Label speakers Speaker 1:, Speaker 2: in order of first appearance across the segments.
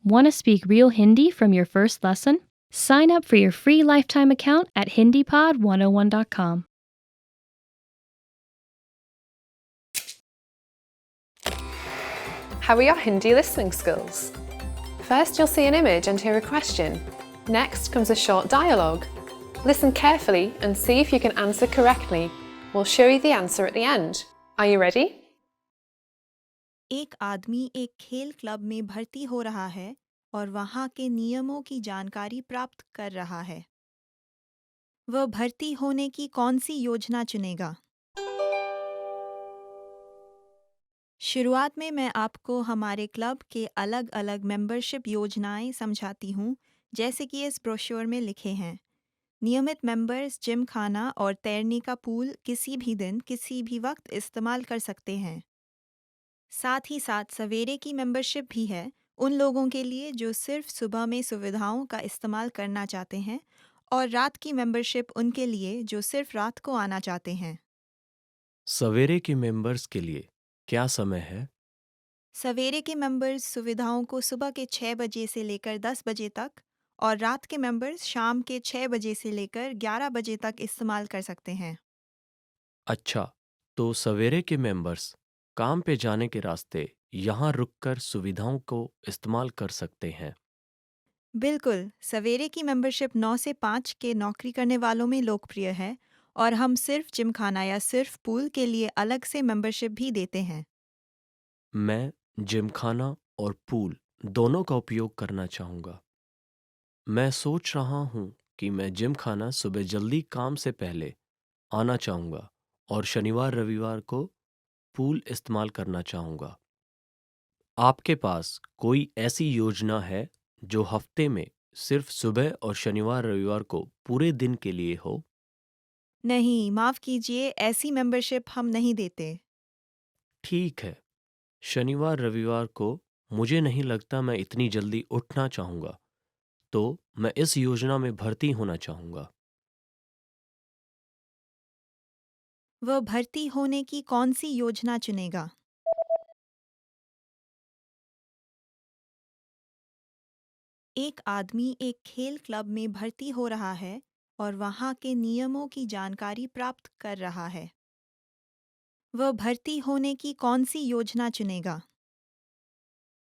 Speaker 1: Want to speak real Hindi from your first lesson? Sign up for your free lifetime account at HindiPod101.com.
Speaker 2: How are your Hindi listening skills? First, you'll see an image and hear a question. Next comes a short dialogue. Listen carefully and see if you can answer correctly. We'll show you the answer at the end. Are you ready?
Speaker 3: एक आदमी एक खेल club में भर्ती हो रहा है और वहाँ के नियमों की जानकारी प्राप्त कर रहा है। वह भर्ती होने की कौन सी योजना चुनेगा? शुरुआत में मैं आपको हमारे क्लब के अलग-अलग मेंबरशिप योजनाएं समझाती हूँ, जैसे कि इस ब्रोशर में लिखे हैं। नियमित मेंबर्स जिम खाना और तैरने का पूल किसी भी दिन, किसी भी वक्त इस्तेमाल कर सकते हैं। साथ ही साथ सवेरे की मेंबरशिप भी है उन लोगों के लिए जो सिर्फ सुबह में सुविधाओं का इस्तेमाल करना चाहते हैं, और रात की मेंबरशिप उनके लिए जो सिर्फ रात को आना चाहते हैं।
Speaker 4: सवेरे के मेंबर्स के लिए क्या समय है?
Speaker 3: सवेरे के मेंबर्स सुविधाओं को सुबह के 6 बजे से लेकर 10 बजे तक और रात के मेंबर्स शाम के 6 बजे से लेकर 11 बजे तक इस्तेमाल कर सकते हैं।
Speaker 4: अच्छा, तो सवेरे के मेंबर्स काम पे जाने के रास्ते यहाँ रुककर सुविधाओं को इस्तेमाल कर सकते हैं।
Speaker 3: बिल्कुल, सवेरे की मेंबरशिप 9 से 5 के नौकरी करने वालों में लोकप्रिय है, और हम सिर्फ जिमखाना या सिर्फ पूल के लिए अलग से मेंबरशिप भी देते हैं।
Speaker 4: मैं जिमखाना और पूल दोनों का उपयोग करना चाहूँगा। मैं सोच रहा हूँ कि मैं जिमखाना सुबह जल्दी काम से पहले आना चाहूँगा और शनिवार रविवार को पूल इस्तेमाल करना चाहूँगा। आपके पास कोई ऐसी योजना है जो हफ्ते में सिर्फ सुबह और शनिवार रविवार को पूरे दिन के लिए हो?
Speaker 3: नहीं, माफ़ कीजिए, ऐसी मेंबरशिप हम नहीं देते।
Speaker 4: ठीक है, शनिवार रविवार को मुझे नहीं लगता मैं इतनी जल्दी उठना चाहूँगा, तो मैं इस योजना में भर्ती होना चाहूँगा।
Speaker 3: वह भर्ती होने की कौन सी योजना चुनेगा? एक आदमी एक खेल क्लब में भर्ती हो रहा है और वहाँ के नियमों की जानकारी प्राप्त कर रहा है। वह भर्ती होने की कौन सी योजना चुनेगा?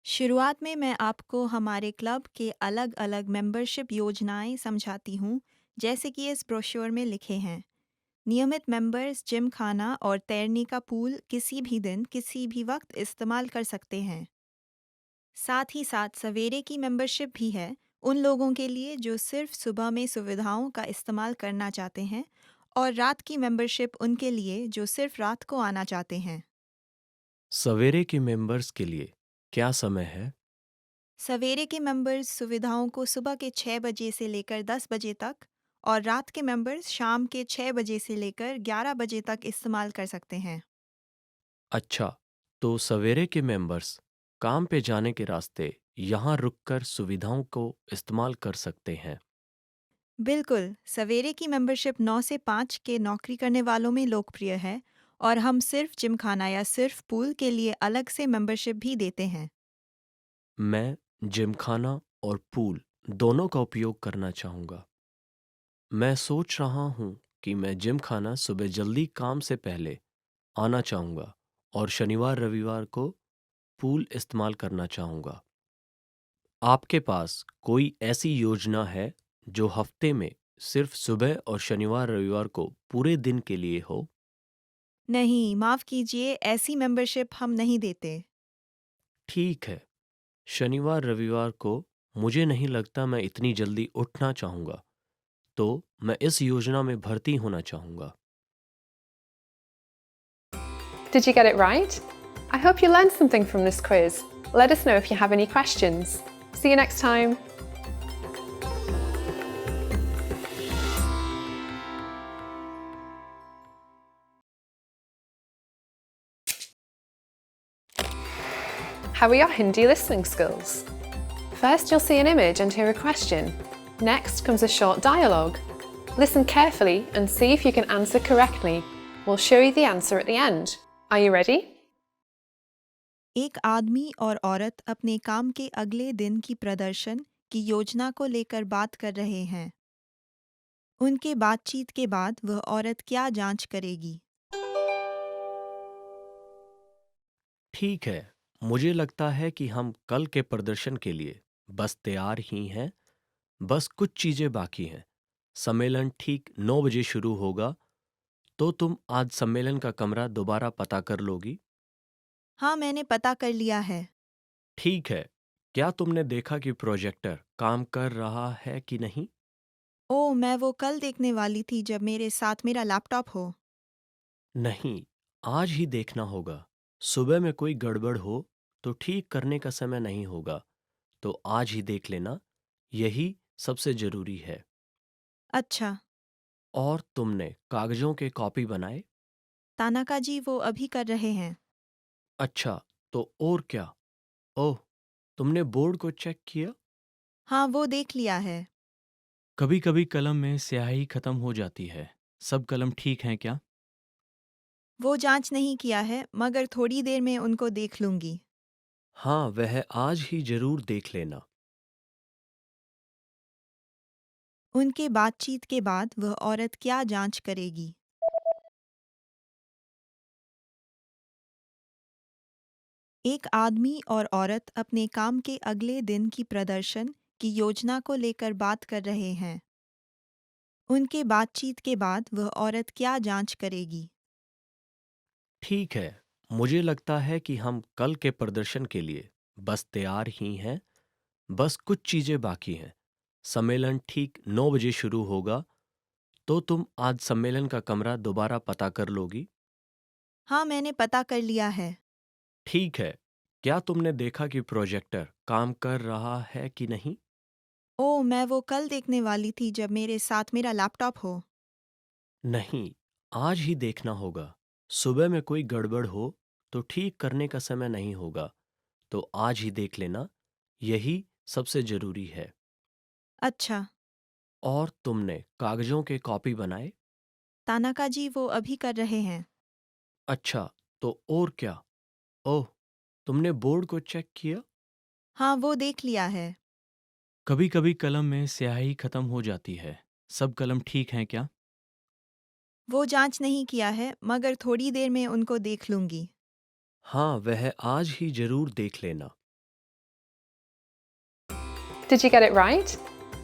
Speaker 3: शुरुआत में मैं आपको हमारे क्लब के अलग-अलग मेंबरशिप योजनाएं समझाती हूँ, जैसे कि इस ब्रोशर में लिखे हैं। नियमित मेंबर्स जिम खाना और तैरने का पूल किसी भी दिन, किसी भी वक्त इस्तेमाल कर सकते हैं। साथ ही साथ सवेरे की मेंबरशिप भी है उन लोगों के लिए जो सिर्फ सुबह में सुविधाओं का इस्तेमाल करना चाहते हैं, और रात की मेंबरशिप उनके लिए जो सिर्फ रात को आना चाहते हैं।
Speaker 4: सवेरे के मेंबर्स के लिए क्या समय है?
Speaker 3: सवेरे के मेंबर्स सुविधाओं को सुबह के 6 बजे से लेकर 10 बजे तक और रात के मेंबर्स शाम के 6 बजे से लेकर 11 बजे तक इस्तेमाल कर सकते हैं।
Speaker 4: अच्छा, तो सवेरे के मेंबर्स काम पे जाने के रास्ते यहाँ रुककर सुविधाओं को इस्तेमाल कर सकते हैं।
Speaker 3: बिल्कुल, सवेरे की मेंबरशिप 9 से 5 के नौकरी करने वालों में लोकप्रिय है, और हम सिर्फ जिमखाना या सिर्फ पूल के लिए अलग से मेंबरशिप भी देते हैं।
Speaker 4: मैं जिमखाना और पूल दोनों का उपयोग करना चाहूँगा। मैं सोच रहा हूँ कि मैं जिमखाना सुबह जल्दी काम से पहले आना चाहूँगा और शनिवार रविवार को पूल इस्तेमाल करना चाहूँगा। आपके पास कोई ऐसी योजना है जो हफ्ते में सिर्फ सुबह और शनिवार रविवार को पूरे दिन के लिए हो?
Speaker 3: नहीं, माफ़ कीजिए, ऐसी मेंबरशिप हम नहीं देते।
Speaker 4: ठीक है, शनिवार रविवार को मुझे नहीं लगता मैं इतनी जल्दी उठना चाहूँगा, तो मैं इस योजना में भर्ती होना चाहूँगा।
Speaker 2: Did you get it right? I hope you learned something from this quiz. Let us know if you have any questions. See you next time. How are your Hindi listening skills? First, you'll see an image and hear a question. Next comes a short dialogue. Listen carefully and see if you can answer correctly. We'll show you the answer at the end. Are you ready?
Speaker 3: एक आदमी और औरत अपने काम के अगले दिन की प्रदर्शन की योजना को लेकर बात कर रहे हैं। उनके बातचीत के बाद वह औरत क्या जांच करेगी?
Speaker 4: ठीक है, मुझे लगता है कि हम कल के प्रदर्शन के लिए बस तैयार ही हैं। बस कुछ चीजें बाकी हैं। सम्मेलन ठीक 9 बजे शुरू होगा, तो तुम आज सम्मेलन का कमरा दोबारा पता कर लोगी?
Speaker 3: हाँ, मैंने पता कर लिया है।
Speaker 4: ठीक है, क्या तुमने देखा कि प्रोजेक्टर काम कर रहा है कि नहीं?
Speaker 3: ओह, मैं वो कल देखने वाली थी जब मेरे साथ मेरा लैपटॉप हो।
Speaker 4: नहीं, आज ही देखना होगा। सुबह में कोई गड़बड़ हो तो ठीक करने का समय नहीं होगा, तो आज ही देख लेना। यही सबसे जरूरी है।
Speaker 3: अच्छा,
Speaker 4: और तुमने कागजों के कॉपी बनाए?
Speaker 3: तानाका जी वो अभी कर रहे हैं।
Speaker 4: अच्छा, तो और क्या? ओह, तुमने बोर्ड को चेक किया?
Speaker 3: हाँ, वो देख लिया है।
Speaker 4: कभी कभी कलम में स्याही खत्म हो जाती है। सब कलम ठीक हैं क्या?
Speaker 3: वो जांच नहीं किया है, मगर थोड़ी देर में उनको देख लूंगी।
Speaker 4: हाँ, वह आज ही जरूर देख लेना।
Speaker 3: उनके बातचीत के बाद वह औरत क्या जांच करेगी? एक आदमी और औरत अपने काम के अगले दिन की प्रदर्शन की योजना को लेकर बात कर रहे हैं। उनके बातचीत के बाद वह औरत क्या जांच करेगी?
Speaker 4: ठीक है, मुझे लगता है कि हम कल के प्रदर्शन के लिए बस तैयार ही हैं। बस कुछ चीजें बाकी हैं। सम्मेलन ठीक 9 बजे शुरू होगा, तो तुम आज सम्मेलन का कमरा दोबारा पता कर लोगी?
Speaker 3: हाँ, मैंने पता कर लिया है।
Speaker 4: ठीक है, क्या तुमने देखा कि प्रोजेक्टर काम कर रहा है कि नहीं?
Speaker 3: ओह, मैं वो कल देखने वाली थी जब मेरे साथ मेरा लैपटॉप हो।
Speaker 4: नहीं, आज ही देखना होगा। सुबह में कोई गड़बड़ हो तो ठीक करने का समय नहीं होगा, तो आज ही देख लेना। यही सबसे जरूरी है।
Speaker 3: अच्छा,
Speaker 4: और तुमने कागजों के कॉपी बनाए?
Speaker 3: तानाका जी वो अभी कर रहे हैं।
Speaker 4: अच्छा, तो और क्या? ओह, तुमने बोर्ड को चेक किया?
Speaker 3: हाँ, वो देख लिया है।
Speaker 4: कभी कभी कलम में स्याही खत्म हो जाती है। सब कलम ठीक हैं क्या?
Speaker 3: वो जांच नहीं किया है, मगर थोड़ी देर में उनको देख लूंगी।
Speaker 4: हाँ, वह आज ही जरूर देख लेना।
Speaker 2: Did you get it right?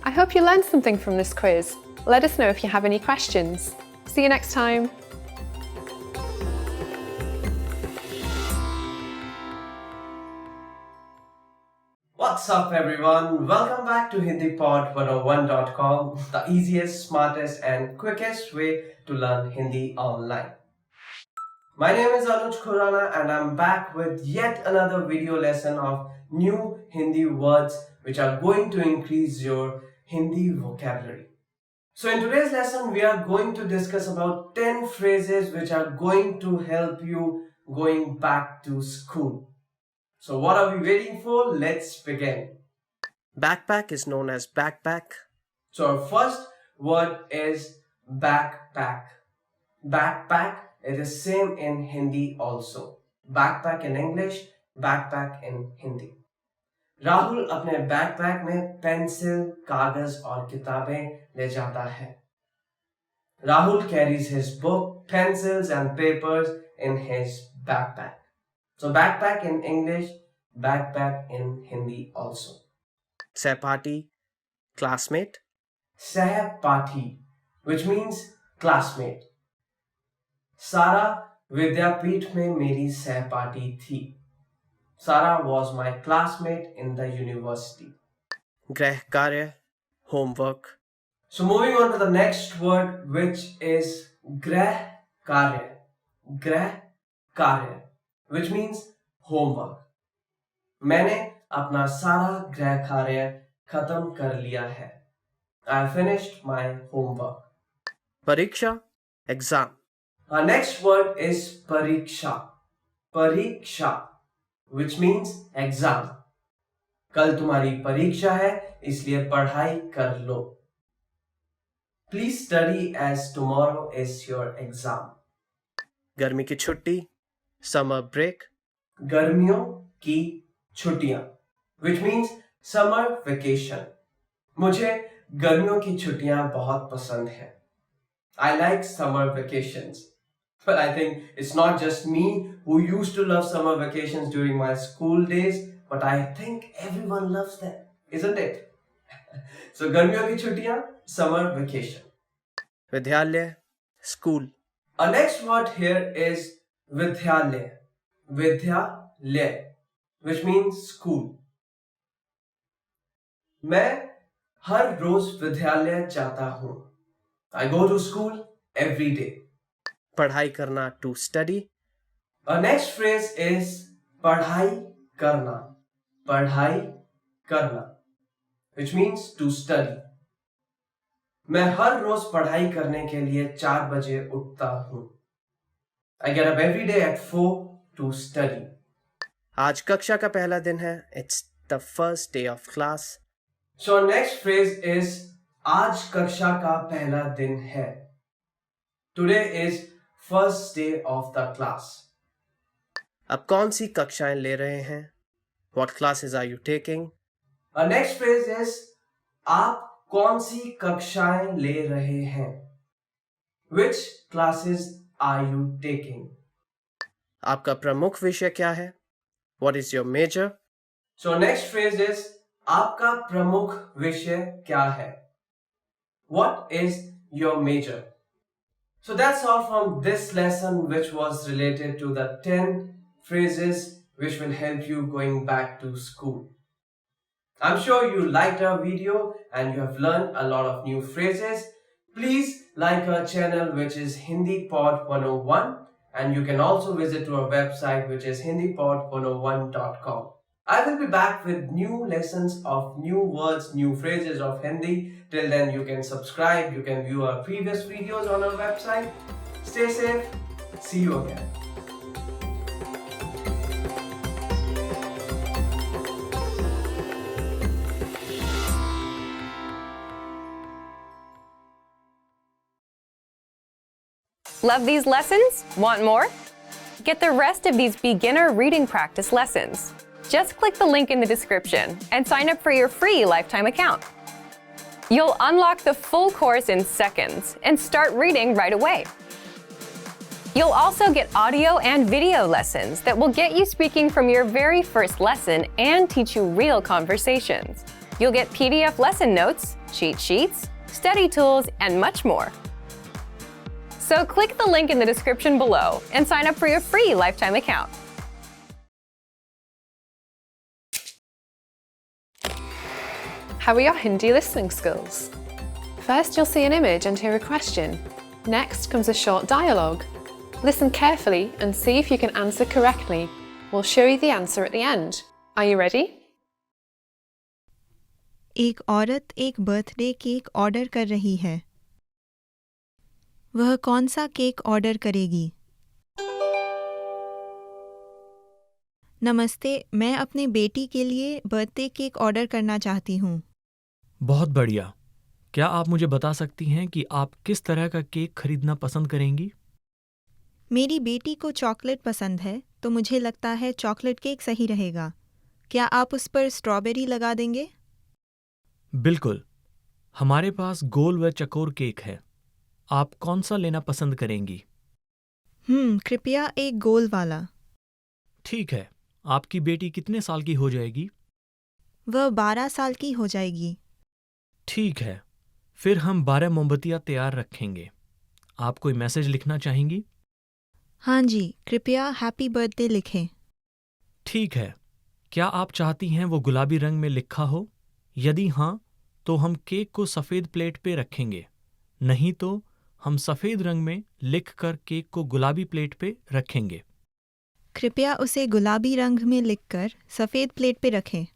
Speaker 2: I hope you learned something from this quiz. Let us know if you have any questions. See you next time.
Speaker 5: What's up, everyone? Welcome back to HindiPod101.com, the easiest, smartest, and quickest way to learn Hindi online. My name is Anuj Khurana, and I'm back with yet another video lesson of new Hindi words which are going to increase your Hindi vocabulary. So, in today's lesson, we are going to discuss about 10 phrases which are going to help you going back to school. So, what are we waiting for? Let's begin. Backpack is known as backpack. So our first word is backpack. Backpack, it is same in Hindi also. Backpack in English, backpack in Hindi. Rahul अपने backpack में pencil, कागज और किताबें ले जाता है. Rahul carries his book, pencils and papers in his backpack. So backpack in English, backpack in Hindi also. Sahpati, classmate. Sahpati, which means classmate. Sara विद्यापीठ में मेरी सहपाठी थी. Sara was my classmate in the university. Greh karya, homework. So moving on to the next word, which is greh karya. Greh karya, which means homework. मैंने अपना सारा गृह कार्य खत्म कर लिया है. I finished my homework. Pariksha, exam. Our next word is pariksha. Pariksha, which means exam. कल तुम्हारी परीक्षा है, इसलिए पढ़ाई कर लो. Please study as tomorrow is your exam. गर्मी की छुट्टी, summer break. गर्मियों की छुट्टियां, which means summer vacation. मुझे गर्मियों की छुट्टियां बहुत पसंद हैं. I like summer vacations. But I think it's not just me who used to love summer vacations during my school days, but I think everyone loves them, isn't it? So गर्मियों की छुट्टियां, summer vacation. विद्यालय, school. Our next word here is vidyalaya. Vidyalaya, which means school. मैं हर रोज विद्यालय जाता हूँ. I go to school every day. पढ़ाई करना, to study. Our next phrase is पढ़ाई करना. पढ़ाई करना, which means to study. मैं हर रोज पढ़ाई करने के लिए 4 बजे उठता हूँ. I get up every day at 4 to study. आज कक्षा का पहला दिन है. It's the first day of class. So our next phrase is आज कक्षा का पहला दिन है. Today is first day of the class. अब कौन सी कक्षाएं ले रहे हैं? What classes are you taking? Our next phrase is आप कौन सी कक्षाएं ले रहे हैं? Which classes are you taking? आपका प्रमुख विषय क्या है? What is your major? So next phrase is आपका प्रमुख विषय क्या है? What is your major? So that's all from this lesson, which was related to the 10 phrases which will help you going back to school. I'm sure you liked our video and you have learned a lot of new phrases. Please like our channel, which is Hindi Pod 101, and you can also visit to our website, which is hindipod101.com. I will be back with new lessons of new words, new phrases of Hindi. Till then, you can subscribe, you can view our previous videos on our website. Stay safe. See you again.
Speaker 2: Love these lessons? Want more? Get the rest of these beginner reading practice lessons. Just click the link in the description and sign up for your free lifetime account. You'll unlock the full course in seconds and start reading right away. You'll also get audio and video lessons that will get you speaking from your very first lesson and teach you real conversations. You'll get PDF lesson notes, cheat sheets, study tools, and much more. So click the link in the description below and sign up for your free lifetime account. How are your Hindi listening skills? First, you'll see an image and hear a question. Next comes a short dialogue. Listen carefully and see if you can answer correctly. We'll show you the answer at the end. Are you ready?
Speaker 3: एक औरत एक birthday cake order कर रही है। वह कौन सा cake order करेगी? नमस्ते, मैं अपने बेटी के लिए बर्थडे केक ऑर्डर करना चाहती हूँ।
Speaker 4: बहुत बढ़िया। क्या आप मुझे बता सकती हैं कि आप किस तरह का केक खरीदना पसंद करेंगी?
Speaker 3: मेरी बेटी को चॉकलेट पसंद है, तो मुझे लगता है चॉकलेट केक सही रहेगा। क्या आप उस पर स्ट्रॉबेरी लगा देंगे?
Speaker 4: बिल्कुल। हमारे पास गोल व चकोर केक है। आप कौन सा लेना पसंद करेंगी?
Speaker 3: कृपया एक गोल वाला।
Speaker 4: ठीक है। आपकी बेटी कितने साल की हो जाएगी?
Speaker 3: वह 12 साल की हो जाएगी।
Speaker 4: ठीक है। फिर हम 12 मोमबत्तियाँ तैयार रखेंगे। आप कोई मैसेज लिखना चाहेंगी?
Speaker 3: हाँ जी, कृपया हैप्पी बर्थडे लिखें।
Speaker 4: ठीक है। क्या आप चाहती हैं वो गुलाबी रंग में लिखा हो? यदि हाँ, तो हम केक को सफ़ेद प्लेट पे रखेंगे। नहीं तो हम सफ़ेद रंग में लिखकर केक को गुलाबी प्लेट पे रखेंगे।
Speaker 3: कृपया उसे गुलाबी रंग में लिखकर सफ़ेद प्लेट पे रखें।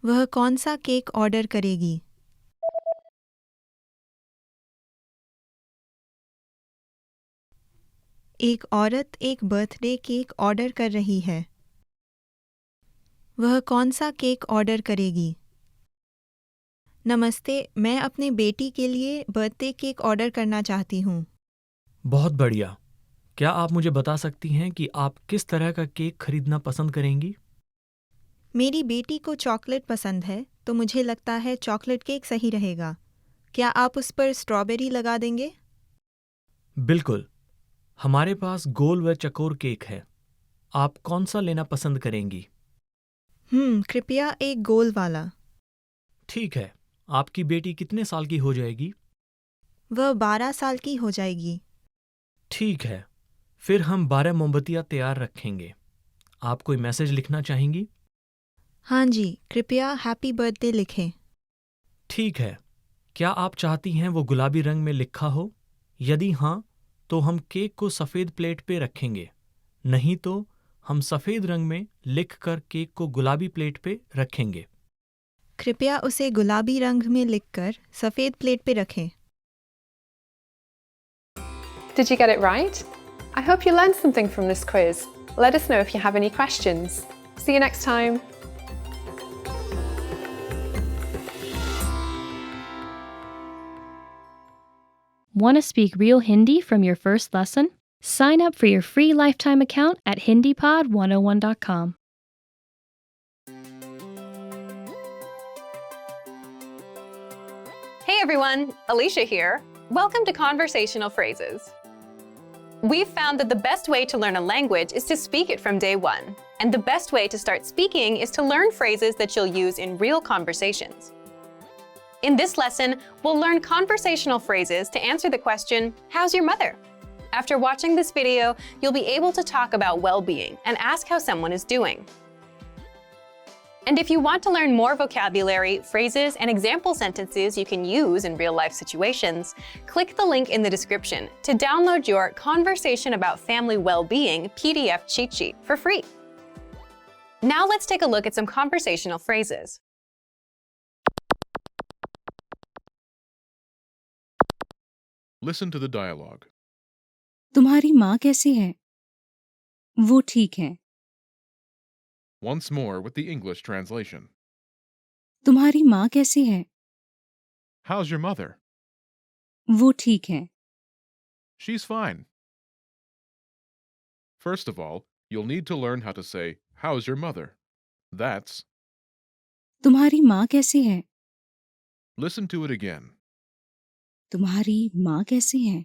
Speaker 3: वह कौन सा केक ऑर्डर करेगी? एक औरत एक बर्थडे केक ऑर्डर कर रही है। वह कौन सा केक ऑर्डर करेगी? नमस्ते, मैं अपने बेटी के लिए बर्थडे केक ऑर्डर करना चाहती हूँ।
Speaker 4: बहुत बढ़िया। क्या आप मुझे बता सकती हैं कि आप किस तरह का केक खरीदना पसंद करेंगी?
Speaker 3: मेरी बेटी को चॉकलेट पसंद है, तो मुझे लगता है चॉकलेट केक सही रहेगा। क्या आप उस पर स्ट्रॉबेरी लगा देंगे?
Speaker 4: बिल्कुल, हमारे पास गोल व चकोर केक है। आप कौन सा लेना पसंद करेंगी?
Speaker 3: कृपया एक गोल वाला।
Speaker 4: ठीक है, आपकी बेटी कितने साल की हो जाएगी?
Speaker 3: वह 12 साल की हो जाएगी।
Speaker 4: ठीक है, फिर हम 12 मोमबत्तियां तैयार रखेंगे। आप कोई मैसेज लिखना चाहेंगी?
Speaker 3: हाँ जी, कृपया हैप्पी बर्थडे लिखें।
Speaker 4: ठीक है, क्या आप चाहती हैं वो गुलाबी रंग में लिखा हो? यदि हाँ, तो हम केक को सफ़ेद प्लेट पे रखेंगे। नहीं तो हम सफ़ेद रंग में लिखकर केक को गुलाबी प्लेट पे रखेंगे।
Speaker 3: कृपया उसे गुलाबी रंग में लिखकर सफ़ेद प्लेट पे रखें।
Speaker 2: Did you get it right? I hope you learned something from this quiz. Let us know if you have any questions. See you next time.
Speaker 1: Want to speak real Hindi from your first lesson? Sign up for your free lifetime account at HindiPod101.com.
Speaker 6: Hey everyone, Alicia here. Welcome to Conversational Phrases. We've found that the best way to learn a language is to speak it from day one. And the best way to start speaking is to learn phrases that you'll use in real conversations. In this lesson, we'll learn conversational phrases to answer the question, how's your mother? After watching this video, you'll be able to talk about well-being and ask how someone is doing. And if you want to learn more vocabulary, phrases, and example sentences you can use in real-life situations, click the link in the description to download your Conversation About Family Well-Being PDF cheat sheet for free. Now let's take a look at some conversational phrases.
Speaker 7: Listen to the dialogue.
Speaker 8: तुम्हारी माँ कैसी है? वो ठीक है।
Speaker 7: Once more with the English translation.
Speaker 8: तुम्हारी माँ कैसी है?
Speaker 7: How's your mother?
Speaker 8: वो ठीक है।
Speaker 7: She's fine. First of all, you'll need to learn how to say, how's your mother? That's,
Speaker 8: तुम्हारी माँ कैसी है?
Speaker 7: listen to it again.
Speaker 8: तुम्हारी माँ कैसी है?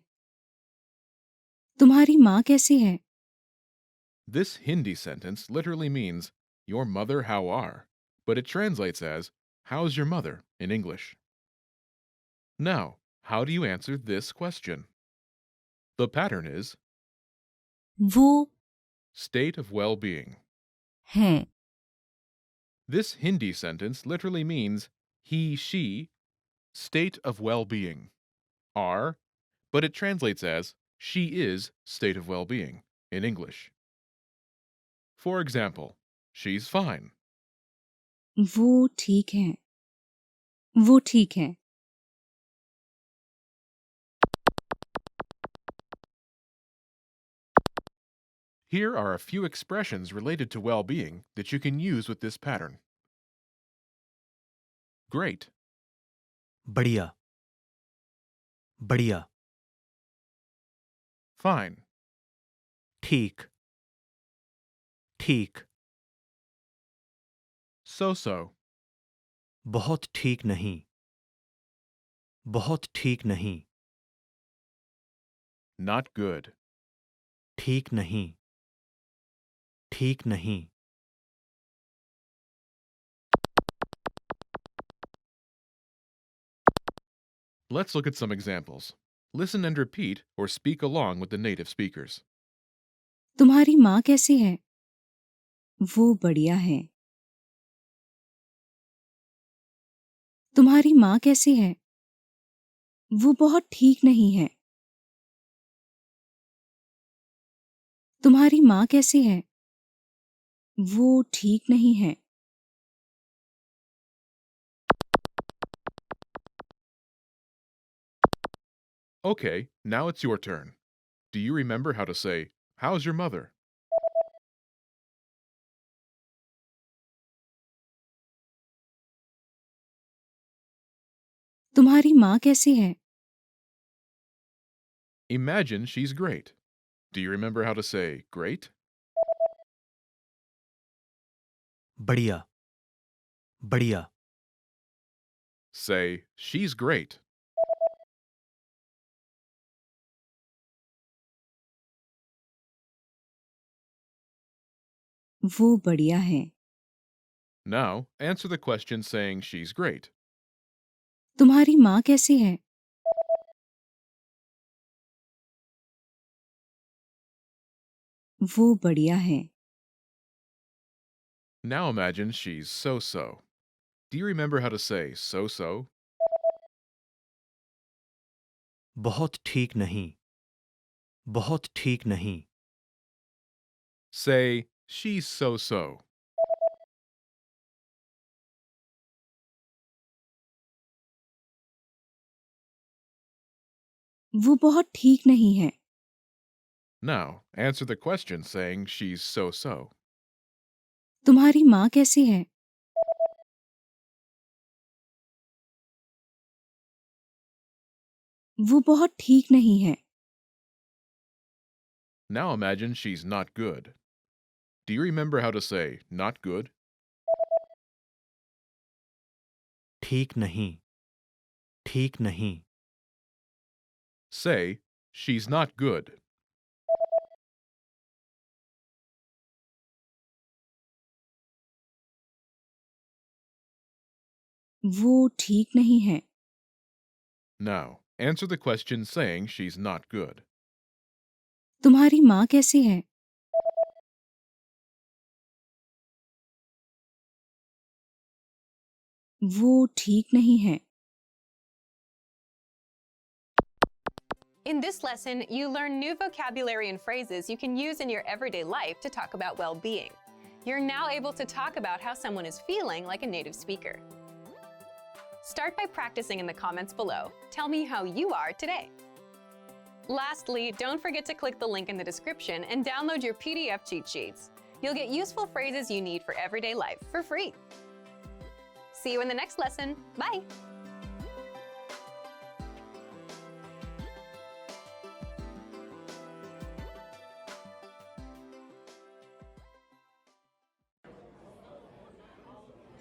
Speaker 8: तुम्हारी माँ कैसी है?
Speaker 7: This Hindi sentence literally means, your mother how are, but it translates as, how's your mother in English. Now, how do you answer this question? The pattern is,
Speaker 8: वो
Speaker 7: state of well-being.
Speaker 8: है।
Speaker 7: This Hindi sentence literally means, he, she, state of well-being. Are, but it translates as, she is state of well-being in English. For example, she's fine.
Speaker 8: वो ठीक है। वो ठीक है।
Speaker 7: Here are a few expressions related to well-being that you can use with this pattern. Great,
Speaker 4: बढ़िया, बढ़िया,
Speaker 7: fine,
Speaker 4: ठीक, ठीक,
Speaker 7: so-so,
Speaker 4: बहुत ठीक नहीं, बहुत ठीक नहीं,
Speaker 7: not good,
Speaker 4: ठीक नहीं, ठीक नहीं,
Speaker 7: Let's look at some examples. Listen and repeat or speak along with the native speakers.
Speaker 8: तुम्हारी माँ कैसी है? वो बढ़िया है। तुम्हारी माँ कैसी है? वो बहुत ठीक नहीं है। तुम्हारी माँ कैसी है? वो ठीक नहीं है।
Speaker 7: Okay, now it's your turn. Do you remember how to say, how's your mother?
Speaker 8: तुम्हारी माँ कैसी है?
Speaker 7: Imagine she's great. Do you remember how to say great?
Speaker 4: बढ़िया, बढ़िया.
Speaker 7: Say, she's great.
Speaker 8: वो बढ़िया है।
Speaker 7: Now, answer the question saying she's great.
Speaker 8: तुम्हारी माँ कैसी है? वो बढ़िया है।
Speaker 7: Now imagine she's so-so. Do you remember how to say so-so?
Speaker 4: बहुत ठीक नहीं, बहुत ठीक नहीं.
Speaker 7: Say, she's so-so.
Speaker 8: वो बहुत ठीक नहीं है।
Speaker 7: Now, answer the question saying she's so-so.
Speaker 8: तुम्हारी माँ कैसी है? वो बहुत ठीक नहीं है।
Speaker 7: Now imagine she's not good. Do you remember how to say not good?
Speaker 4: ठीक नहीं, ठीक नहीं.
Speaker 7: Say, she's not good.
Speaker 8: वो ठीक नहीं है।
Speaker 7: Now, answer the question saying she's not good.
Speaker 8: तुम्हारी माँ कैसी है? वो ठीक नहीं है।
Speaker 6: In this lesson, you learn new vocabulary and phrases you can use in your everyday life to talk about well-being. You're now able to talk about how someone is feeling like a native speaker. Start by practicing in the comments below. Tell me how you are today. Lastly, don't forget to click the link in the description and download your PDF cheat sheets. You'll get useful phrases you need for everyday life for free. See you in the next lesson. Bye!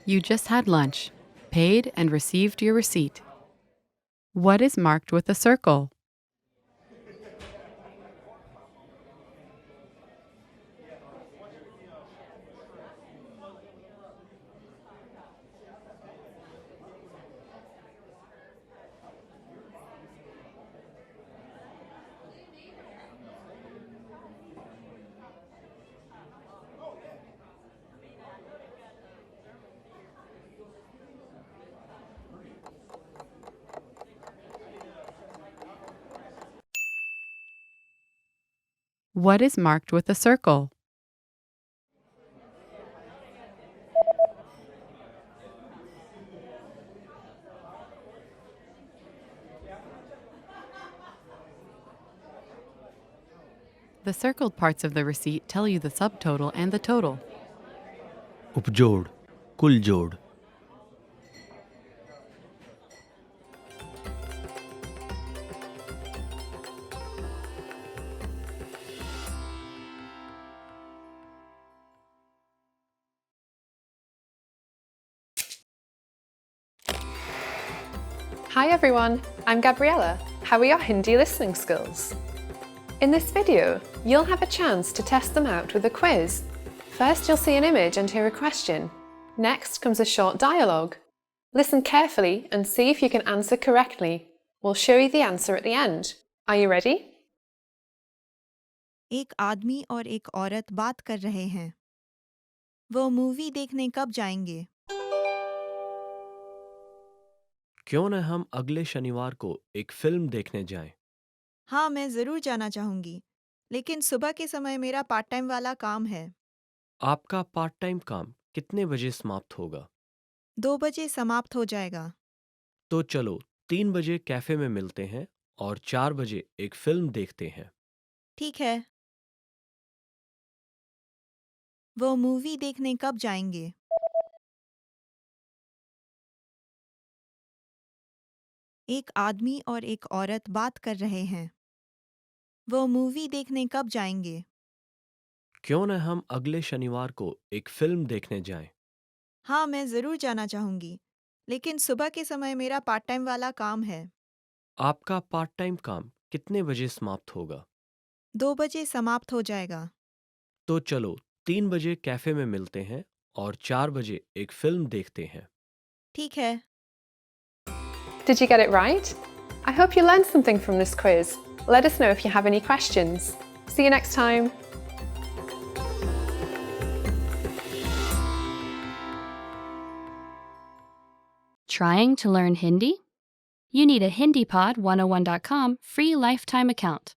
Speaker 9: You just had lunch, paid and received your receipt. What is marked with a circle? What is marked with a circle? The circled parts of the receipt tell you the subtotal and the total.
Speaker 4: उपजोड़, कुल जोड़.
Speaker 2: Hi everyone, I'm Gabriella. How are your Hindi listening skills? In this video, you'll have a chance to test them out with a quiz. First, you'll see an image and hear a question. Next comes a short dialogue. Listen carefully and see if you can answer correctly. We'll show you the answer at the end. Are you ready?
Speaker 3: एक आदमी और एक औरत बात कर रहे हैं। वो मूवी देखने कब जाएंगे?
Speaker 4: क्यों न हम अगले शनिवार को एक फिल्म देखने जाएं?
Speaker 3: हाँ, मैं ज़रूर जाना चाहूँगी, लेकिन सुबह के समय मेरा पार्ट टाइम वाला काम है।
Speaker 4: आपका पार्ट टाइम काम कितने बजे समाप्त होगा?
Speaker 3: 2 बजे समाप्त हो जाएगा।
Speaker 4: तो चलो 3 बजे कैफे में मिलते हैं और 4 बजे एक फिल्म देखते हैं.
Speaker 3: ठीक है। वो मूवी देखने कब जाएंगे? एक आदमी और एक औरत बात कर रहे हैं। वो मूवी देखने कब जाएंगे?
Speaker 4: क्यों न हम अगले शनिवार को एक फिल्म देखने जाएं?
Speaker 3: हाँ, मैं ज़रूर जाना चाहूँगी, लेकिन सुबह के समय मेरा पार्ट टाइम वाला काम है।
Speaker 4: आपका पार्ट टाइम काम कितने बजे समाप्त होगा?
Speaker 3: 2 बजे समाप्त हो जाएगा।
Speaker 4: तो चलो 3 बजे कैफे में मिलते हैं और 4 बजे एक फिल्म देखते हैं।
Speaker 3: ठीक है।
Speaker 2: Did you get it right? I hope you learned something from this quiz. Let us know if you have any questions. See you next time.
Speaker 1: Trying to learn Hindi? You need a HindiPod101.com free lifetime account.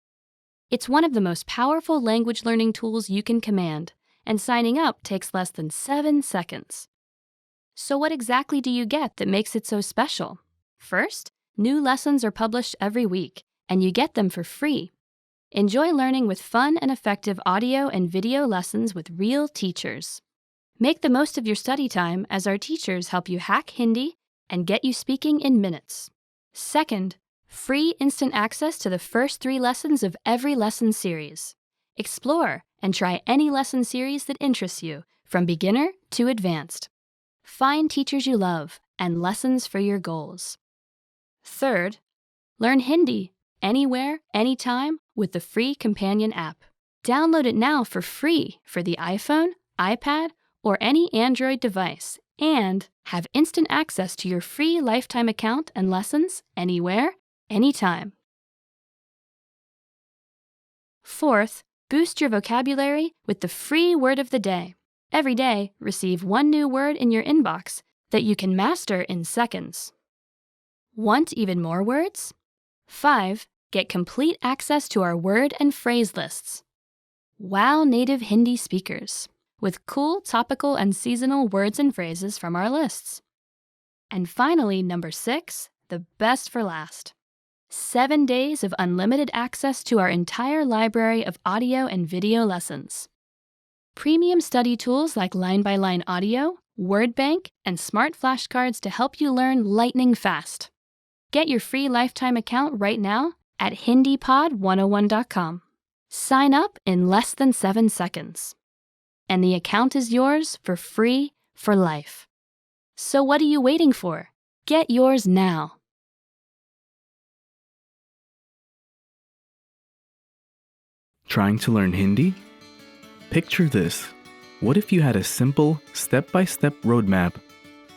Speaker 1: It's one of the most powerful language learning tools you can command, and signing up takes less than 7 seconds. So, what exactly do you get that makes it so special? First, new lessons are published every week, and you get them for free. Enjoy learning with fun and effective audio and video lessons with real teachers. Make the most of your study time as our teachers help you hack Hindi and get you speaking in minutes. Second, free instant access to the first 3 lessons of every lesson series. Explore and try any lesson series that interests you, from beginner to advanced. Find teachers you love and lessons for your goals. Third, learn Hindi anywhere, anytime with the free companion app. Download it now for free for the iPhone, iPad, or any Android device, and have instant access to your free lifetime account and lessons anywhere, anytime. Fourth, boost your vocabulary with the free word of the day. Every day, receive 1 new word in your inbox that you can master in seconds. Want even more words? 5. Get complete access to our word and phrase lists. Wow native Hindi speakers with cool topical and seasonal words and phrases from our lists. And finally, number 6, the best for last. 7 days of unlimited access to our entire library of audio and video lessons. Premium study tools like line-by-line audio, word bank, and smart flashcards to help you learn lightning fast. Get your free lifetime account right now at HindiPod101.com. Sign up in less than 7 seconds. And the account is yours for free for life. So what are you waiting for? Get yours now.
Speaker 10: Trying to learn Hindi? Picture this. What if you had a simple, step-by-step roadmap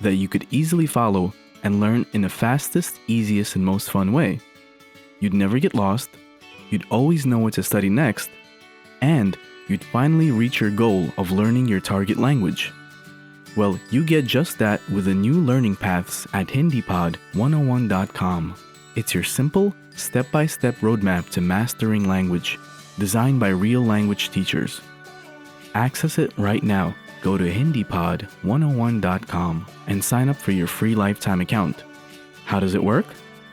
Speaker 10: that you could easily follow and learn in the fastest, easiest, and most fun way? You'd never get lost, you'd always know what to study next, and you'd finally reach your goal of learning your target language. Well, you get just that with the new learning paths at HindiPod101.com. It's your simple, step-by-step roadmap to mastering language, designed by real language teachers. Access it right now. Go to HindiPod101.com and sign up for your free lifetime account. How does it work?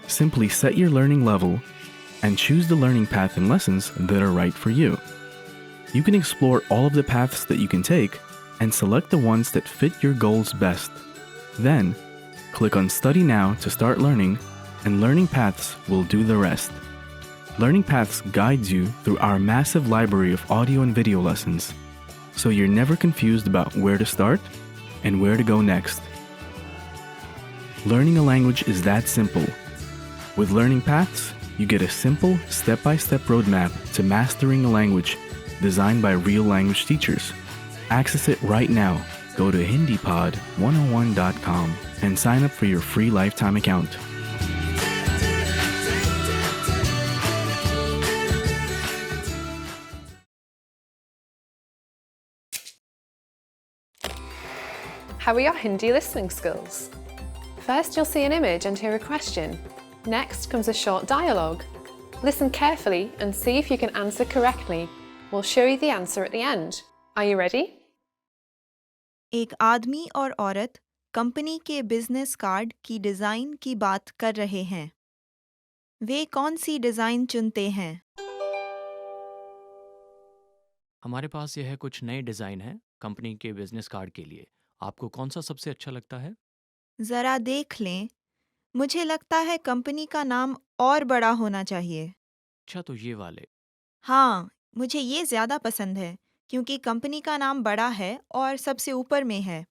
Speaker 10: Simply set your learning level and choose the learning path and lessons that are right for you. You can explore all of the paths that you can take and select the ones that fit your goals best. Then, click on Study Now to start learning, and Learning Paths will do the rest. Learning Paths guides you through our massive library of audio and video lessons, so you're never confused about where to start and where to go next. Learning a language is that simple. With Learning Paths, you get a simple, step-by-step roadmap to mastering a language designed by real language teachers. Access it right now. Go to HindiPod101.com and sign up for your free lifetime account.
Speaker 2: How are your Hindi listening skills? First, you'll see an image and hear a question. Next comes a short dialogue. Listen carefully and see if you can answer correctly. We'll show you the answer at the end. Are you ready?
Speaker 3: एक आदमी और औरत company के business card की design की बात कर रहे हैं। वे कौन सी डिज़ाइन चुनते हैं?
Speaker 11: हमारे पास यह है कुछ नए डिज़ाइन हैं कंपनी के बिजनेस कार्ड के लिए। आपको कौन सा सबसे अच्छा लगता है?
Speaker 3: ज़रा देख लें। मुझे लगता है कंपनी का नाम और बड़ा होना चाहिए।
Speaker 11: अच्छा, तो ये वाले।
Speaker 3: हाँ, मुझे ये ज़्यादा पसंद है क्योंकि कंपनी का नाम बड़ा है और सबसे ऊपर में है।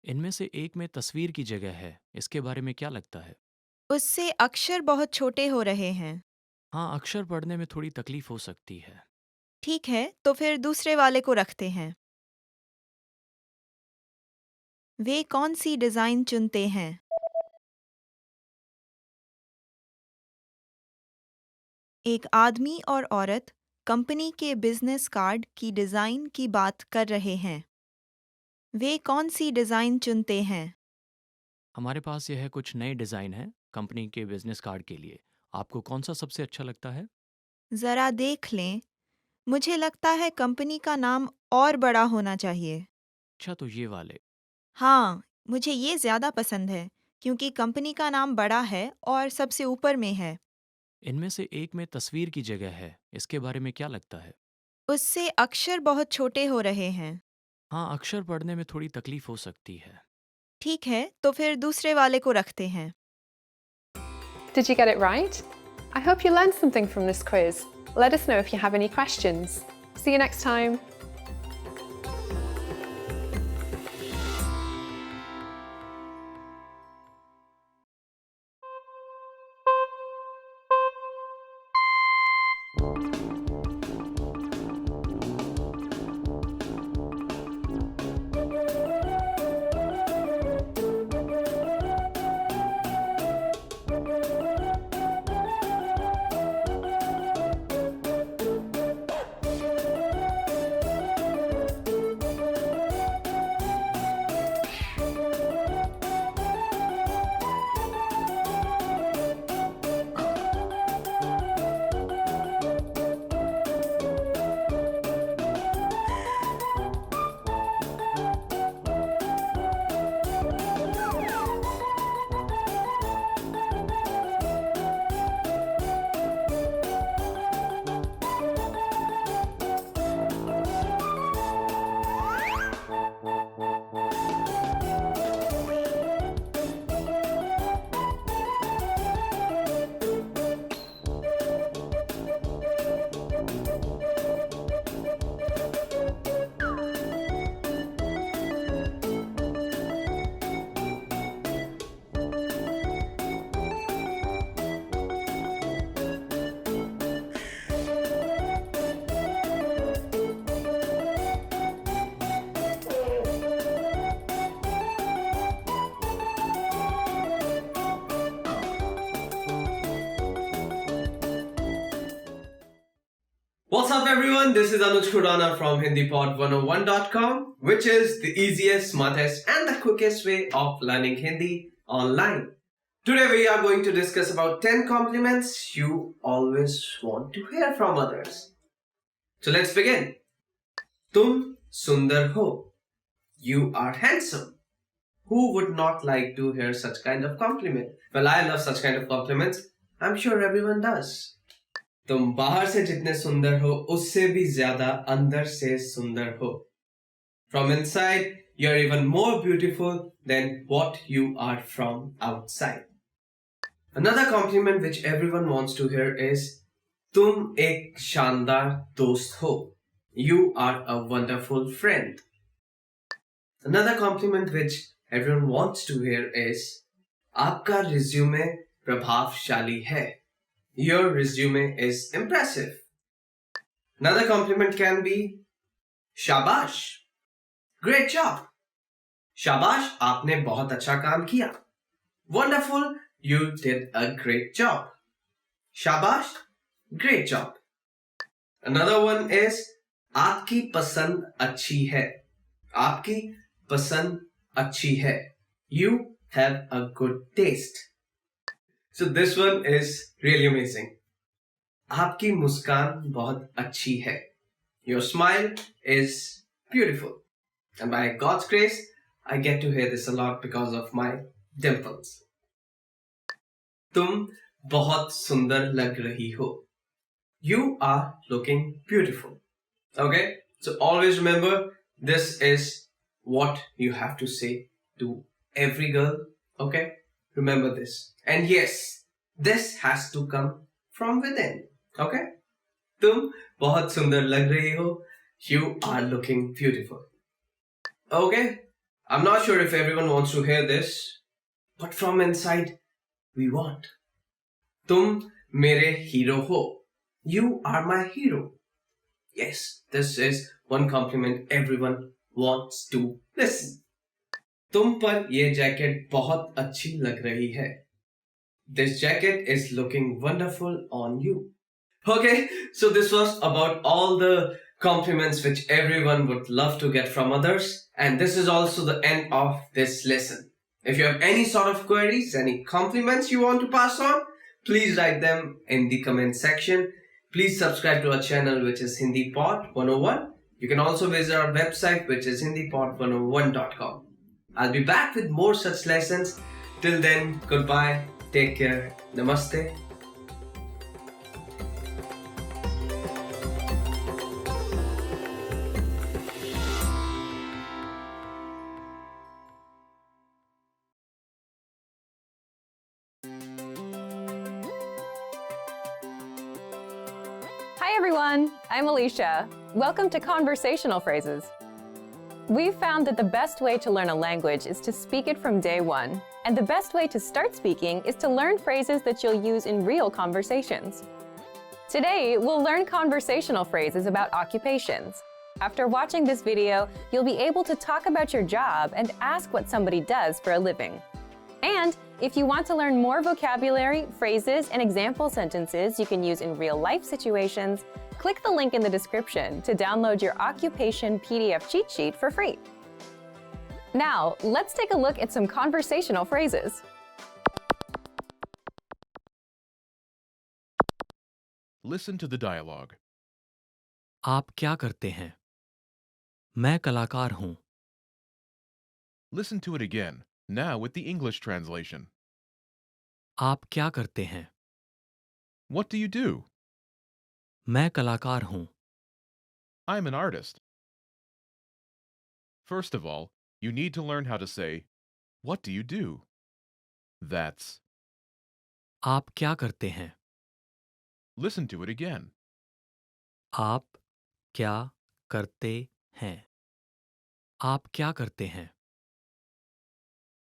Speaker 11: इनमें से एक में तस्वीर की जगह है, इसके बारे में क्या लगता है?
Speaker 3: उससे अक्षर बहुत छोटे हो रहे हैं।
Speaker 11: हाँ, अक्षर पढ़ने में थोड़ी तकलीफ हो सकती है।
Speaker 3: ठीक है, तो फिर दूसरे वाले को रखते हैं। वे कौन सी डिज़ाइन चुनते हैं? एक आदमी और औरत कंपनी के बिजनेस कार्ड की डिज़ाइन की बात कर रहे हैं। वे कौन सी डिज़ाइन चुनते हैं?
Speaker 11: हमारे पास यह है कुछ नए डिज़ाइन हैं कंपनी के बिजनेस कार्ड के लिए। आपको कौन सा सबसे अच्छा लगता है?
Speaker 3: ज़रा देख लें। मुझे लगता है कंपनी का नाम और बड़ा होना चाहिए।
Speaker 11: अच्छा, तो ये वाले।
Speaker 3: हाँ, मुझे ये ज़्यादा पसंद है क्योंकि कंपनी का नाम बड़ा है और सबसे ऊपर में है।
Speaker 11: इनमें से एक में तस्वीर की जगह है, इसके बारे में क्या लगता है?
Speaker 3: उससे अक्षर बहुत छोटे हो रहे हैं।
Speaker 11: हाँ, अक्षर पढ़ने में थोड़ी तकलीफ हो सकती है।
Speaker 3: ठीक है, तो फिर दूसरे वाले को रखते हैं।
Speaker 2: Did you get it right? I hope you learned something from this quiz. Let us know if you have any questions. See you next time.
Speaker 5: What's up everyone, this is Anuj Khurana from HindiPod101.com, which is the easiest, smartest and the quickest way of learning Hindi online. Today we are going to discuss about 10 compliments you always want to hear from others. So let's begin. Tum sundar ho. You are handsome. Who would not like to hear such kind of compliment? Well, I love such kind of compliments. I'm sure everyone does. तुम बाहर से जितने सुंदर हो उससे भी ज्यादा अंदर से सुंदर हो. From inside, you're even more beautiful than what you are from outside. Another compliment which everyone wants to hear is तुम एक शानदार दोस्त हो. You are a wonderful friend. Another compliment which everyone wants to hear is आपका resume प्रभावशाली है. Your resume is impressive. Another compliment can be शाबाश. Great job. शाबाश, आपने बहुत अच्छा काम किया. Wonderful, you did a great job. शाबाश, great job. Another one is आपकी पसंद अच्छी है. आपकी पसंद अच्छी है. You have a good taste. So this one is really amazing. आपकी मुस्कान बहुत अच्छी है. Your smile is beautiful. And by God's grace, I get to hear this a lot because of my dimples. तुम बहुत सुंदर लग रही हो. You are looking beautiful. Okay? So always remember, this is what you have to say to every girl. Okay? Remember this. And yes, this has to come from within. Okay? तुम बहुत सुंदर लग रही हो. You are looking beautiful. Okay, I'm not sure if everyone wants to hear this, but from inside, we want. तुम मेरे hero हो. You are my hero. Yes, this is one compliment everyone wants to listen. तुम पर ये jacket बहुत अच्छी लग रही है. This jacket is looking wonderful on you. Okay, so this was about all the compliments which everyone would love to get from others, and this is also the end of this lesson. If you have any sort of queries, any compliments you want to pass on, please write them in the comment section. Please subscribe to our channel, which is Hindi Pod 101. You can also visit our website, which is hindipod101.com. I'll be back with more such lessons. Till then, goodbye, take care, namaste.
Speaker 6: Hi everyone, I'm Alicia. Welcome to Conversational Phrases. We've found that the best way to learn a language is to speak it from day one, and the best way to start speaking is to learn phrases that you'll use in real conversations. Today, we'll learn conversational phrases about occupations. After watching this video, you'll be able to talk about your job and ask what somebody does for a living. And if you want to learn more vocabulary, phrases, and example sentences you can use in real-life situations, click the link in the description to download your occupation PDF cheat sheet for free. Now, let's take a look at some conversational phrases.
Speaker 7: Listen to the dialogue.
Speaker 11: आप क्या करते हैं? मैं कलाकार हूँ.
Speaker 7: Listen to it again, now with the English translation.
Speaker 11: आप क्या करते हैं?
Speaker 7: What do you do?
Speaker 11: मैं कलाकार हूँ.
Speaker 7: I'm an artist. First of all, you need to learn how to say, what do you do? That's.
Speaker 11: आप क्या करते हैं?
Speaker 7: Listen to it again.
Speaker 11: आप क्या करते हैं? आप क्या करते हैं?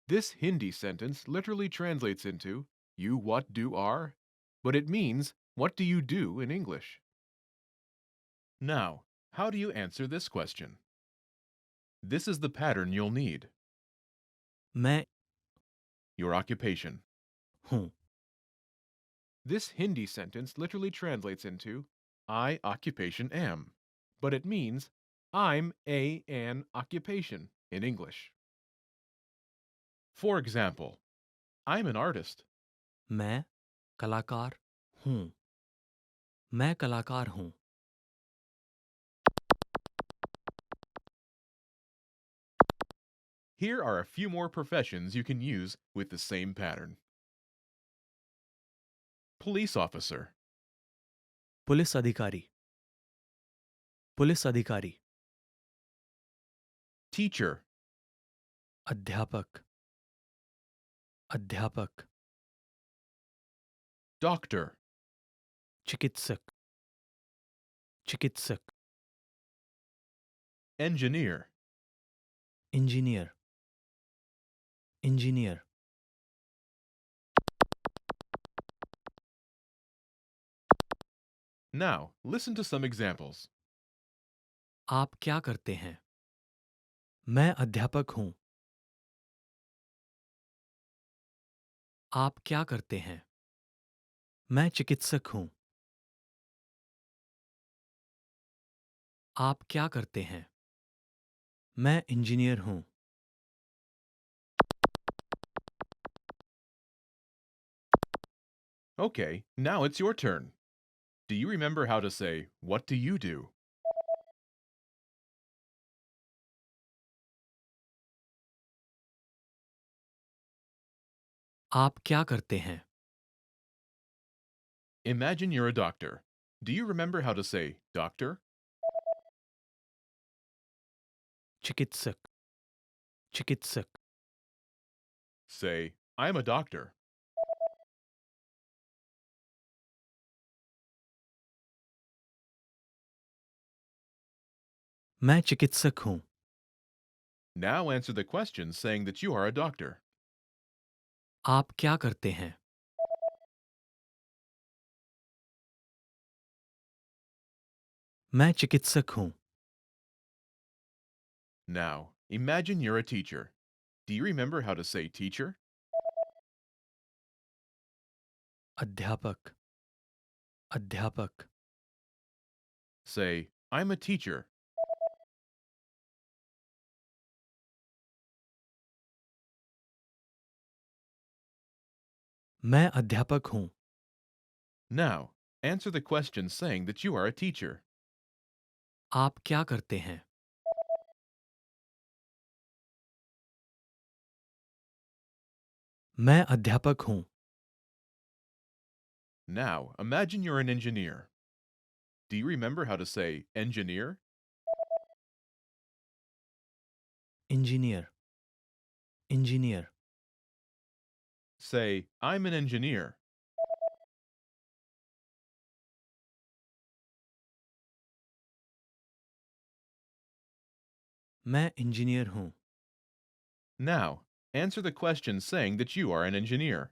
Speaker 7: This Hindi sentence literally translates into, you what do are, but it means, what do you do in English? Now, how do you answer this question? This is the pattern you'll need.
Speaker 11: मैं
Speaker 7: Your occupation.
Speaker 11: हूँ.
Speaker 7: This Hindi sentence literally translates into, I occupation am, but it means, I'm an occupation in English. For example, I'm an artist.
Speaker 11: मैं कलाकार हूँ. मैं कलाकार हूँ.
Speaker 7: Here are a few more professions you can use with the same pattern. Police officer,
Speaker 11: police अधिकारी. Police अधिकारी.
Speaker 7: teacher,
Speaker 11: अध्यापक. अध्यापक.
Speaker 7: doctor,
Speaker 11: चिकित्सक. चिकित्सक.
Speaker 7: engineer,
Speaker 11: engineer. Engineer.
Speaker 7: Now, listen to some examples.
Speaker 11: आप क्या करते हैं? मैं अध्यापक हूँ. आप क्या करते हैं? मैं चिकित्सक हूँ. आप क्या करते हैं? मैं इंजीनियर हूँ.
Speaker 7: Okay, now it's your turn. Do you remember how to say, what do you do?
Speaker 11: आप क्या करते हैं?
Speaker 7: Imagine you're a doctor. Do you remember how to say, doctor?
Speaker 11: चिकित्सक. चिकित्सक.
Speaker 7: Say, I'm a doctor.
Speaker 11: मैं चिकित्सक हूँ।
Speaker 7: Now answer the question saying that you are a doctor.
Speaker 11: आप क्या करते हैं? मैं चिकित्सक हूँ।
Speaker 7: Now, imagine you're a teacher. Do you remember how to say teacher?
Speaker 11: अध्यापक, अध्यापक,
Speaker 7: Say, I'm a teacher.
Speaker 11: मैं अध्यापक हूँ।
Speaker 7: Now, answer the question saying that you are a teacher.
Speaker 11: आप क्या करते हैं? मैं अध्यापक हूँ।
Speaker 7: Now, imagine you're an engineer. Do you remember how to say engineer?
Speaker 11: Engineer, engineer,
Speaker 7: Say, I'm an engineer.
Speaker 11: मैं इंजीनियर हूँ।
Speaker 7: Now, answer the question saying that you are an engineer.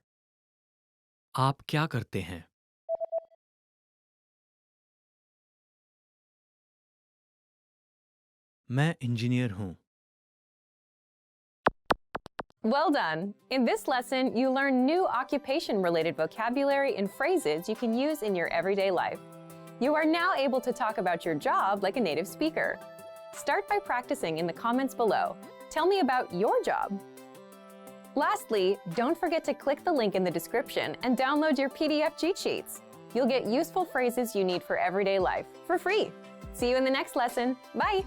Speaker 11: आप क्या करते हैं? मैं इंजीनियर हूँ।
Speaker 6: Well done! In this lesson, you learn new occupation-related vocabulary and phrases you can use in your everyday life. You are now able to talk about your job like a native speaker. Start by practicing in the comments below. Tell me about your job. Lastly, don't forget to click the link in the description and download your PDF cheat sheets. You'll get useful phrases you need for everyday life for free. See you in the next lesson. Bye!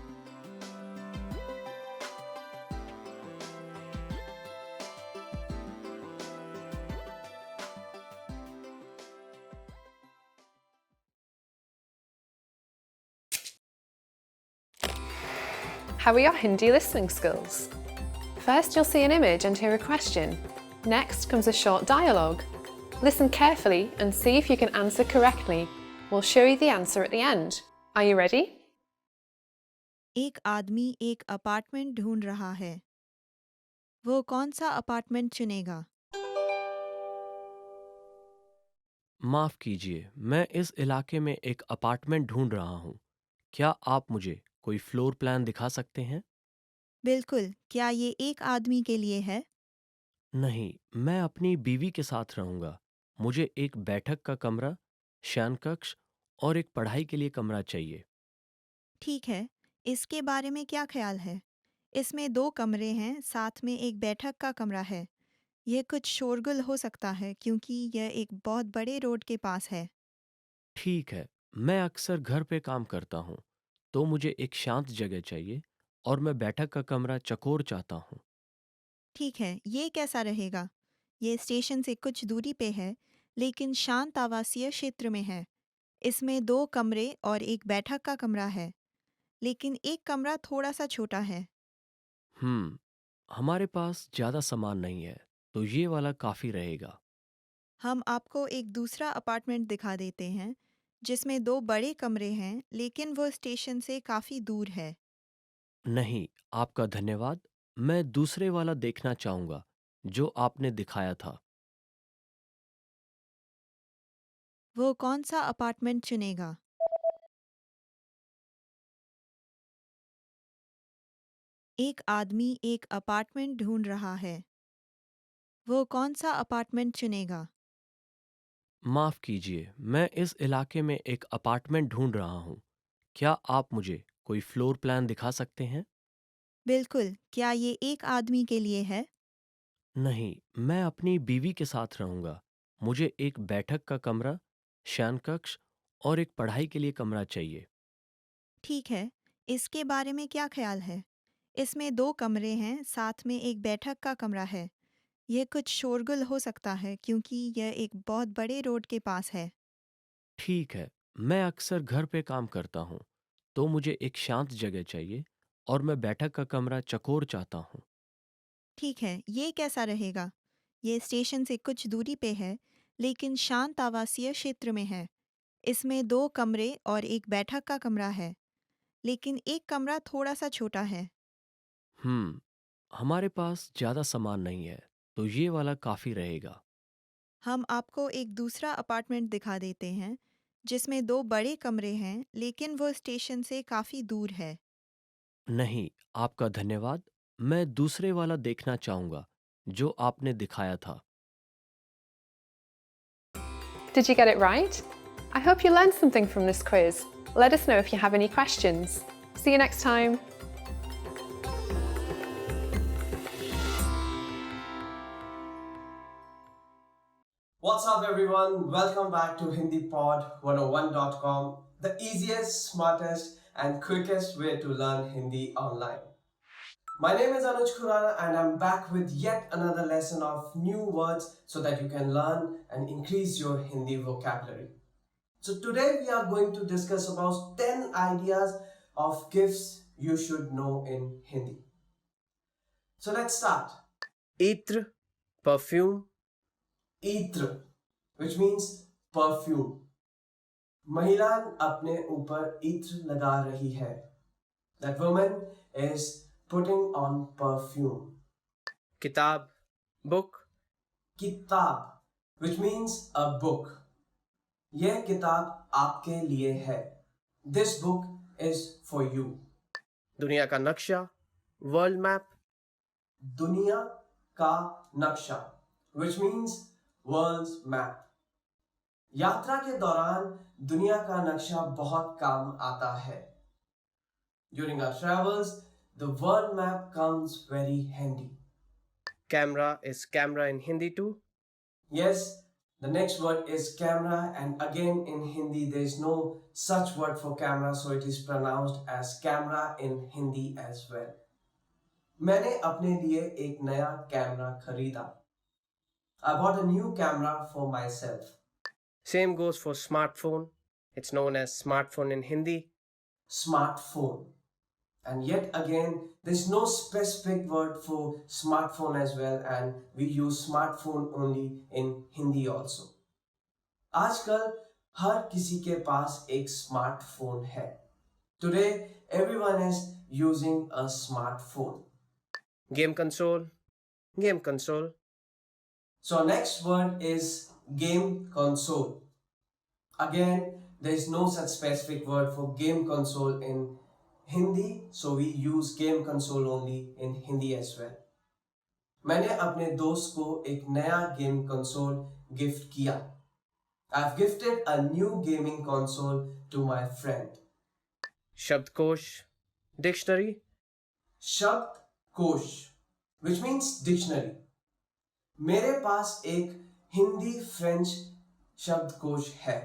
Speaker 2: How are your Hindi listening skills? First, you'll see an image and hear a question. Next comes a short dialogue. Listen carefully and see if you can answer correctly. We'll show you the answer at the end. Are you ready?
Speaker 3: एक आदमी एक apartment ढूंढ रहा है। वो कौन सा apartment चुनेगा?
Speaker 4: माफ़ कीजिए, मैं इस इलाके में एक अपार्टमेंट ढूंढ रहा हूँ। क्या आप मुझे कोई फ्लोर प्लान दिखा सकते हैं?
Speaker 3: बिल्कुल, क्या ये एक आदमी के लिए है?
Speaker 4: नहीं, मैं अपनी बीवी के साथ रहूँगा। मुझे एक बैठक का कमरा, शयन कक्ष और एक पढ़ाई के लिए कमरा चाहिए।
Speaker 3: ठीक है, इसके बारे में क्या ख्याल है? इसमें 2 कमरे हैं, साथ में एक बैठक का कमरा है। यह कुछ शोरगुल हो सकता है क्योंकि यह एक बहुत बड़े रोड के पास है।
Speaker 4: ठीक है, मैं अक्सर घर पे काम करता हूँ, तो मुझे एक शांत जगह चाहिए और मैं बैठक का कमरा चकोर चाहता हूँ।
Speaker 3: ठीक है, ये कैसा रहेगा? ये स्टेशन से कुछ दूरी पे है, लेकिन शांत आवासीय क्षेत्र में है। इसमें 2 कमरे और एक बैठक का कमरा है, लेकिन एक कमरा थोड़ा-सा छोटा है।
Speaker 4: हमारे पास ज़्यादा सामान नहीं है, तो ये वाला काफ़ी रहेगा।
Speaker 3: हम आपको एक दूसरा अपार्टमेंट दिखा देते हैं, जिसमें 2 बड़े कमरे हैं, लेकिन वो स्टेशन से काफ़ी दूर है।
Speaker 4: नहीं, आपका धन्यवाद। मैं दूसरे वाला देखना चाहूँगा, जो आपने दिखाया था।
Speaker 3: वो कौन सा अपार्टमेंट चुनेगा? एक आदमी एक अपार्टमेंट ढूंढ रहा है। वो कौन सा अपार्टमेंट चुनेगा?
Speaker 4: माफ़ कीजिए, मैं इस इलाके में एक अपार्टमेंट ढूँढ रहा हूँ। क्या आप मुझे कोई फ्लोर प्लान दिखा सकते हैं?
Speaker 3: बिल्कुल, क्या ये एक आदमी के लिए है?
Speaker 4: नहीं, मैं अपनी बीवी के साथ रहूँगा। मुझे एक बैठक का कमरा, शयन कक्ष और एक पढ़ाई के लिए कमरा चाहिए।
Speaker 3: ठीक है, इसके बारे में क्या ख्याल है? इसमें 2 कमरे हैं, साथ में एक बैठक का कमरा है। यह कुछ शोरगुल हो सकता है क्योंकि यह एक बहुत बड़े रोड के पास है।
Speaker 4: ठीक है, मैं अक्सर घर पे काम करता हूँ, तो मुझे एक शांत जगह चाहिए और मैं बैठक का कमरा चकोर चाहता हूँ।
Speaker 3: ठीक है, ये कैसा रहेगा? ये स्टेशन से कुछ दूरी पे है, लेकिन शांत आवासीय क्षेत्र में है। इसमें 2 कमरे और एक बैठक का कमरा है, लेकिन एक कमरा थोड़ा सा छोटा है।
Speaker 4: हमारे पास ज़्यादा सामान नहीं है, तो ये वाला काफ़ी रहेगा।
Speaker 3: हम आपको एक दूसरा अपार्टमेंट दिखा देते हैं जिसमें 2 बड़े कमरे हैं, लेकिन वो स्टेशन से काफ़ी दूर है।
Speaker 4: नहीं, आपका धन्यवाद। मैं दूसरे वाला देखना चाहूँगा, जो आपने दिखाया था।
Speaker 2: Did you get it right? I hope you learned something from this quiz. Let us know if you have any questions. See you next time.
Speaker 5: What's up, everyone? Welcome back to HindiPod101.com, the easiest, smartest, and quickest way to learn Hindi online. My name is Anuj Khurana, and I'm back with yet another lesson of new words so that you can learn and increase your Hindi vocabulary. So today we are going to discuss about 10 ideas of gifts you should know in Hindi. So let's start. Itra, perfume. Itra, which means perfume. महिलाएं अपने ऊपर इत्र लगा रही है. That woman is putting on perfume. Kitab, book. Kitab, which means a book. यह किताब आपके लिए है. This book is for you. दुनिया का नक्शा, world map. दुनिया का नक्शा, which means world's map. यात्रा के दौरान दुनिया का नक्शा बहुत काम आता है. During our travels, the world map comes very handy. Camera is camera in Hindi too? Yes, the next word is camera, and again in Hindi there is no such word for camera, so it is pronounced as camera in Hindi as well. मैंने अपने लिए एक नया camera खरीदा. I bought a new camera for myself. Same goes for smartphone. It's known as smartphone in Hindi. Smartphone. And yet again, there's no specific word for smartphone as well, and we use smartphone only in Hindi also. आजकल हर किसी के पास एक smartphone है. Today, everyone is using a smartphone. Game console. Game console. So next word is game console. Again, there is no such specific word for game console in Hindi, so we use game console only in Hindi as well. मैंने अपने दोस्त को एक नया game console gift किया. I've gifted a new gaming console to my friend. शब्दकोश, dictionary. शब्दकोश, which means dictionary. मेरे पास एक हिंदी फ्रेंच शब्दकोश है.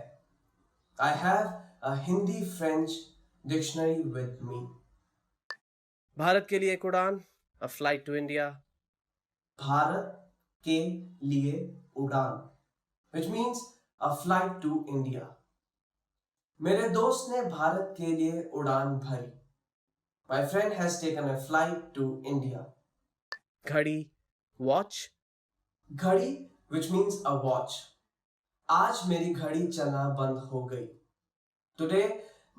Speaker 5: I have a Hindi French dictionary with me. Bharat के लिए एक उड़ान, a flight to India. Bharat के लिए उड़ान, which means a flight to India. मेरे दोस्त ने भारत के लिए उड़ान भरी. My friend has taken a flight to India. घड़ी, watch. घड़ी, which means a watch. आज मेरी घड़ी चलना बंद हो गई. Today,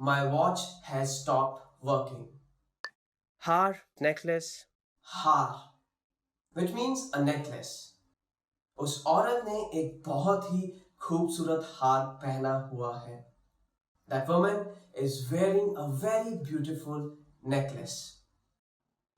Speaker 5: my watch has stopped working. हार, necklace. हार, which means a necklace. उस औरत ने एक बहुत ही खूबसूरत हार पहना हुआ है. That woman is wearing a very beautiful necklace.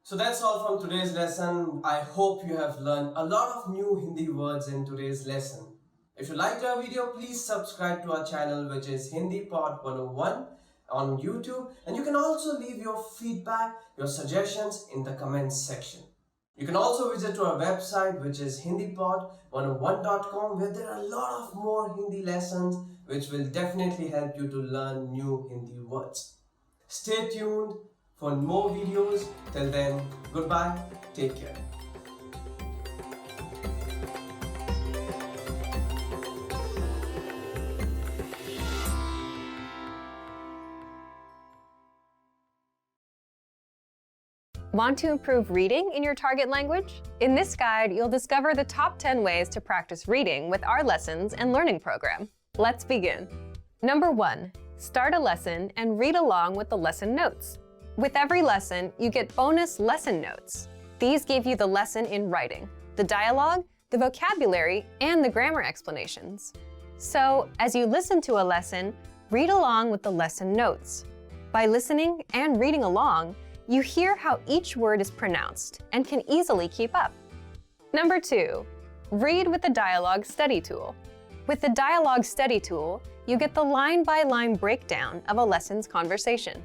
Speaker 5: So that's all from today's lesson. I hope you have learned a lot of new Hindi words in today's lesson. If you liked our video, please subscribe to our channel, which is HindiPod101 on YouTube. And you can also leave your feedback, your suggestions in the comments section. You can also visit to our website, which is HindiPod101.com, where there are a lot of more Hindi lessons, which will definitely help you to learn new Hindi words. Stay tuned for more videos. Till then, goodbye. Take care.
Speaker 6: Want to improve reading in your target language? In this guide, you'll discover the top 10 ways to practice reading with our lessons and learning program. Let's begin. Number 1. Start a lesson and read along with the lesson notes. With every lesson, you get bonus lesson notes. These give you the lesson in writing, the dialogue, the vocabulary, and the grammar explanations. So, as you listen to a lesson, read along with the lesson notes. By listening and reading along, you hear how each word is pronounced and can easily keep up. Number 2, read with the dialogue study tool. With the dialogue study tool, you get the line-by-line breakdown of a lesson's conversation.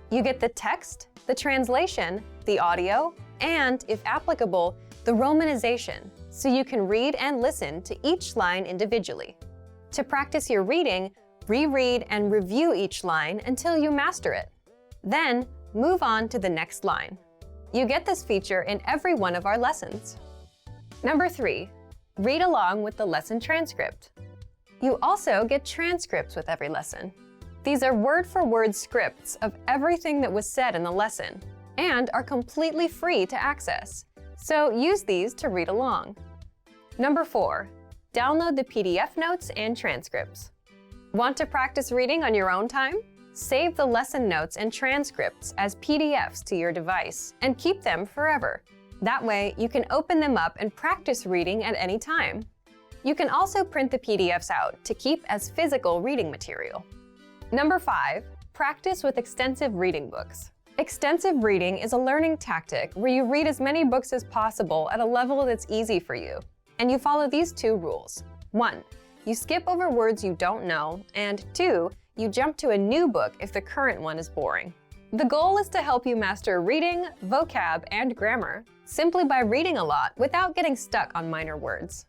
Speaker 6: You get the text, the translation, the audio, and, if applicable, the romanization, so you can read and listen to each line individually. To practice your reading, reread and review each line until you master it. Then, move on to the next line. You get this feature in every one of our lessons. Number 3, read along with the lesson transcript. You also get transcripts with every lesson. These are word-for-word scripts of everything that was said in the lesson and are completely free to access. So use these to read along. Number 4, download the PDF notes and transcripts. Want to practice reading on your own time? Save the lesson notes and transcripts as PDFs to your device and keep them forever. That way, you can open them up and practice reading at any time. You can also print the PDFs out to keep as physical reading material. Number 5, practice with extensive reading books. Extensive reading is a learning tactic where you read as many books as possible at a level that's easy for you. And you follow these 2 rules. 1, you skip over words you don't know, and 2, you jump to a new book if the current one is boring. The goal is to help you master reading, vocab, and grammar simply by reading a lot without getting stuck on minor words.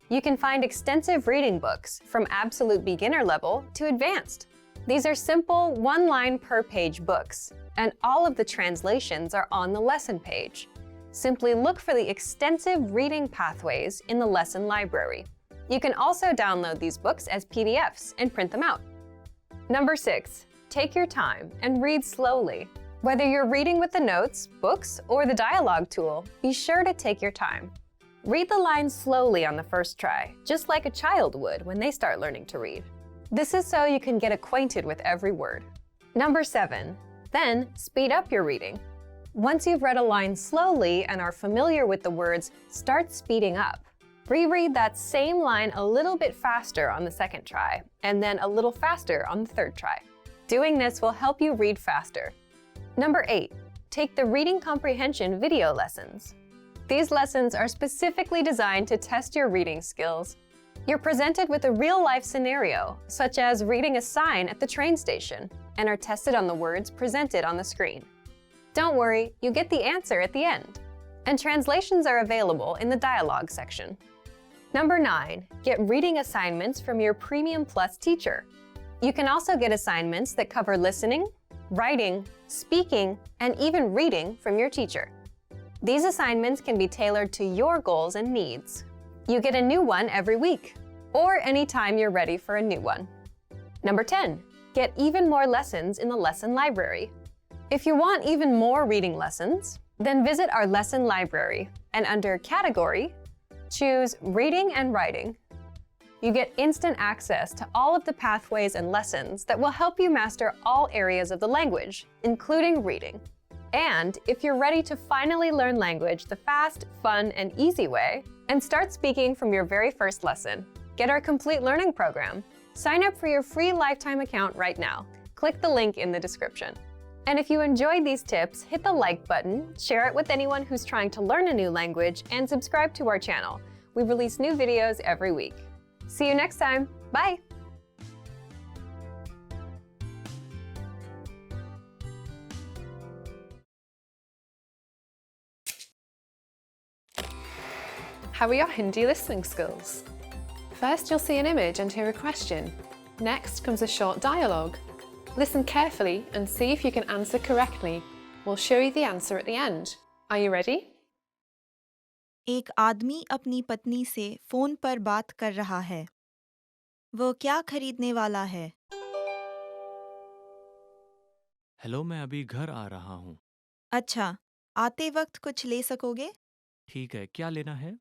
Speaker 6: You can find extensive reading books from absolute beginner level to advanced. These are simple, one-line per page books, and all of the translations are on the lesson page. Simply look for the extensive reading pathways in the lesson library. You can also download these books as PDFs and print them out. Number 6, take your time and read slowly. Whether you're reading with the notes, books, or the dialogue tool, be sure to take your time. Read the lines slowly on the first try, just like a child would when they start learning to read. This is so you can get acquainted with every word. Number 7, then speed up your reading. Once you've read a line slowly and are familiar with the words, start speeding up. Reread that same line a little bit faster on the second try, and then a little faster on the third try. Doing this will help you read faster. Number 8, take the reading comprehension video lessons. These lessons are specifically designed to test your reading skills. You're presented with a real-life scenario, such as reading a sign at the train station, and are tested on the words presented on the screen. Don't worry, you get the answer at the end. And translations are available in the dialogue section. Number 9, get reading assignments from your Premium Plus teacher. You can also get assignments that cover listening, writing, speaking, and even reading from your teacher. These assignments can be tailored to your goals and needs. You get a new one every week, or anytime you're ready for a new one. Number 10, get even more lessons in the lesson library. If you want even more reading lessons, then visit our lesson library and under Category, choose Reading and Writing. You get instant access to all of the pathways and lessons that will help you master all areas of the language, including reading. And if you're ready to finally learn language the fast, fun, and easy way, and start speaking from your very first lesson, get our complete learning program. Sign up for your free lifetime account right now. Click the link in the description. And if you enjoyed these tips, hit the like button, share it with anyone who's trying to learn a new language, and subscribe to our channel. We release new videos every week. See you next time. Bye!
Speaker 2: How are your Hindi listening skills? First, you'll see an image and hear a question. Next comes a short dialogue. Listen carefully and see if you can answer correctly. We'll show you the answer at the end. Are you ready?
Speaker 3: एक आदमी अपनी पत्नी से phone पर बात कर रहा है। वो क्या खरीदने वाला है?
Speaker 11: हेलो, मैं अभी घर आ रहा हूँ।
Speaker 3: अच्छा, आते वक्त कुछ ले सकोगे?
Speaker 11: ठीक है, क्या लेना है?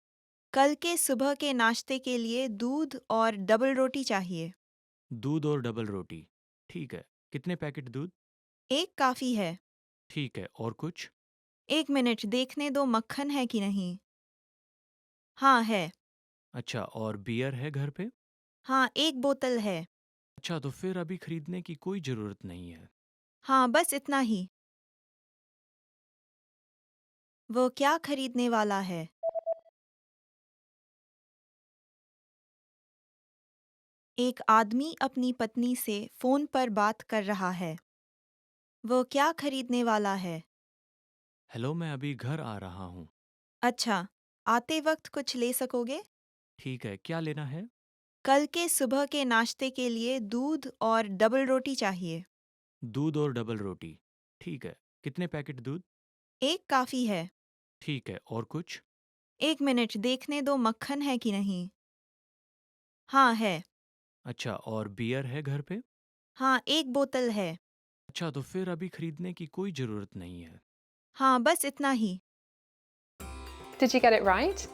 Speaker 3: कल के सुबह के नाश्ते के लिए दूध और डबल रोटी चाहिए।
Speaker 11: दूध और डबल रोटी। ठीक है। कितने पैकेट दूध?
Speaker 3: एक काफी है।
Speaker 11: ठीक है, और कुछ?
Speaker 3: 1 मिनट देखने दो मक्खन है कि नहीं। हाँ है।
Speaker 11: अच्छा, और बियर है घर पे?
Speaker 3: हाँ, एक बोतल है।
Speaker 11: अच्छा, तो फिर अभी खरीदने की कोई ज़रूरत नहीं है।
Speaker 3: हाँ, बस इतना ही। वो क्या खरीदने वाला है? एक आदमी अपनी पत्नी से फोन पर बात कर रहा है। वो क्या खरीदने वाला है?
Speaker 11: हेलो, मैं अभी घर आ रहा हूँ।
Speaker 3: अच्छा, आते वक्त कुछ ले सकोगे?
Speaker 11: ठीक है, क्या लेना है?
Speaker 3: कल के सुबह के नाश्ते के लिए दूध और डबल रोटी चाहिए।
Speaker 11: दूध और डबल रोटी। ठीक है। कितने पैकेट दूध?
Speaker 3: एक काफी है।
Speaker 11: ठीक है, और कुछ?
Speaker 3: 1 मिनट देखने दो मक्खन है कि नहीं। हाँ है।
Speaker 11: अच्छा, और बियर है घर पे?
Speaker 3: हाँ, एक बोतल है।
Speaker 11: अच्छा, तो फिर अभी खरीदने की कोई ज़रूरत नहीं है।
Speaker 3: हाँ, बस इतना ही।
Speaker 2: Did you get it right?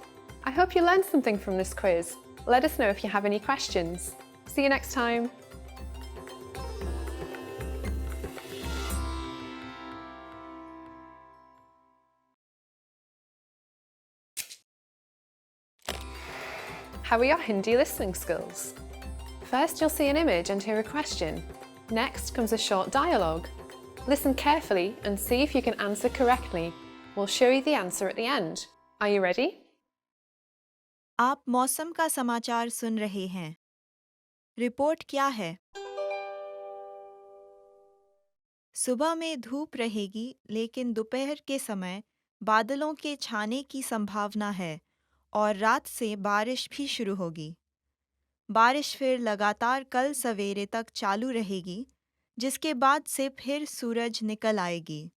Speaker 2: I hope you learned something from this quiz. Let us know if you have any questions. See you next time. How are your Hindi listening skills? First, you'll see an image and hear a question. Next comes a short dialogue. Listen carefully and see if you can answer correctly. We'll show you the answer at the end. Are you ready?
Speaker 3: आप मौसम का समाचार सुन रहे हैं। Report क्या है? सुबह में धूप रहेगी लेकिन दोपहर के समय बादलों के छाने की संभावना है और रात से बारिश भी शुरू होगी। बारिश फिर लगातार कल सवेरे तक चालू रहेगी, जिसके बाद से फिर सूरज निकल आएगी।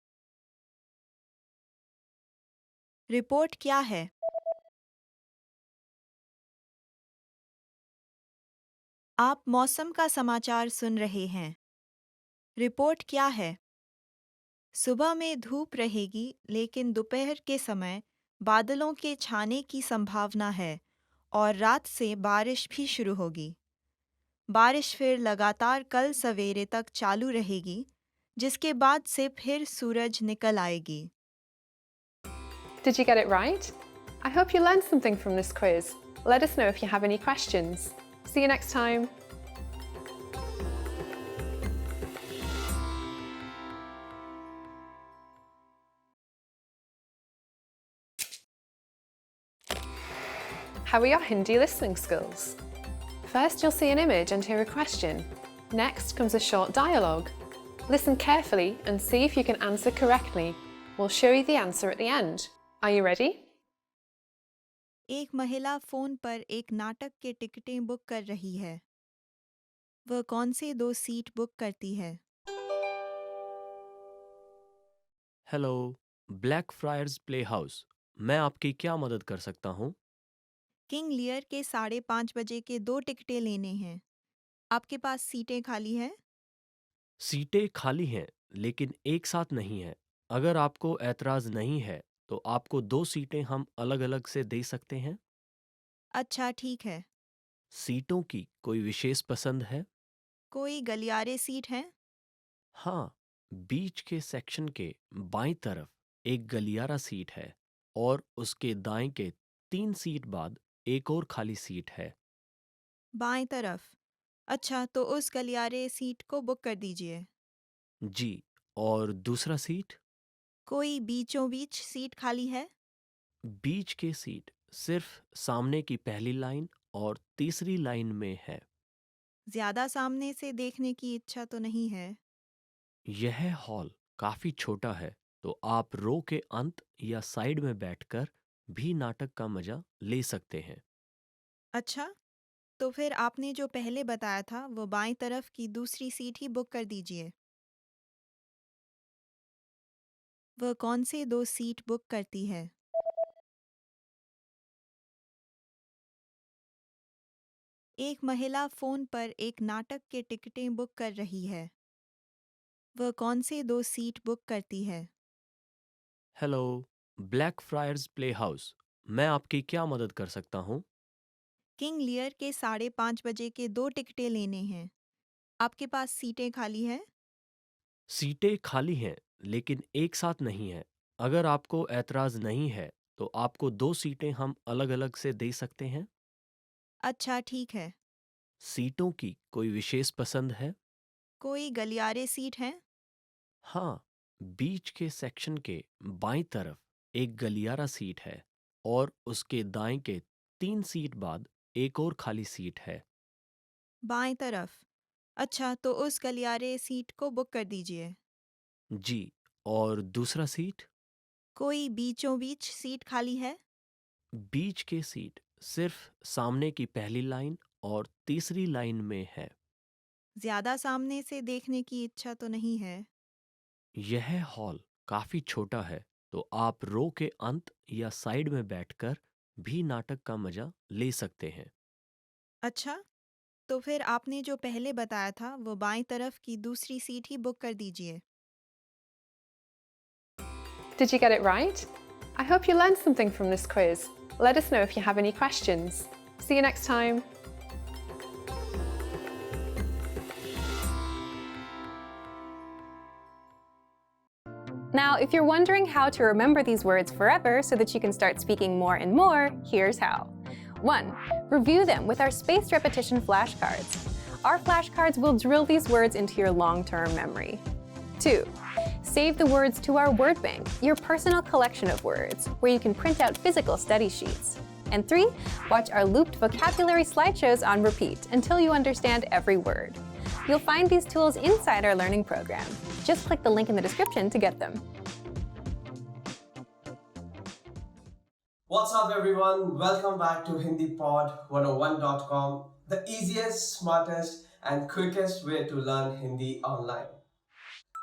Speaker 3: रिपोर्ट क्या है? आप मौसम का समाचार सुन रहे हैं। रिपोर्ट क्या है? सुबह में धूप रहेगी लेकिन दोपहर के समय बादलों के छाने की संभावना है और रात से बारिश भी शुरू होगी। बारिश फिर लगातार कल सवेरे तक चालू रहेगी, जिसके बाद से फिर सूरज निकल आएगी।
Speaker 2: Did you get it right? I hope you learned something from this quiz. Let us know if you have any questions. See you next time. How are your Hindi listening skills? First, you'll see an image and hear a question. Next comes a short dialogue. Listen carefully and see if you can answer correctly. We'll show you the answer at the end. Are you ready?
Speaker 3: एक महिला phone पर एक नाटक के टिकटें book कर रही है। वह कौन से 2 सीट बुक करती है?
Speaker 11: Hello, black fryers play house. मैं आपकी क्या मदद कर सकता हूँ?
Speaker 3: किंग लियर के 5:30 बजे के 2 टिकटें लेने हैं। आपके पास सीटें खाली हैं?
Speaker 11: सीटें खाली हैं, लेकिन एक साथ नहीं है। अगर आपको ऐतराज़ नहीं है, तो आपको 2 सीटें हम अलग-अलग से दे सकते हैं।
Speaker 3: अच्छा, ठीक है।
Speaker 11: सीटों की कोई विशेष पसंद है?
Speaker 3: कोई गलियारे सीट हैं?
Speaker 11: हाँ, बीच के सेक्शन के बाईं तरफ एक गलियारा सीट है और उसके दाएं के 3 सीट बाद एक और खाली सीट है।
Speaker 3: बाएं तरफ। अच्छा, तो उस गलियारे सीट को बुक कर दीजिए।
Speaker 11: जी, और दूसरा सीट?
Speaker 3: कोई बीचों बीच सीट खाली है?
Speaker 11: बीच के सीट सिर्फ सामने की पहली लाइन और तीसरी लाइन में है।
Speaker 3: ज्यादा सामने से देखने की इच्छा तो नहीं है।
Speaker 11: यह हॉल काफी छोटा है, तो आप रो के अंत या साइड में बैठकर भी नाटक का मजा ले सकते हैं।
Speaker 3: अच्छा, तो फिर आपने जो पहले बताया था वो बाईं तरफ की दूसरी सीट ही बुक कर दीजिए। वह कौन से 2 सीट बुक करती है? एक महिला फोन पर एक नाटक के टिकटें बुक कर रही है। वह कौन से 2 सीट बुक करती है?
Speaker 11: Hello, black fryers play house. मैं आपकी क्या मदद कर सकता हूँ?
Speaker 3: किंग लियर के 5:30 बजे के 2 टिकटें लेने हैं। आपके पास सीटें खाली हैं?
Speaker 11: सीटें खाली हैं, लेकिन एक साथ नहीं है। अगर आपको ऐतराज़ नहीं है, तो आपको 2 सीटें हम अलग-अलग से दे सकते हैं।
Speaker 3: अच्छा, ठीक है।
Speaker 11: सीटों की कोई विशेष पसंद है?
Speaker 3: कोई गलियारे सीट हैं?
Speaker 11: हाँ, बीच के सेक्शन के बाईं तरफ एक गलियारा सीट है और उसके दाएं के 3 सीट बाद एक और खाली सीट है।
Speaker 3: बाएं तरफ। अच्छा, तो उस गलियारे सीट को बुक कर दीजिए।
Speaker 11: जी, और दूसरा सीट?
Speaker 3: कोई बीचों बीच सीट खाली है?
Speaker 11: बीच के सीट सिर्फ सामने की पहली लाइन और तीसरी लाइन में है।
Speaker 3: ज्यादा सामने से देखने की इच्छा तो नहीं है।
Speaker 11: यह हॉल काफी छोटा है, तो आप रो के अंत या साइड में बैठकर भी नाटक का मजा ले सकते हैं।
Speaker 3: अच्छा, तो फिर आपने जो पहले बताया था वो बाएं तरफ की दूसरी सीट ही बुक कर दीजिए।
Speaker 2: Did you get it right? I hope you learned something from this quiz. Let us know if you have any questions. See you next time.
Speaker 6: Now, if you're wondering how to remember these words forever so that you can start speaking more and more, here's how. 1. Review them with our spaced repetition flashcards. Our flashcards will drill these words into your long-term memory. 2. Save the words to our word bank, your personal collection of words, where you can print out physical study sheets. And 3. Watch our looped vocabulary slideshows on repeat until you understand every word. You'll find these tools inside our learning program. Just click the link in the description to get them.
Speaker 5: What's up, everyone? Welcome back to HindiPod101.com, the easiest, smartest, and quickest way to learn Hindi online.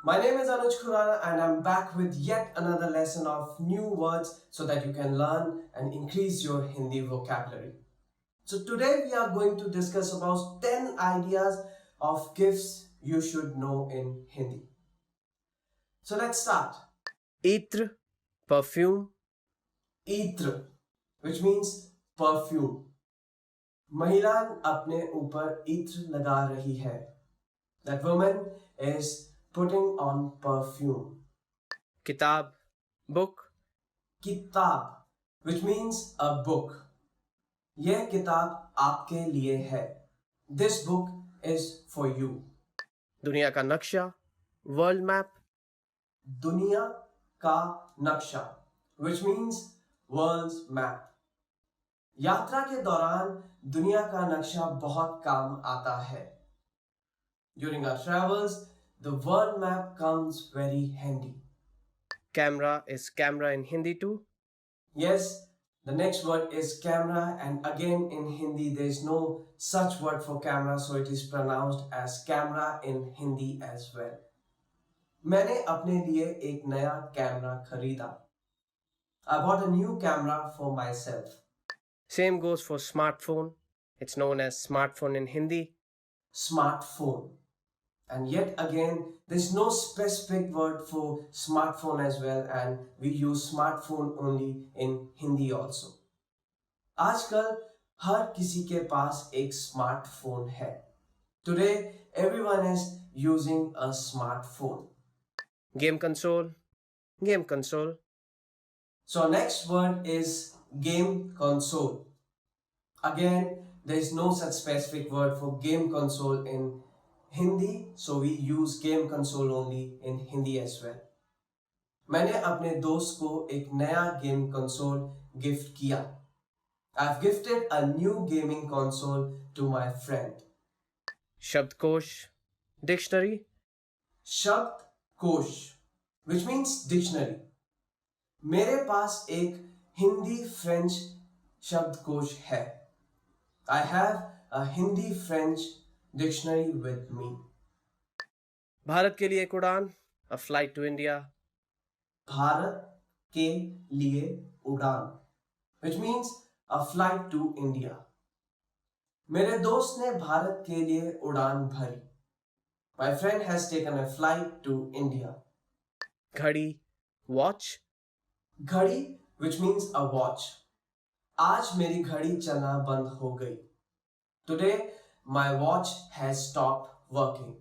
Speaker 5: My name is Anuj Khurana, and I'm back with yet another lesson of new words so that you can learn and increase your Hindi vocabulary. So today we are going to discuss about 10 ideas of gifts you should know in Hindi. So let's start. Itr, perfume. Itr, which means perfume. महिलाएं अपने ऊपर इत्र लगा रही है. That woman is putting on perfume. किताब, book. किताब, which means a book. यह किताब आपके लिए है. This book is for you. दुनिया का नक्शा, world map. दुनिया का नक्शा, which means world's map. यात्रा के दौरान दुनिया का नक्शा बहुत काम आता है. During our travels, the world map comes very handy. Camera is camera in Hindi too? Yes, the next word is camera, and again in Hindi there is no such word for camera, so it is pronounced as camera in Hindi as well. मैंने अपने लिए एक नया camera खरीदा. I bought a new camera for myself. Same goes for smartphone. It's known as smartphone in Hindi. Smartphone. And yet again, there's no specific word for smartphone as well, and we use smartphone only in Hindi also. आजकल हर किसी के पास एक smartphone है. Today, everyone is using a smartphone. Game console. Game console. So next word is game console. Again, there is no such specific word for game console in Hindi, so we use game console only in Hindi as well. मैंने अपने दोस्त को एक नया game console gift किया. I've gifted a new gaming console to my friend. शब्दकोश, dictionary. शब्दकोश, which means dictionary. मेरे पास एक हिंदी फ्रेंच शब्दकोश है. I have a Hindi French dictionary with me. Bharat के लिए एक उड़ान, a flight to India. Bharat के लिए उड़ान, which means a flight to India. मेरे दोस्त ने भारत के लिए उड़ान भरी. My friend has taken a flight to India. घड़ी, watch. घड़ी, which means a watch. आज मेरी घड़ी चलना बंद हो गई. Today, my watch has stopped working.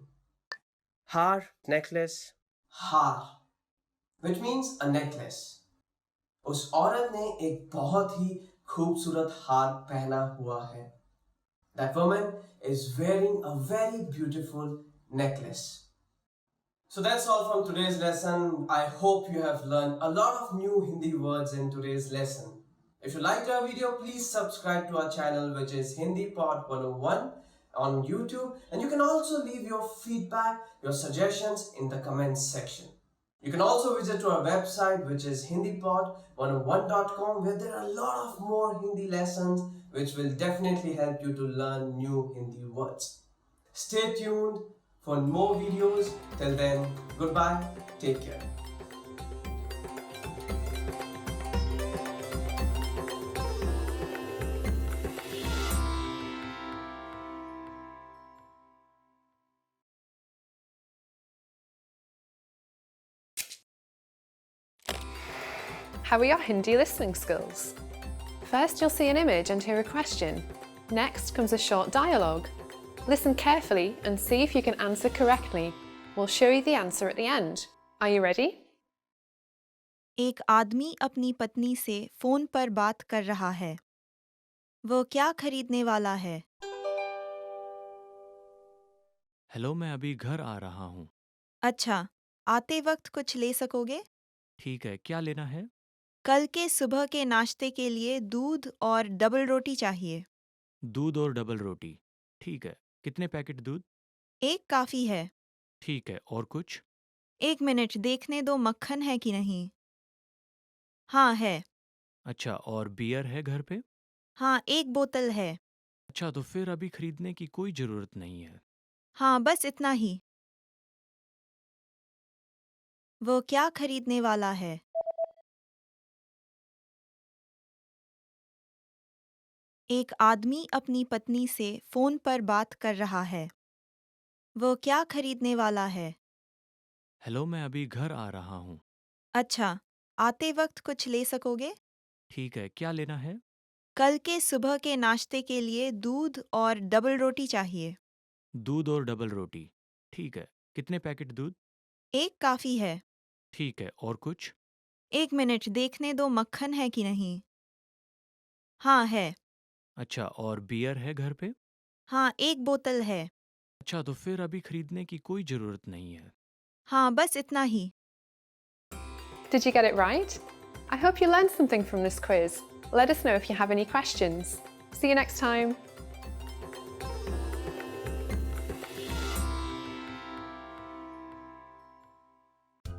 Speaker 5: Har, necklace. Har, which means a necklace. उस औरत ने एक बहुत ही खूबसूरत हार पहना हुआ है. That woman is wearing a very beautiful necklace. So that's all from today's lesson. I hope you have learned a lot of new Hindi words in today's lesson. If you liked our video, please subscribe to our channel, which is Hindi Pod 101 on YouTube. And you can also leave your feedback, your suggestions in the comments section. You can also visit to our website, which is hindipod101.com, where there are a lot of more Hindi lessons, which will definitely help you to learn new Hindi words. Stay tuned for more videos. Till then, goodbye. Take care.
Speaker 2: How are your Hindi listening skills? First, you'll see an image and hear a question. Next comes a short dialogue. Listen carefully and see if you can answer correctly. We'll show you the answer at the end. Are you ready?
Speaker 3: एक आदमी अपनी पत्नी से phone पर बात कर रहा है। वो क्या खरीदने वाला है?
Speaker 11: हेलो, मैं अभी घर आ रहा हूँ।
Speaker 3: अच्छा, आते वक्त कुछ ले सकोगे?
Speaker 11: ठीक है, क्या लेना है?
Speaker 3: कल के सुबह के नाश्ते के लिए दूध और डबल रोटी चाहिए।
Speaker 11: दूध और डबल रोटी। ठीक है, कितने पैकेट दूध?
Speaker 3: एक काफ़ी है।
Speaker 11: ठीक है, और कुछ?
Speaker 3: एक मिनट देखने दो मक्खन है कि नहीं। हाँ है।
Speaker 11: अच्छा, और बियर है घर पे?
Speaker 3: हाँ, एक बोतल है।
Speaker 11: अच्छा, तो फिर अभी खरीदने की कोई ज़रूरत नहीं है।
Speaker 3: हाँ, बस इतना ही। वो क्या खरीदने वाला है? एक आदमी अपनी पत्नी से फोन पर बात कर रहा है। वो क्या खरीदने वाला है?
Speaker 11: हेलो, मैं अभी घर आ रहा हूँ।
Speaker 3: अच्छा, आते वक्त कुछ ले सकोगे?
Speaker 11: ठीक है, क्या लेना है?
Speaker 3: कल के सुबह के नाश्ते के लिए दूध और डबल रोटी चाहिए।
Speaker 11: दूध और डबल रोटी। ठीक है, कितने पैकेट दूध?
Speaker 3: एक काफ़ी है।
Speaker 11: ठीक है, और कुछ?
Speaker 3: एक मिनट देखने दो मक्खन है कि नहीं। हाँ है।
Speaker 11: अच्छा, और बियर है घर पे?
Speaker 3: हाँ, एक बोतल है।
Speaker 11: अच्छा, तो फिर अभी खरीदने की कोई ज़रूरत नहीं है।
Speaker 3: हाँ, बस इतना ही।
Speaker 2: Did you get it right? I hope you learned something from this quiz. Let us know if you have any questions. See you next time.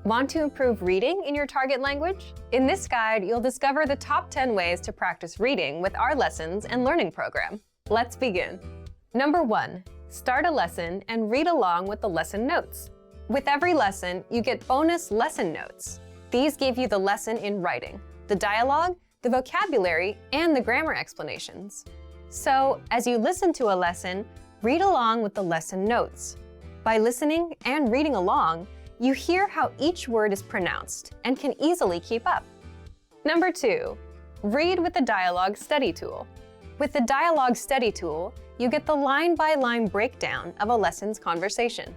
Speaker 6: Want to improve reading in your target language? In this guide, you'll discover the top 10 ways to practice reading with our lessons and learning program. Let's begin. Number 1, start a lesson and read along with the lesson notes. With every lesson, you get bonus lesson notes. These give you the lesson in writing, the dialogue, the vocabulary, and the grammar explanations. So, as you listen to a lesson, read along with the lesson notes. By listening and reading along, you hear how each word is pronounced and can easily keep up. Number 2, read with the Dialogue Study Tool. With the Dialogue Study Tool, you get the line-by-line breakdown of a lesson's conversation.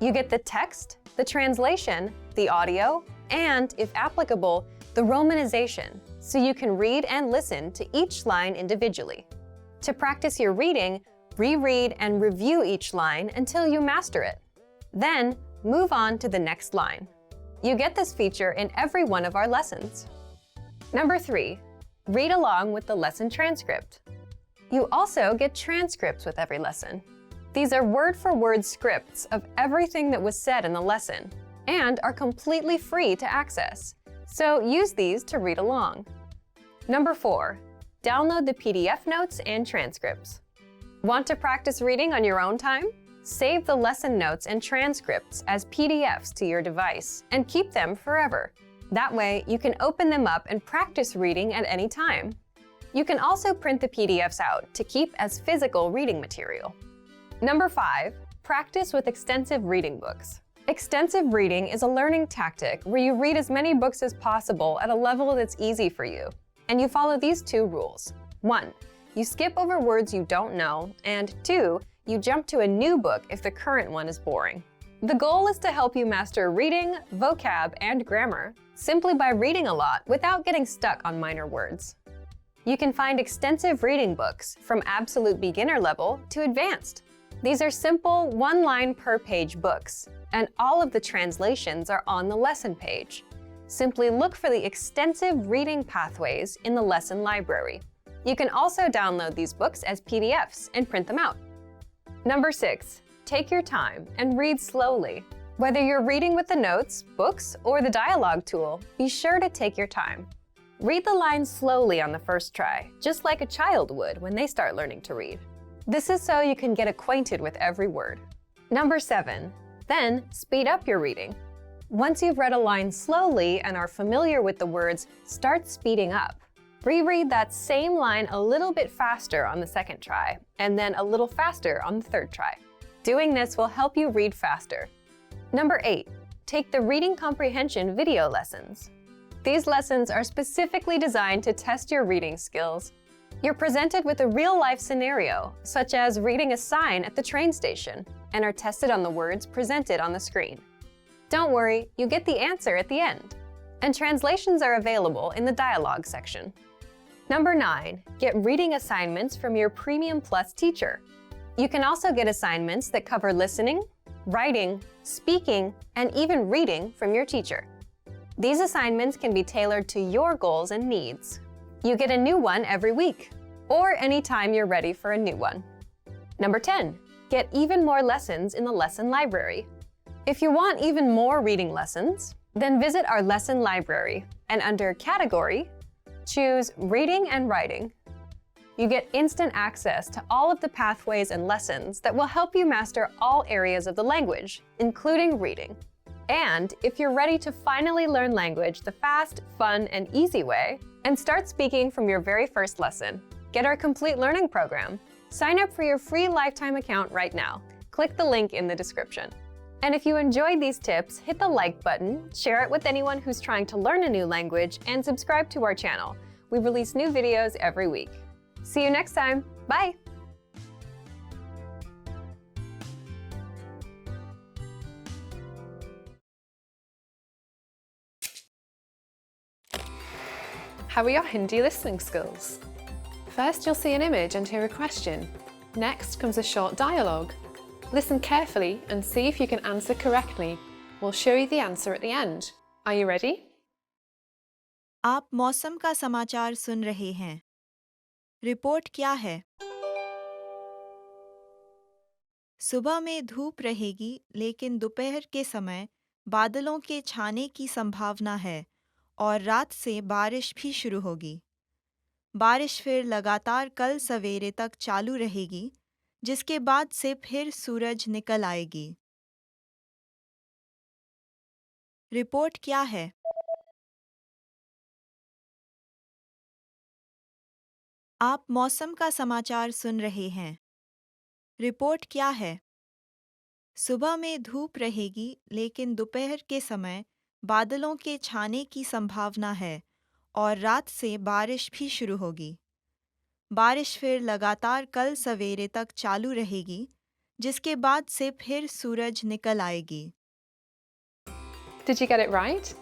Speaker 6: You get the text, the translation, the audio, and, if applicable, the romanization, so you can read and listen to each line individually. To practice your reading, reread and review each line until you master it. Then, move on to the next line. You get this feature in every one of our lessons. Number 3, read along with the lesson transcript. You also get transcripts with every lesson. These are word-for-word scripts of everything that was said in the lesson and are completely free to access, so use these to read along. Number 4, download the PDF notes and transcripts. Want to practice reading on your own time? Save the lesson notes and transcripts as PDFs to your device and keep them forever. That way, you can open them up and practice reading at any time. You can also print the PDFs out to keep as physical reading material. Number 5, practice with extensive reading books. Extensive reading is a learning tactic where you read as many books as possible at a level that's easy for you, and you follow these 2 rules. 1, you skip over words you don't know, and 2, You jump to a new book if the current one is boring. The goal is to help you master reading, vocab, and grammar simply by reading a lot without getting stuck on minor words. You can find extensive reading books from absolute beginner level to advanced. These are simple, one-line per page books, and all of the translations are on the lesson page. Simply look for the extensive reading pathways in the lesson library. You can also download these books as PDFs and print them out. Number 6, take your time and read slowly. Whether you're reading with the notes, books, or the dialogue tool, be sure to take your time. Read the lines slowly on the first try, just like a child would when they start learning to read. This is so you can get acquainted with every word. Number 7, then speed up your reading. Once you've read a line slowly and are familiar with the words, start speeding up. Reread that same line a little bit faster on the second try, and then a little faster on the third try. Doing this will help you read faster. Number 8, take the reading comprehension video lessons. These lessons are specifically designed to test your reading skills. You're presented with a real-life scenario, such as reading a sign at the train station, and are tested on the words presented on the screen. Don't worry, you get the answer at the end. And translations are available in the dialogue section. Number 9, get reading assignments from your Premium Plus teacher. You can also get assignments that cover listening, writing, speaking, and even reading from your teacher. These assignments can be tailored to your goals and needs. You get a new one every week, or anytime you're ready for a new one. Number 10, get even more lessons in the lesson library. If you want even more reading lessons, then visit our lesson library and under Category, choose Reading and Writing. You get instant access to all of the pathways and lessons that will help you master all areas of the language, including reading. And if you're ready to finally learn language the fast, fun, and easy way, and start speaking from your very first lesson, get our complete learning program. Sign up for your free lifetime account right now. Click the link in the description. And if you enjoyed these tips, hit the like button, share it with anyone who's trying to learn a new language, and subscribe to our channel. We release new videos every week. See you next time. Bye!
Speaker 2: How are your Hindi listening skills? First, you'll see an image and hear a question. Next comes a short dialogue. Listen carefully and see if you can answer correctly. We'll show you the answer at the end. Are you ready?
Speaker 3: आप मौसम का समाचार सुन रहे हैं। Report क्या है? सुबह में धूप रहेगी, लेकिन दोपहर के समय बादलों के छाने की संभावना है और रात से बारिश भी शुरू होगी। बारिश फिर लगातार कल सवेरे तक चालू रहेगी, जिसके बाद से फिर सूरज निकल आएगी। रिपोर्ट क्या है? आप मौसम का समाचार सुन रहे हैं। रिपोर्ट क्या है? सुबह में धूप रहेगी, लेकिन दोपहर के समय बादलों के छाने की संभावना है और रात से बारिश भी शुरू होगी। बारिश फिर लगातार कल सवेरे तक चालू रहेगी, जिसके बाद से फिर सूरज निकल आएगी।
Speaker 2: Did you get it right?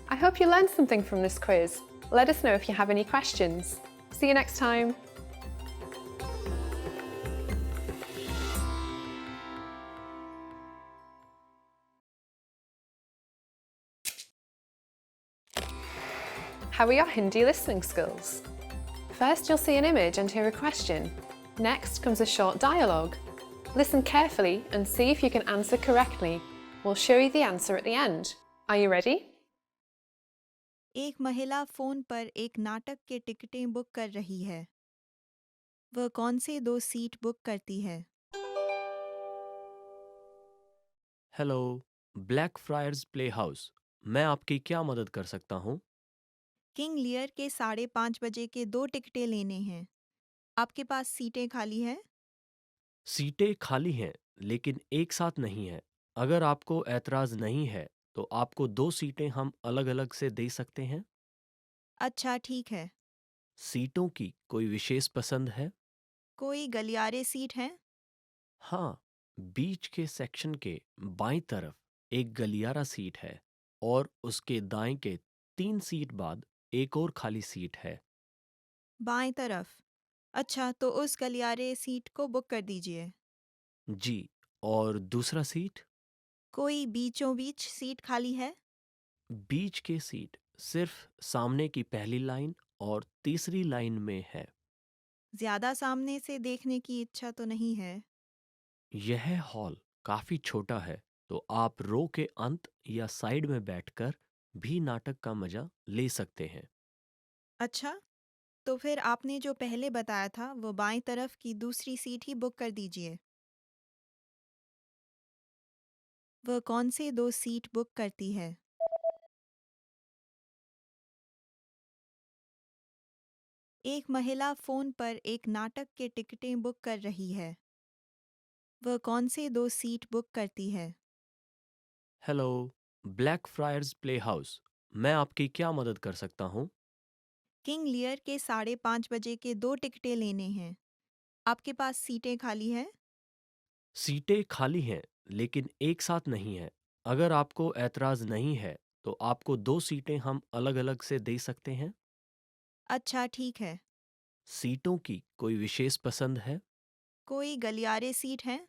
Speaker 2: I hope you learned something from this quiz. Let us know if you have any questions. See you next time. How are your Hindi listening skills? First, you'll see an image and hear a question. Next comes a short dialogue. Listen carefully and see if you can answer correctly. We'll show you the answer at the end. Are you ready?
Speaker 3: एक महिला phone पर एक नाटक के टिकटें book कर रही है। वह कौन से 2 सीट बुक करती है?
Speaker 11: Hello, black fryers play house. मैं आपकी क्या मदद कर सकता हूँ?
Speaker 3: किंग लियर के 5:30 बजे के 2 टिकटें लेने हैं। आपके पास सीटें खाली हैं?
Speaker 11: सीटें खाली हैं, लेकिन एक साथ नहीं है। अगर आपको ऐतराज़ नहीं है, तो आपको 2 सीटें हम अलग-अलग से दे सकते हैं।
Speaker 3: अच्छा, ठीक है।
Speaker 11: सीटों की कोई विशेष पसंद है?
Speaker 3: कोई गलियारे सीट हैं?
Speaker 11: हाँ, बीच के सेक्शन के बाईं तरफ एक गलियारा सीट है और उसके दाएं के 3 सीट बाद एक और खाली सीट है।
Speaker 3: बाएं तरफ। अच्छा, तो उस गलियारे सीट को बुक कर दीजिए।
Speaker 11: जी, और दूसरा सीट?
Speaker 3: कोई बीचों बीच सीट खाली है?
Speaker 11: बीच के सीट सिर्फ सामने की पहली लाइन और तीसरी लाइन में है।
Speaker 3: ज्यादा सामने से देखने की इच्छा तो नहीं है।
Speaker 11: यह हॉल काफी छोटा है, तो आप रो के अंत या साइड में बैठकर भी नाटक का मजा ले सकते हैं।
Speaker 3: अच्छा, तो फिर आपने जो पहले बताया था वो बाएं तरफ की दूसरी सीट ही बुक कर दीजिए। वह कौन से 2 सीट बुक करती है? एक महिला फोन पर एक नाटक के टिकटें बुक कर रही है। वह कौन से 2 सीट बुक करती है?
Speaker 11: Hello, black fryers play house. मैं आपकी क्या मदद कर सकता हूँ?
Speaker 3: किंग लियर के 5:30 बजे के 2 टिकटें लेने हैं। आपके पास सीटें खाली हैं?
Speaker 11: सीटें खाली हैं, लेकिन एक साथ नहीं है। अगर आपको ऐतराज नहीं है, तो आपको 2 सीटें हम अलग-अलग से दे सकते हैं।
Speaker 3: अच्छा, ठीक है।
Speaker 11: सीटों की कोई विशेष पसंद है?
Speaker 3: कोई गलियारे सीट हैं?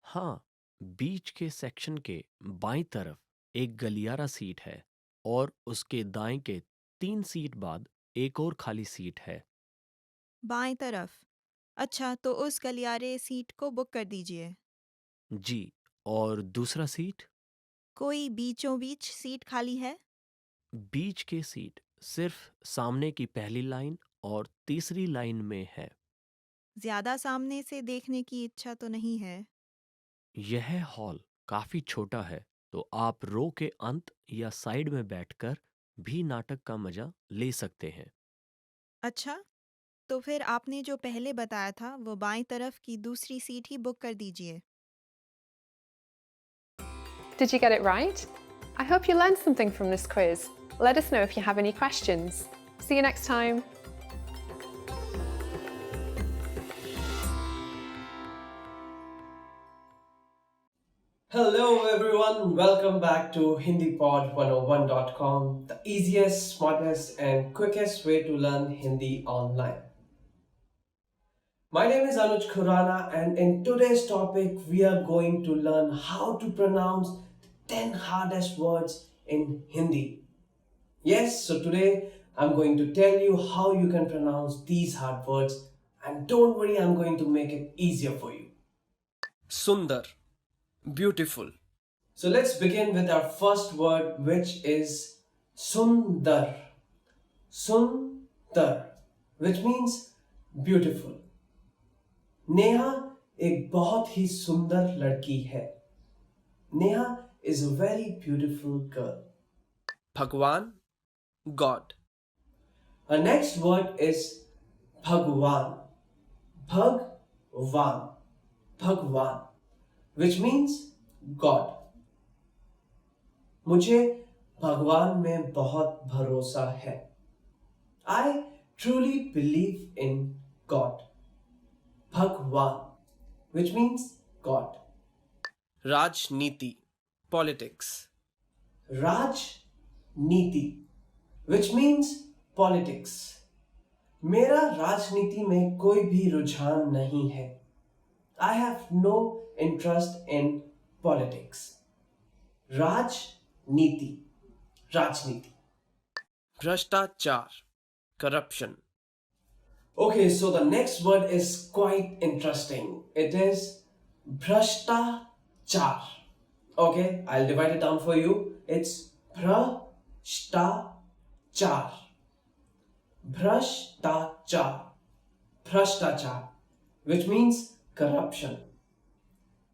Speaker 11: हाँ, बीच के सेक्शन के बाईं तरफ एक गलियारा सीट है और उसके दाएं के 3 सीट बाद एक और खाली सीट है।
Speaker 3: बाएं तरफ। अच्छा, तो उस गलियारे सीट को बुक कर दीजिए।
Speaker 11: जी, और दूसरा सीट?
Speaker 3: कोई बीचों बीच सीट खाली है?
Speaker 11: बीच के सीट सिर्फ सामने की पहली लाइन और तीसरी लाइन में है।
Speaker 3: ज्यादा सामने से देखने की इच्छा तो नहीं है।
Speaker 11: यह हॉल काफी छोटा है, तो आप रो के अंत या साइड में बैठकर भी नाटक का मजा ले सकते हैं।
Speaker 3: अच्छा, तो फिर आपने जो पहले बताया था वो बाएं तरफ की दूसरी सीट ही बुक कर दीजिए।
Speaker 2: Did you get it right? I hope you learned something from this quiz. Let us know if you have any questions. See you next time.
Speaker 5: Hello everyone, welcome back to HindiPod101.com, the easiest, smartest and quickest way to learn Hindi online. My name is Anuj Khurana and in today's topic we are going to learn how to pronounce the 10 hardest words in Hindi. Yes, so today I'm going to tell you how you can pronounce these hard words, and don't worry, I'm going to make it easier for you. Sundar, beautiful. So let's begin with our first word, which is Sundar. Sundar, which means beautiful. Neha एक बहुत ही सुंदर लड़की है. Neha is a very beautiful girl. भगवान, God. Our next word is Bhagwan. Bhagwan. Bhagwan, which means God. मुझे भगवान में बहुत भरोसा है. I truly believe in God. Bhagwan, which means God. Rajniti, politics. Rajniti, which means politics. मेरा राजनीति में कोई भी रुझान नहीं है. I have no interest in politics. राजनीति, राजनीति. Bhrashtachar, corruption. Okay, so the next word is quite interesting. It is bhrashtachar. Okay, I'll divide it down for you. It's bhrashtachar. Bhrashtachar. Bhrashtachar, which means corruption.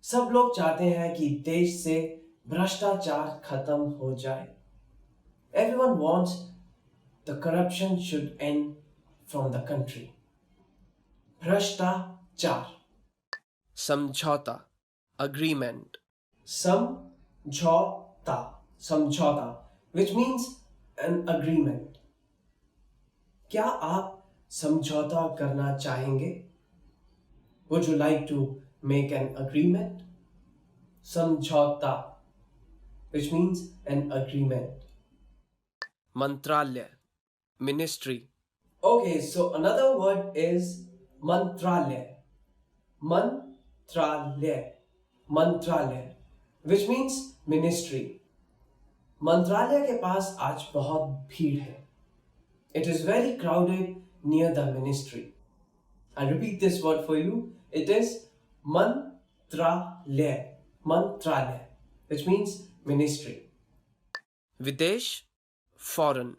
Speaker 5: सब लोग चाहते हैं कि देश से भ्रष्टाचार खत्म हो जाए. Everyone wants the corruption should end from the country. भ्रष्टाचार. समझौता, agreement. समझौता, समझौता, which means an agreement. क्या आप समझौता करना चाहेंगे? Would you like to make an agreement. Samjhauta, which means an agreement. Mantralaya, ministry. Okay, so another word is mantralaya. Mantralaya. Mantralaya, which means ministry. मंत्रालय के पास आज बहुत भीड़ है. It is very crowded near the ministry. I'll repeat this word for you. It is mantralaya. Mantralaya, which means ministry. Videsh, foreign.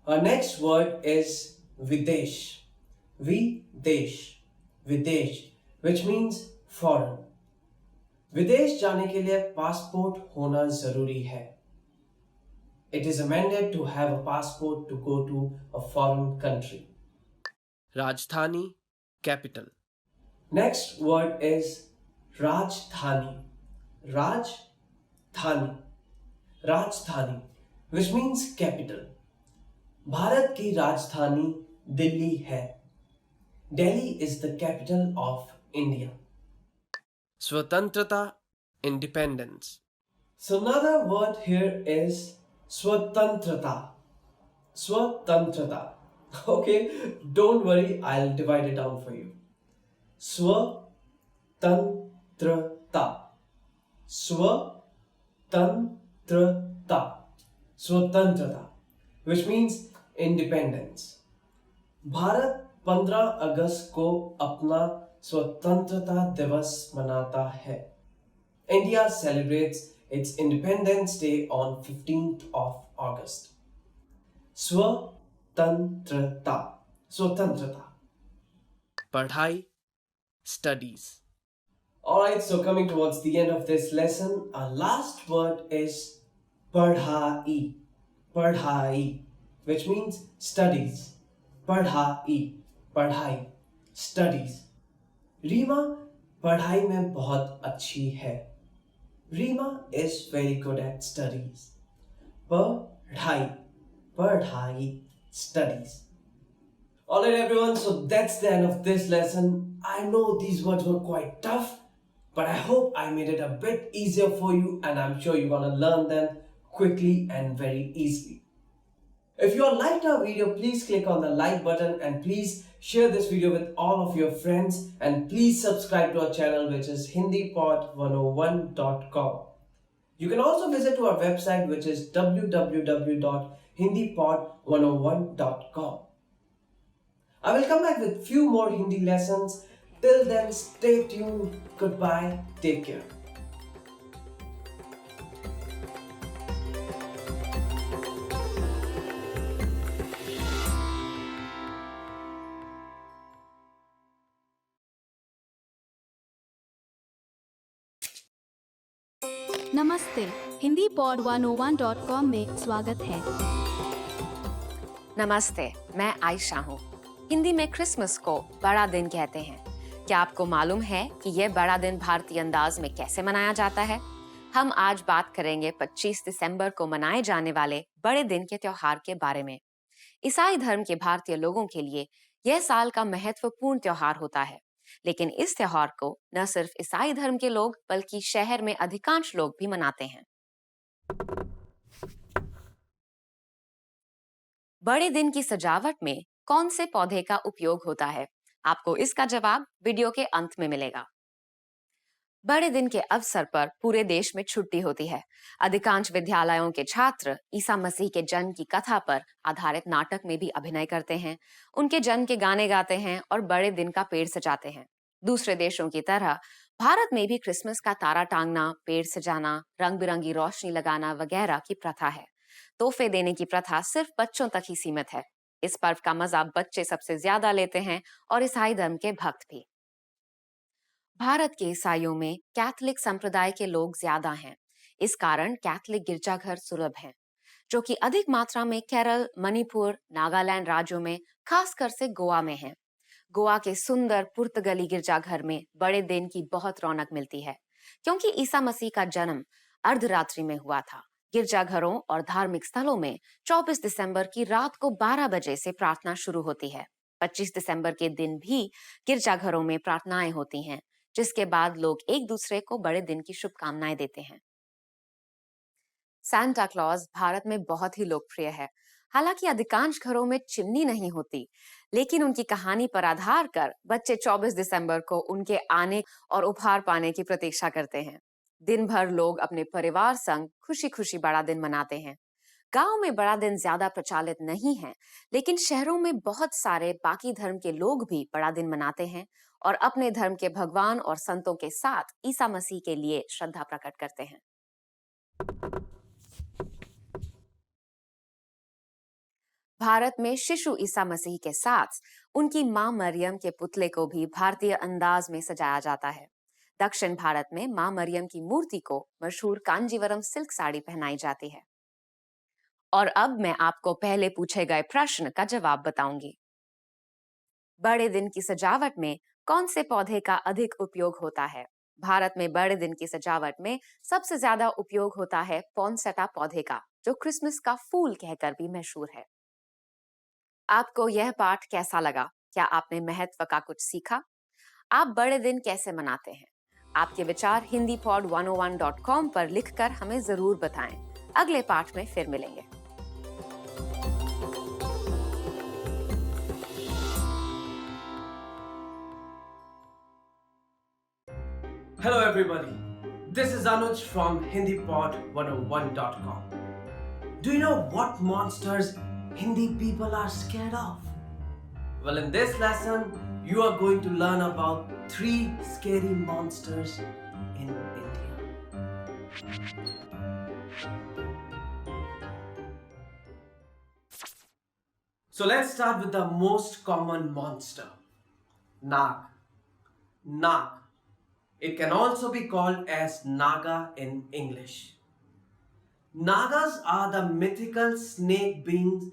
Speaker 5: Our next word is videsh. Videsh. Videsh, which means foreign. विदेश जाने के लिए passport होना जरूरी है. It is amended to have a passport to go to a foreign country. Rajdhani, capital. Next word is Rajdhani. Rajdhani. Rajdhani, which means capital. Bharat की राजधानी दिल्ली है. Delhi is the capital of India. Swatantrata, independence. So another word here is Swatantrata. Swatantrata. Okay, don't worry, I'll divide it down for you. Swatantrata. Swatantrata. Swatantrata, which means independence. Bharat 15 अगस्त को अपना स्वतंत्रता दिवस मनाता है. India celebrates its Independence Day on 15th of August. Swatantrata. Swatantrata. Padhai, studies. Alright, so coming towards the end of this lesson, our last word is padhai. Padhai, which means studies. Padhai. Padhai. Studies. Reema पढ़ाई में बहुत अच्छी है. Rima is very good at studies. Padhai. Padhai. Studies. Alright everyone, so that's the end of this lesson. I know these words were quite tough, but I hope I made it a bit easier for you and I'm sure you're gonna learn them quickly and very easily. If you all liked our video, please click on the like button and please share this video with all of your friends and please subscribe to our channel, which is hindipod101.com. You can also visit to our website, which is www.hindipod101.com. I will come back with few more Hindi lessons. Till then, stay tuned. Goodbye. Take care.
Speaker 1: नमस्ते. Hindi pod 101.com में स्वागत है.
Speaker 12: नमस्ते, मैं आयशा हूँ. हिंदी में Christmas को बड़ा दिन कहते हैं. क्या आपको मालूम है कि यह बड़ा दिन भारतीय अंदाज में कैसे मनाया जाता है? हम आज बात करेंगे 25 दिसंबर को मनाए जाने वाले बड़े दिन के त्योहार के बारे में. ईसाई धर्म के भारतीय लोगों के लिए यह साल का महत्वपूर्ण त्योहार होता है. लेकिन इस त्योहार को न सिर्फ ईसाई धर्म के लोग बल्कि शहर में अधिकांश लोग भी मनाते हैं. बड़े दिन की सजावट में कौन से पौधे का उपयोग होता है? आपको इसका जवाब वीडियो के अंत में मिलेगा. बड़े दिन के अवसर पर पूरे देश में छुट्टी होती है. अधिकांश विद्यालयों के छात्र ईसा मसीह के जन्म की कथा पर आधारित नाटक में भी अभिनय करते हैं, उनके जन्म के गाने गाते हैं और बड़े दिन का पेड़ सजाते हैं. दूसरे देशों की तरह भारत में भी क्रिसमस का तारा टांगना, पेड़ सजाना, रंग बिरंगी रोशनी लगाना वगैरह की प्रथा है. तोहफे देने की प्रथा सिर्फ बच्चों तक ही सीमित है. इस पर्व का मजा बच्चे सबसे ज्यादा लेते हैं और ईसाई धर्म के भक्त भी. भारत के ईसाइयों में कैथोलिक संप्रदाय के लोग ज्यादा हैं. इस कारण कैथोलिक गिरजाघर सुलभ हैं, जो कि अधिक मात्रा में केरल, मणिपुर, नागालैंड राज्यों में, खासकर से गोवा में हैं. गोवा के सुंदर पुर्तगाली गिरजाघर में बड़े दिन की बहुत रौनक मिलती है, क्योंकि ईसा मसीह का जन्म अर्धरात्रि में हुआ था. गिरजाघरों और धार्मिक स्थलों में 24 दिसंबर की रात को 12 बजे से प्रार्थना शुरू होती है. 25 दिसंबर के दिन भी गिरजाघरों में प्रार्थनाएं होती हैं, जिसके बाद लोग एक दूसरे को बड़े दिन की शुभकामनाएं देते हैं। सांता क्लॉज भारत में बहुत ही लोकप्रिय है। हालांकि अधिकांश घरों में चिमनी नहीं होती, लेकिन उनकी कहानी पर आधार कर बच्चे 24 दिसंबर को उनके आने और उपहार पाने की प्रतीक्षा करते हैं। दिन भर लोग अपने परिवार संग खुशी खुशी बड़ा दिन मनाते हैं। गांव में बड़ा दिन ज्यादा प्रचलित नहीं है, लेकिन शहरों में बहुत सारे बाकी धर्म के लोग भी बड़ा दिन मनाते हैं और अपने धर्म के भगवान और संतों के साथ ईसा मसीह के लिए श्रद्धा प्रकट करते हैं। भारत में शिशु ईसा मसीह के साथ उनकी मां मरियम के पुतले को भी भारतीय अंदाज में सजाया जाता है। दक्षिण भारत में मां मरियम की मूर्ति को मशहूर कांजीवरम सिल्क साड़ी पहनाई जाती है। और अब मैं आपको पहले पूछे गए प्रश्न का जवाब बताऊंगी। बड़े दिन की सजावट में कौन से पौधे का अधिक उपयोग होता है? भारत में बड़े दिन की सजावट में सबसे ज्यादा उपयोग होता है पॉन्सेटा पौधे का, जो क्रिसमस का फूल कहकर भी मशहूर है। आपको यह पाठ कैसा लगा? क्या आपने महत्व का कुछ सीखा? आप बड़े दिन कैसे मनाते हैं? आपके विचार hindipod101.com पर लिखकर हमें जरूर बताएं। अगले पाठ में फिर मिलेंगे।
Speaker 5: Hello everybody, this is Anuj from HindiPod101.com. Do you know what monsters Hindi people are scared of? Well, in this lesson, you are going to learn about 3 scary monsters in India. So let's start with the most common monster, Nag. Nag. It can also be called as Naga in English. Nagas are the mythical snake beings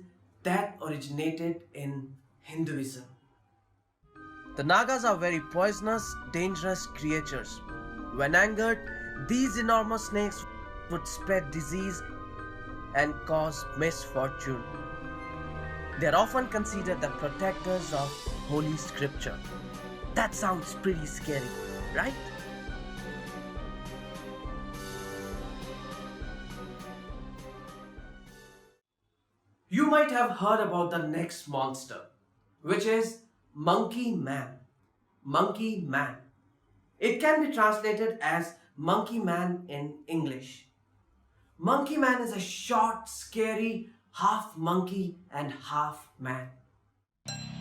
Speaker 5: that originated in Hinduism. The Nagas are very poisonous, dangerous creatures. When angered, these enormous snakes would spread disease and cause misfortune. They are often considered the protectors of Holy Scripture. That sounds pretty scary, right? You might have heard about the next monster, which is Monkey Man. Monkey Man. It can be translated as Monkey Man in English. Monkey Man is a short, scary, half monkey and half man.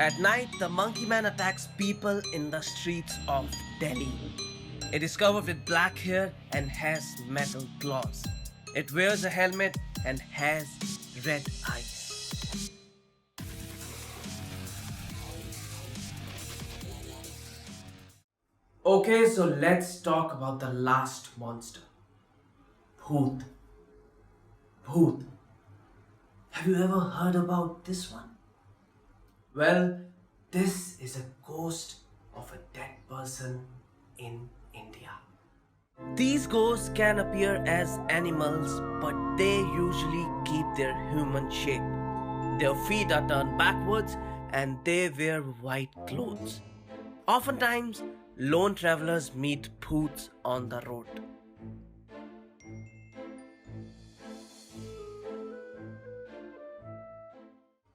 Speaker 5: At night, the Monkey Man attacks people in the streets of Delhi. It is covered with black hair and has metal claws. It wears a helmet and has red eyes. Okay, so let's talk about the last monster. Bhoot. Bhoot. Have you ever heard about this one? Well, this is a ghost of a dead person in India. These ghosts can appear as animals, but they usually keep their human shape. Their feet are turned backwards and they wear white clothes. Oftentimes, lone travelers meet bhoots on the road.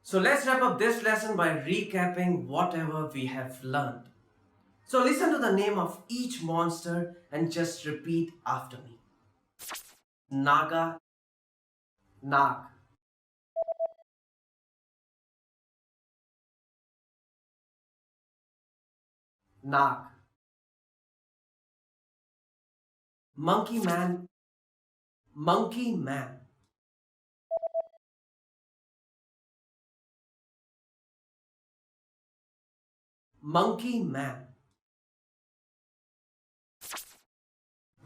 Speaker 5: So let's wrap up this lesson by recapping whatever we have learned. So listen to the name of each monster and just repeat after me. Naga, Nag. Nag. Monkey Man, Monkey Man. Monkey Man.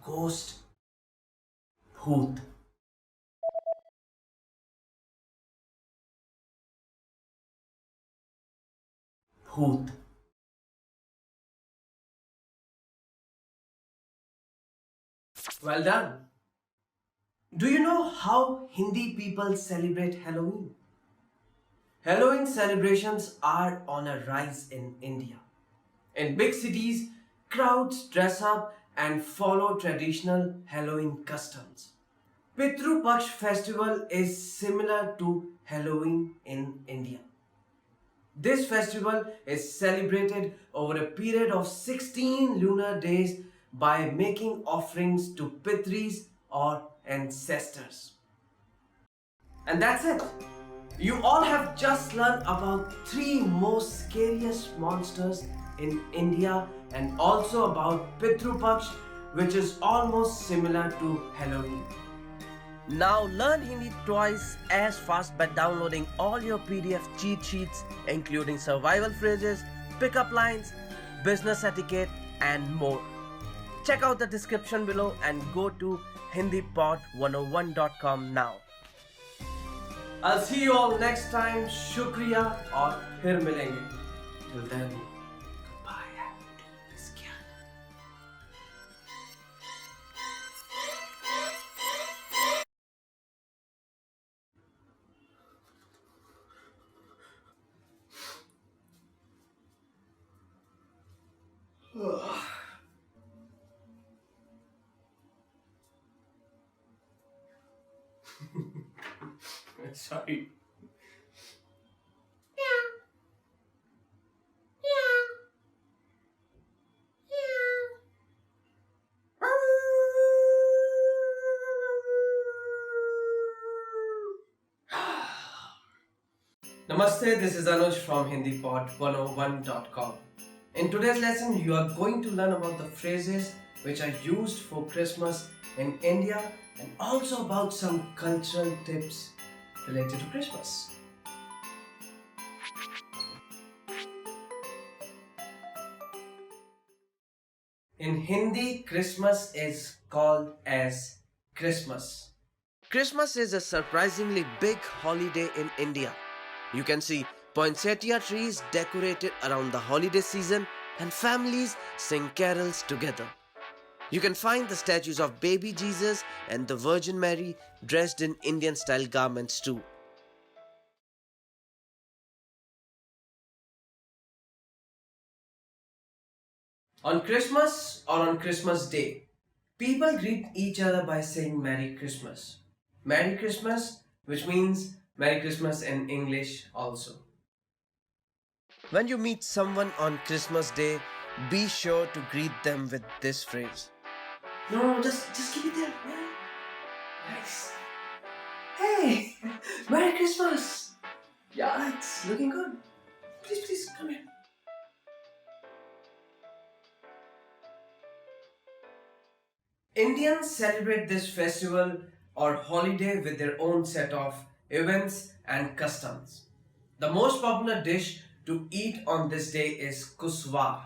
Speaker 5: Ghost, Bhoot. Bhoot. Well done. Do you know how Hindi people celebrate Halloween? Halloween celebrations are on a rise in India. In big cities, crowds dress up and follow traditional Halloween customs. Pitru Paksh festival is similar to Halloween in India. This festival is celebrated over a period of 16 lunar days by making offerings to Pitris or ancestors. And that's it. You all have just learned about 3 most scariest monsters in India and also about Pitru Paksh, which is almost similar to Halloween. Now learn Hindi twice as fast by downloading all your PDF cheat sheets including survival phrases, pickup lines, business etiquette and more. Check out the description below and go to hindipod101.com now. I'll see you all next time. Shukriya और फिर मिलेंगे. Till then, goodbye and namaskar. Sorry. Namaste, this is Anuj from HindiPod101.com. In today's lesson, you are going to learn about the phrases which are used for Christmas in India and also about some cultural tips related to Christmas. In Hindi, Christmas is called as Christmas. Christmas is a surprisingly big holiday in India. You can see poinsettia trees decorated around the holiday season and families sing carols together. You can find the statues of baby Jesus and the Virgin Mary dressed in Indian style garments too. On Christmas or on Christmas Day, people greet each other by saying Merry Christmas. Merry Christmas, which means Merry Christmas in English also. When you meet someone on Christmas Day, be sure to greet them with this phrase. No, just keep it there. Yeah. Nice. Hey, Merry Christmas. Yeah, it's looking good. Please, come here. Indians celebrate this festival or holiday with their own set of events and customs. The most popular dish to eat on this day is kuswar.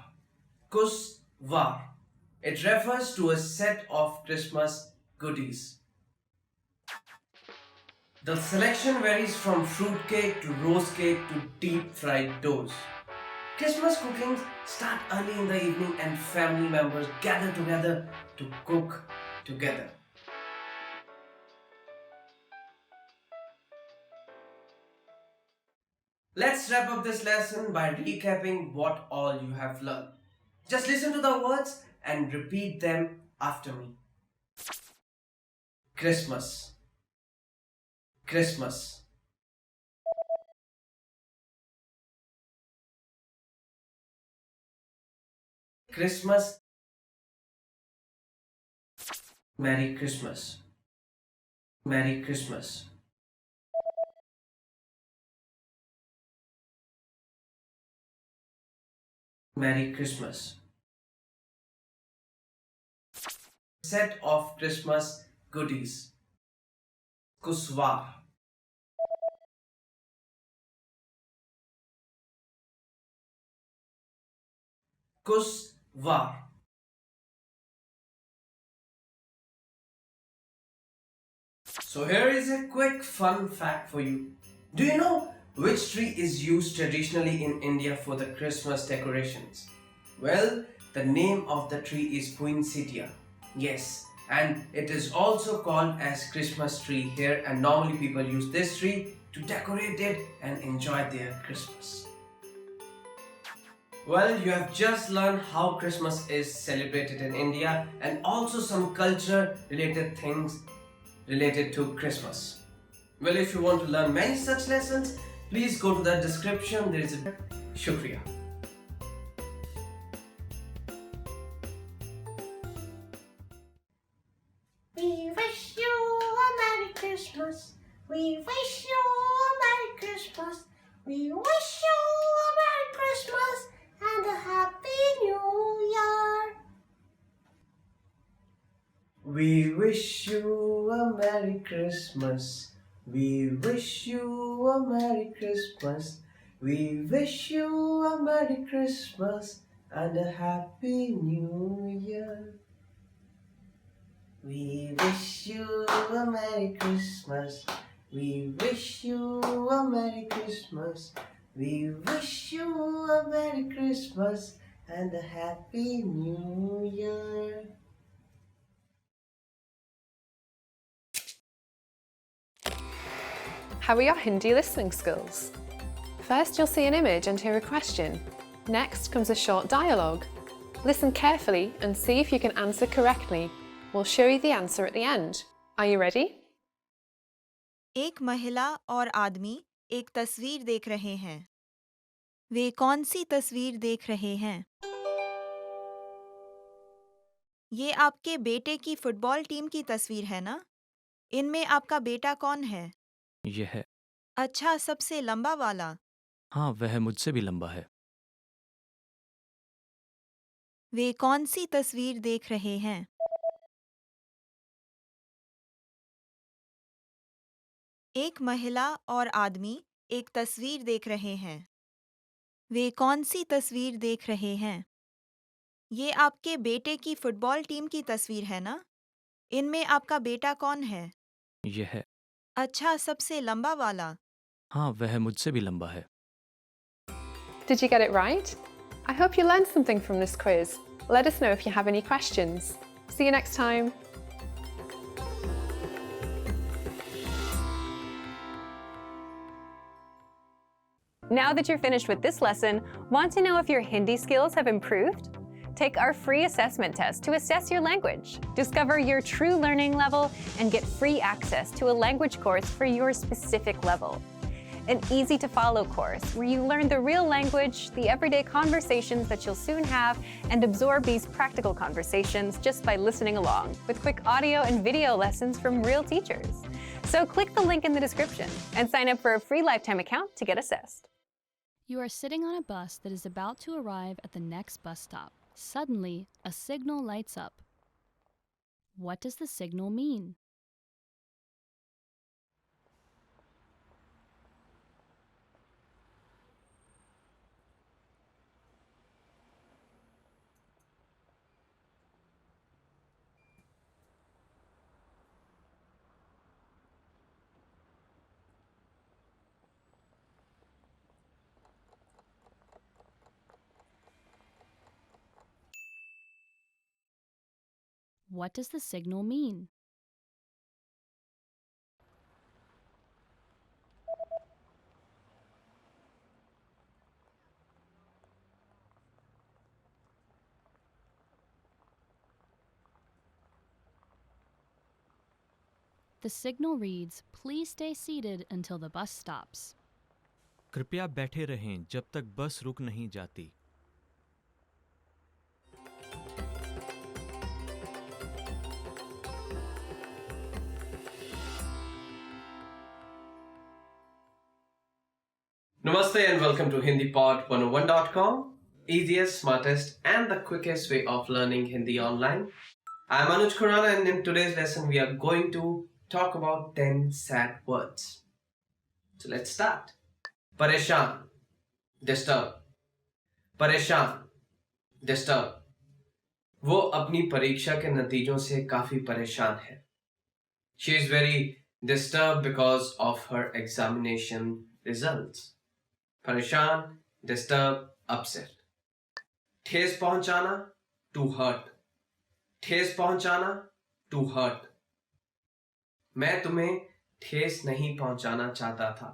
Speaker 5: Kuswar. It refers to a set of Christmas goodies. The selection varies from fruit cake to rose cake to deep fried doughs. Christmas cooking starts early in the evening and family members gather together to cook together. Let's wrap up this lesson by recapping what all you have learned. Just listen to the words and repeat them after me. Christmas. Christmas. Christmas. Merry Christmas. Merry Christmas. Merry Christmas. Set of Christmas goodies. Kuswar. Kuswar. So here is a quick fun fact for you. Do you know which tree is used traditionally in India for the Christmas decorations? Well, the name of the tree is poinsettia. Yes, and it is also called as Christmas tree here, and normally people use this tree to decorate it and enjoy their Christmas. Well, you have just learned how Christmas is celebrated in India and also some culture related things related to Christmas. Well, if you want to learn many such lessons, please go to the description. There is a Shukriya.
Speaker 13: We wish you a Merry Christmas. We wish you a Merry Christmas. We wish you a Merry Christmas and a Happy New Year.
Speaker 5: We wish you a Merry Christmas. We wish you a Merry Christmas. We wish you a Merry Christmas and a Happy New Year. We wish you a Merry Christmas. We wish you a Merry Christmas. We wish you a Merry Christmas and a Happy New Year.
Speaker 2: How are your Hindi listening skills? First, you'll see an image and hear a question. Next comes a short dialogue. Listen carefully and see if you can answer correctly. We'll show you the answer at the end. Are you ready?
Speaker 3: एक महिला और आदमी एक तस्वीर देख रहे हैं। वे कौन सी तस्वीर देख रहे हैं? ये आपके बेटे की फुटबॉल टीम की तस्वीर है ना? इनमें आपका बेटा कौन है?
Speaker 11: यह है।
Speaker 3: अच्छा, सबसे लंबा वाला।
Speaker 11: हाँ, वह मुझसे भी लंबा है।
Speaker 3: वे कौन सी तस्वीर देख रहे हैं? एक महिला और आदमी एक तस्वीर देख रहे हैं। वे कौन सी तस्वीर देख रहे हैं? ये आपके बेटे की फुटबॉल टीम की तस्वीर है ना? इनमें आपका बेटा कौन है?
Speaker 11: यह है।
Speaker 3: अच्छा, सबसे लंबा वाला।
Speaker 11: हाँ, वह मुझसे भी लंबा है।
Speaker 2: Did you get it right? I hope you learned something from this quiz. Let us know if you have any questions. See you next time.
Speaker 6: Now that you're finished with this lesson, want to know if your Hindi skills have improved? Take our free assessment test to assess your language, discover your true learning level, and get free access to a language course for your specific level. An easy-to-follow course where you learn the real language, the everyday conversations that you'll soon have, and absorb these practical conversations just by listening along, with quick audio and video lessons from real teachers. So click the link in the description and sign up for a free lifetime account to get assessed.
Speaker 1: You are sitting on a bus that is about to arrive at the next bus stop. Suddenly, a signal lights up. What does the signal mean? What does the signal mean? The signal reads, "Please stay seated until the bus stops."
Speaker 11: कृपया बैठे रहें जब तक बस रुक नहीं जाती।
Speaker 5: Namaste and welcome to HindiPod101.com, easiest, smartest, and the quickest way of learning Hindi online. I am Anuj Khurana, and in today's lesson we are going to talk about 10 sad words. So let's start. Pareshan, disturb. Pareshan, disturb. वो अपनी परीक्षा के नतीजों से काफी परेशान है. She is very disturbed because of her examination results. परेशान, disturb, upset. ठेस पहुंचाना, to hurt. ठेस पहुंचाना, to hurt. मैं तुम्हें ठेस नहीं पहुंचाना चाहता था.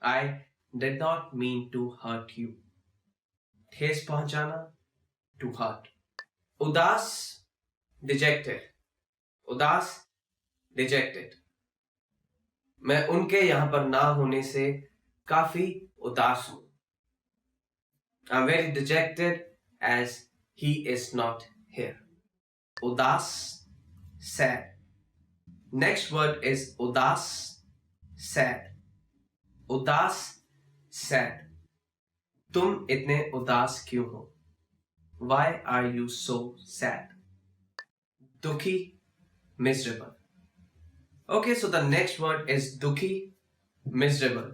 Speaker 5: I did not mean to hurt you. ठेस पहुंचाना, to hurt. उदास, dejected. उदास, dejected. मैं उनके यहां पर ना होने से काफी उदास हूं. I'm very dejected as he is not here. Udas, sad. Next word is udas, sad. Udas, sad. तुम इतने उदास क्यों हो? Why are you so sad? दुखी, miserable. Okay, so the next word is दुखी, miserable.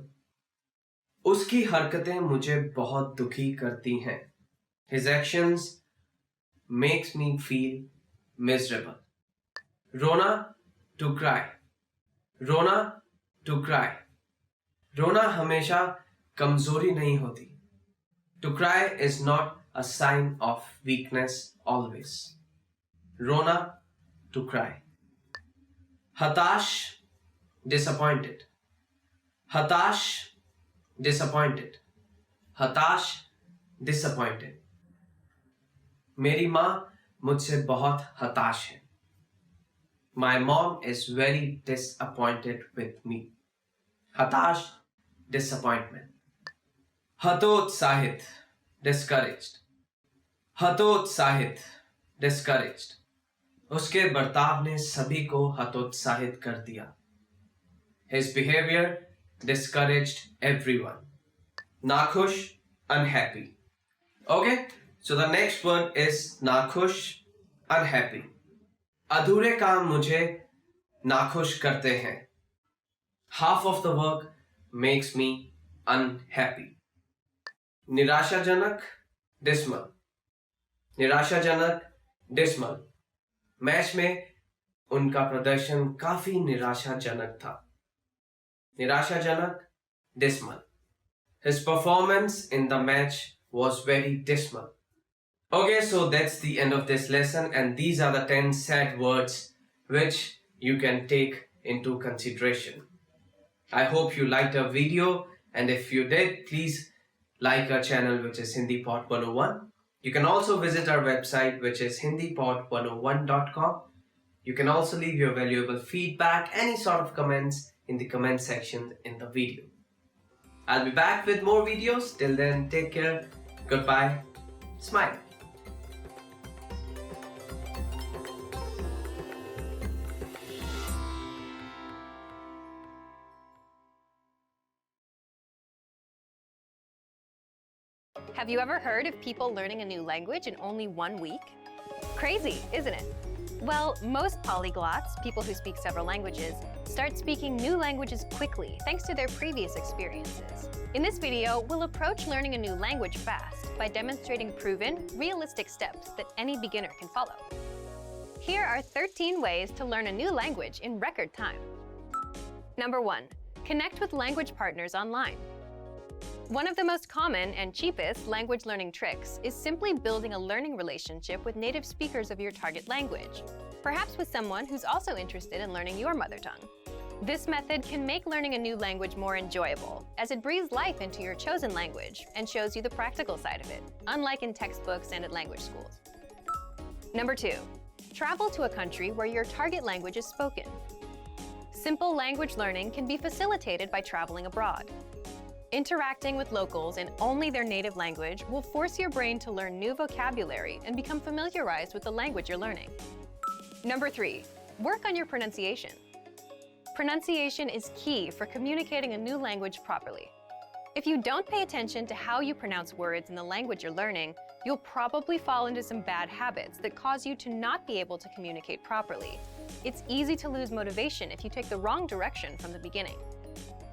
Speaker 5: उसकी हरकतें मुझे बहुत दुखी करती हैं. His actions makes me feel miserable. रोना, to cry. रोना, to cry. रोना हमेशा कमजोरी नहीं होती. To cry is not a sign of weakness always. रोना, to cry. हताश, disappointed. हताश, disappointed. हताश, disappointed. मेरी माँ मुझसे बहुत हताश है. My mom is very disappointed with me. हताश, disappointment. हतोत्साहित, discouraged. हतोत्साहित, discouraged. उसके बर्ताव ने सभी को हतोत्साहित कर दिया. His behavior discouraged everyone. नाखुश, unhappy. Okay, so the next word is नाखुश, unhappy. अधूरे काम मुझे नाखुश करते हैं. Half of the work makes me unhappy. निराशाजनक, dismal. निराशाजनक, dismal. मैच में उनका प्रदर्शन काफी निराशाजनक था. निराशाजनक, dismal. His performance in the match was very dismal. Okay, so that's the end of this lesson, and these are the 10 sad words which you can take into consideration. I hope you liked our video, and if you did, please like our channel, which is HindiPod 101. You can also visit our website, which is hindipod101.com. You can also leave your valuable feedback, any sort of comments in the comment section in the video. I'll be back with more videos. Till then, take care. Goodbye. Smile.
Speaker 6: Have you ever heard of people learning a new language in only 1 week? Crazy, isn't it? Well, most polyglots, people who speak several languages, start speaking new languages quickly thanks to their previous experiences. In this video, we'll approach learning a new language fast by demonstrating proven, realistic steps that any beginner can follow. Here are 13 ways to learn a new language in record time. Number 1. Connect with language partners online. One of the most common and cheapest language learning tricks is simply building a learning relationship with native speakers of your target language, perhaps with someone who's also interested in learning your mother tongue. This method can make learning a new language more enjoyable, as it breathes life into your chosen language and shows you the practical side of it, unlike in textbooks and at language schools. Number 2. Travel to a country where your target language is spoken. Simple language learning can be facilitated by traveling abroad. Interacting with locals in only their native language will force your brain to learn new vocabulary and become familiarized with the language you're learning. Number 3. Work on your pronunciation. Pronunciation is key for communicating a new language properly. If you don't pay attention to how you pronounce words in the language you're learning, you'll probably fall into some bad habits that cause you to not be able to communicate properly. It's easy to lose motivation if you take the wrong direction from the beginning.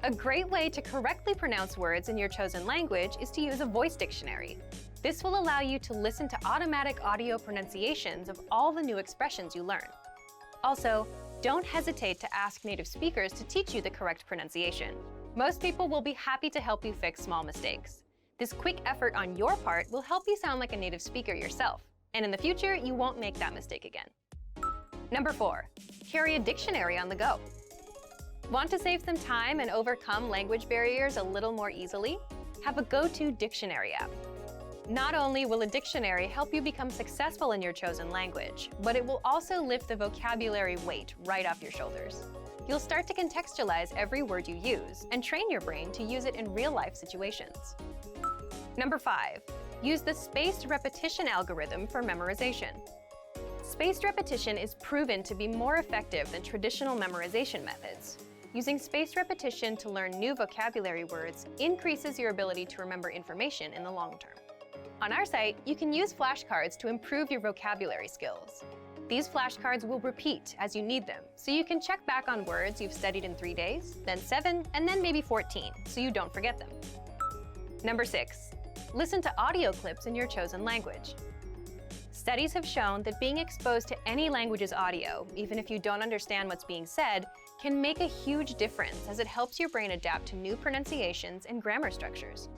Speaker 6: A great way to correctly pronounce words in your chosen language is to use a voice dictionary. This will allow you to listen to automatic audio pronunciations of all the new expressions you learn. Also, don't hesitate to ask native speakers to teach you the correct pronunciation. Most people will be happy to help you fix small mistakes. This quick effort on your part will help you sound like a native speaker yourself, and in the future, you won't make that mistake again. Number 4. Carry a dictionary on the go. Want to save some time and overcome language barriers a little more easily? Have a go-to dictionary app. Not only will a dictionary help you become successful in your chosen language, but it will also lift the vocabulary weight right off your shoulders. You'll start to contextualize every word you use and train your brain to use it in real-life situations. Number 5. Use the spaced repetition algorithm for memorization. Spaced repetition is proven to be more effective than traditional memorization methods. Using spaced repetition to learn new vocabulary words increases your ability to remember information in the long term. On our site, you can use flashcards to improve your vocabulary skills. These flashcards will repeat as you need them, so you can check back on words you've studied in 3 days, then 7, and then maybe 14, so you don't forget them. Number 6. Listen to audio clips in your chosen language. Studies have shown that being exposed to any language's audio, even if you don't understand what's being said, can make a huge difference as it helps your brain adapt to new pronunciations and grammar structures.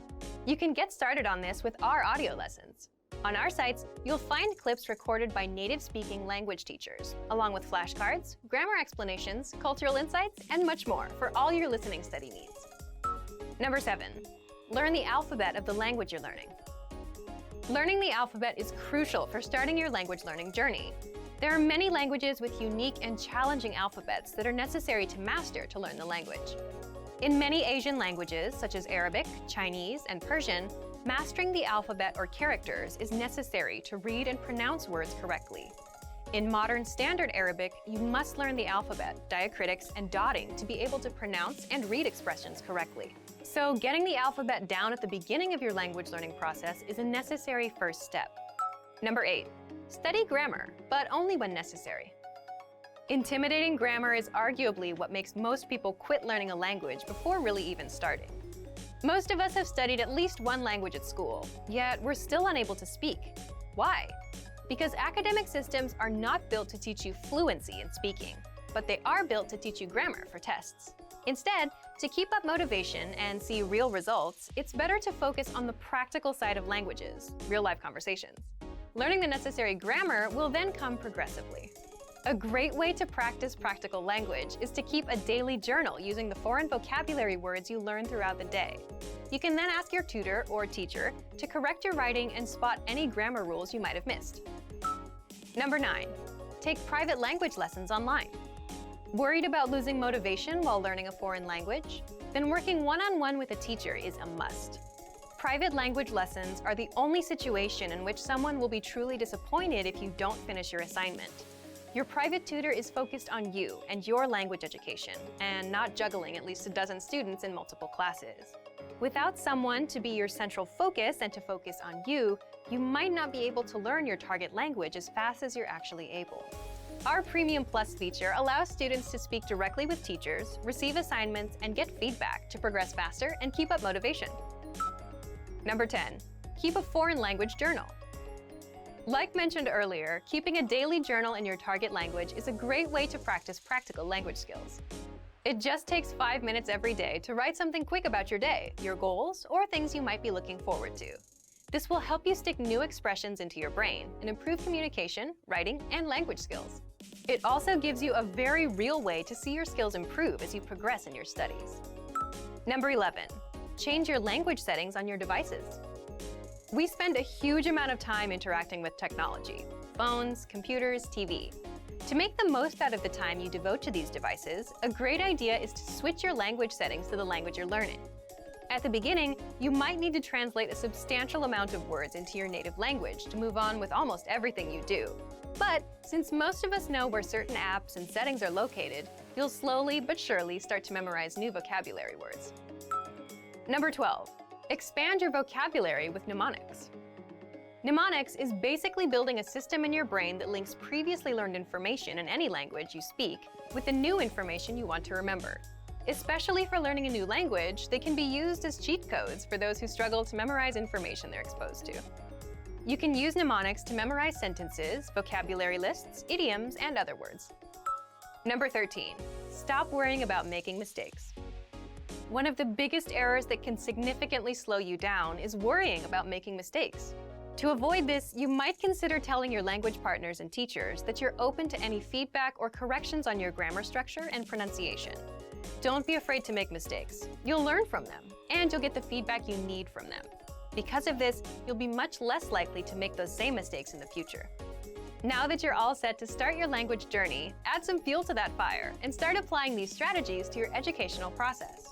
Speaker 6: You can get started on this with our audio lessons. On our sites, you'll find clips recorded by native-speaking language teachers, along with flashcards, grammar explanations, cultural insights, and much more for all your listening study needs. Number 7. Learn the alphabet of the language you're learning. Learning the alphabet is crucial for starting your language learning journey. There are many languages with unique and challenging alphabets that are necessary to master to learn the language. In many Asian languages, such as Arabic, Chinese, and Persian, mastering the alphabet or characters is necessary to read and pronounce words correctly. In modern Standard Arabic, you must learn the alphabet, diacritics, and dotting to be able to pronounce and read expressions correctly. So getting the alphabet down at the beginning of your language learning process is a necessary first step. Number 8. Study grammar, but only when necessary. Intimidating grammar is arguably what makes most people quit learning a language before really even starting. Most of us have studied at least one language at school, yet we're still unable to speak. Why? Because academic systems are not built to teach you fluency in speaking, but they are built to teach you grammar for tests. Instead, to keep up motivation and see real results, it's better to focus on the practical side of languages, real-life conversations. Learning the necessary grammar will then come progressively. A great way to practice practical language is to keep a daily journal using the foreign vocabulary words you learn throughout the day. You can then ask your tutor or teacher to correct your writing and spot any grammar rules you might have missed. Number 9. Take private language lessons online. Worried about losing motivation while learning a foreign language? Then working one-on-one with a teacher is a must. Private language lessons are the only situation in which someone will be truly disappointed if you don't finish your assignment. Your private tutor is focused on you and your language education, and not juggling at least a dozen students in multiple classes. Without someone to be your central focus and to focus on you, you might not be able to learn your target language as fast as you're actually able. Our Premium Plus feature allows students to speak directly with teachers, receive assignments, and get feedback to progress faster and keep up motivation. Number 10. Keep a foreign language journal. Like mentioned earlier, keeping a daily journal in your target language is a great way to practice practical language skills. It just takes 5 minutes every day to write something quick about your day, your goals, or things you might be looking forward to. This will help you stick new expressions into your brain and improve communication, writing, and language skills. It also gives you a very real way to see your skills improve as you progress in your studies. Number 11. Change your language settings on your devices. We spend a huge amount of time interacting with technology, phones, computers, TV. To make the most out of the time you devote to these devices, a great idea is to switch your language settings to the language you're learning. At the beginning, you might need to translate a substantial amount of words into your native language to move on with almost everything you do. But since most of us know where certain apps and settings are located, you'll slowly but surely start to memorize new vocabulary words. Number 12. Expand your vocabulary with mnemonics. Mnemonics is basically building a system in your brain that links previously learned information in any language you speak with the new information you want to remember. Especially for learning a new language, they can be used as cheat codes for those who struggle to memorize information they're exposed to. You can use mnemonics to memorize sentences, vocabulary lists, idioms, and other words. Number 13. Stop worrying about making mistakes. One of the biggest errors that can significantly slow you down is worrying about making mistakes. To avoid this, you might consider telling your language partners and teachers that you're open to any feedback or corrections on your grammar structure and pronunciation. Don't be afraid to make mistakes. You'll learn from them, and you'll get the feedback you need from them. Because of this, you'll be much less likely to make those same mistakes in the future. Now that you're all set to start your language journey, add some fuel to that fire and start applying these strategies to your educational process.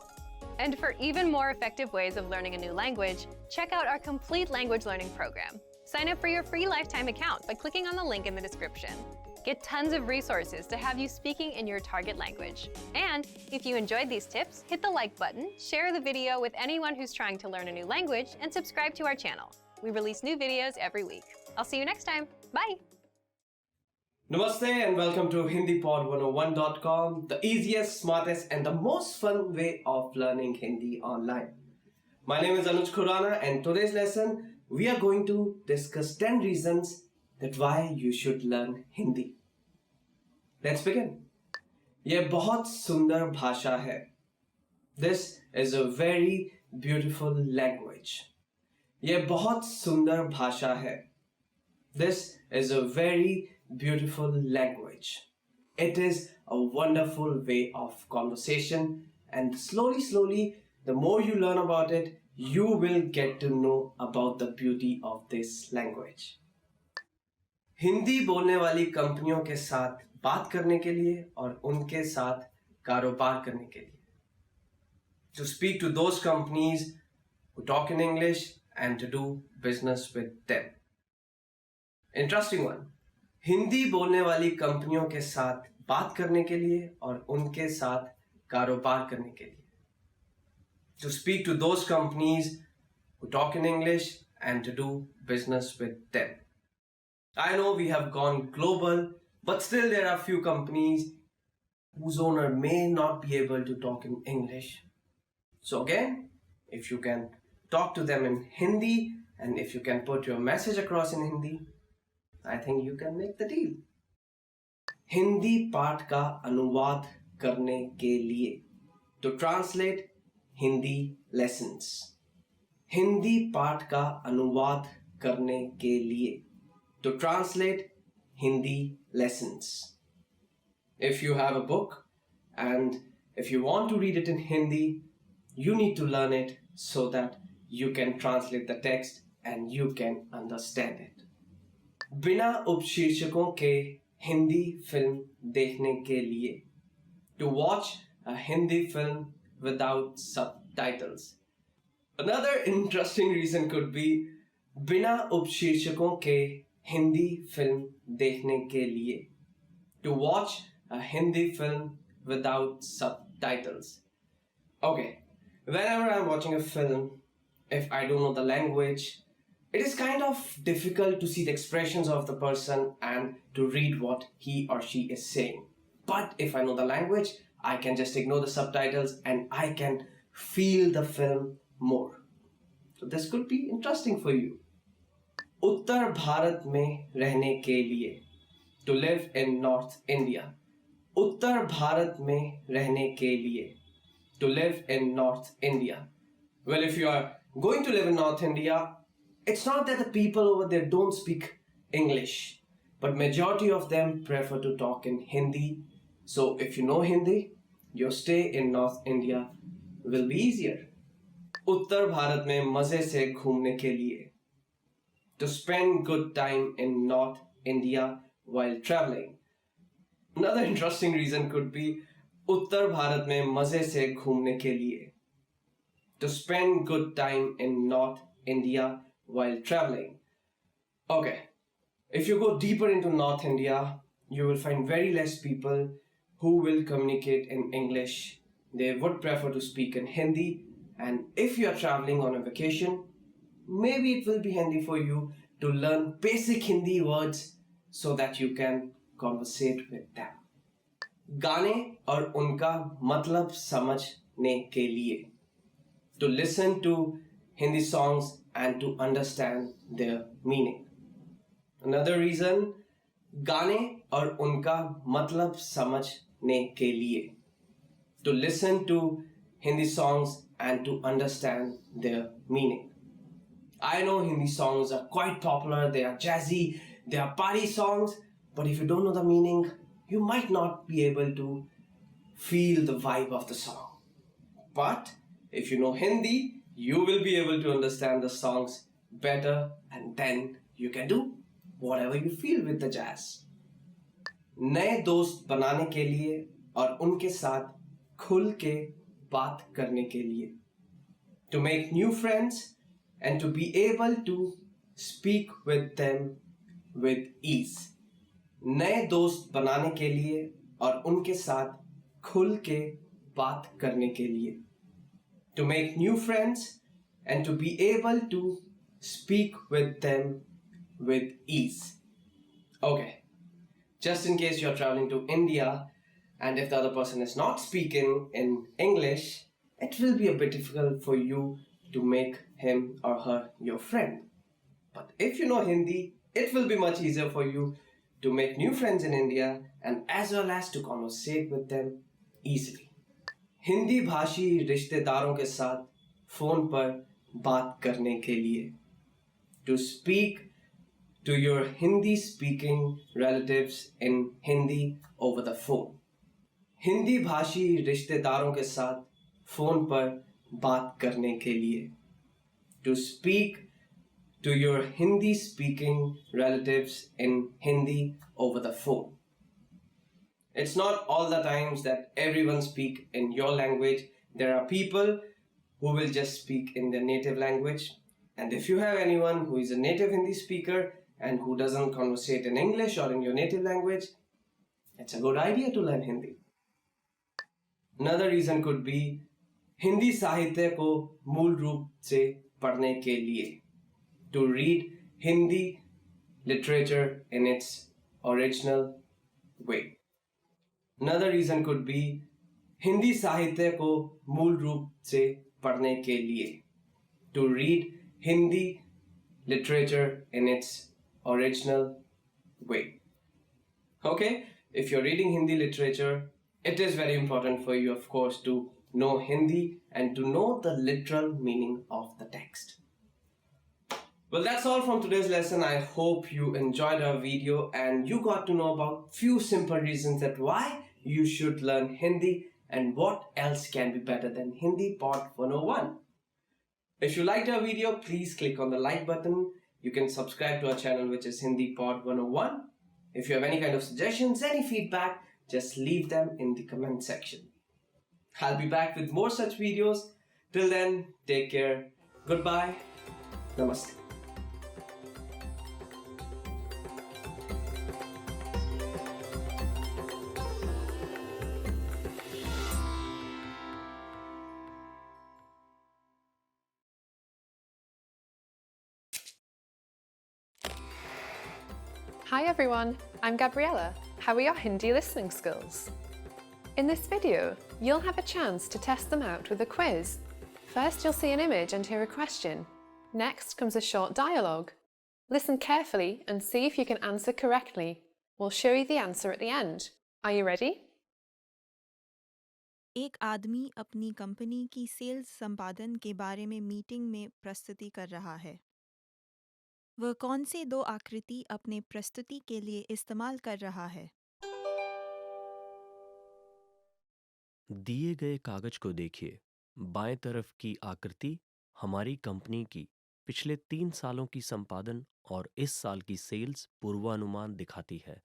Speaker 6: And for even more effective ways of learning a new language, check out our complete language learning program. Sign up for your free lifetime account by clicking on the link in the description. Get tons of resources to have you speaking in your target language. And if you enjoyed these tips, hit the like button, share the video with anyone who's trying to learn a new language, and subscribe to our channel. We release new videos every week. I'll see you next time. Bye!
Speaker 5: Namaste and welcome to HindiPod101.com, the easiest, smartest and the most fun way of learning Hindi online. My name is Anuj Khurana and today's lesson we are going to discuss 10 reasons that why you should learn Hindi. Let's begin. ये बहुत सुंदर भाषा है. This is a very beautiful language. ये बहुत सुंदर भाषा है. This is a very beautiful language. It is a wonderful way of conversation, and slowly, the more you learn about it, you will get to know about the beauty of this language. Hindi बोलने वाली कंपनियों के साथ बात करने के लिए और उनके साथ कारोबार करने के लिए. To speak to those companies who talk in English and to do business with them. Interesting one. Hindi बोलने वाली कंपनियों के साथ बात करने के लिए और उनके साथ कारोबार करने के लिए. To speak to those companies who talk in English and to do business with them. I know we have gone global, but still there are few companies whose owner may not be able to talk in English. So again, if you can talk to them in Hindi and if you can put your message across in Hindi, I think you can make the deal. Hindi पाठ का अनुवाद करने के लिए. To translate Hindi lessons. Hindi पाठ का अनुवाद करने के लिए. To translate Hindi lessons. If you have a book and if you want to read it in Hindi, you need to learn it so that you can translate the text and you can understand it. बिना उपशीर्षकों के Hindi film देखने के लिए. To watch a Hindi film without subtitles. Another interesting reason could be बिना उपशीर्षकों के Hindi film देखने के लिए. To watch a Hindi film without subtitles. Okay, whenever I'm watching a film, if I don't know the language, it is kind of difficult to see the expressions of the person and to read what he or she is saying. But if I know the language, I can just ignore the subtitles and I can feel the film more. So this could be interesting for you. उत्तर भारत में रहने के लिए. To live in North India. उत्तर भारत में रहने के लिए. To live in North India. Well, if you are going to live in North India, it's not that the people over there don't speak English, but majority of them prefer to talk in Hindi. So if you know Hindi, your stay in North India will be easier. उत्तर भारत में मजे से घूमने के लिए. To spend good time in North India while traveling. Another interesting reason could be उत्तर भारत में मजे से घूमने के लिए. To spend good time in North India while traveling. Okay, if you go deeper into North India, you will find very less people who will communicate in English. They would prefer to speak in Hindi, and if you are traveling on a vacation, maybe it will be handy for you to learn basic Hindi words so that you can conversate with them. गाने और उनका मतलब समझने के लिए. To listen to Hindi songs and to understand their meaning. Another reason, गाने और उनका मतलब समझने के लिए. To listen to Hindi songs and to understand their meaning. I know Hindi songs are quite popular, they are jazzy, they are party songs, but if you don't know the meaning, you might not be able to feel the vibe of the song. But if you know Hindi, you will be able to understand the songs better, and then you can do whatever you feel with the jazz. नए दोस्त बनाने के लिए और उनके साथ खुल के बात करने के लिए. To make new friends and to be able to speak with them with ease. नए दोस्त बनाने के लिए और उनके साथ खुल के बात करने के लिए. To make new friends and to be able to speak with them with ease. Okay, just in case you're traveling to India and if the other person is not speaking in English, it will be a bit difficult for you to make him or her your friend. But if you know Hindi, it will be much easier for you to make new friends in India and as well as to conversate with them easily. Hindi भाषी रिश्तेदारों के साथ phone पर बात करने के लिए. To speak to your Hindi speaking relatives in Hindi over the phone. Hindi भाषी रिश्तेदारों के साथ फोन पर बात करने के लिए. To speak to your Hindi speaking relatives in Hindi over the phone. It's not all the times that everyone speak in your language. There are people who will just speak in their native language. And if you have anyone who is a native Hindi speaker and who doesn't conversate in English or in your native language, it's a good idea to learn Hindi. Another reason could be Hindi साहित्य को मूल रूप से पढ़ने के लिए. To read Hindi literature in its original way. Another reason could be Hindi साहित्य को मूल रूप से पढ़ने के लिए. To read Hindi literature in its original way. Okay, if you're reading Hindi literature, it is very important for you, of course, to know Hindi and to know the literal meaning of the text. Well, that's all from today's lesson. I hope you enjoyed our video and you got to know about few simple reasons that why you should learn Hindi and what else can be better than Hindi Pod 101. If you liked our video, please click on the like button. You can subscribe to our channel, which is Hindi Pod 101. If you have any kind of suggestions, any feedback, just leave them in the comment section. I'll be back with more such videos. Till then, take care. Goodbye. Namaste.
Speaker 2: Hi everyone, I'm Gabriella. How are your Hindi listening skills? In this video, you'll have a chance to test them out with a quiz. First, you'll see an image and hear a question. Next comes a short dialogue. Listen carefully and see if you can answer correctly. We'll show you the answer at the end. Are you ready?
Speaker 3: एक आदमी अपनी company की sales संपादन के बारे में meeting में प्रस्तुति कर रहा है. वह कौन से दो आकृति अपने प्रस्तुति के लिए इस्तेमाल कर रहा है?
Speaker 11: दिए गए कागज को देखिए. बाएं तरफ की आकृति हमारी कंपनी की पिछले 3 सालों की संपादन और इस साल की सेल्स पूर्वानुमान दिखाती है.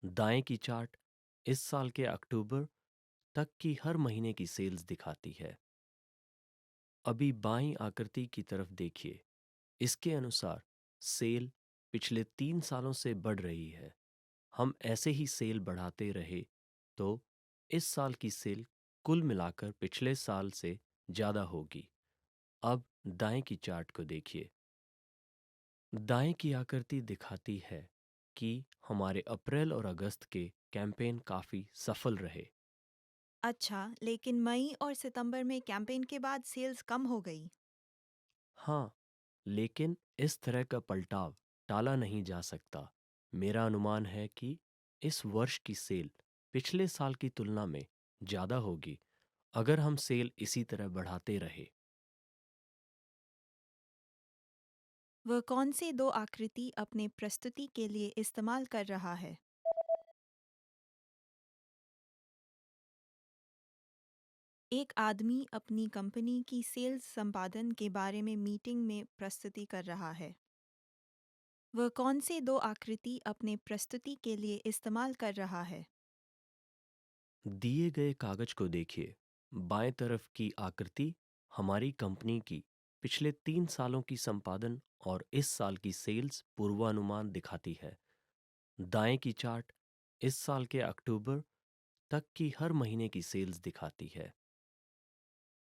Speaker 11: दाएं की चार्ट इस साल के अक्टूबर तक की हर महीने की सेल्स दिखाती है. अभी बाईं आकृति की तरफ देखिए. इसके अनुसार सेल पिछले 3 सालों से बढ़ रही है. हम ऐसे ही सेल बढ़ाते रहे तो इस साल की सेल कुल मिलाकर पिछले साल से ज़्यादा होगी. अब दाएं की चार्ट को देखिए. दाएं की आकृति दिखाती है कि हमारे अप्रैल और अगस्त के कैंपेन काफ़ी सफल रहे.
Speaker 3: अच्छा, लेकिन मई और सितंबर में कैंपेन के बाद सेल्स कम हो गई.
Speaker 11: हाँ, लेकिन इस तरह का पलटाव टाला नहीं जा सकता. मेरा अनुमान है कि इस वर्ष की सेल पिछले साल की तुलना में ज़्यादा होगी अगर हम सेल इसी तरह बढ़ाते रहे.
Speaker 3: वह कौन से दो आकृति अपने प्रस्तुति के लिए इस्तेमाल कर रहा है? एक आदमी अपनी कंपनी की सेल्स संपादन के बारे में मीटिंग में प्रस्तुति कर रहा है। वह कौन से दो आकृति अपने प्रस्तुति के लिए इस्तेमाल कर रहा है?
Speaker 11: दिए गए कागज को देखिए। बाएं तरफ की आकृति हमारी कंपनी की पिछले 3 सालों की संपादन और इस साल की सेल्स पूर्वानुमान दिखाती है। दाएं की चार्ट इस साल के अक्टूबर तक की हर महीने की सेल्स दिखाती है।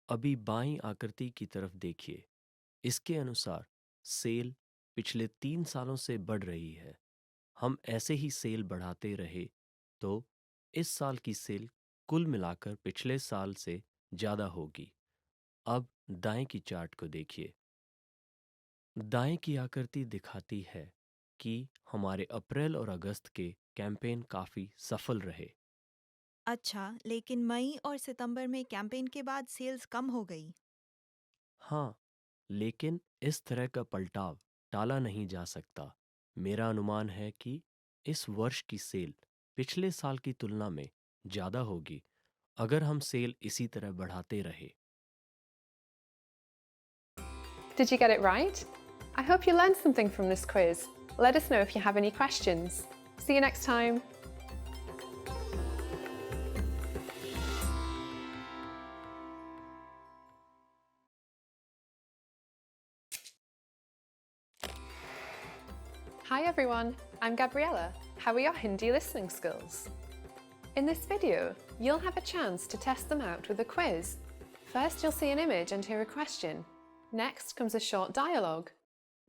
Speaker 11: अभी बाईं आकृति की तरफ देखिए। इसके अनुसार सेल पिछले 3 सालों से बढ़ रही है। हम ऐसे ही सेल बढ़ाते रहे तो इस साल की सेल कुल मिलाकर पिछले साल से ज़्यादा होगी। अब दाएं की चार्ट को देखिए। दाएं की आकृति दिखाती है कि हमारे अप्रैल और अगस्त के कैंपेन काफ़ी सफल रहे।
Speaker 3: अच्छा, लेकिन मई और सितंबर में कैंपेन के बाद सेल्स कम हो गई।
Speaker 11: हाँ, लेकिन इस तरह का पलटाव टाला नहीं जा सकता। मेरा अनुमान है कि इस वर्ष की सेल पिछले साल की तुलना में ज़्यादा होगी अगर हम सेल इसी तरह बढ़ाते रहे।
Speaker 2: Did you get it right? I hope you learned something from this quiz. Let us know if you have any questions. See you next time. Hi everyone, I'm Gabriella. How are your Hindi listening skills? In this video, you'll have a chance to test them out with a quiz. First, you'll see an image and hear a question. Next comes a short dialogue.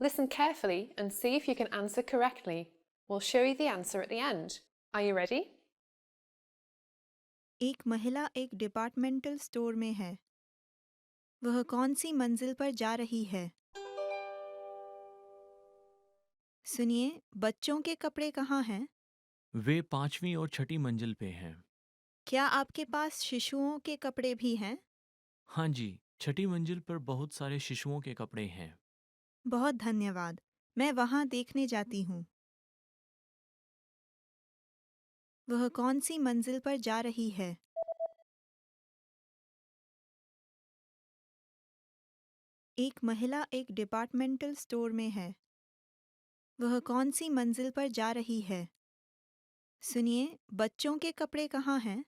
Speaker 2: Listen carefully and see if you can answer correctly. We'll show you the answer at the end. Are you ready?
Speaker 3: एक महिला एक departmental store में है। वह कौन सी मंजिल पर जा रही है? सुनिए, बच्चों के कपड़े कहाँ हैं?
Speaker 10: वे 5वीं और 6ठी मंजिल पे हैं।
Speaker 3: क्या आपके पास शिशुओं के कपड़े भी हैं?
Speaker 10: हाँ जी, 6ठी मंजिल पर बहुत सारे शिशुओं के कपड़े हैं।
Speaker 3: बहुत धन्यवाद। मैं वहाँ देखने जाती हूँ। वह कौन सी मंजिल पर जा रही है? एक महिला एक डिपार्टमेंटल स्टोर में है। वह कौन सी मंजिल पर जा रही है? सुनिए, बच्चों के कपड़े कहाँ हैं?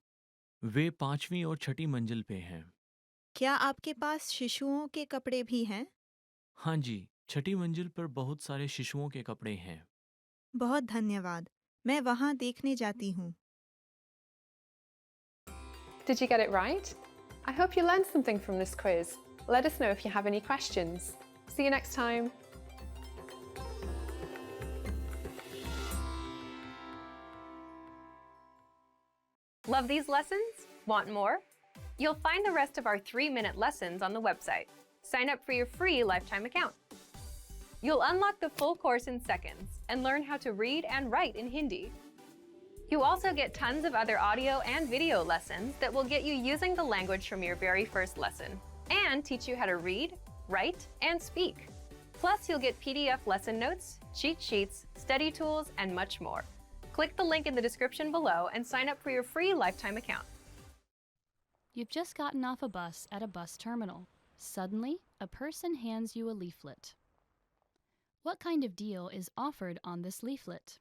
Speaker 10: वे 5वीं और 6ठी मंजिल पे हैं।
Speaker 3: क्या आपके पास शिशुओं के कपड़े भी हैं?
Speaker 10: हाँ जी, 6ठी मंजिल पर बहुत सारे शिशुओं के कपड़े हैं।
Speaker 3: बहुत धन्यवाद। मैं वहाँ देखने जाती हूँ।
Speaker 2: Did you get it right? I hope you learned something from this quiz. Let us know if you have any questions. See you next time.
Speaker 6: Love these lessons? Want more? You'll find the rest of our 3-minute lessons on the website. Sign up for your free lifetime account. You'll unlock the full course in seconds and learn how to read and write in Hindi. You also get tons of other audio and video lessons that will get you using the language from your very first lesson and teach you how to read, write, and speak. Plus, you'll get PDF lesson notes, cheat sheets, study tools, and much more. Click the link in the description below and sign up for your free lifetime account.
Speaker 1: You've just gotten off a bus at a bus terminal. Suddenly, a person hands you a leaflet. What kind of deal is offered on this leaflet?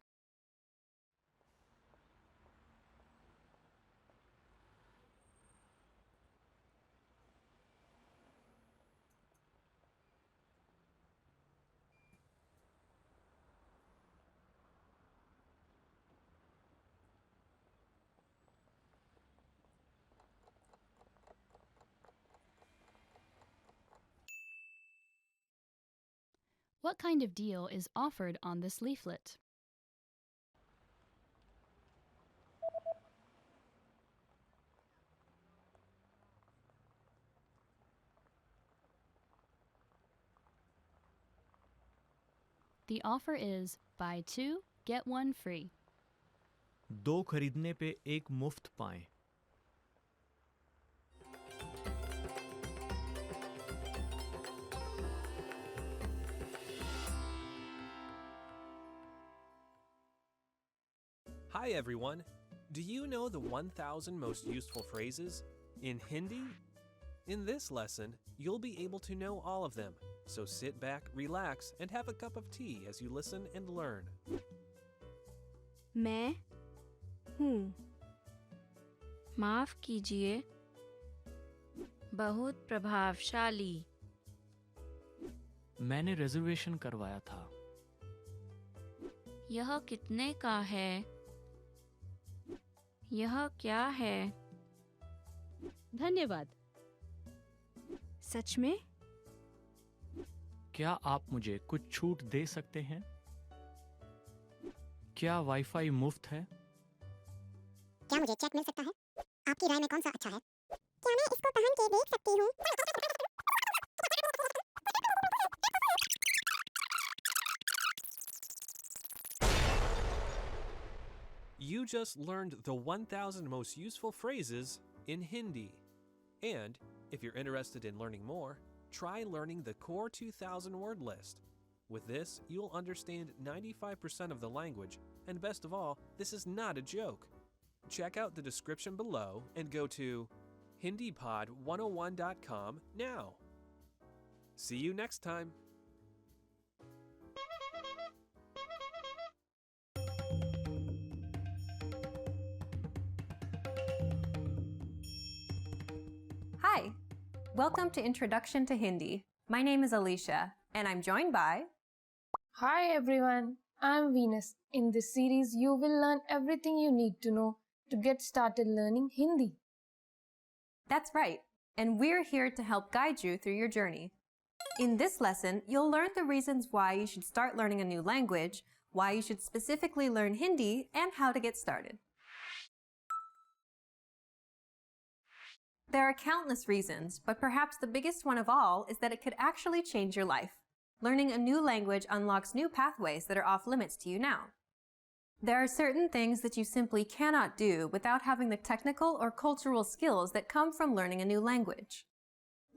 Speaker 1: What kind of deal is offered on this leaflet? The offer is buy 2, get 1 free.
Speaker 10: 2 खरीदने पे एक मुफ्त पाएं।
Speaker 14: Hi everyone! Do you know the 1000 most useful phrases in Hindi In this lesson, you'll be able to know all of them, so sit back, relax, and have a cup of tea as you listen and learn.
Speaker 15: मैं हूँ. माफ कीजिए. बहुत प्रभावशाली.
Speaker 11: मैंने reservation करवाया था.
Speaker 15: यह कितने का है? यह क्या है?
Speaker 8: धन्यवाद.
Speaker 15: सच में?
Speaker 11: क्या आप मुझे कुछ छूट दे सकते हैं? क्या वाईफाई मुफ्त है?
Speaker 13: क्या मुझे चेक मिल सकता है? आपकी राय में कौन सा अच्छा है? क्या मैं इसको पहन के देख सकती हूँ?
Speaker 14: You just learned the 1,000 most useful phrases in Hindi. And if you're interested in learning more, try learning the core 2,000 word list. With this, you'll understand 95% of the language, and best of all, this is not a joke. Check out the description below and go to hindipod101.com now. See you next time.
Speaker 6: Hi, welcome to Introduction to Hindi. My name is Alicia, and I'm joined by...
Speaker 16: Hi everyone, I'm Venus. In this series, you will learn everything you need to know to get started learning Hindi.
Speaker 6: That's right, and we're here to help guide you through your journey. In this lesson, you'll learn the reasons why you should start learning a new language, why you should specifically learn Hindi, and how to get started. There are countless reasons, but perhaps the biggest one of all is that it could actually change your life. Learning a new language unlocks new pathways that are off limits to you now. There are certain things that you simply cannot do without having the technical or cultural skills that come from learning a new language.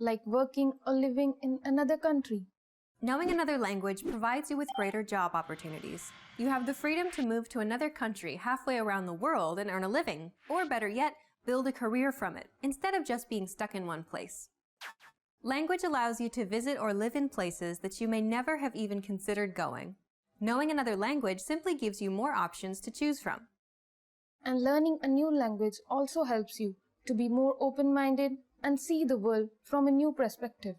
Speaker 16: Like working or living in another country.
Speaker 6: Knowing another language provides you with greater job opportunities. You have the freedom to move to another country halfway around the world and earn a living, or better yet, build a career from it, instead of just being stuck in one place. Language allows you to visit or live in places that you may never have even considered going. Knowing another language simply gives you more options to choose from.
Speaker 16: And learning a new language also helps you to be more open-minded and see the world from a new perspective.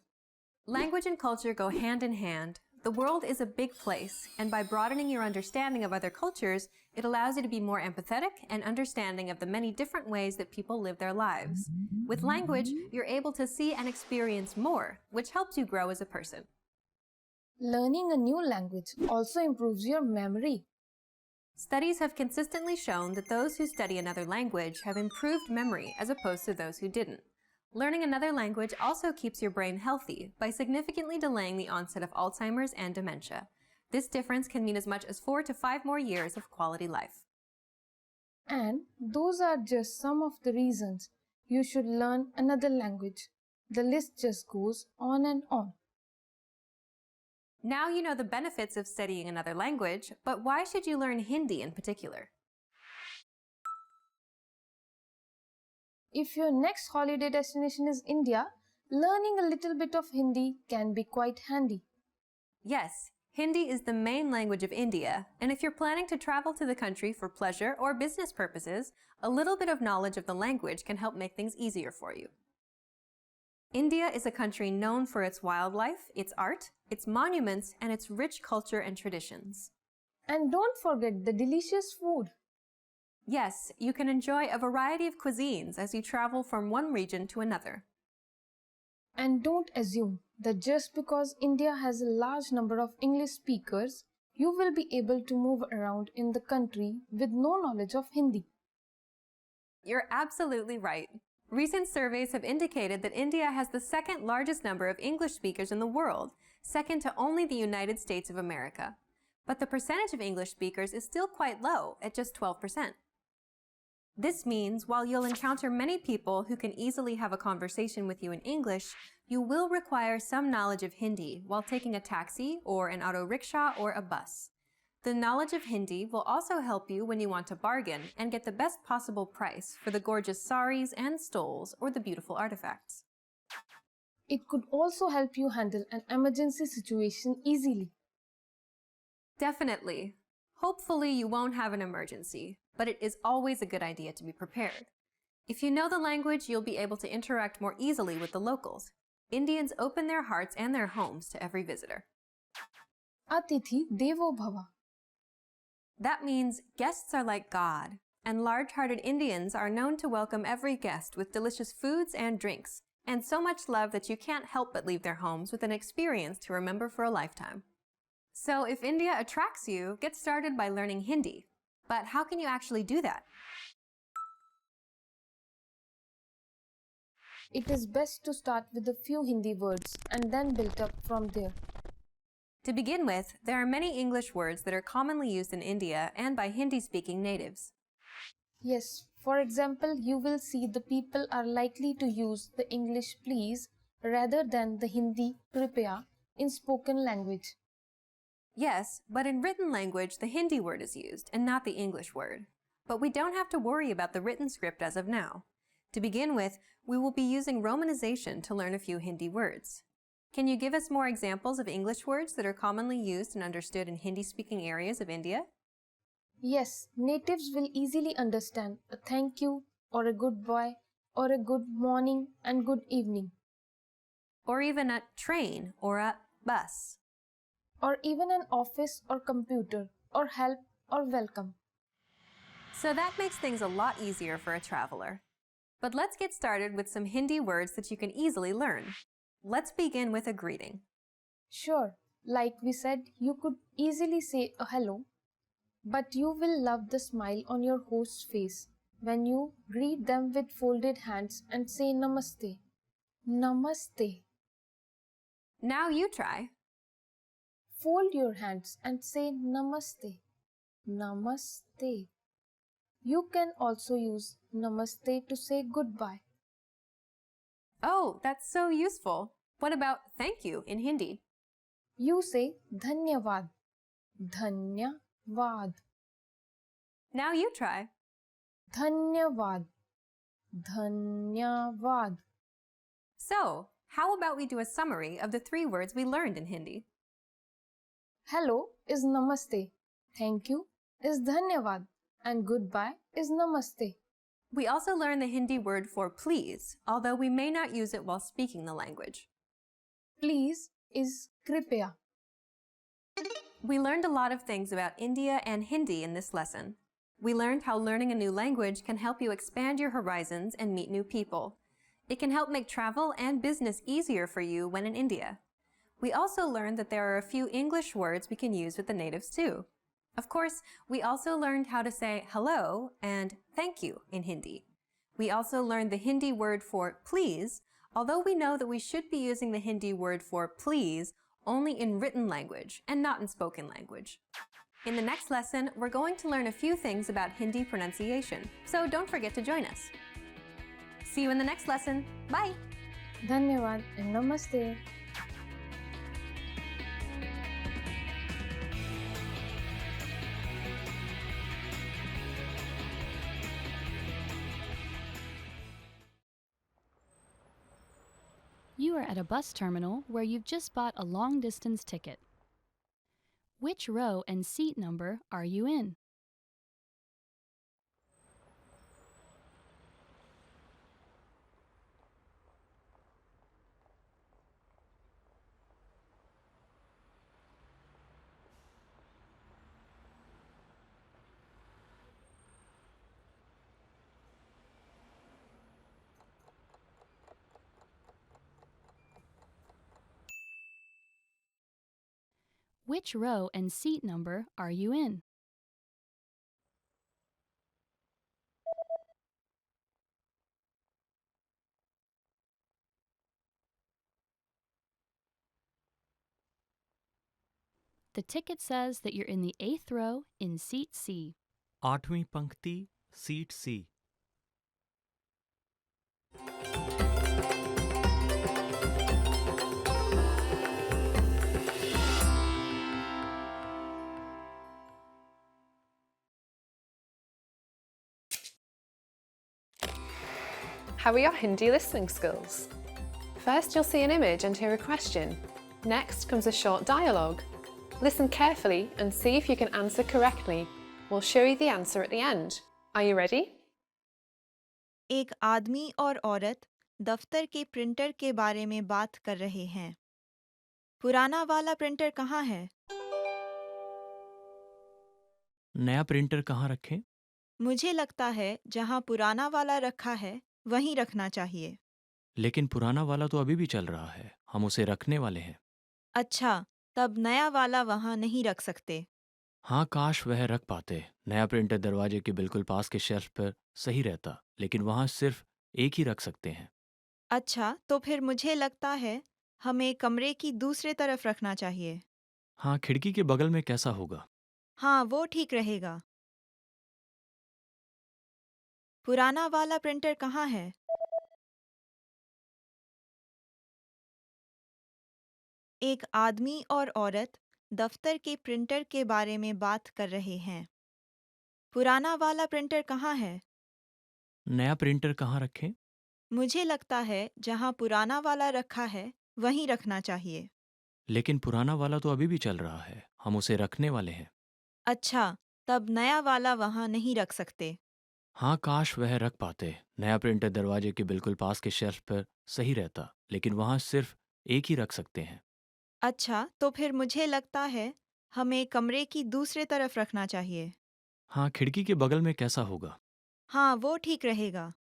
Speaker 6: Language and culture go hand in hand. The world is a big place, and by broadening your understanding of other cultures, it allows you to be more empathetic and understanding of the many different ways that people live their lives. With language, you're able to see and experience more, which helps you grow as a person.
Speaker 16: Learning a new language also improves your memory.
Speaker 6: Studies have consistently shown that those who study another language have improved memory as opposed to those who didn't. Learning another language also keeps your brain healthy by significantly delaying the onset of Alzheimer's and dementia. This difference can mean as much as 4 to 5 more years of quality life.
Speaker 16: And those are just some of the reasons you should learn another language. The list just goes on and on.
Speaker 6: Now you know the benefits of studying another language, but why should you learn Hindi in particular?
Speaker 16: If your next holiday destination is India, learning a little bit of Hindi can be quite handy.
Speaker 6: Yes, Hindi is the main language of India, and if you're planning to travel to the country for pleasure or business purposes, a little bit of knowledge of the language can help make things easier for you. India is a country known for its wildlife, its art, its monuments, and its rich culture and traditions.
Speaker 16: And don't forget the delicious food.
Speaker 6: Yes, you can enjoy a variety of cuisines as you travel from one region to another.
Speaker 16: And don't assume that just because India has a large number of English speakers, you will be able to move around in the country with no knowledge of Hindi.
Speaker 6: You're absolutely right. Recent surveys have indicated that India has the second largest number of English speakers in the world, second to only the United States of America. But the percentage of English speakers is still quite low, at just 12%. This means while you'll encounter many people who can easily have a conversation with you in English, you will require some knowledge of Hindi while taking a taxi or an auto rickshaw or a bus. The knowledge of Hindi will also help you when you want to bargain and get the best possible price for the gorgeous saris and stoles or the beautiful artifacts.
Speaker 16: It could also help you handle an emergency situation easily.
Speaker 6: Definitely. Hopefully you won't have an emergency, but it is always a good idea to be prepared. If you know the language, you'll be able to interact more easily with the locals. Indians open their hearts and their homes to every visitor.
Speaker 16: Atithi Devo Bhava.
Speaker 6: That means guests are like God, and large-hearted Indians are known to welcome every guest with delicious foods and drinks, and so much love that you can't help but leave their homes with an experience to remember for a lifetime. So if India attracts you, get started by learning Hindi. But how can you actually do that?
Speaker 16: It is best to start with a few Hindi words and then build up from there.
Speaker 6: To begin with, there are many English words that are commonly used in India and by Hindi-speaking natives.
Speaker 16: Yes, for example, you will see the people are likely to use the English please rather than the Hindi kripaya in spoken language.
Speaker 6: Yes, but in written language, the Hindi word is used and not the English word. But we don't have to worry about the written script as of now. To begin with, we will be using romanization to learn a few Hindi words. Can you give us more examples of English words that are commonly used and understood in Hindi-speaking areas of India?
Speaker 16: Yes, natives will easily understand a thank you or a goodbye or a good morning and good evening.
Speaker 6: Or even a train or a bus.
Speaker 16: Or even an office or computer or help or welcome.
Speaker 6: So that makes things a lot easier for a traveler. But let's get started with some Hindi words that you can easily learn. Let's begin with a greeting.
Speaker 16: Sure, like we said, you could easily say a hello, but you will love the smile on your host's face when you greet them with folded hands and say namaste. Namaste.
Speaker 6: Now you try.
Speaker 16: Fold your hands and say namaste. Namaste. You can also use namaste to say goodbye.
Speaker 6: Oh, that's so useful. What about thank you in Hindi?
Speaker 16: You say dhanyavad. Dhanyavad.
Speaker 6: Now you try.
Speaker 16: Dhanyavad. Dhanyavad.
Speaker 6: So, how about we do a summary of the 3 words we learned in Hindi?
Speaker 16: Hello is namaste. Thank you is dhanyavad. And goodbye is namaste.
Speaker 6: We also learned the Hindi word for please, although we may not use it while speaking the language.
Speaker 16: Please is kripaya.
Speaker 6: We learned a lot of things about India and Hindi in this lesson. We learned how learning a new language can help you expand your horizons and meet new people. It can help make travel and business easier for you when in India. We also learned that there are a few English words we can use with the natives too. Of course, we also learned how to say hello and thank you in Hindi. We also learned the Hindi word for please, although we know that we should be using the Hindi word for please only in written language and not in spoken language. In the next lesson, we're going to learn a few things about Hindi pronunciation, so don't forget to join us. See you in the next lesson. Bye!
Speaker 16: Dhanyavad and namaste.
Speaker 1: You are at a bus terminal where you've just bought a long-distance ticket. Which row and seat number are you in? Which row and seat number are you in? The ticket says that you're in the 8th row in seat C.
Speaker 11: 8वीं पंक्ति, seat C.
Speaker 2: How are your Hindi listening skills? First, you'll see an image and hear a question. Next comes a short dialogue. Listen carefully and see if you can answer correctly. We'll show you the answer at the end. Are you ready?
Speaker 3: एक आदमी और औरत दफ्तर के printer के बारे में बात कर रहे हैं। पुराना वाला प्रिंटर कहाँ है?
Speaker 11: नया प्रिंटर कहाँ रखें?
Speaker 3: मुझे लगता है जहाँ पुराना वाला रखा है वहीं रखना चाहिए।
Speaker 11: लेकिन पुराना वाला तो अभी भी चल रहा है, हम उसे रखने वाले हैं।
Speaker 3: अच्छा, तब नया वाला वहाँ नहीं रख सकते।
Speaker 11: हाँ, काश वह रख पाते। नया प्रिंटर दरवाजे के बिल्कुल पास के शेल्फ पर सही रहता, लेकिन वहाँ सिर्फ एक ही रख सकते हैं।
Speaker 3: अच्छा, तो फिर मुझे लगता है हमें कमरे की दूसरे तरफ रखना चाहिए।
Speaker 11: हाँ, खिड़की के बगल में कैसा होगा?
Speaker 3: हाँ, वो ठीक रहेगा। पुराना वाला प्रिंटर कहाँ है? एक आदमी और औरत दफ्तर के प्रिंटर के बारे में बात कर रहे हैं। पुराना वाला प्रिंटर कहाँ है?
Speaker 11: नया प्रिंटर कहाँ रखें?
Speaker 3: मुझे लगता है जहाँ पुराना वाला रखा है वहीं रखना चाहिए।
Speaker 11: लेकिन पुराना वाला तो अभी भी चल रहा है, हम उसे रखने वाले हैं।
Speaker 3: अच्छा, तब नया वाला वहाँ नहीं रख सकते।
Speaker 11: हाँ, काश वह रख पाते। नया प्रिंटर दरवाजे के बिल्कुल पास के शेल्फ पर सही रहता, लेकिन वहाँ सिर्फ एक ही रख सकते हैं।
Speaker 3: अच्छा, तो फिर मुझे लगता है हमें कमरे की दूसरे तरफ रखना चाहिए।
Speaker 11: हाँ, खिड़की के बगल में कैसा होगा?
Speaker 3: हाँ, वो ठीक रहेगा।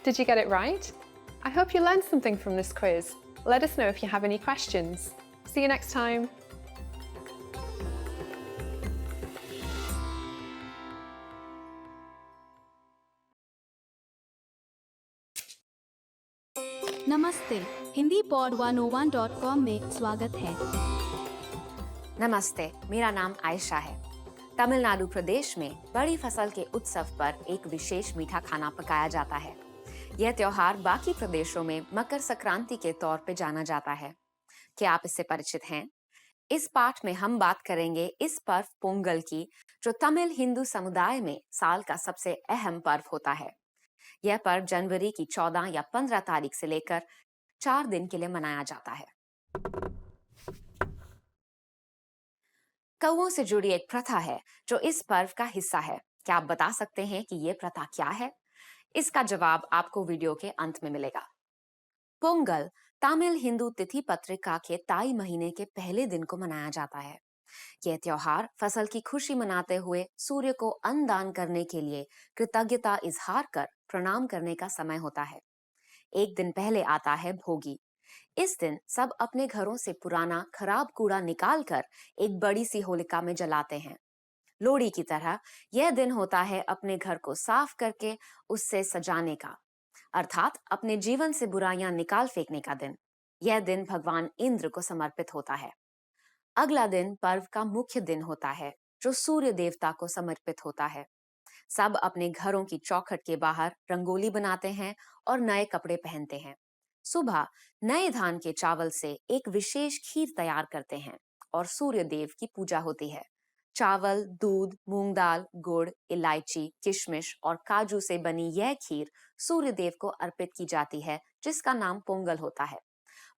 Speaker 2: Did you get it right? I hope you learned something from this quiz. Let us know if you have any questions. See you next time.
Speaker 1: नमस्ते, हिंदी पॉड 101.com में स्वागत है।
Speaker 12: नमस्ते, मेरा नाम आयशा है। तमिलनाडु प्रदेश में बड़ी फसल के उत्सव पर एक विशेष मीठा खाना पकाया जाता है। यह त्योहार बाकी प्रदेशों में मकर संक्रांति के तौर पे जाना जाता है। क्या आप इससे परिचित हैं? इस पाठ में हम बात करेंगे इस पर्व पोंगल की, जो तमिल हिंदू समुदाय में साल का सबसे अहम पर्व होता है। यह पर्व जनवरी की 14 या 15 तारीख से लेकर 4 दिन के लिए मनाया जाता है। कौओं से जुड़ी एक प्रथा है जो इस पर्व का हिस्सा है। क्या आप बता सकते हैं कि ये प्रथा क्या है? इसका जवाब आपको वीडियो के अंत में मिलेगा। पोंगल तमिल हिंदू तिथि पत्रिका के ताई महीने के पहले दिन को मनाया जाता है। यह त्योहार फसल की खुशी मनाते हुए सूर्य को अन्न दान करने के लिए कृतज्ञता इजहार कर प्रणाम करने का समय होता है। एक दिन पहले आता है भोगी। इस दिन सब अपने घरों से पुराना खराब कूड़ा निकालकर एक बड़ी सी होलिका में जलाते हैं। लोहड़ी की तरह यह दिन होता है अपने घर को साफ करके उससे सजाने का, अर्थात अपने जीवन से बुराइयां निकाल फेंकने का दिन। यह दिन भगवान इंद्र को समर्पित होता है। अगला दिन पर्व का मुख्य दिन होता है, जो सूर्य देवता को समर्पित होता है। सब अपने घरों की चौखट के बाहर रंगोली बनाते हैं और नए कपड़े पहनते हैं। सुबह नए धान के चावल से एक विशेष खीर तैयार करते हैं और सूर्य देव की पूजा होती है। चावल, दूध, मूंग दाल, गुड़, इलायची, किशमिश और काजू से बनी यह खीर सूर्य देव को अर्पित की जाती है, जिसका नाम पोंगल होता है।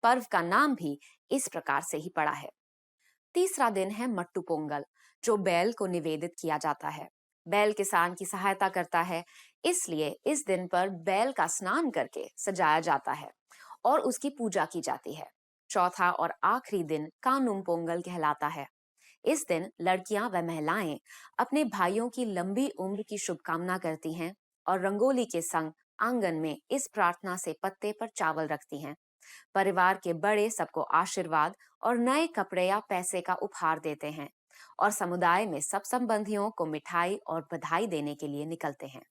Speaker 12: पर्व का नाम भी इस प्रकार से ही पड़ा है। तीसरा दिन है मट्टू पोंगल, जो बैल को निवेदित किया जाता है। बैल किसान की सहायता करता है, इसलिए इस दिन पर बैल का स्नान करके सजाया जाता है और उसकी पूजा की जाती है। चौथा और आखिरी दिन कानुम पोंगल कहलाता है। इस दिन लड़कियां व महिलाएं अपने भाइयों की लंबी उम्र की शुभकामना करती हैं और रंगोली के संग आंगन में इस प्रार्थना से पत्ते पर चावल रखती हैं। परिवार के बड़े सबको आशीर्वाद और नए कपड़े या पैसे का उपहार देते हैं और समुदाय में सब संबंधियों को मिठाई और बधाई देने के लिए निकलते हैं।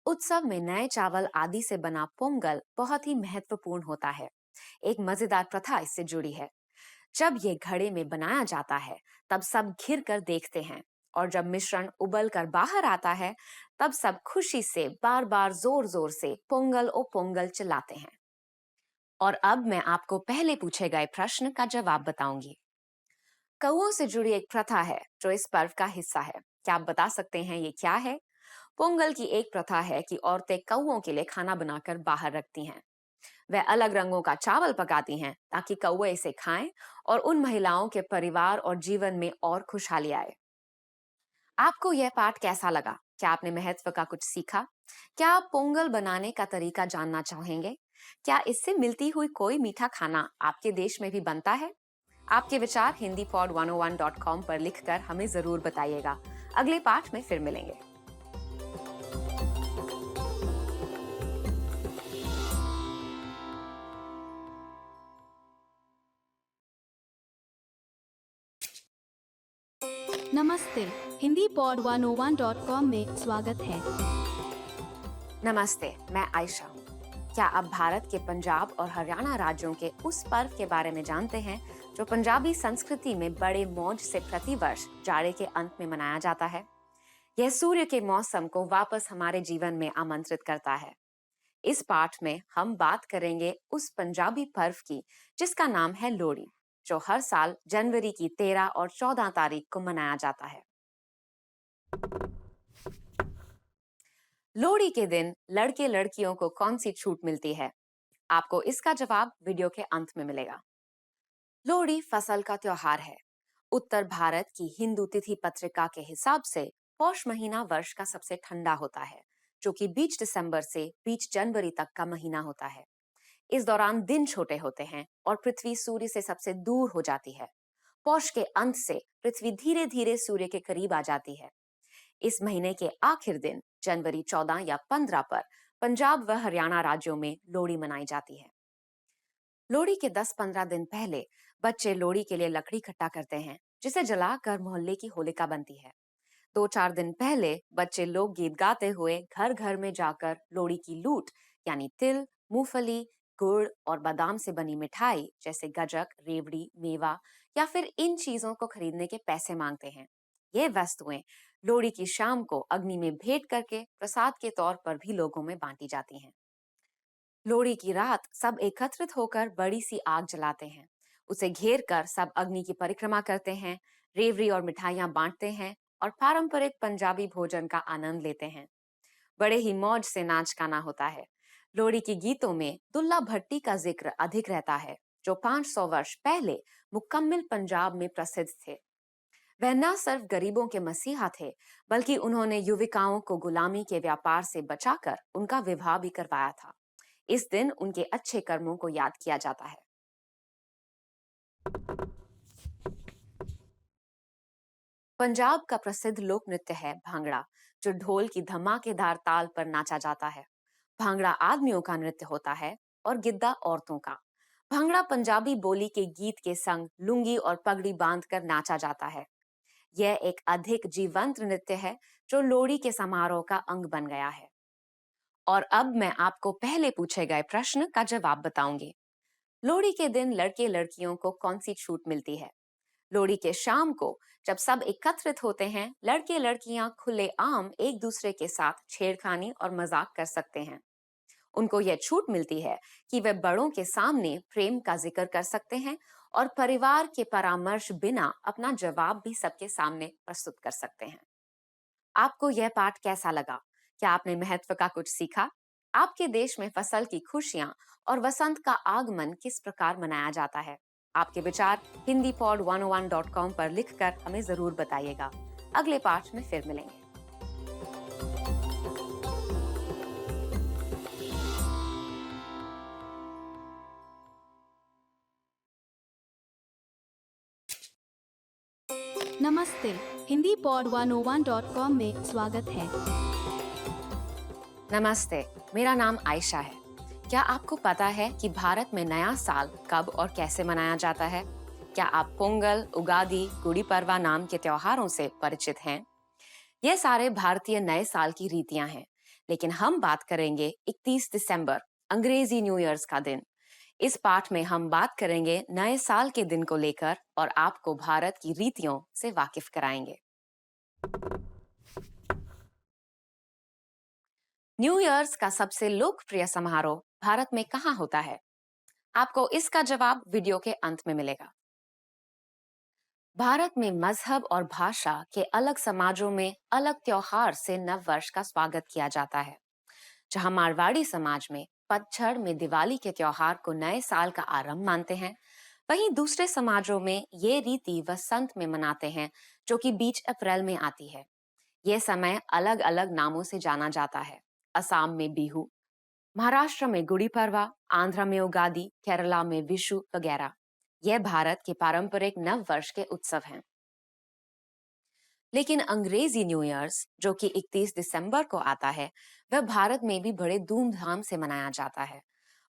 Speaker 12: उत्सव में नए चावल आदि से बना पोंगल बहुत ही महत्वपूर्ण होता है। एक मजेदार प्रथा इससे जुड़ी है। जब ये घड़े में बनाया जाता है, तब सब घिर कर देखते हैं और जब मिश्रण उबल कर बाहर आता है, तब सब खुशी से बार बार जोर जोर से पोंगल ओ पोंगल चिल्लाते हैं। और अब मैं आपको पहले पूछे गए प्रश्न का जवाब बताऊंगी। कौओं से जुड़ी एक प्रथा है जो इस पर्व का हिस्सा है। क्या आप बता सकते हैं ये क्या है? पोंगल की एक प्रथा है कि औरतें कौओं के लिए खाना बनाकर बाहर रखती हैं। वह अलग रंगों का चावल पकाती हैं ताकि कौवे इसे खाएं और उन महिलाओं के परिवार और जीवन में और खुशहाली आए। आपको यह पाठ कैसा लगा? क्या आपने महत्व का कुछ सीखा? क्या आप पोंगल बनाने का तरीका जानना चाहेंगे? क्या इससे मिलती हुई कोई मीठा खाना आपके देश में भी बनता है? आपके विचार hindipod101.com पर लिखकर हमें जरूर बताइएगा। अगले पाठ में फिर मिलेंगे।
Speaker 1: नमस्ते, हिंदी पॉड 101.com में स्वागत है।
Speaker 12: नमस्ते, मैं आयशा हूँ। क्या आप भारत के पंजाब और हरियाणा राज्यों के उस पर्व के बारे में जानते हैं जो पंजाबी संस्कृति में बड़े मौज से प्रतिवर्ष जाड़े के अंत में मनाया जाता है? यह सूर्य के मौसम को वापस हमारे जीवन में आमंत्रित करता है। इस पाठ में हम बात करेंगे उस पंजाबी पर्व की जिसका नाम है लोहड़ी, जो हर साल जनवरी की 13 और 14 तारीख को मनाया जाता है। लोहड़ी के दिन लड़के लड़कियों को कौन सी छूट मिलती है? आपको इसका जवाब वीडियो के अंत में मिलेगा। लोहड़ी फसल का त्योहार है। उत्तर भारत की हिंदू तिथि पत्रिका के हिसाब से पौष महीना वर्ष का सबसे ठंडा होता है, जो कि बीच दिसंबर से बीच जनवरी तक का महीना होता है। इस दौरान दिन छोटे होते हैं और पृथ्वी सूर्य से सबसे दूर हो जाती है। पौष के अंत से पृथ्वी धीरे धीरे सूर्य के करीब आ जाती है। इस महीने के आखिर दिन जनवरी 14 या 15 पर पंजाब व हरियाणा राज्यों में लोहड़ी मनाई जाती है। लोहड़ी के 10-15 दिन पहले बच्चे लोहड़ी के लिए लकड़ी इकट्ठा करते हैं, जिसे जलाकर मोहल्ले की होलिका बनती है। 2-4 दिन पहले बच्चे लोकगीत गाते हुए घर घर में जाकर लोहड़ी की लूट यानी तिल, मूंगफली, गुड़ और बादाम से बनी मिठाई जैसे गजक, रेवड़ी, मेवा या फिर इन चीजों को खरीदने के पैसे मांगते हैं। ये वस्तुएं लोहड़ी की शाम को अग्नि में भेंट करके प्रसाद के तौर पर भी लोगों में बांटी जाती हैं। लोहड़ी की रात सब एकत्रित होकर बड़ी सी आग जलाते हैं। उसे घेर कर सब अग्नि की परिक्रमा करते हैं, रेवड़ी और मिठाइयां बांटते हैं और पारंपरिक पंजाबी भोजन का आनंद लेते हैं। बड़े ही मौज से नाच गाना होता है। लोहड़ी के गीतों में दुल्ला भट्टी का जिक्र अधिक रहता है, जो 500 वर्ष पहले मुकम्मिल पंजाब में प्रसिद्ध थे। वह न सिर्फ गरीबों के मसीहा थे, बल्कि उन्होंने युविकाओं को गुलामी के व्यापार से बचाकर उनका विवाह भी करवाया था। इस दिन उनके अच्छे कर्मों को याद किया जाता है। पंजाब का प्रसिद्ध लोक नृत्य है भांगड़ा, जो ढोल की धमाकेदार ताल पर नाचा जाता है। भांगड़ा आदमियों का नृत्य होता है और गिद्दा औरतों का। भांगड़ा पंजाबी बोली के गीत के संग लुंगी और पगड़ी बांधकर नाचा जाता है। यह एक अधिक जीवंत नृत्य है जो लोहड़ी के समारोह का अंग बन गया है। और अब मैं आपको पहले पूछे गए प्रश्न का जवाब बताऊंगी। लोहड़ी के दिन लड़के लड़कियों को कौन सी छूट मिलती है? लोहड़ी के शाम को जब सब एकत्रित होते हैं, लड़के लड़कियां खुलेआम एक दूसरे के साथ छेड़खानी और मजाक कर सकते हैं। उनको यह छूट मिलती है कि वे बड़ों के सामने प्रेम का जिक्र कर सकते हैं और परिवार के परामर्श बिना अपना जवाब भी सबके सामने प्रस्तुत कर सकते हैं। आपको यह पाठ कैसा लगा? क्या आपने महत्व का कुछ सीखा? आपके देश में फसल की खुशियां और वसंत का आगमन किस प्रकार मनाया जाता है? आपके विचार hindipod101.com पर लिखकर हमें जरूर बताइएगा। अगले पाठ में फिर मिलेंगे।
Speaker 1: नमस्ते, हिंदी पॉड 101.com में स्वागत है।
Speaker 12: नमस्ते, मेरा नाम आयशा है। क्या आपको पता है कि भारत में नया साल कब और कैसे मनाया जाता है? क्या आप पोंगल, उगादी, गुड़ी पड़वा नाम के त्योहारों से परिचित हैं? ये सारे भारतीय नए साल की रीतियां हैं, लेकिन हम बात करेंगे 31 दिसंबर, अंग्रेजी न्यू ईयर्स का दिन। इस पाठ में हम बात करेंगे नए साल के दिन को लेकर और आपको भारत की रीतियों से वाकिफ कराएंगे। न्यू ईयर्स का सबसे लोकप्रिय समारोह भारत में कहाँ होता है? आपको इसका जवाब वीडियो के अंत में मिलेगा। भारत में मजहब और भाषा के अलग समाजों में अलग त्योहार से नव वर्ष का स्वागत किया जाता है। जहां मारवाड़ी समाज में पतझड़ में दिवाली के त्योहार को नए साल का आरंभ मानते हैं, वहीं दूसरे समाजों में ये रीति वसंत में मनाते हैं, जो कि बीच अप्रैल में आती है। ये समय अलग अलग नामों से जाना जाता है। असम में बिहू, महाराष्ट्र में गुड़ी पड़वा, आंध्र में उगादी, केरला में विशु वगैरह। यह भारत के पारंपरिक नव वर्ष के उत्सव हैं। लेकिन अंग्रेजी न्यू ईयर्स, जो कि 31 दिसंबर को आता है, वह भारत में भी बड़े धूमधाम से मनाया जाता है।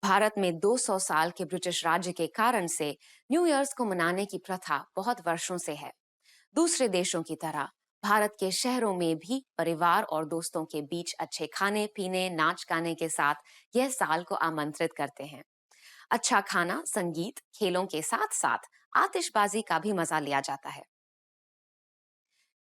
Speaker 12: भारत में 200 साल के ब्रिटिश राज्य के कारण से न्यू ईयर्स को मनाने की प्रथा बहुत वर्षों से है। दूसरे देशों की तरह भारत के शहरों में भी परिवार और दोस्तों के बीच अच्छे खाने पीने, नाच गाने के साथ यह साल को आमंत्रित करते हैं। अच्छा खाना, संगीत, खेलों के साथ साथ आतिशबाजी का भी मजा लिया जाता है।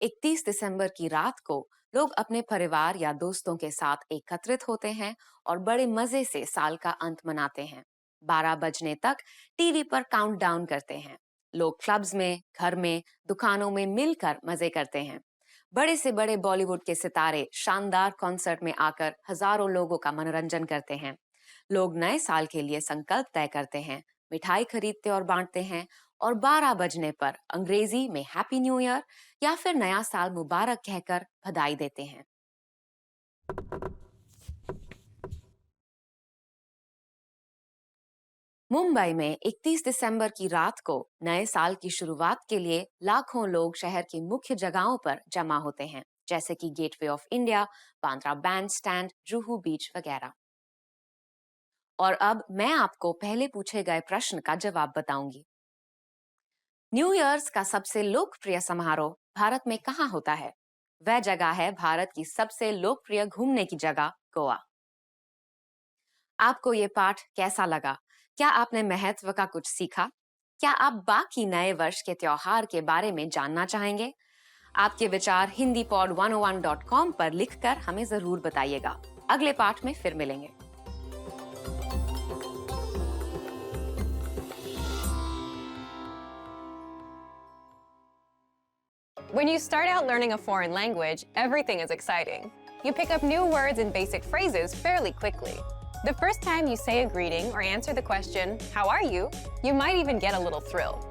Speaker 12: 31 दिसंबर की रात को लोग अपने परिवार या दोस्तों के साथ एकत्रित होते हैं और बड़े मजे से साल का अंत मनाते हैं। 12 बजने तक टीवी पर काउंटडाउन करते हैं। लोग क्लब्स में, घर में, दुकानों में मिलकर मजे करते हैं। बड़े से बड़े बॉलीवुड के सितारे शानदार कॉन्सर्ट में आकर हजारों लोगों का मनोरंजन करते हैं। लोग नए साल के लिए संकल्प तय करते हैं, मिठाई खरीदते और बांटते हैं और 12 बजने पर अंग्रेजी में हैप्पी न्यू ईयर या फिर नया साल मुबारक कहकर बधाई देते हैं। मुंबई में 31 दिसंबर की रात को नए साल की शुरुआत के लिए लाखों लोग शहर की मुख्य जगहों पर जमा होते हैं, जैसे कि Gateway of India, Bandra bandstand, Juhu beach वगैरह। और अब मैं आपको पहले पूछे गए प्रश्न का जवाब बताऊंगी। न्यू ईयर्स का सबसे लोकप्रिय समारोह भारत में कहाँ होता है? वह जगह है भारत की सबसे लोकप्रिय घूमने की जगह गोवा। आपको ये पाठ कैसा लगा? क्या आपने महत्व का कुछ सीखा? क्या आप बाकी नए वर्ष के त्योहार के बारे में जानना चाहेंगे? आपके विचार hindipod101.com पर लिखकर हमें जरूर बताइएगा। अगले पाठ में फिर मिलेंगे।
Speaker 6: When you start out learning a foreign language, everything is exciting. You pick up new words and basic phrases fairly quickly. The first time you say a greeting or answer the question, "How are you?" you might even get a little thrilled.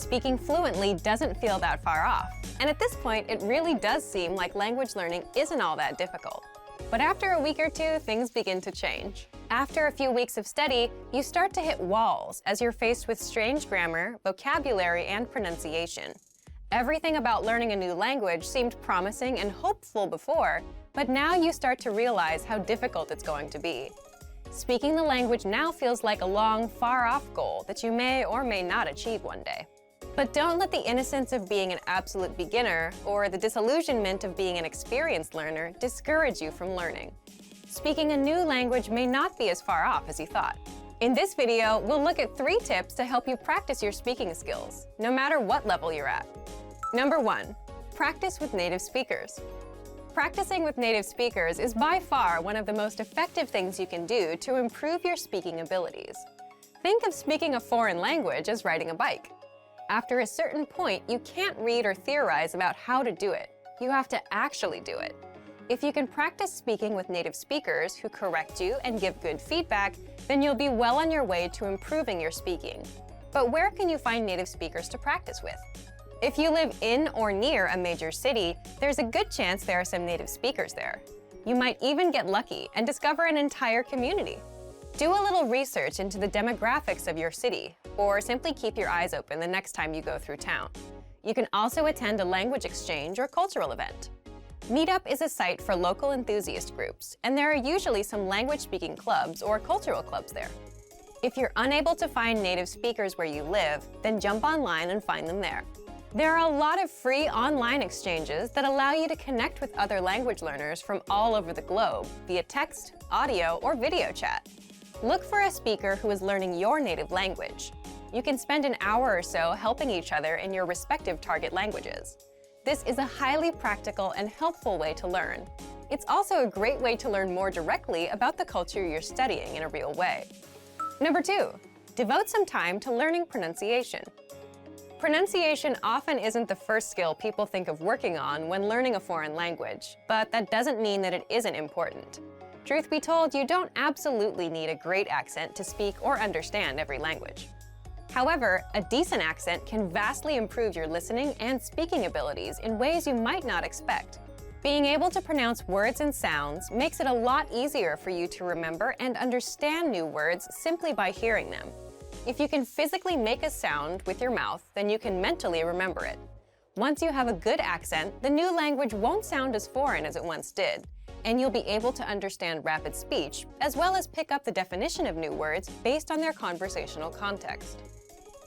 Speaker 6: Speaking fluently doesn't feel that far off, and at this point, it really does seem like language learning isn't all that difficult. But after a week or two, things begin to change. After a few weeks of study, you start to hit walls as you're faced with strange grammar, vocabulary, and pronunciation. Everything about learning a new language seemed promising and hopeful before, but now you start to realize how difficult it's going to be. Speaking the language now feels like a long, far-off goal that you may or may not achieve one day. But don't let the innocence of being an absolute beginner or the disillusionment of being an experienced learner discourage you from learning. Speaking a new language may not be as far off as you thought. In this video, we'll look at 3 tips to help you practice your speaking skills, no matter what level you're at. Number 1, practice with native speakers. Practicing with native speakers is by far one of the most effective things you can do to improve your speaking abilities. Think of speaking a foreign language as riding a bike. After a certain point, you can't read or theorize about how to do it. You have to actually do it. If you can practice speaking with native speakers who correct you and give good feedback, then you'll be well on your way to improving your speaking. But where can you find native speakers to practice with? If you live in or near a major city, there's a good chance there are some native speakers there. You might even get lucky and discover an entire community. Do a little research into the demographics of your city, or simply keep your eyes open the next time you go through town. You can also attend a language exchange or cultural event. Meetup is a site for local enthusiast groups, and there are usually some language-speaking clubs or cultural clubs there. If you're unable to find native speakers where you live, then jump online and find them there. There are a lot of free online exchanges that allow you to connect with other language learners from all over the globe via text, audio, or video chat. Look for a speaker who is learning your native language. You can spend an hour or so helping each other in your respective target languages. This is a highly practical and helpful way to learn. It's also a great way to learn more directly about the culture you're studying in a real way. Number 2, devote some time to learning pronunciation. Pronunciation often isn't the first skill people think of working on when learning a foreign language, but that doesn't mean that it isn't important. Truth be told, you don't absolutely need a great accent to speak or understand every language. However, a decent accent can vastly improve your listening and speaking abilities in ways you might not expect. Being able to pronounce words and sounds makes it a lot easier for you to remember and understand new words simply by hearing them. If you can physically make a sound with your mouth, then you can mentally remember it. Once you have a good accent, the new language won't sound as foreign as it once did, and you'll be able to understand rapid speech, as well as pick up the definition of new words based on their conversational context.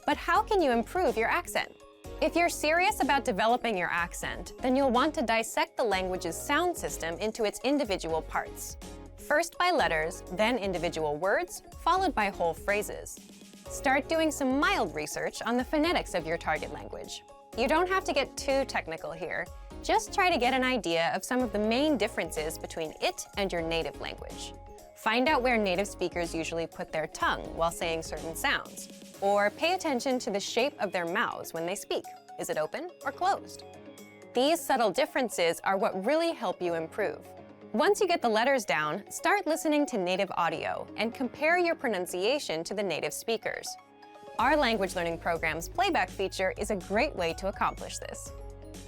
Speaker 6: But how can you improve your accent? If you're serious about developing your accent, then you'll want to dissect the language's sound system into its individual parts. First by letters, then individual words, followed by whole phrases. Start doing some mild research on the phonetics of your target language. You don't have to get too technical here. Just try to get an idea of some of the main differences between it and your native language. Find out where native speakers usually put their tongue while saying certain sounds. Or pay attention to the shape of their mouths when they speak. Is it open or closed? These subtle differences are what really help you improve. Once you get the letters down, start listening to native audio and compare your pronunciation to the native speakers. Our language learning program's playback feature is a great way to accomplish this.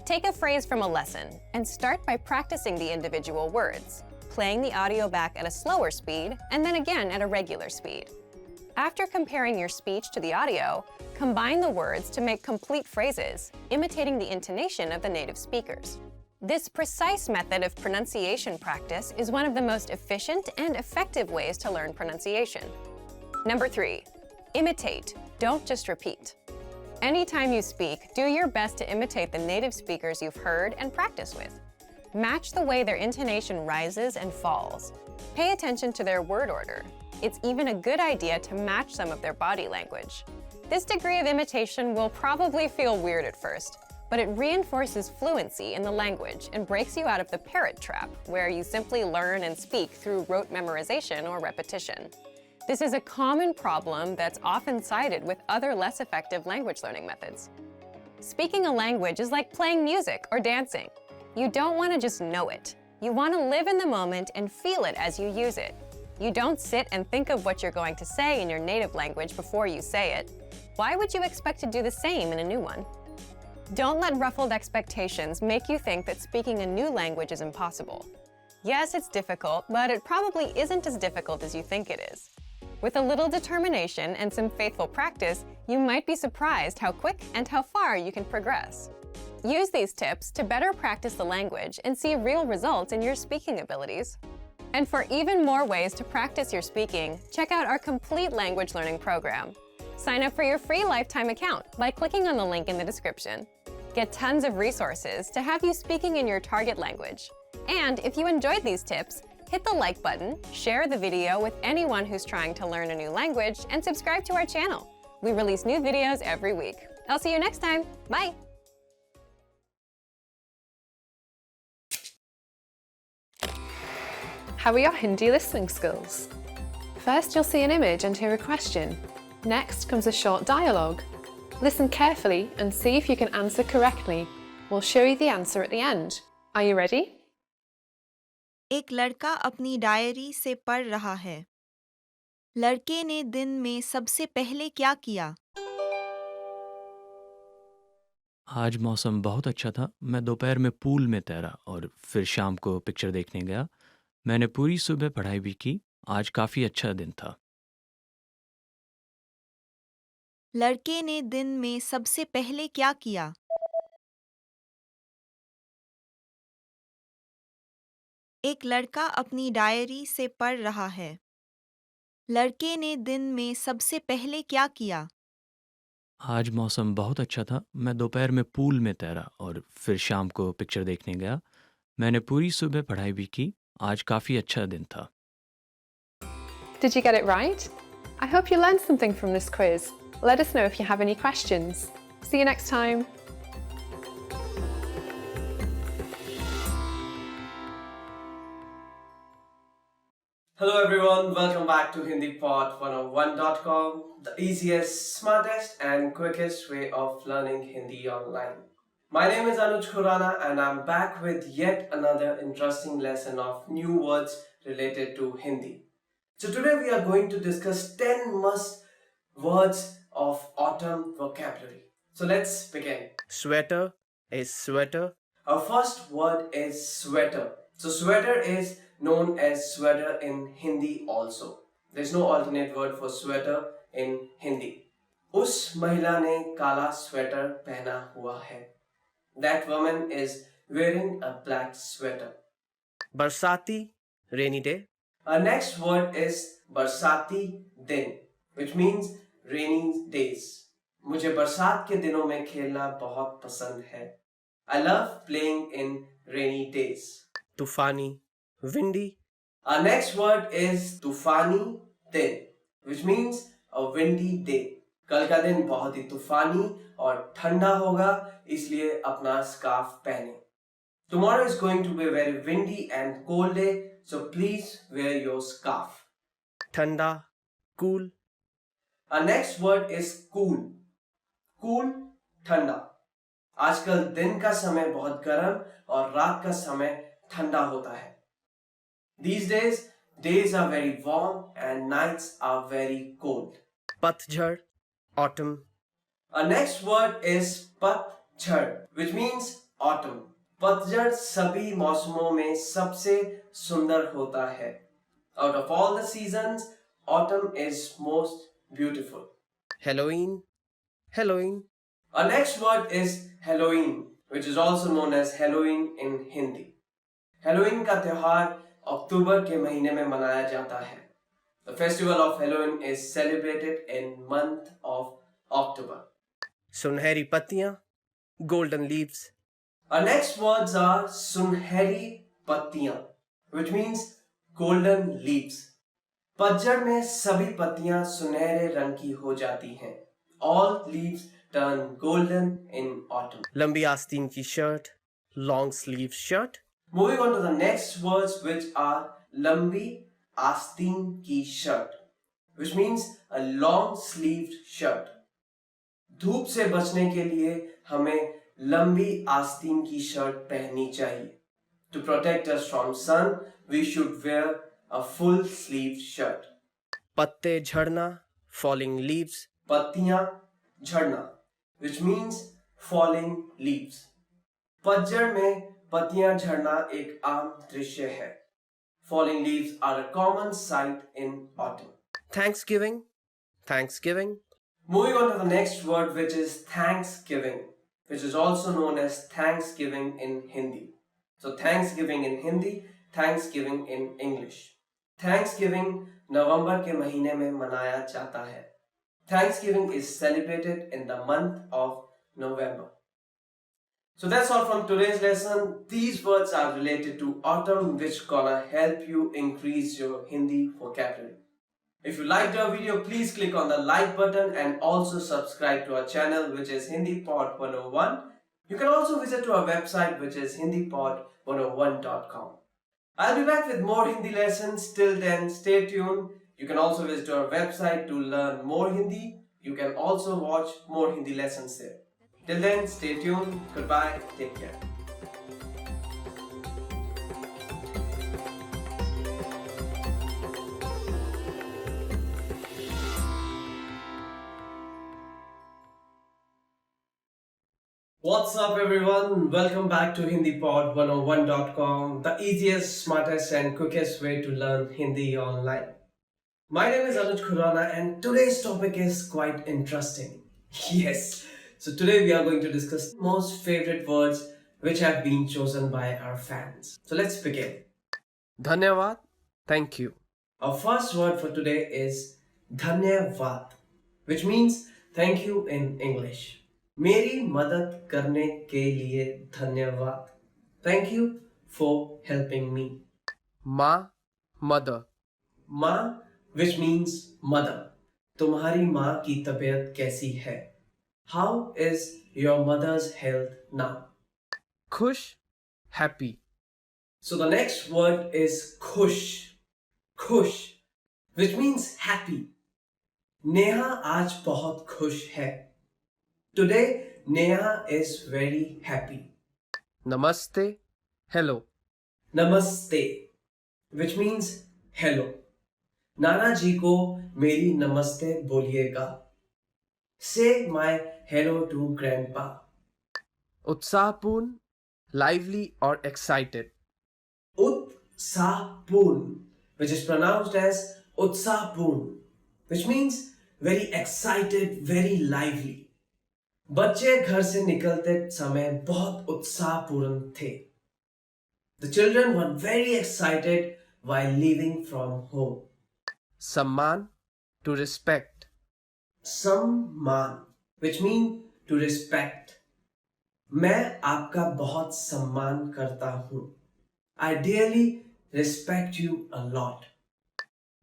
Speaker 6: Take a phrase from a lesson and start by practicing the individual words, playing the audio back at a slower speed and then again at a regular speed. After comparing your speech to the audio, combine the words to make complete phrases, imitating the intonation of the native speakers. This precise method of pronunciation practice is one of the most efficient and effective ways to learn pronunciation. Number 3, imitate, don't just repeat. Anytime you speak, do your best to imitate the native speakers you've heard and practice with. Match the way their intonation rises and falls. Pay attention to their word order. It's even a good idea to match some of their body language. This degree of imitation will probably feel weird at first, but it reinforces fluency in the language and breaks you out of the parrot trap, where you simply learn and speak through rote memorization or repetition. This is a common problem that's often cited with other less effective language learning methods. Speaking a language is like playing music or dancing. You don't want to just know it. You want to live in the moment and feel it as you use it. You don't sit and think of what you're going to say in your native language before you say it. Why would you expect to do the same in a new one? Don't let ruffled expectations make you think that speaking a new language is impossible. Yes, it's difficult, but it probably isn't as difficult as you think it is. With a little determination and some faithful practice, you might be surprised how quick and how far you can progress. Use these tips to better practice the language and see real results in your speaking abilities. And for even more ways to practice your speaking, check out our complete language learning program. Sign up for your free lifetime account by clicking on the link in the description. Get tons of resources to have you speaking in your target language. And if you enjoyed these tips, hit the like button, share the video with anyone who's trying to learn a new language, and subscribe to our channel. We release new videos every week. I'll see you next time. Bye!
Speaker 2: How are your Hindi listening skills? First, you'll see an image and hear a question. Next comes a short dialogue. Listen carefully and see if you can answer correctly. We'll show you the answer at the end. Are you ready?
Speaker 3: एक लड़का अपनी diary से पढ़ रहा है। लड़के ने दिन में सबसे पहले क्या किया?
Speaker 11: आज मौसम बहुत अच्छा था। मैं दोपहर में पूल में तैरा और फिर शाम को पिक्चर देखने गया। मैंने पूरी सुबह पढ़ाई भी की। आज काफ़ी अच्छा दिन था।
Speaker 3: लड़के ने दिन में सबसे पहले क्या किया? एक लड़का अपनी डायरी से पढ़ रहा है। लड़के ने दिन में सबसे पहले क्या किया?
Speaker 11: आज मौसम बहुत अच्छा था। मैं दोपहर में पूल में तैरा और फिर शाम को पिक्चर देखने गया। मैंने पूरी सुबह पढ़ाई भी की। आज काफ़ी अच्छा दिन था।
Speaker 2: Did you get it right? I hope you learned something from this quiz. Let us know if you have any questions. See you next time.
Speaker 5: Hello everyone, welcome back to HindiPod101.com, the easiest, smartest and quickest way of learning Hindi online. My name is Anuj Khurana and I'm back with yet another interesting lesson of new words related to Hindi. So today we are going to discuss 10 must words of autumn vocabulary. So let's begin. Sweater is sweater. Our first word is sweater. So sweater is known as sweater in Hindi also. There's no alternate word for sweater in Hindi. उस महिला ने काला sweater पहना हुआ है. That woman is wearing a black sweater. Barsati, rainy day. Our next word is barsati din, which means rainy days. मुझे बरसात के दिनों में खेलना बहुत पसंद है. I love playing in rainy days. Tufani, windy. Our next word is tufani din, which means a windy day. कल का दिन बहुत ही तूफानी और ठंडा होगा, इसलिए अपना स्कार्फ पहने. Tomorrow is going to be a very windy and cold day, so please wear your scarf. Thanda, cool. Our next word is cool. Cool, ठंडा. आजकल दिन का समय बहुत गर्म और रात का समय ठंडा होता है. These days are very warm and nights are very cold. Patjhad, autumn. Our next word is patjhad, which means autumn. पतझड़ सभी मौसमों में सबसे सुंदर होता है. Out of all the seasons, autumn is most beautiful. Halloween, Halloween. Our next word is Halloween, which is also known as Halloween in Hindi. Halloween का त्योहार अक्टूबर के महीने में मनाया जाता है. The festival of Halloween is celebrated in month of October. सुनहरी पत्तियां, golden leaves. Our next words are सुनहरी पत्तियां, which means golden leaves. पतझड़ में सभी पत्तियां सुनहरे रंग की हो जाती हैं. All leaves turn golden in autumn. लंबी आस्तीन की shirt, long sleeve shirt. Moving on to the next words, which are लंबी आस्तीन की shirt, which means a long sleeved shirt. धूप से बचने के लिए हमें लंबी आस्तीन की शर्ट पहननी चाहिए. To protect us from sun, we should wear a full sleeved shirt. पत्ते झड़ना, falling leaves. पत्तियां झड़ना, which means falling leaves. पतझड़ में पत्तियां झड़ना एक आम दृश्य है. Falling leaves are a common sight in autumn. Thanksgiving, Thanksgiving. Moving on to the next word, which is Thanksgiving, which is also known as Thanksgiving in Hindi. So Thanksgiving in Hindi, Thanksgiving in English. Thanksgiving नवंबर के महीने में मनाया जाता है. Thanksgiving is celebrated in the month of November. So that's all from today's lesson. These words are related to autumn, which gonna help you increase your Hindi vocabulary. If you liked our video, please click on the like button and also subscribe to our channel, which is HindiPod101. You can also visit to our website, which is HindiPod101.com. I'll be back with more Hindi lessons. Till then, stay tuned. You can also visit our website to learn more Hindi. You can also watch more Hindi lessons there. Till then, stay tuned. Goodbye. Take care. What's up everyone? Welcome back to HindiPod101.com, the easiest, smartest and quickest way to learn Hindi online. My name is Anuj Khurana and today's topic is quite interesting. Yes, so today we are going to discuss most favorite words which have been chosen by our fans. So let's begin. Dhanyavad, thank you. Our first word for today is Dhanyavad, which means thank you in English. मेरी मदद करने के लिए धन्यवाद. Thank you for helping me. माँ, mother. माँ, which means mother. तुम्हारी माँ की तबीयत कैसी है? How is your mother's health now? खुश, happy. So the next word is खुश. खुश, which means happy. नेहा आज बहुत खुश है. Today, Neha is very happy. Namaste, hello. Namaste, which means hello. नाना जी को मेरी नमस्ते बोलिएगा. Say my hello to grandpa. उत्साहपूर्ण, lively or excited. Utsahpurn, which is pronounced as Utsahpurn, which means very excited, very lively. बच्चे घर से निकलते समय बहुत उत्साहपूर्ण थे. The children were very excited while leaving from home. सम्मान, to respect. सम्मान, which mean to respect. मैं आपका बहुत सम्मान करता हूं. I dearly respect you a lot.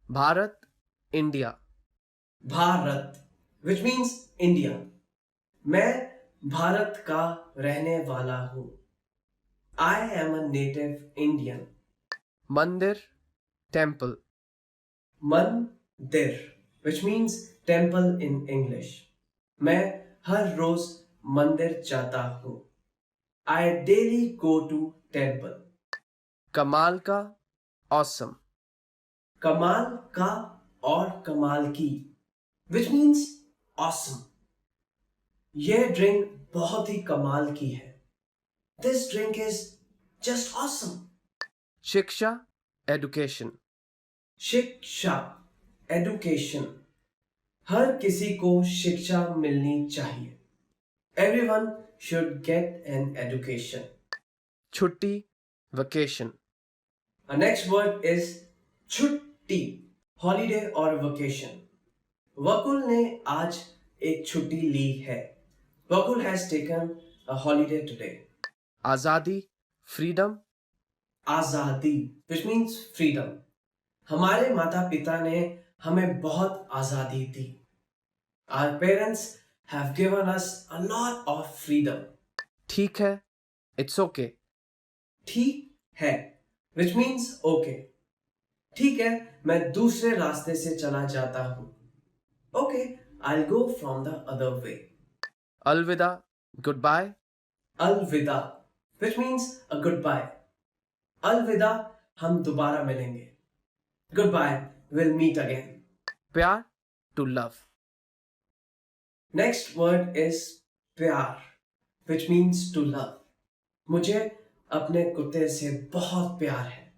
Speaker 5: Bharat, India. Bharat, which means India. मैं भारत का रहने वाला हूं. I am a native Indian. मंदिर, temple. मंदिर, which means temple in English. मैं हर रोज मंदिर जाता हूं. I daily go to temple. कमाल का, awesome. कमाल का और कमाल की, which means awesome. यह ड्रिंक बहुत ही कमाल की है. This drink is just awesome. शिक्षा, education. शिक्षा, education. हर किसी को शिक्षा मिलनी चाहिए. Everyone should get an education. छुट्टी, vacation. Our next word is छुट्टी, holiday or vacation. वकुल ने आज एक छुट्टी ली है. Vakul has taken a holiday today. आजादी, freedom. आजादी, which means freedom. हमारे माता पिता ने हमें बहुत आजादी दी. Our parents have given us a lot of freedom. ठीक है, it's okay. ठीक है, which means okay. ठीक है, मैं दूसरे रास्ते से चला जाता हूं. Okay, I'll go from the other way. अलविदा, goodbye. अलविदा, which means a goodbye. अलविदा, हम दोबारा मिलेंगे. Goodbye, we'll meet again. प्यार, to love. Next word is प्यार, which means to love. मुझे अपने कुत्ते से बहुत प्यार है.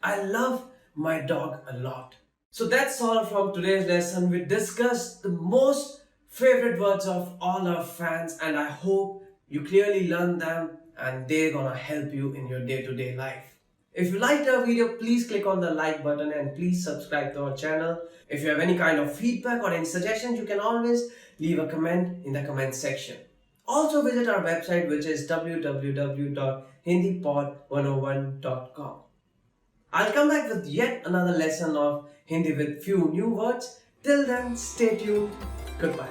Speaker 5: I love my dog a lot. So that's all from today's lesson. We discussed the most favorite words of all our fans, and I hope you clearly learned them and they're gonna help you in your day-to-day life. If you liked our video, please click on the like button and please subscribe to our channel. If you have any kind of feedback or any suggestions, you can always leave a comment in the comment section. Also visit our website, which is www.hindipod101.com. I'll come back with yet another lesson of Hindi with few new words. Till then, stay tuned. Goodbye.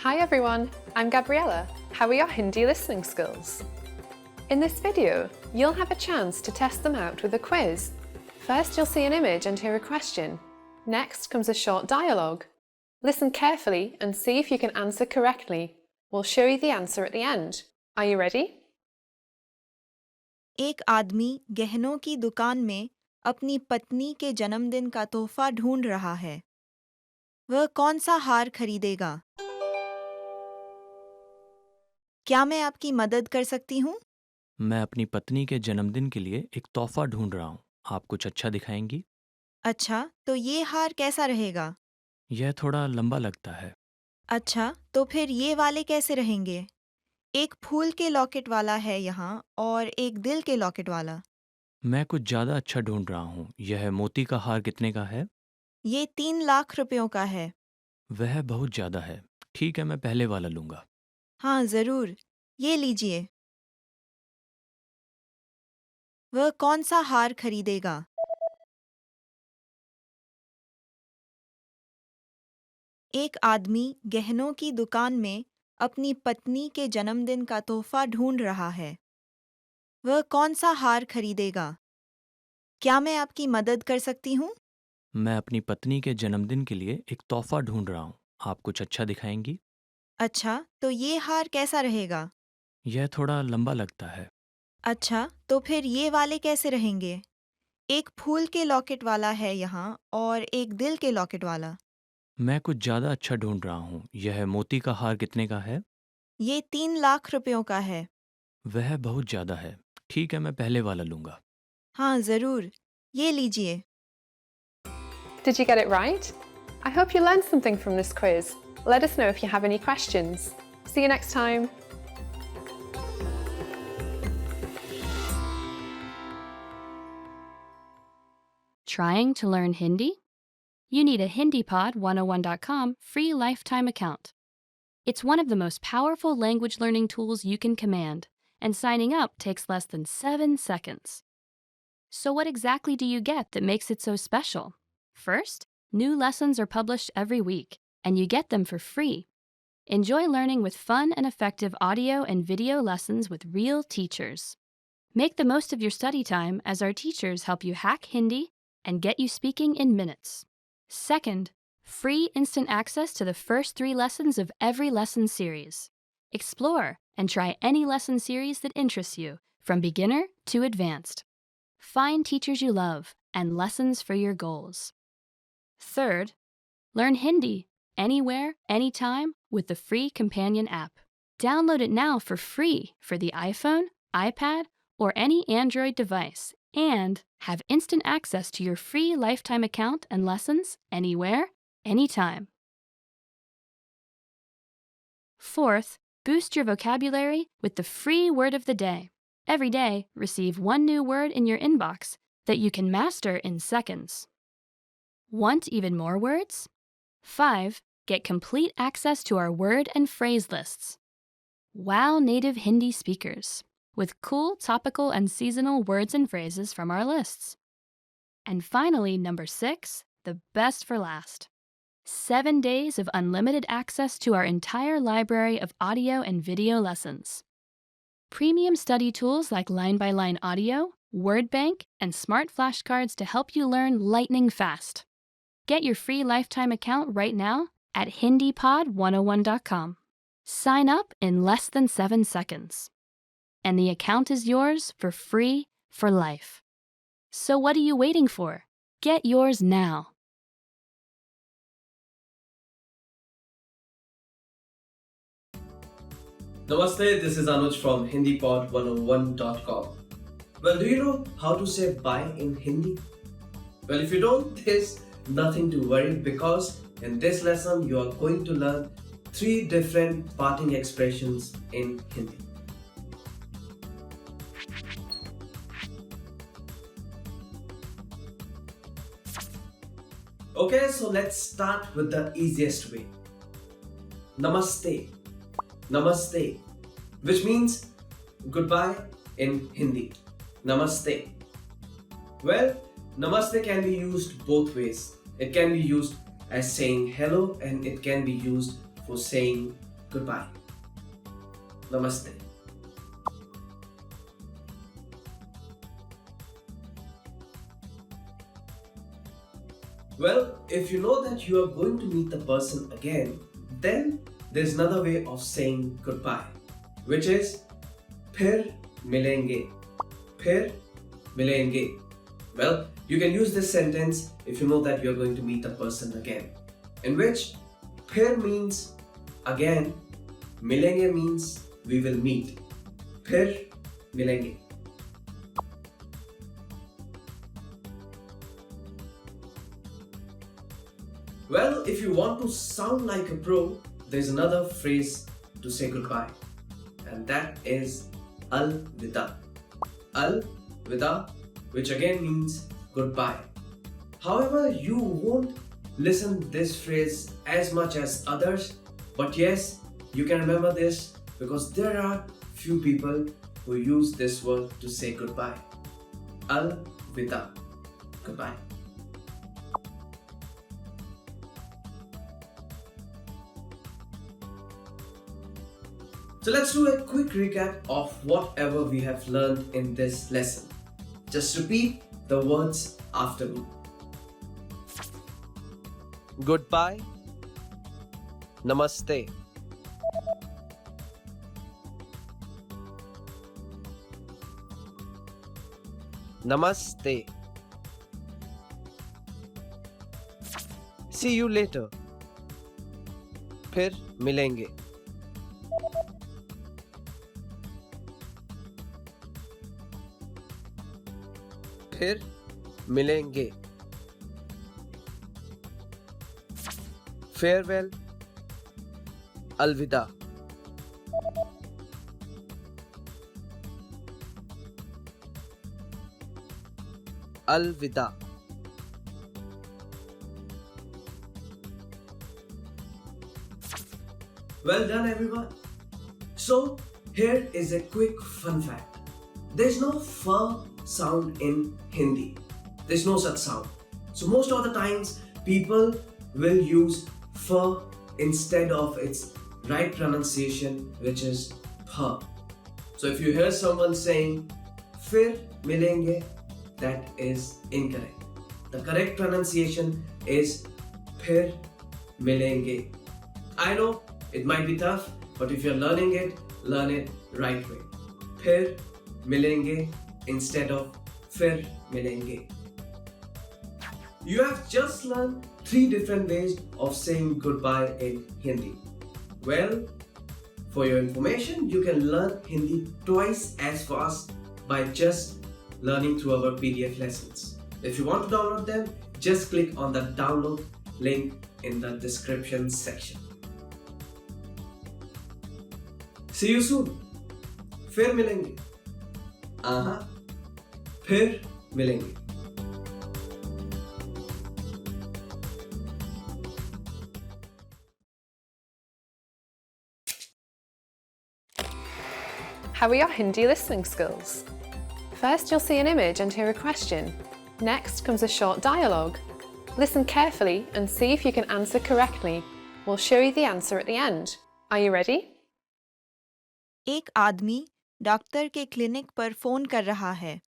Speaker 2: Hi everyone, I'm Gabriella. How are your Hindi listening skills? In this video, you'll have a chance to test them out with a quiz. First, you'll see an image and hear a question. Next comes a short dialogue. Listen carefully and see if you can answer correctly. We'll show you the answer at the end. Are you ready?
Speaker 3: एक आदमी गहनों की दुकान में अपनी पत्नी के जन्मदिन का तोहफा ढूंढ रहा है। वह कौन सा हार खरीदेगा? क्या मैं आपकी मदद कर सकती हूँ?
Speaker 11: मैं अपनी पत्नी के जन्मदिन के लिए एक तोहफा ढूंढ रहा हूँ. आप कुछ अच्छा दिखाएंगी?
Speaker 3: अच्छा, तो ये हार कैसा रहेगा?
Speaker 11: यह थोड़ा लंबा लगता है.
Speaker 3: अच्छा, तो फिर ये वाले कैसे रहेंगे? एक फूल के लॉकेट वाला है यहाँ और एक दिल के लॉकेट वाला।
Speaker 11: मैं कुछ ज़्यादा अच्छा ढूंढ रहा हूँ. यह मोती का हार कितने का है?
Speaker 3: ये 3 लाख रुपयों का है।
Speaker 11: वह बहुत ज़्यादा है. ठीक है, मैं पहले वाला लूँगा.
Speaker 3: हाँ, ज़रूर। ये लीजिए। वह कौन सा हार खरीदेगा? एक आदमी गहनों की दुकान में अपनी पत्नी के जन्मदिन का तोहफा ढूंढ रहा है। वह कौन सा हार खरीदेगा? क्या मैं आपकी मदद कर सकती हूँ?
Speaker 11: मैं अपनी पत्नी के जन्मदिन के लिए एक तोहफा ढूंढ रहा हूँ। आप कुछ अच्छा दिखाएंगी?
Speaker 3: अच्छा, तो ये हार कैसा रहेगा?
Speaker 11: यह थोड़ा लंबा लगता है।
Speaker 3: अच्छा, तो फिर ये वाले कैसे रहेंगे? एक फूल के लॉकेट वाला है यहाँ और एक दिल के लॉकेट वाला।
Speaker 11: मैं कुछ ज़्यादा अच्छा ढूंढ रहा हूँ। यह मोती का हार कितने का है?
Speaker 3: ये 3 लाख रुपयों का है।
Speaker 11: वह बहुत ज़्यादा है। ठीक है, मैं पहले वाला लूँगा।
Speaker 3: हाँ, ज़रूर। ये लीजिए।
Speaker 2: Did you get it right? I hope you learned something from this quiz. Let us know if you have any questions. See you next time.
Speaker 1: Trying to learn Hindi? You need a HindiPod101.com free lifetime account. It's one of the most powerful language learning tools you can command, and signing up takes less than 7 seconds. So what exactly do you get that makes it so special? First, new lessons are published every week, and you get them for free. Enjoy learning with fun and effective audio and video lessons with real teachers. Make the most of your study time as our teachers help you hack Hindi and get you speaking in minutes. Second, free instant access to the first 3 lessons of every lesson series. Explore and try any lesson series that interests you, from beginner to advanced. Find teachers you love and lessons for your goals. Third, learn Hindi anywhere, anytime with the free companion app. Download it now for free for the iPhone, iPad, or any Android device, and have instant access to your free lifetime account and lessons anywhere, anytime. Fourth, boost your vocabulary with the free word of the day. Every day, receive 1 new word in your inbox that you can master in seconds. Want even more words? 5. Get complete access to our word and phrase lists. Wow native Hindi speakers with cool topical and seasonal words and phrases from our lists. And finally, number 6, the best for last. 7 days of unlimited access to our entire library of audio and video lessons. Premium study tools like line-by-line audio, word bank, and smart flashcards to help you learn lightning fast. Get your free lifetime account right now at HindiPod101.com. Sign up in less than 7 seconds. And the account is yours for free for life. So what are you waiting for? Get yours now.
Speaker 5: Namaste, this is Anuj from HindiPod101.com. Well, do you know how to say bye in Hindi? Well, if you don't, there's nothing to worry, because in this lesson you are going to learn 3 different parting expressions in Hindi. Okay, so let's start with the easiest way. Namaste. Namaste, which means goodbye in Hindi. Namaste. Well, namaste can be used both ways. It can be used as saying hello, and it can be used for saying goodbye. Namaste. Well, if you know that you are going to meet the person again, then there's another way of saying goodbye, which is phir milenge. Phir milenge. Well, you can use this sentence if you know that you're going to meet the person again, in which phir means again, milenge means we will meet. Phir milenge. Well, if you want to sound like a pro, there's another phrase to say goodbye, and that is al-vida. Al-vida, which again means goodbye. However, you won't listen this phrase as much as others, but yes, you can remember this because there are few people who use this word to say goodbye. Alvida. Goodbye. So let's do a quick recap of whatever we have learned in this lesson. Just repeat the words after me. Goodbye. Namaste. Namaste. See you later. फिर मिलेंगे. फिर मिलेंगे. Farewell. Alvida. Alvida. Well done, everyone. So, here is a quick fun fact. There's no f sound in Hindi. There's no such sound. So, most of the times, people will use f instead of its right pronunciation, which is ph. So, if you hear someone saying fir milenge, that is incorrect. The correct pronunciation is phir milenge. I know it might be tough, but if you're learning it, learn it right way. Phir milenge instead of fir milenge. You have just learned 3 different ways of saying goodbye in Hindi. Well, for your information, you can learn Hindi twice as fast by just learning through our PDF lessons. If you want to download them, just click on the download link in the description section. See you soon. फिर मिलेंगे. फिर मिलेंगे.
Speaker 2: How are your Hindi listening skills? First, you'll see an image and hear a question. Next comes a short dialogue. Listen carefully and see if you can answer correctly. We'll show you the answer at the end. Are you ready?
Speaker 3: एक आदमी doctor के clinic पर phone कर रहा है।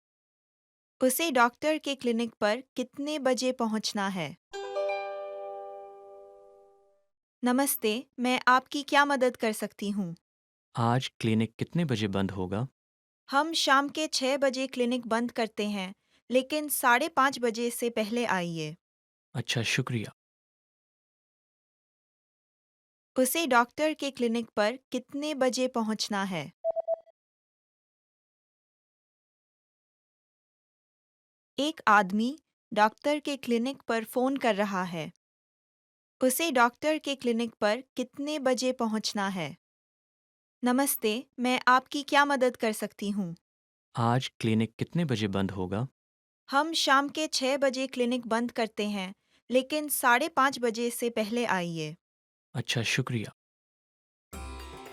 Speaker 3: उसे doctor के clinic पर कितने बजे पहुंचना है? नमस्ते, मैं आपकी क्या मदद कर सकती हूँ?
Speaker 11: आज क्लिनिक कितने बजे बंद होगा?
Speaker 3: हम शाम के 6 बजे क्लिनिक बंद करते हैं, लेकिन 5:30 बजे से पहले आइए।
Speaker 11: अच्छा, शुक्रिया।
Speaker 3: उसे डॉक्टर के क्लिनिक पर कितने बजे पहुंचना है? एक आदमी डॉक्टर के क्लिनिक पर फ़ोन कर रहा है। उसे डॉक्टर के क्लिनिक पर कितने बजे पहुंचना है? नमस्ते, मैं आपकी क्या मदद कर सकती हूँ?
Speaker 11: आज क्लिनिक कितने बजे बंद होगा?
Speaker 3: हम शाम के 6 बजे क्लिनिक बंद करते हैं, लेकिन 5:30 बजे से पहले आइए।
Speaker 11: अच्छा, शुक्रिया।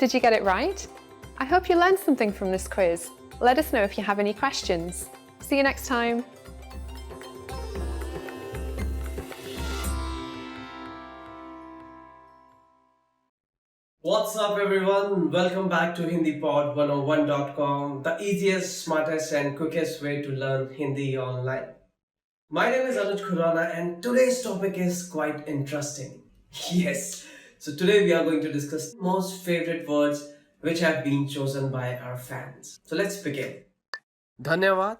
Speaker 2: Did you get it right? I hope you learned something from this quiz. Let us know if you have any questions. See you next time.
Speaker 5: What's up, everyone? Welcome back to HindiPod101.com, the easiest, smartest, and quickest way to learn Hindi online. My name is Anuj Khurana, and today's topic is quite interesting. Yes, so today we are going to discuss most favorite words which have been chosen by our fans. So let's begin. Dhanyavad,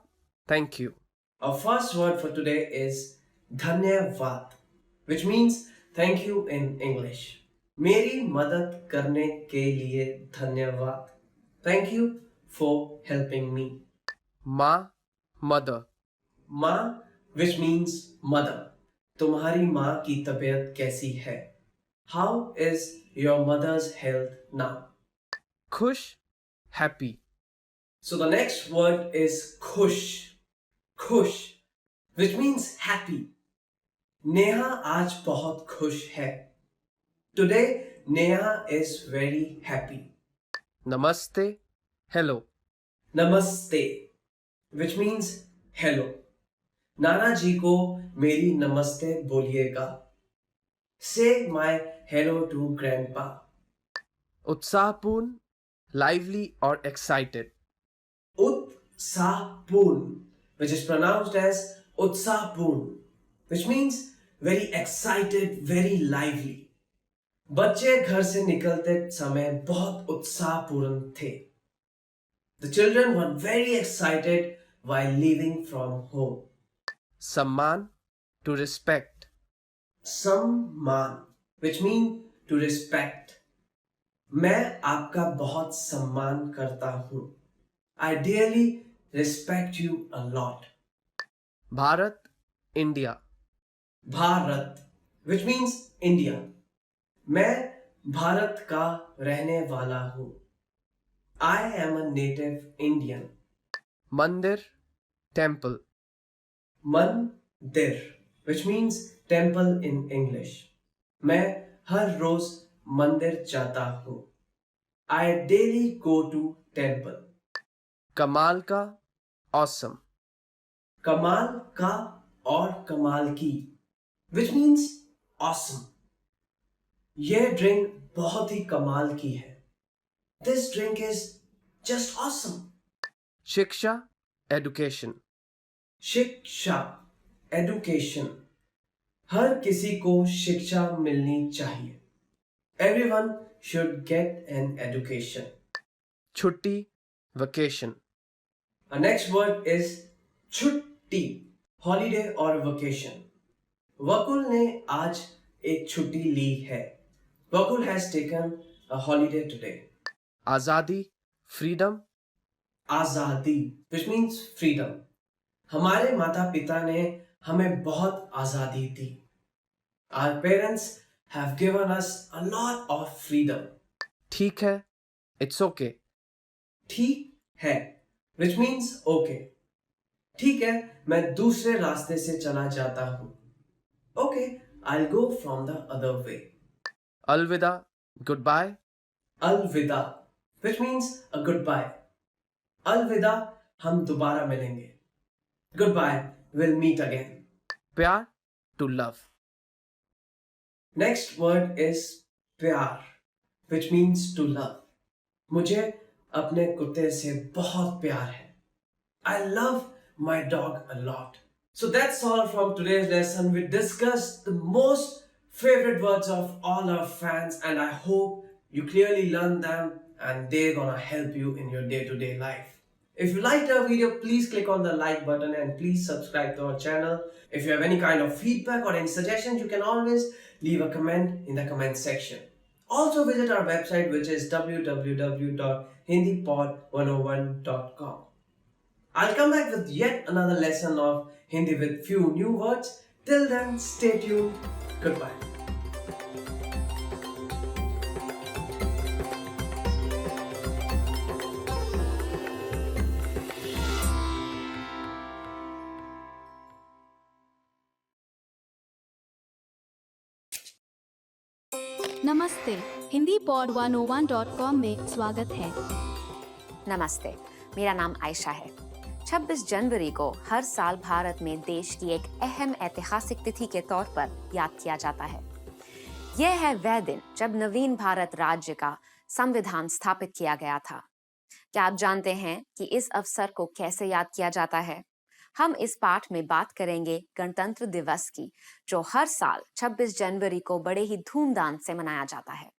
Speaker 5: thank you. Our first word for today is Dhanyavad, which means thank you in English. मेरी मदद करने के लिए धन्यवाद. Thank you for helping me. माँ, mother. माँ, which means mother. तुम्हारी माँ की तबीयत कैसी है? How is your mother's health now? खुश, happy. So the next word is खुश. खुश, which means happy. नेहा आज बहुत खुश है. Today, Neha is very happy. Namaste, hello. Namaste, which means hello. नाना जी को मेरी नमस्ते बोलिएगा। Say my hello to grandpa. उत्साहपूर्ण, lively or excited. Utsahpurn, which is pronounced as Utsahpurn, which means very excited, very lively. बच्चे घर से निकलते समय बहुत उत्साहपूर्ण थे. The children were very excited while leaving from home. सम्मान, to respect. सम्मान, which means to respect. मैं आपका बहुत सम्मान करता हूं. I dearly respect you a lot. Bharat, India. Bharat, which means India. मैं भारत का रहने वाला हूं. I am a native Indian. मंदिर, temple. मंदिर, which means temple in English. मैं हर रोज मंदिर जाता हूं. I daily go to temple. कमाल का, awesome. कमाल का और कमाल की, which means awesome. यह ड्रिंक बहुत ही कमाल की है. This drink is just awesome. शिक्षा, education. शिक्षा, education. हर किसी को शिक्षा मिलनी चाहिए. Everyone should get an education. छुट्टी, vacation. Our next word is छुट्टी, holiday or vacation. वकुल ने आज एक छुट्टी ली है. वकुल has taken a holiday today. आजादी, freedom. आजादी, which means freedom. हमारे माता पिता ने हमें बहुत आजादी दी. Our parents have given us a lot of freedom. ठीक है, it's okay. ठीक है, which means okay. ठीक है, मैं दूसरे रास्ते से चला जाता हूं. Okay, I'll go from the other way. अलविदा, goodbye. अलविदा, which means a goodbye. अलविदा, हम दोबारा मिलेंगे. Goodbye, we'll meet again. प्यार, to love. Next word is प्यार, which means to love. मुझे अपने कुत्ते से बहुत प्यार है. I love my dog a lot. So that's all from today's lesson. We discussed the most favorite words of all our fans, and I hope you clearly learned them and they're gonna help you in your day-to-day life. If you liked our video, please click on the like button and please subscribe to our channel. If you have any kind of feedback or any suggestions, you can always leave a comment in the comment section. Also visit our website, which is www.hindipod101.com. I'll come back with yet another lesson of Hindi with few new words. Till then, stay tuned. Goodbye.
Speaker 1: नमस्ते, Hindi pod 101.com में स्वागत है.
Speaker 12: नमस्ते, मेरा नाम आयशा है. 26 जनवरी को हर साल भारत में देश की एक अहम ऐतिहासिक तिथि के तौर पर याद किया जाता है. यह है वह दिन जब नवीन भारत राज्य का संविधान स्थापित किया गया था. क्या आप जानते हैं कि इस अवसर को कैसे याद किया जाता है? हम इस पाठ में बात करेंगे गणतंत्र दिवस की, जो हर साल 26 जनवरी को बड़े ही धूमधाम से मनाया जाता है.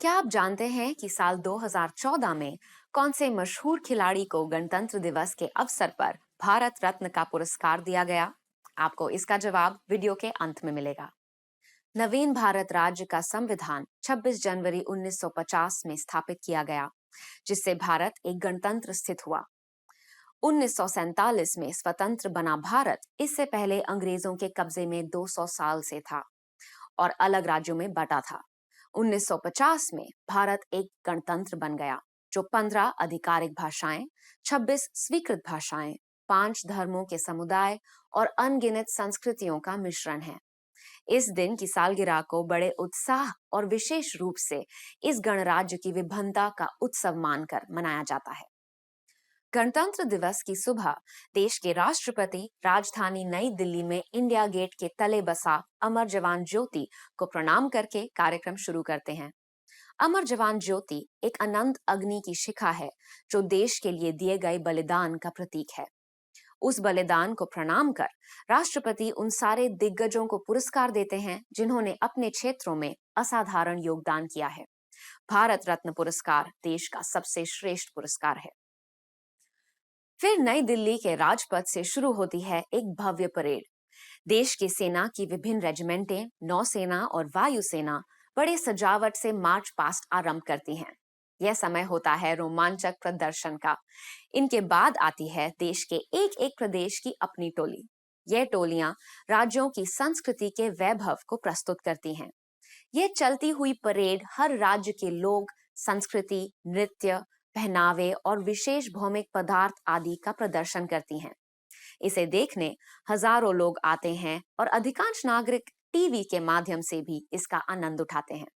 Speaker 12: क्या आप जानते हैं कि साल 2014 में कौन से मशहूर खिलाड़ी को गणतंत्र दिवस के अवसर पर भारत रत्न का पुरस्कार दिया गया? आपको इसका जवाब वीडियो के अंत में मिलेगा. नवीन भारत राज्य का संविधान 26 जनवरी 1950 में स्थापित किया गया, जिससे भारत एक गणतंत्र स्थित हुआ. 1947 में स्वतंत्र बना भारत इससे पहले अंग्रेजों के कब्जे में 200 साल से था और अलग राज्यों में बटा था. 1950 में भारत एक गणतंत्र बन गया, जो 15 आधिकारिक भाषाएं, 26 स्वीकृत भाषाएं, 5 धर्मों के समुदाय और अनगिनत संस्कृतियों का मिश्रण है. इस दिन की सालगिरह को बड़े उत्साह और विशेष रूप से इस गणराज्य की विभिन्नता का उत्सव मानकर मनाया जाता है. गणतंत्र दिवस की सुबह देश के राष्ट्रपति राजधानी नई दिल्ली में इंडिया गेट के तले बसा अमर जवान ज्योति को प्रणाम करके कार्यक्रम शुरू करते हैं। अमर जवान ज्योति एक अनंत अग्नि की शिखा है जो देश के लिए दिए गए बलिदान का प्रतीक है। उस बलिदान को प्रणाम कर राष्ट्रपति उन सारे दिग्गजों को पुरस्कार देते हैं जिन्होंने अपने क्षेत्रों में असाधारण योगदान किया है। भारत रत्न पुरस्कार देश का सबसे श्रेष्ठ पुरस्कार है। फिर नई दिल्ली के राजपथ से शुरू होती है एक भव्य परेड। देश की सेना की विभिन्न रेजिमेंटें, नौसेना और वायुसेना बड़े सजावट से मार्च पास्ट आरंभ करती हैं। यह समय होता है रोमांचक प्रदर्शन का। इनके बाद आती है देश के एक एक प्रदेश की अपनी टोली। यह टोलियां राज्यों की संस्कृति के वैभव को प्रस्तुत करती हैं। यह चलती हुई परेड हर राज्य के लोग, संस्कृति, नृत्य, पहनावे और विशेष भौमिक पदार्थ आदि का प्रदर्शन करती हैं। इसे देखने हजारों लोग आते हैं और अधिकांश नागरिक टीवी के माध्यम से भी इसका आनंद उठाते हैं।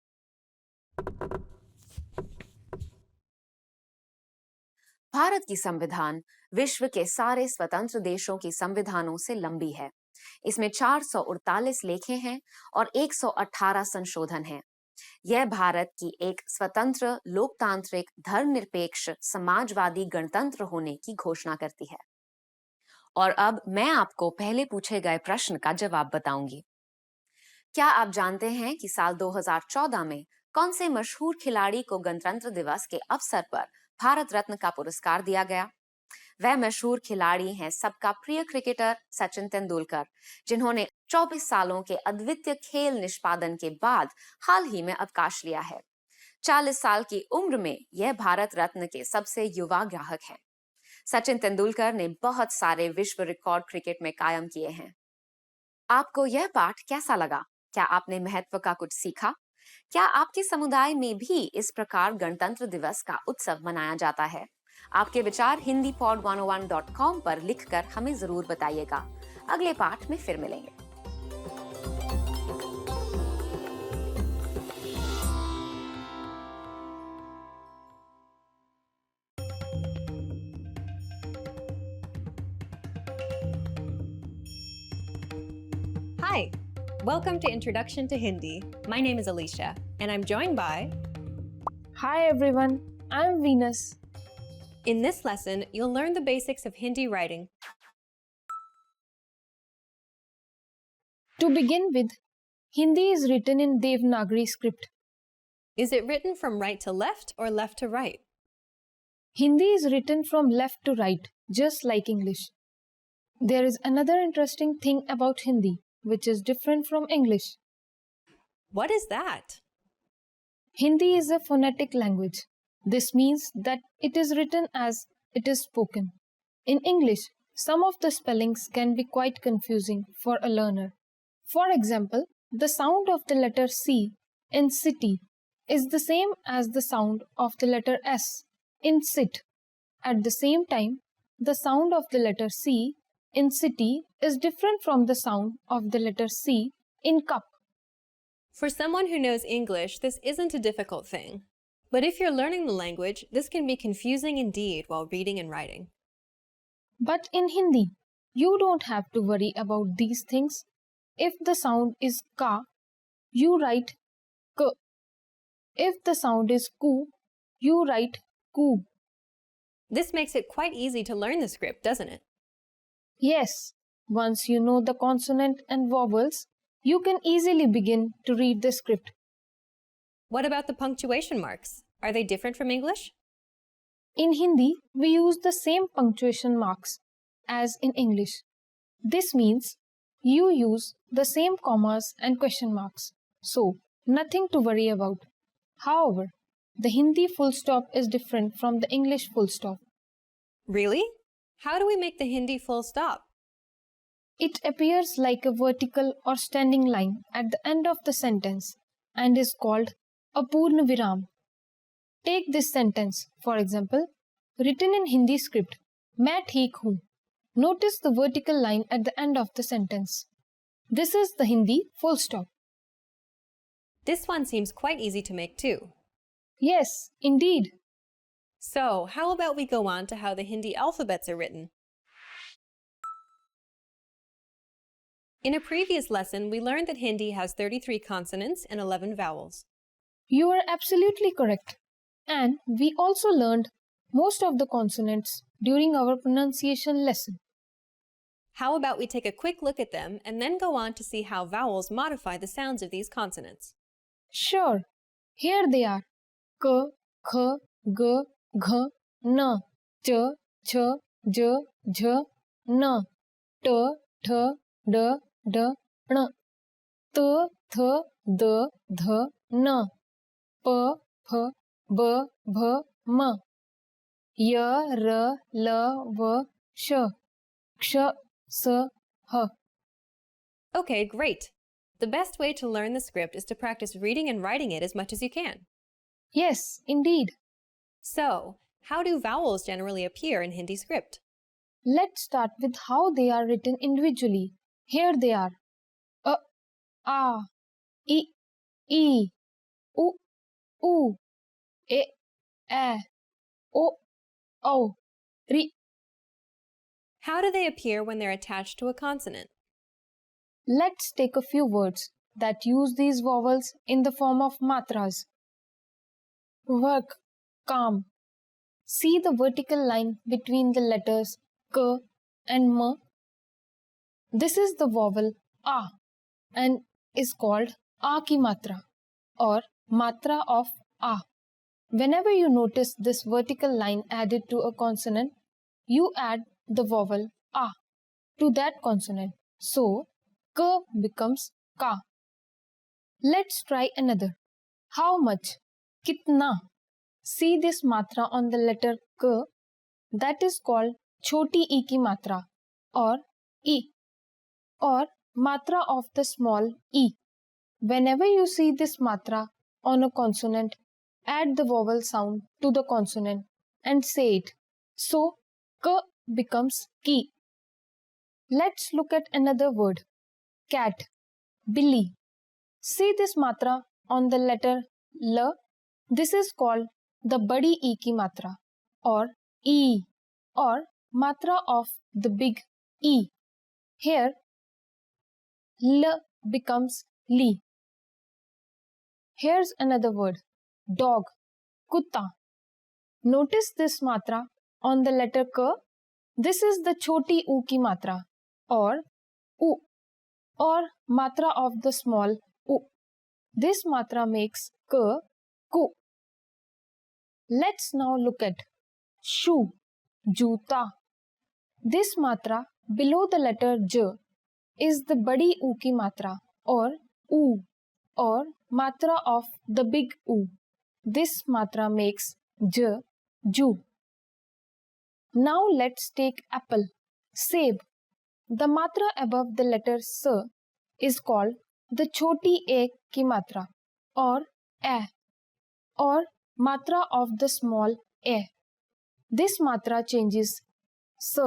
Speaker 12: भारत की संविधान विश्व के सारे स्वतंत्र देशों की संविधानों से लंबी है। इसमें 448 लेखें हैं और 118 संशोधन हैं। यह भारत की एक स्वतंत्र, लोकतांत्रिक, धर्मनिरपेक्ष, समाजवादी गणतंत्र होने की घोषणा करती है। और अब मैं आपको पहले पूछे गए प्रश्न का जवाब बताऊंगी। क्या आप जानते हैं कि साल 2014 में कौन से मशहूर खिलाड़ी को गणतंत्र दिवस के अवसर पर भारत रत्न का पुरस्कार दिया गया? वह मशहूर खिलाड़ी हैं सबका प्रिय क्रिकेटर सचिन तेंदुलकर, जिन्होंने 24 सालों के अद्वितीय खेल निष्पादन के बाद हाल ही में अवकाश लिया है। 40 साल की उम्र में यह भारत रत्न के सबसे युवा ग्राहक हैं। सचिन तेंदुलकर ने बहुत सारे विश्व रिकॉर्ड क्रिकेट में कायम किए हैं। आपको यह पाठ कैसा लगा? क्या आपने महत्व का कुछ सीखा? क्या आपके समुदाय में भी इस प्रकार गणतंत्र दिवस का उत्सव मनाया जाता है? आपके विचार hindipod101.com पर लिखकर हमें जरूर बताइएगा। अगले पाठ में फिर मिलेंगे।
Speaker 6: Hi, welcome to Introduction to Hindi. My name is Alicia, and I'm joined by...
Speaker 16: Hi everyone, I'm Venus.
Speaker 6: In this lesson, you'll learn the basics of Hindi writing.
Speaker 16: To begin with, Hindi is written in Devanagari script.
Speaker 6: Is it written from right to left or left to right?
Speaker 16: Hindi is written from left to right, just like English. There is another interesting thing about Hindi, which is different from English.
Speaker 6: What is that?
Speaker 16: Hindi is a phonetic language. This means that it is written as it is spoken. In English, some of the spellings can be quite confusing for a learner. For example, the sound of the letter C in city is the same as the sound of the letter S in sit. At the same time, the sound of the letter C in city is different from the sound of the letter C in cup.
Speaker 6: For someone who knows English, this isn't a difficult thing. But if you're learning the language, this can be confusing indeed while reading and writing.
Speaker 16: But in Hindi, you don't have to worry about these things. If the sound is ka, you write k. If the sound is ku, you write ku.
Speaker 6: This makes it quite easy to learn the script, doesn't it?
Speaker 16: Yes, once you know the consonant and vowels, you can easily begin to read the script.
Speaker 6: What about the punctuation marks? Are they different from English?
Speaker 16: In Hindi, we use the same punctuation marks as in English. This means you use the same commas and question marks, so nothing to worry about. However, the Hindi full stop is different from the English full stop.
Speaker 6: Really? How do we make the Hindi full stop?
Speaker 16: It appears like a vertical or standing line at the end of the sentence and is called a Purna Viram. Take this sentence, for example, written in Hindi script, मैं ठीक हूँ. Notice the vertical line at the end of the sentence. This is the Hindi full stop.
Speaker 6: This one seems quite easy to make too.
Speaker 16: Yes, indeed.
Speaker 6: So, how about we go on to how the Hindi alphabets are written? In a previous lesson, we learned that Hindi has 33 consonants and 11 vowels.
Speaker 16: You are absolutely correct. And we also learned most of the consonants during our pronunciation lesson.
Speaker 6: How about we take a quick look at them and then go on to see how vowels modify the sounds of these consonants?
Speaker 16: Sure. Here they are. K, kh, g, gh, n, ch, ch, j, jh, n, t, th, d, d, n, t, th, d, th, n, p, ph, b, bh, m, y, r, l, v, sh, ksh, s, h.
Speaker 6: Okay, great. The best way to learn the script is to practice reading and writing it as much as you can.
Speaker 16: Yes, indeed.
Speaker 6: So, how do vowels generally appear in Hindi script?
Speaker 16: Let's start with how they are written individually. Here they are. A, A, I, U, U, E, O, Ri.
Speaker 6: How do they appear when they're attached to a consonant?
Speaker 16: Let's take a few words that use these vowels in the form of matras. Work, calm. See the vertical line between the letters K and M. This is the vowel A and is called A ki matra or matra of A. Whenever you notice this vertical line added to a consonant, you add the vowel A to that consonant. So, K becomes Ka. Let's try another. How much? Kitna? See this matra on the letter K? That is called choti I ki matra or I or matra of the small I. Whenever you see this matra on a consonant, add the vowel sound to the consonant and say it. So, K becomes Ki. Let's look at another word. Cat, Billy. See this matra on the letter L? This is called the badi I ki matra or E or matra of the big E. Here, L becomes Li. Here's another word. Dog, Kutta. Notice this matra on the letter K. This is the choti U ki matra or U or matra of the small U. This matra makes K, Ku. Let's now look at shoe, Juta. This matra below the letter J is the badi U ki matra or U or matra of the big U. This matra makes J, Ju. Now let's take apple, seb. The matra above the letter S is called the choti A ki matra or A or matra of the small A. This matra changes S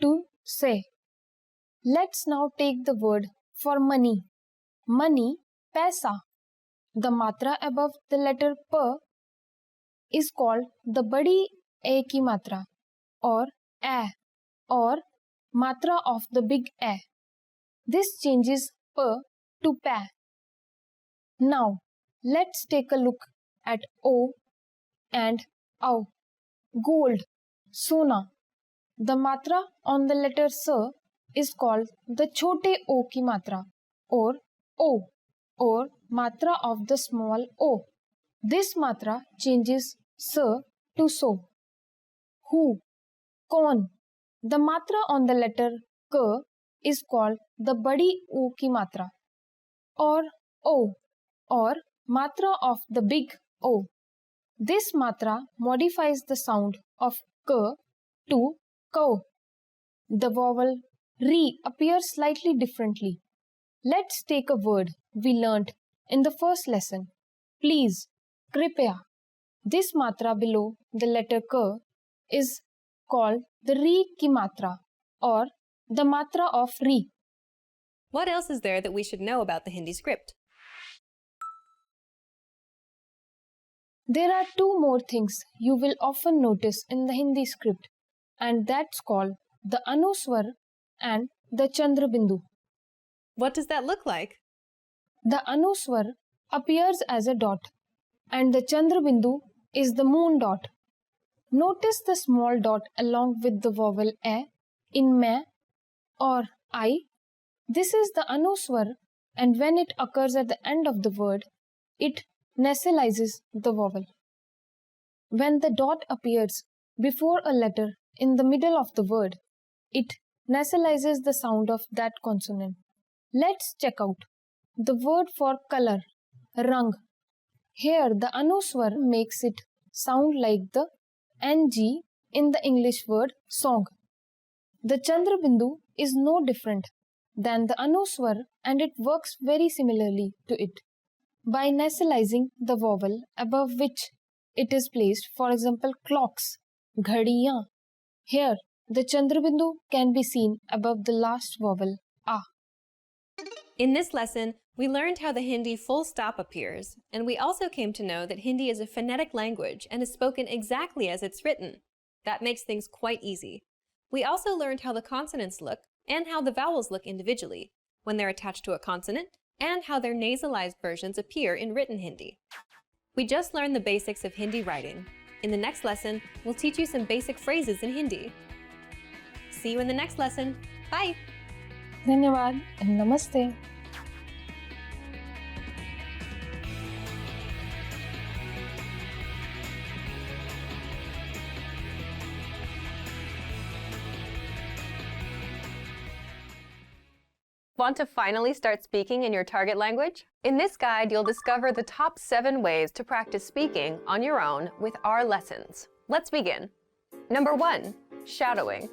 Speaker 16: to Se. Let's now take the word for money. Money, paisa. The matra above the letter P is called the badi A ki matra or A or matra of the big A. This changes P to Pa. Now, let's take a look at O and Au. Gold, Sona. The matra on the letter S is called the chote O ki matra or O or matra of the small O. This matra changes S to So. Who, Kon. The matra on the letter K is called the badi O ki matra or O or matra of the big O. This matra modifies the sound of K to Ko. The vowel Ri appears slightly differently. Let's take a word we learnt in the first lesson. Please, kripya. This matra below the letter K is called the Ri ki matra or the matra of Ri.
Speaker 6: What else is there that we should know about the Hindi script?
Speaker 16: There are two more things you will often notice in the Hindi script, and that's called the Anuswar and the Chandrabindu.
Speaker 6: What does that look like?
Speaker 16: The Anuswar appears as a dot, and the Chandrabindu is the moon dot. Notice the small dot along with the vowel a in मैं or I. This is the Anuswar, and when it occurs at the end of the word, it nasalizes the vowel. When the dot appears before a letter in the middle of the word, it nasalizes the sound of that consonant. Let's check out the word for color, rang. Here the Anuswar makes it sound like the ng in the English word song. The Chandrabindu is no different than the Anuswar, and it works very similarly to it by nasalizing the vowel above which it is placed. For example, clocks, ghadiyan. Here, the Chandrabindu can be seen above the last vowel, a.
Speaker 6: In this lesson, we learned how the Hindi full stop appears, and we also came to know that Hindi is a phonetic language and is spoken exactly as it's written. That makes things quite easy. We also learned how the consonants look and how the vowels look individually when they're attached to a consonant, and how their nasalized versions appear in written Hindi. We just learned the basics of Hindi writing. In the next lesson, we'll teach you some basic phrases in Hindi. See you in the next lesson. Bye!
Speaker 16: Dhanyawad and Namaste.
Speaker 6: Want to finally start speaking in your target language? In this guide, you'll discover the top 7 ways to practice speaking on your own with our lessons. Let's begin. Number 1, shadowing.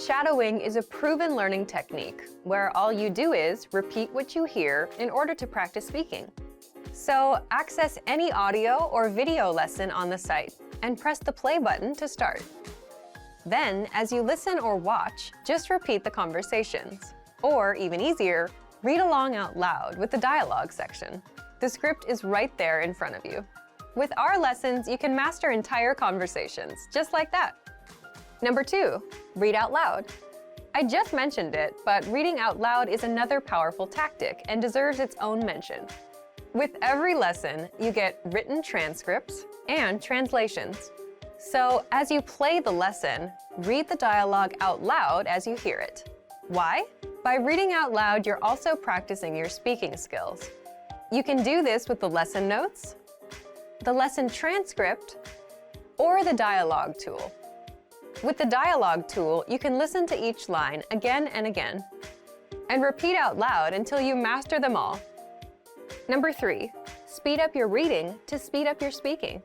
Speaker 6: Shadowing is a proven learning technique where all you do is repeat what you hear in order to practice speaking. So access any audio or video lesson on the site and press the play button to start. Then, as you listen or watch, just repeat the conversations. Or, even easier, read along out loud with the dialogue section. The script is right there in front of you. With our lessons, you can master entire conversations, just like that. Number 2, read out loud. I just mentioned it, but reading out loud is another powerful tactic and deserves its own mention. With every lesson, you get written transcripts and translations. So, as you play the lesson, read the dialogue out loud as you hear it. Why? By reading out loud, you're also practicing your speaking skills. You can do this with the lesson notes, the lesson transcript, or the dialogue tool. With the dialogue tool, you can listen to each line again and again, and repeat out loud until you master them all. Number 3, speed up your reading to speed up your speaking.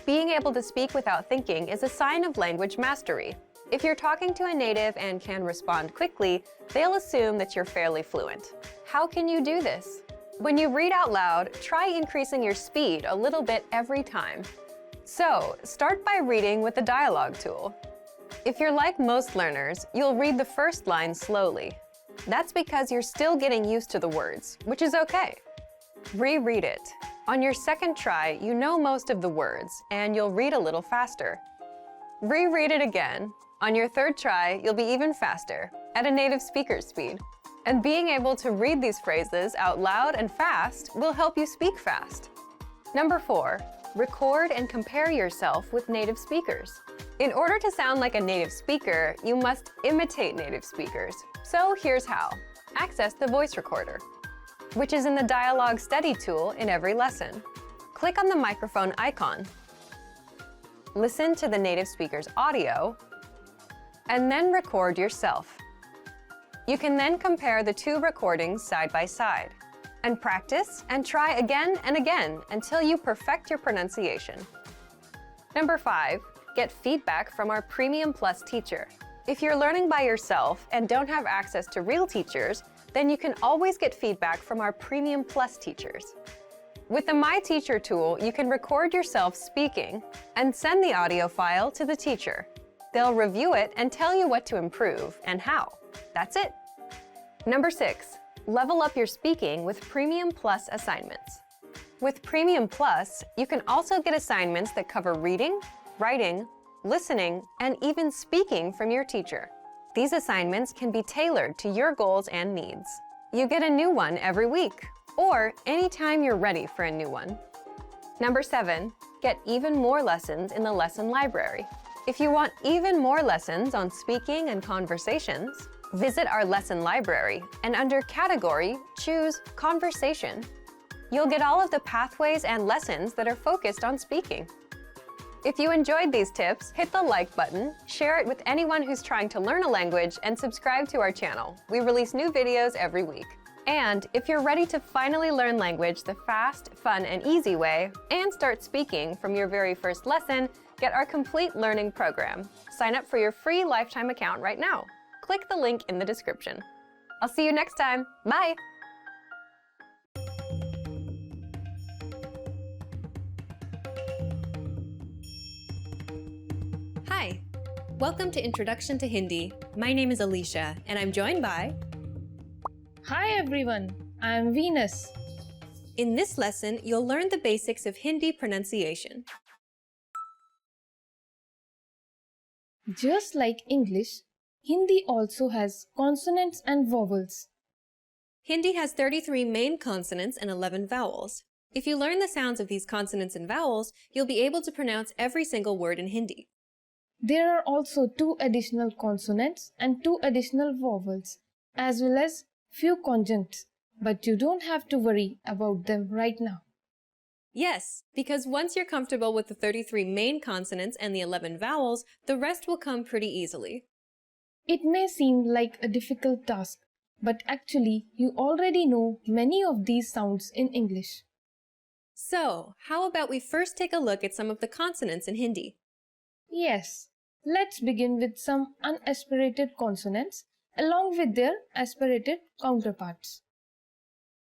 Speaker 6: Being able to speak without thinking is a sign of language mastery. If you're talking to a native and can respond quickly, they'll assume that you're fairly fluent. How can you do this? When you read out loud, try increasing your speed a little bit every time. So, start by reading with the dialogue tool. If you're like most learners, you'll read the first line slowly. That's because you're still getting used to the words, which is okay. Reread it. On your second try, you know most of the words, and you'll read a little faster. Reread it again. On your third try, you'll be even faster, at a native speaker's speed. And being able to read these phrases out loud and fast will help you speak fast. Number 4, record and compare yourself with native speakers. In order to sound like a native speaker, you must imitate native speakers. So here's how. Access the voice recorder, which is in the Dialogue Study tool in every lesson. Click on the microphone icon. Listen to the native speaker's audio, and then record yourself. You can then compare the 2 recordings side by side, and practice and try again and again until you perfect your pronunciation. Number 5, get feedback from our Premium Plus teacher. If you're learning by yourself and don't have access to real teachers, then you can always get feedback from our Premium Plus teachers. With the My Teacher tool, you can record yourself speaking and send the audio file to the teacher. They'll review it and tell you what to improve and how. That's it. Number 6, level up your speaking with Premium Plus assignments. With Premium Plus, you can also get assignments that cover reading, writing, listening, and even speaking from your teacher. These assignments can be tailored to your goals and needs. You get a new one every week, or anytime you're ready for a new one. Number 7, get even more lessons in the lesson library. If you want even more lessons on speaking and conversations, visit our lesson library and under Category, choose Conversation. You'll get all of the pathways and lessons that are focused on speaking. If you enjoyed these tips, hit the like button, share it with anyone who's trying to learn a language, and subscribe to our channel. We release new videos every week. And if you're ready to finally learn language the fast, fun, and easy way, and start speaking from your very first lesson, get our complete learning program. Sign up for your free lifetime account right now. Click the link in the description. I'll see you next time. Bye! Hi, welcome to Introduction to Hindi. My name is Alicia, and I'm joined by...
Speaker 16: Hi everyone, I'm Venus.
Speaker 6: In this lesson, you'll learn the basics of Hindi pronunciation.
Speaker 16: Just like English, Hindi also has consonants and vowels.
Speaker 6: Hindi has 33 main consonants and 11 vowels. If you learn the sounds of these consonants and vowels, you'll be able to pronounce every single word in Hindi.
Speaker 16: There are also 2 additional consonants and 2 additional vowels, as well as few conjuncts, but you don't have to worry about them right now.
Speaker 6: Yes, because once you're comfortable with the 33 main consonants and the 11 vowels, the rest will come pretty easily.
Speaker 16: It may seem like a difficult task, but actually you already know many of these sounds in English.
Speaker 6: So, how about we first take a look at some of the consonants in Hindi?
Speaker 16: Yes, let's begin with some unaspirated consonants along with their aspirated counterparts.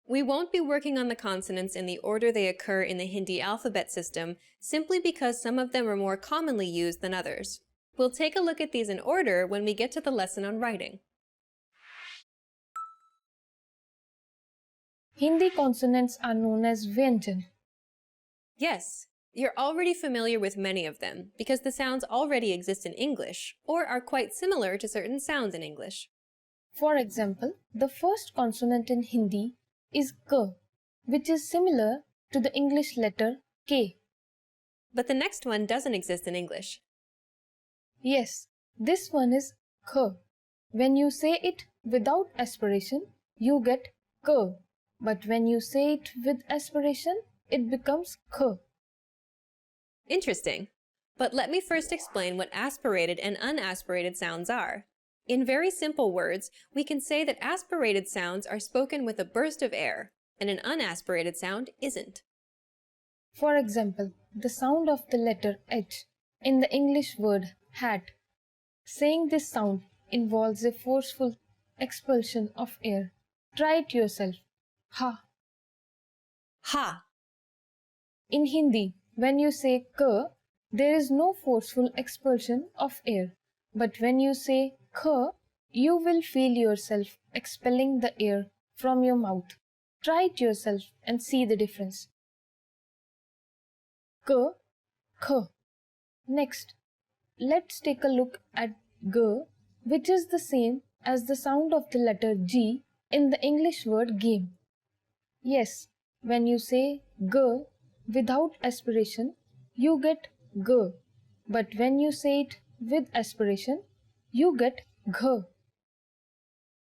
Speaker 6: We won't be working on the consonants in the order they occur in the Hindi alphabet system simply because some of them are more commonly used than others. We'll take a look at these in order when we get to the lesson on writing.
Speaker 16: Hindi consonants are known as Vyanjan.
Speaker 6: Yes, you're already familiar with many of them because the sounds already exist in English or are quite similar to certain sounds in English.
Speaker 16: For example, the first consonant in Hindi is K, which is similar to the English letter K.
Speaker 6: But the next one doesn't exist in English.
Speaker 16: Yes, this one is K. When you say it without aspiration, you get K. But when you say it with aspiration, it becomes K.
Speaker 6: Interesting. But let me first explain what aspirated and unaspirated sounds are. In very simple words, we can say that aspirated sounds are spoken with a burst of air, and an unaspirated sound isn't.
Speaker 16: For example, the sound of the letter H in the English word hat. Saying this sound involves a forceful expulsion of air. Try it yourself. Ha.
Speaker 6: Ha.
Speaker 16: In Hindi, when you say K, there is no forceful expulsion of air. But when you say K, you will feel yourself expelling the air from your mouth. Try it yourself and see the difference. K, K. Next, let's take a look at G, which is the same as the sound of the letter G in the English word game. Yes, when you say G without aspiration, you get G. But when you say it with aspiration, you get G.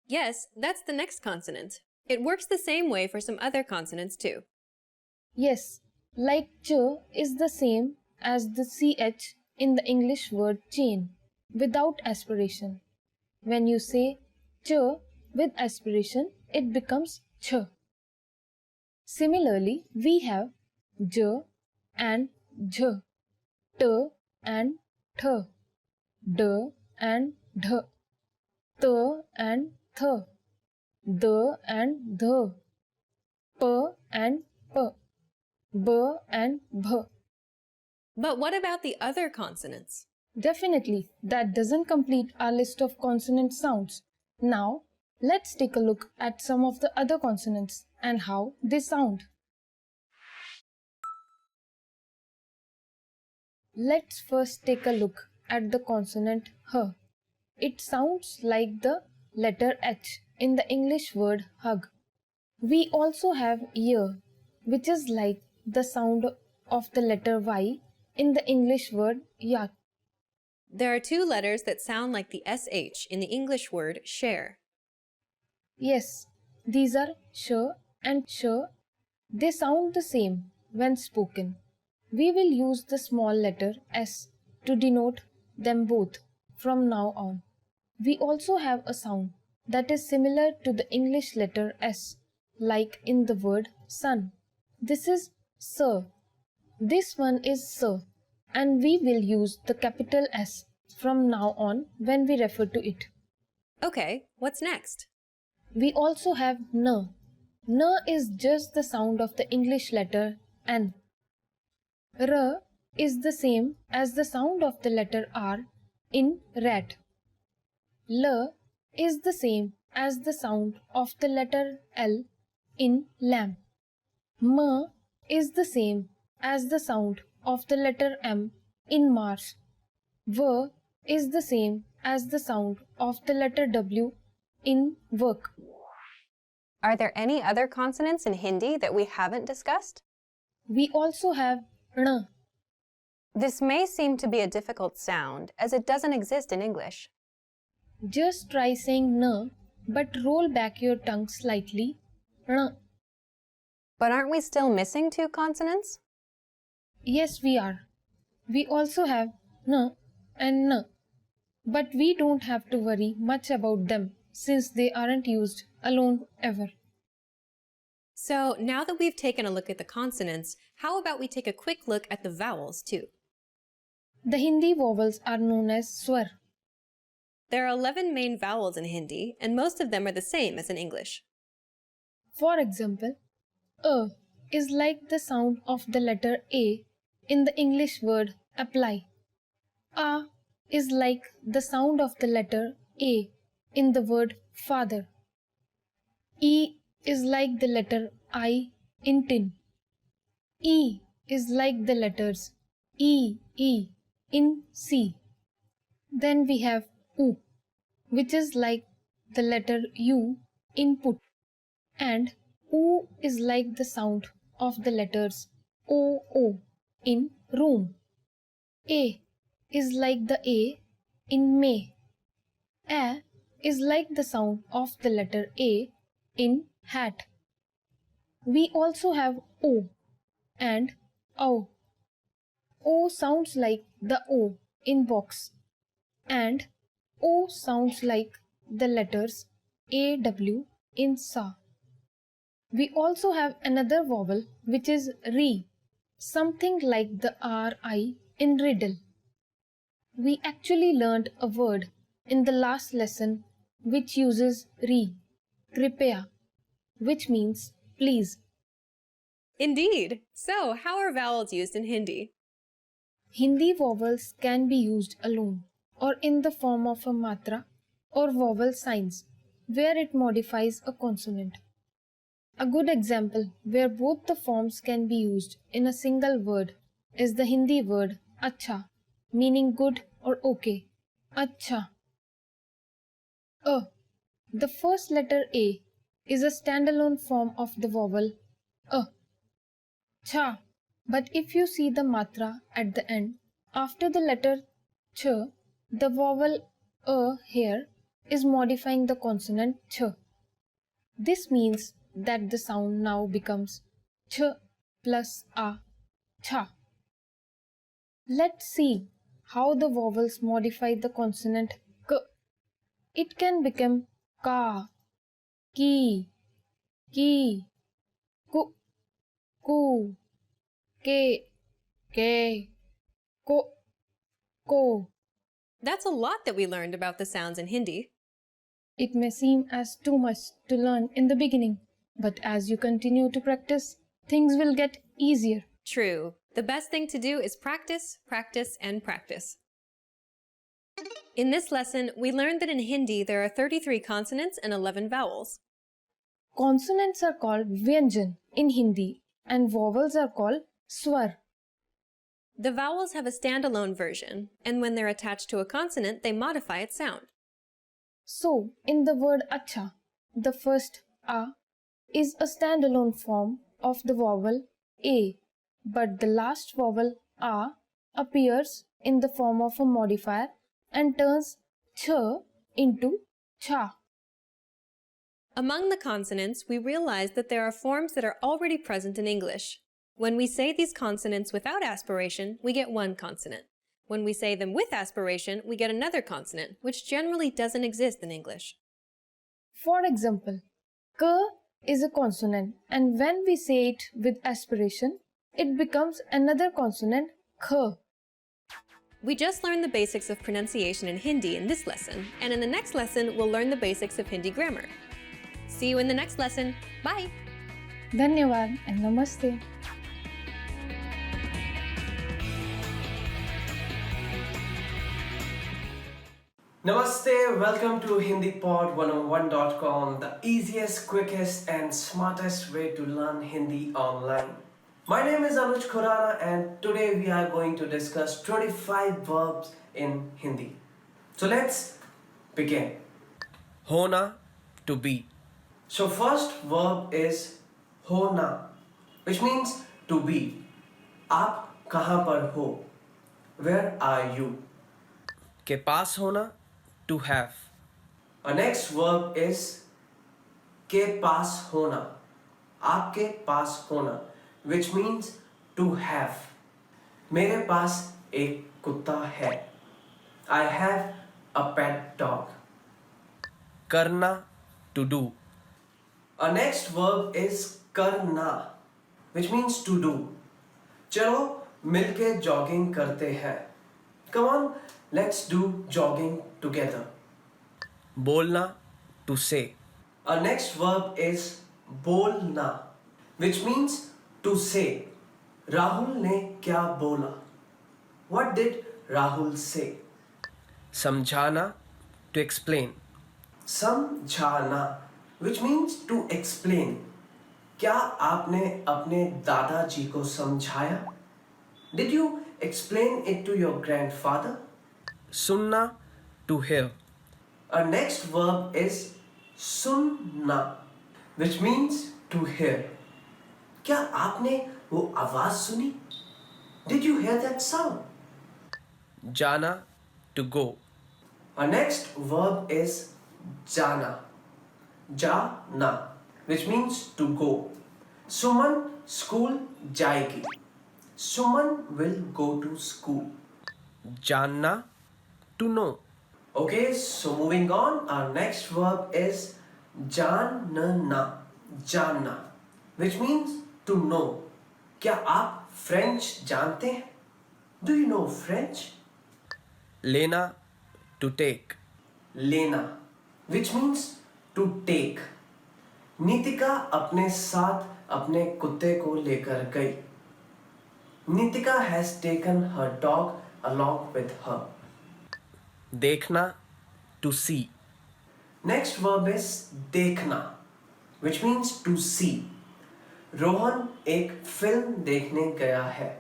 Speaker 6: Yes, that's the next consonant. It works the same way for some other consonants too.
Speaker 16: Yes, like Ch is the same as the CH in the English word chain, without aspiration. When you say Ch with aspiration, it becomes Ch. Similarly, we have J and J, T and Th, D and Dh, T and Th, D and Dh, P and P, B and Bh.
Speaker 6: But what about the other consonants?
Speaker 16: Definitely, that doesn't complete our list of consonant sounds. Now, let's take a look at some of the other consonants and how they sound. Let's first take a look at the consonant H. It sounds like the letter H in the English word hug. We also have Y, which is like the sound of the letter Y in the English word yak.
Speaker 6: There are two letters that sound like the SH in the English word share.
Speaker 16: Yes, these are sh and sh. They sound the same when spoken. We will use the small letter s to denote them both from now on. We also have a sound that is similar to the English letter s, like in the word sun. This is s. This one is s, and we will use the capital S from now on when we refer to it.
Speaker 6: Okay, what's next?
Speaker 16: We also have n. N is just the sound of the English letter N. R is the same as the sound of the letter R in rat. L is the same as the sound of the letter L in lamb. M is the same as the sound of the letter M in marsh. V is the same as the sound of the letter W in work.
Speaker 6: Are there any other consonants in Hindi that we haven't discussed?
Speaker 16: We also have ण.
Speaker 6: This may seem to be a difficult sound as it doesn't exist in English.
Speaker 16: Just try saying n, but roll back your tongue slightly. ण.
Speaker 6: But aren't we still missing two consonants?
Speaker 16: Yes, we are. We also have n and n, but we don't have to worry much about them since they aren't used alone ever.
Speaker 6: So now that we've taken a look at the consonants, how about we take a quick look at the vowels too?
Speaker 16: The Hindi vowels are known as swar.
Speaker 6: There are 11 main vowels in Hindi, and most of them are the same as in English.
Speaker 16: For example, a is like the sound of the letter A in the English word apply. A is like the sound of the letter A in the word father. E is like the letter I in tin. E is like the letters E in C. Then we have U, which is like the letter U in put. And U is like the sound of the letters O in room. A is like the A in May. A is like the sound of the letter A in hat. We also have O and O. O sounds like the O in box, and O sounds like the letters AW in sa. We also have another vowel which is Ri, something like the RI in riddle. We actually learned a word in the last lesson which uses Ri, kripaya, which means please.
Speaker 6: Indeed! So, how are vowels used in Hindi?
Speaker 16: Hindi vowels can be used alone or in the form of a matra or vowel signs where it modifies a consonant. A good example where both the forms can be used in a single word is the Hindi word acha, meaning good or okay. Acha. A. The first letter A is a standalone form of the vowel a. Cha. But if you see the matra at the end, after the letter ch, the vowel a here is modifying the consonant ch. This means that the sound now becomes ch plus a, cha. Let's see how the vowels modify the consonant k. It can become ka, ki, ku, ke, ko.
Speaker 6: That's a lot that we learned about the sounds in Hindi.
Speaker 16: It may seem as too much to learn in the beginning, but as you continue to practice, things will get easier.
Speaker 6: True. The best thing to do is practice, practice, and practice. In this lesson, we learned that in Hindi there are 33 consonants and 11 vowels.
Speaker 16: Consonants are called vyanjan in Hindi and vowels are called swar.
Speaker 6: The vowels have a standalone version, and when they're attached to a consonant, they modify its sound.
Speaker 16: So, in the word acha, the first a is a standalone form of the vowel a, but the last vowel a appears in the form of a modifier and turns ch into cha.
Speaker 6: Among the consonants, we realize that there are forms that are already present in English. When we say these consonants without aspiration, we get one consonant. When we say them with aspiration, we get another consonant, which generally doesn't exist in English.
Speaker 16: For example, k is a consonant, and when we say it with aspiration, it becomes another consonant kh.
Speaker 6: We just learned the basics of pronunciation in Hindi in this lesson, and in the next lesson, we'll learn the basics of Hindi grammar. See you in the next lesson. Bye!
Speaker 16: Dhanyawad and namaste.
Speaker 5: Namaste, welcome to HindiPod101.com, the easiest, quickest and smartest way to learn Hindi online. My name is Anuj Khurana and today we are going to discuss 25 verbs in Hindi. So let's begin. Hona, to be. So first verb is hona, which means to be. आप कहाँ पर हो? Where are you? के पास होना, to have. Our next verb is के पास होना, आपके पास होना, which means to have. मेरे पास एक कुत्ता है. I have a pet dog. करना, to do. Our next verb is करना, which means to do. चलो मिलके jogging करते हैं. Come on, let's do jogging together. बोलना, to say. Our next verb is बोलना, which means to say. Rahul ने क्या बोला? What did Rahul say? समझाना, to explain. समझाना, which means to explain. क्या आपने अपने दादाजी को समझाया? Did you explain it to your grandfather? सुनना, to hear. Our next verb is सुनना, which means to hear. क्या आपने वो आवाज सुनी? Did you hear that sound? जाना, to go. Our next verb is जाना. जाना, which means to go. Suman school जाएगी. Suman will go to school. जानना, to know. Okay, so moving on, our next verb is जानना, जानना, which means to know. क्या आप French जानते हैं? Do you know French? लेना, to take. लेना, which means to take. Nitika अपने साथ अपने कुत्ते को लेकर गई. Nitika has taken her dog along with her. देखना, to see. Next verb is देखना, which means to see. Rohan एक फिल्म देखने गया है.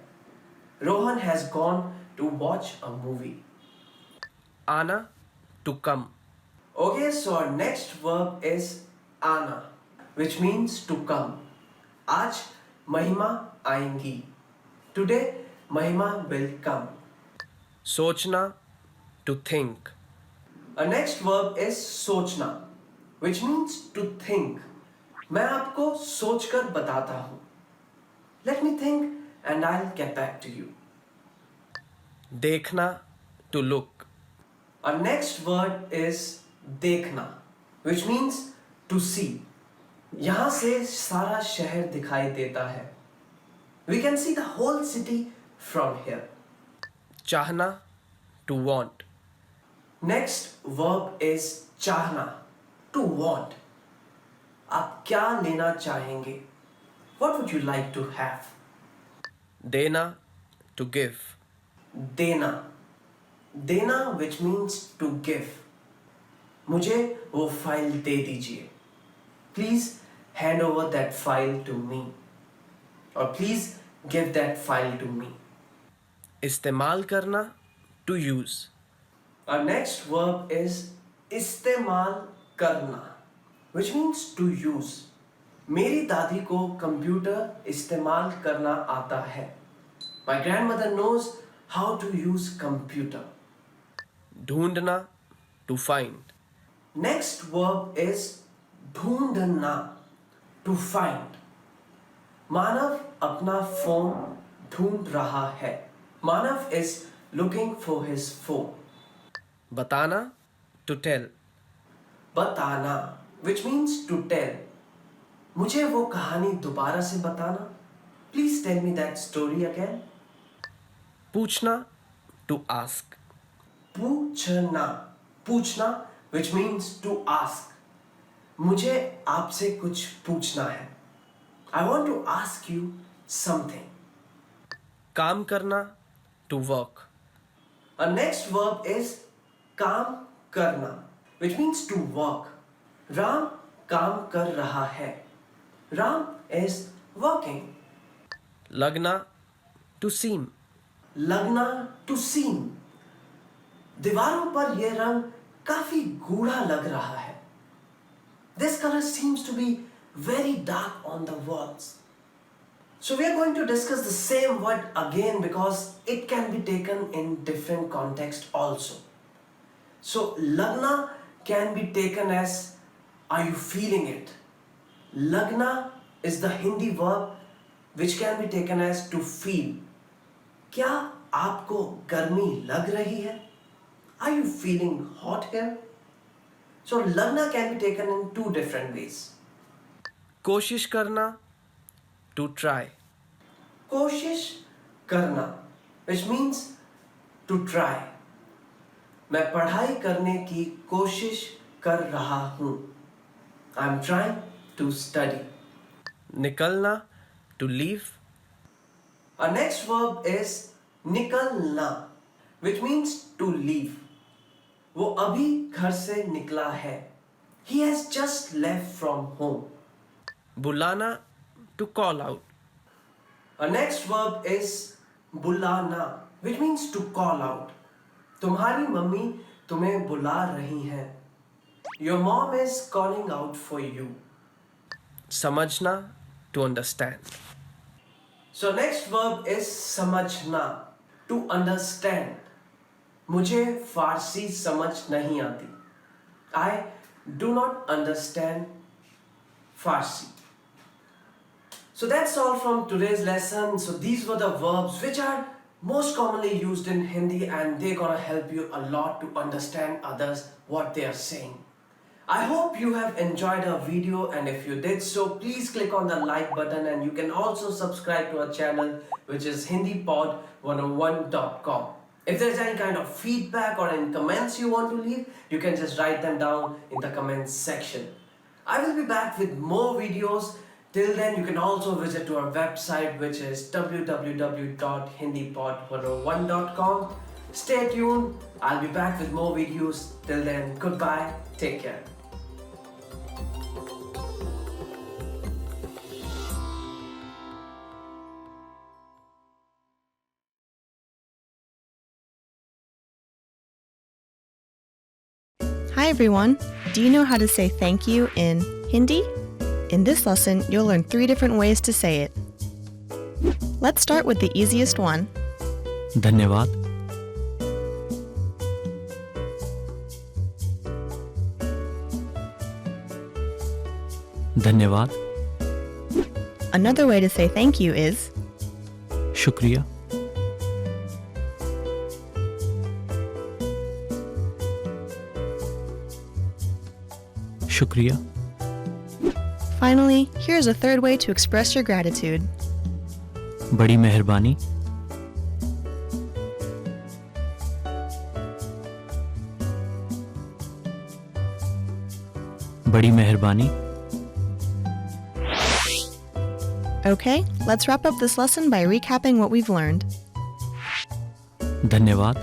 Speaker 5: Rohan has gone to watch a movie. आना, to come. Okay, so our next verb is आना, which means to come. आज महिमा आएंगी. Today, Mahima will come. सोचना, to think. Our next verb is सोचना, which means to think. मैं आपको सोचकर बताता हूँ. Let me think and I'll get back to you. देखना, to look. Our next word is देखना, which means to see. यहाँ से सारा शहर दिखाई देता है. We can see the whole city from here. चाहना, to want. Next verb is चाहना, to want. आप क्या लेना चाहेंगे? What would you like to have? देना, to give. देना, देना which means to give. मुझे वो फाइल दे दीजिए. Please hand over that file to me. Or please give that file to me. इस्तेमाल करना, to use. Our next verb is इस्तेमाल करना, which means to use. मेरी दादी को कंप्यूटर इस्तेमाल करना आता है. My grandmother knows how to use computer. ढूंढना, to find. Next verb is ढूंढना, to find. मानव अपना फोन ढूंढ रहा है. मानव is looking for his phone. बताना, to tell. बताना, which means to tell. मुझे वो कहानी दोबारा से बताना. Please tell me that story again. पूछना, to ask. पूछना, पूछना, which means to ask. मुझे आपसे कुछ पूछना है. I want to ask you something. काम करना, to work. Our next verb is काम करना, which means to work. Ram काम कर रहा है. Ram is working. लगना, to seem. लगना, to seem. दीवारों पर यह रंग काफी गूढ़ा लग रहा है. This color seems to be very dark on the walls. So we are going to discuss the same word again because it can be taken in different context also. So lagna can be taken as are you feeling it? Lagna is the Hindi verb which can be taken as to feel. क्या आपको गर्मी लग रही है? Are you feeling hot here? So lagna can be taken in two different ways. कोशिश करना, to try. कोशिश करना, which means to try. मैं पढ़ाई करने की कोशिश कर रहा हूँ. I'm trying to study. निकलना, to leave. Our next verb is निकलना, which means to leave. वो अभी घर से निकला है. He has just left from home. बुलाना, to call out. Our next verb is बुलाना, which means to call out. तुम्हारी मम्मी तुम्हें बुला रही हैं. Your mom is calling out for you. समझना, to understand. So next verb is समझना, to understand. मुझे फारसी समझ नहीं आती. I do not understand Farsi. So that's all from today's lesson. So these were the verbs which are most commonly used in Hindi and they're gonna help you a lot to understand others what they are saying. I hope you have enjoyed our video and if you did so, please click on the like button and you can also subscribe to our channel which is hindipod101.com. If there's any kind of feedback or any comments you want to leave, you can just write them down in the comments section. I will be back with more videos. Till then, you can also visit to our website which is www.hindipod101.com. Stay tuned. I'll be back with more videos. Till then, goodbye. Take care.
Speaker 3: Hi everyone! Do you know how to say thank you in Hindi? In this lesson, you'll learn 3 different ways to say it. Let's start with the easiest one.
Speaker 11: धन्यवाद. धन्यवाद.
Speaker 3: Another way to say thank you is
Speaker 11: शुक्रिया. शुक्रिया.
Speaker 3: Finally, here's a third way to express your gratitude.
Speaker 11: बड़ी मेहरबानी. बड़ी मेहरबानी.
Speaker 3: Okay, let's wrap up this lesson by recapping what we've learned.
Speaker 11: धन्यवाद.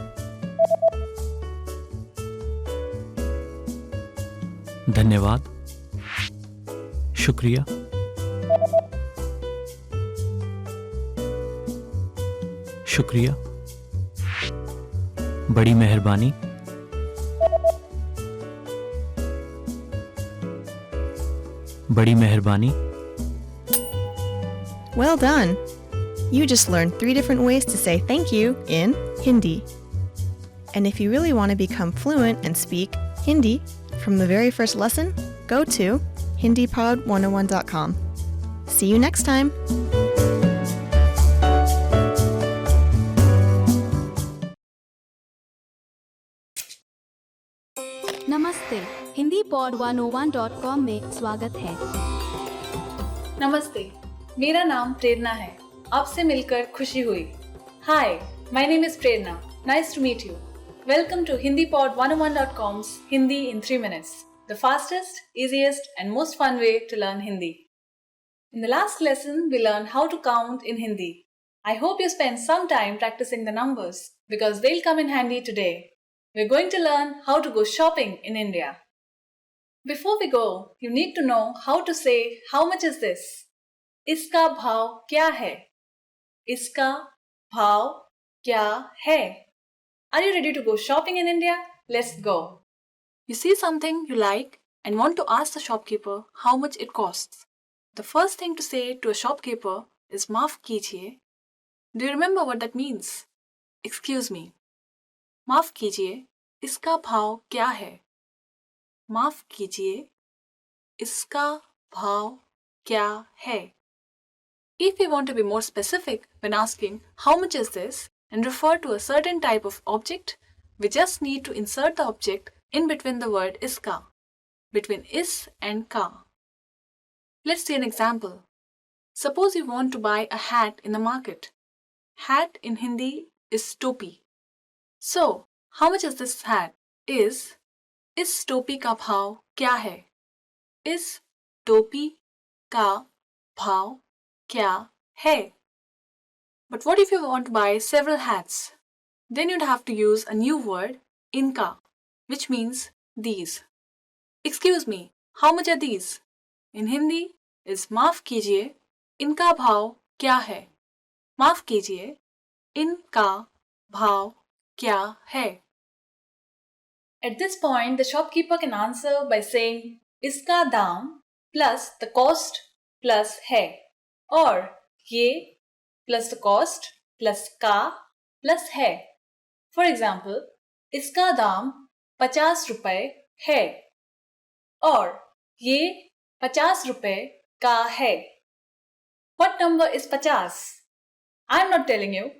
Speaker 11: धन्यवाद. शुक्रिया. शुक्रिया. बड़ी मेहरबानी। बड़ी मेहरबानी।
Speaker 17: Well done! You just learned 3 different ways to say thank you in Hindi. And if you really want to become fluent and speak Hindi from the very first lesson, go to hindipod101.com. See you next time!
Speaker 1: नमस्ते, Hindi pod 101.com में स्वागत है।
Speaker 18: नमस्ते, मेरा नाम प्रेरणा है। आपसे मिलकर खुशी हुई। Hi, my name is Prerna. Nice to meet you. Welcome to HindiPod101.com's Hindi in 3 minutes, the fastest, easiest and most fun way to learn Hindi. In the last lesson, we learned how to count in Hindi. I hope you spent some time practicing the numbers because they'll come in handy today. We're going to learn how to go shopping in India. Before we go, you need to know how to say how much is this? इसका भाव क्या है? इसका भाव क्या है? Are you ready to go shopping in India? Let's go. You see something you like and want to ask the shopkeeper how much it costs. The first thing to say to a shopkeeper is माफ कीजिए. Do you remember what that means? Excuse me. माफ कीजिए, इसका भाव क्या है? माफ कीजिए, इसका भाव क्या है? If we want to be more specific when asking how much is this and refer to a certain type of object, we just need to insert the object in between the word iska, between is and ka. Let's see an example. Suppose you want to buy a hat in the market. Hat in Hindi is topi. So, how much is this hat? इस टोपी का भाव क्या है? इस टोपी का भाव क्या है? But what if you want to buy several hats? Then you'd have to use a new word, inka, which means these. Excuse me, how much are these? In Hindi is माफ कीजिए, इनका भाव क्या है? माफ कीजिए, इनका भाव क्या है? At this point, the shopkeeper can answer by saying इसका दाम plus the cost plus है, or ये plus the cost plus का plus है. For example, इसका दाम 50 रुपए है, और ये 50 रुपए का है. What number is 50? I'm not telling you.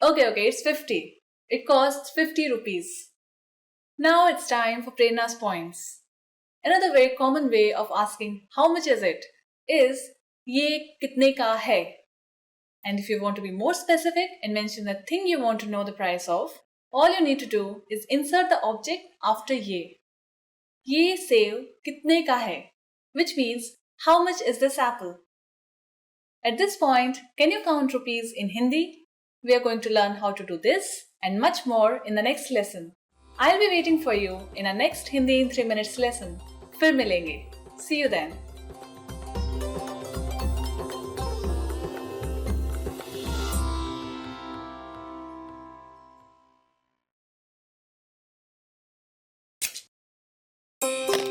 Speaker 18: Okay, it's 50. It costs 50 rupees. Now it's time for Prerna's points. Another very common way of asking how much is it is ये कितने का है? And if you want to be more specific and mention the thing you want to know the price of, all you need to do is insert the object after ये सेब कितने का है? Which means how much is this apple? At this point, can you count rupees in Hindi? We are going to learn how to do this and much more in the next lesson. I'll be waiting for you in our next Hindi in 3 minutes lesson. फिर मिलेंगे. See you then.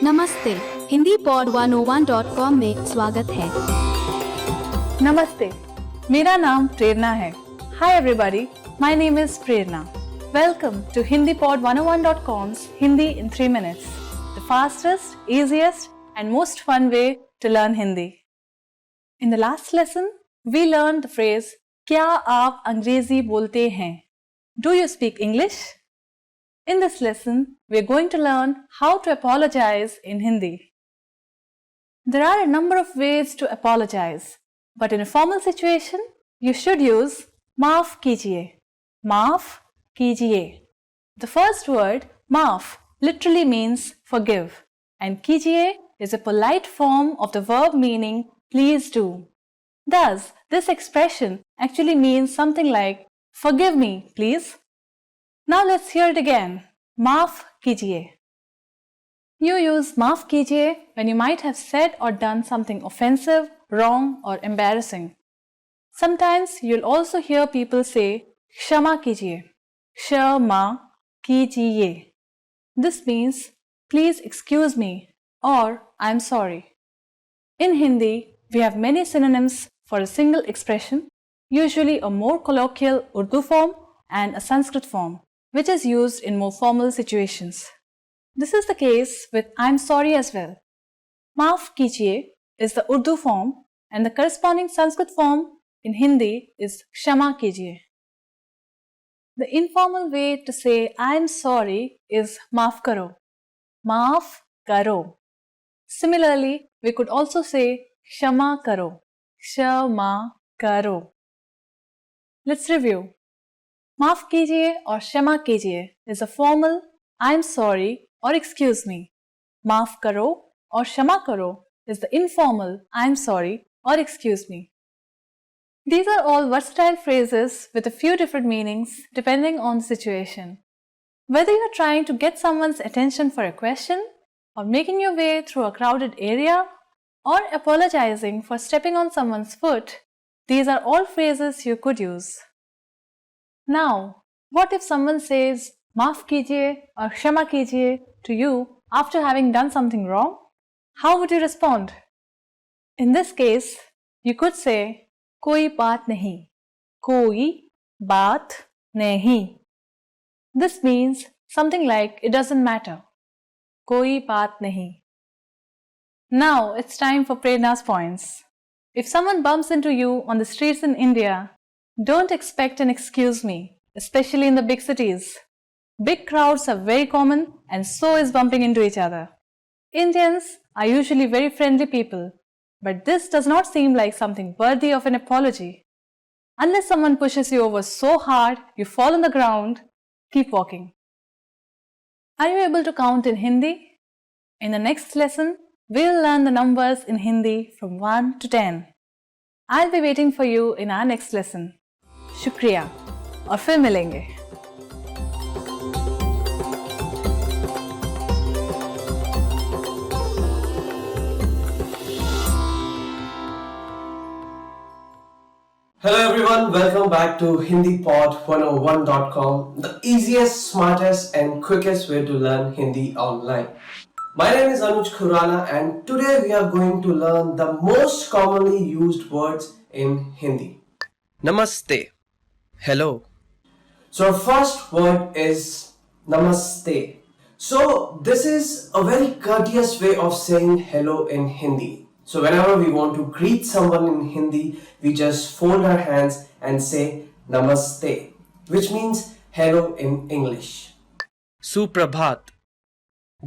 Speaker 1: नमस्ते, Hindi pod 101.com में स्वागत है।
Speaker 18: नमस्ते, मेरा नाम प्रेरणा है। Hi everybody, my name is Prerna. Welcome to HindiPod101.com's Hindi in 3 minutes, the fastest, easiest and most fun way to learn Hindi. In the last lesson, we learned the phrase क्या आप अंग्रेजी बोलते हैं? Do you speak English? In this lesson, we are going to learn how to apologize in Hindi. There are a number of ways to apologize, but in a formal situation, you should use माफ कीजिए. माफ कीजिए. The first word, maaf, literally means forgive, and कीजिए is a polite form of the verb meaning please do. Thus, this expression actually means something like forgive me, please. Now let's hear it again. माफ कीजिए. You use माफ कीजिए when you might have said or done something offensive, wrong, or embarrassing. Sometimes you'll also hear people say क्षमा कीजिए. क्षमा कीजिए. This means please excuse me or I'm sorry. In Hindi, we have many synonyms for a single expression, usually a more colloquial Urdu form and a Sanskrit form, which is used in more formal situations. This is the case with I'm sorry as well. Maaf kijiye is the Urdu form and the corresponding Sanskrit form in Hindi is Kshama kijiye. The informal way to say I'm sorry is maaf karo. Maaf karo. Similarly, we could also say Kshama karo. Kshama karo. Let's review. Maaf kijiye or Kshama kijiye is a formal I'm sorry or excuse me. Maaf karo or Kshama karo is the informal I'm sorry or excuse me. These are all versatile phrases with a few different meanings depending on the situation. Whether you are trying to get someone's attention for a question, or making your way through a crowded area, or apologizing for stepping on someone's foot, these are all phrases you could use. Now, what if someone says maaf kijiye or kshama kijiye to you after having done something wrong? How would you respond? In this case, you could say koi baat nahi. Koi baat nahi. This means something like it doesn't matter. Koi baat nahi. Now it's time for Prerna's points. If someone bumps into you on the streets in India, don't expect an excuse me, especially in the big cities. Big crowds are very common and so is bumping into each other. Indians are usually very friendly people, but this does not seem like something worthy of an apology. Unless someone pushes you over so hard you fall on the ground, keep walking. Are you able to count in Hindi? In the next lesson, we'll learn the numbers in Hindi from 1 to 10. I'll be waiting for you in our next lesson. Shukriya और फिर मिलेंगे.
Speaker 5: Hello everyone, welcome back to HindiPod101.com, the easiest, smartest and quickest way to learn Hindi online. My name is Anuj Khurana and today we are going to learn the most commonly used words in Hindi. Namaste. Hello. So our first word is Namaste. So this is a very courteous way of saying hello in Hindi. So whenever we want to greet someone in Hindi, we just fold our hands and say Namaste, which means hello in English. Suprabhat.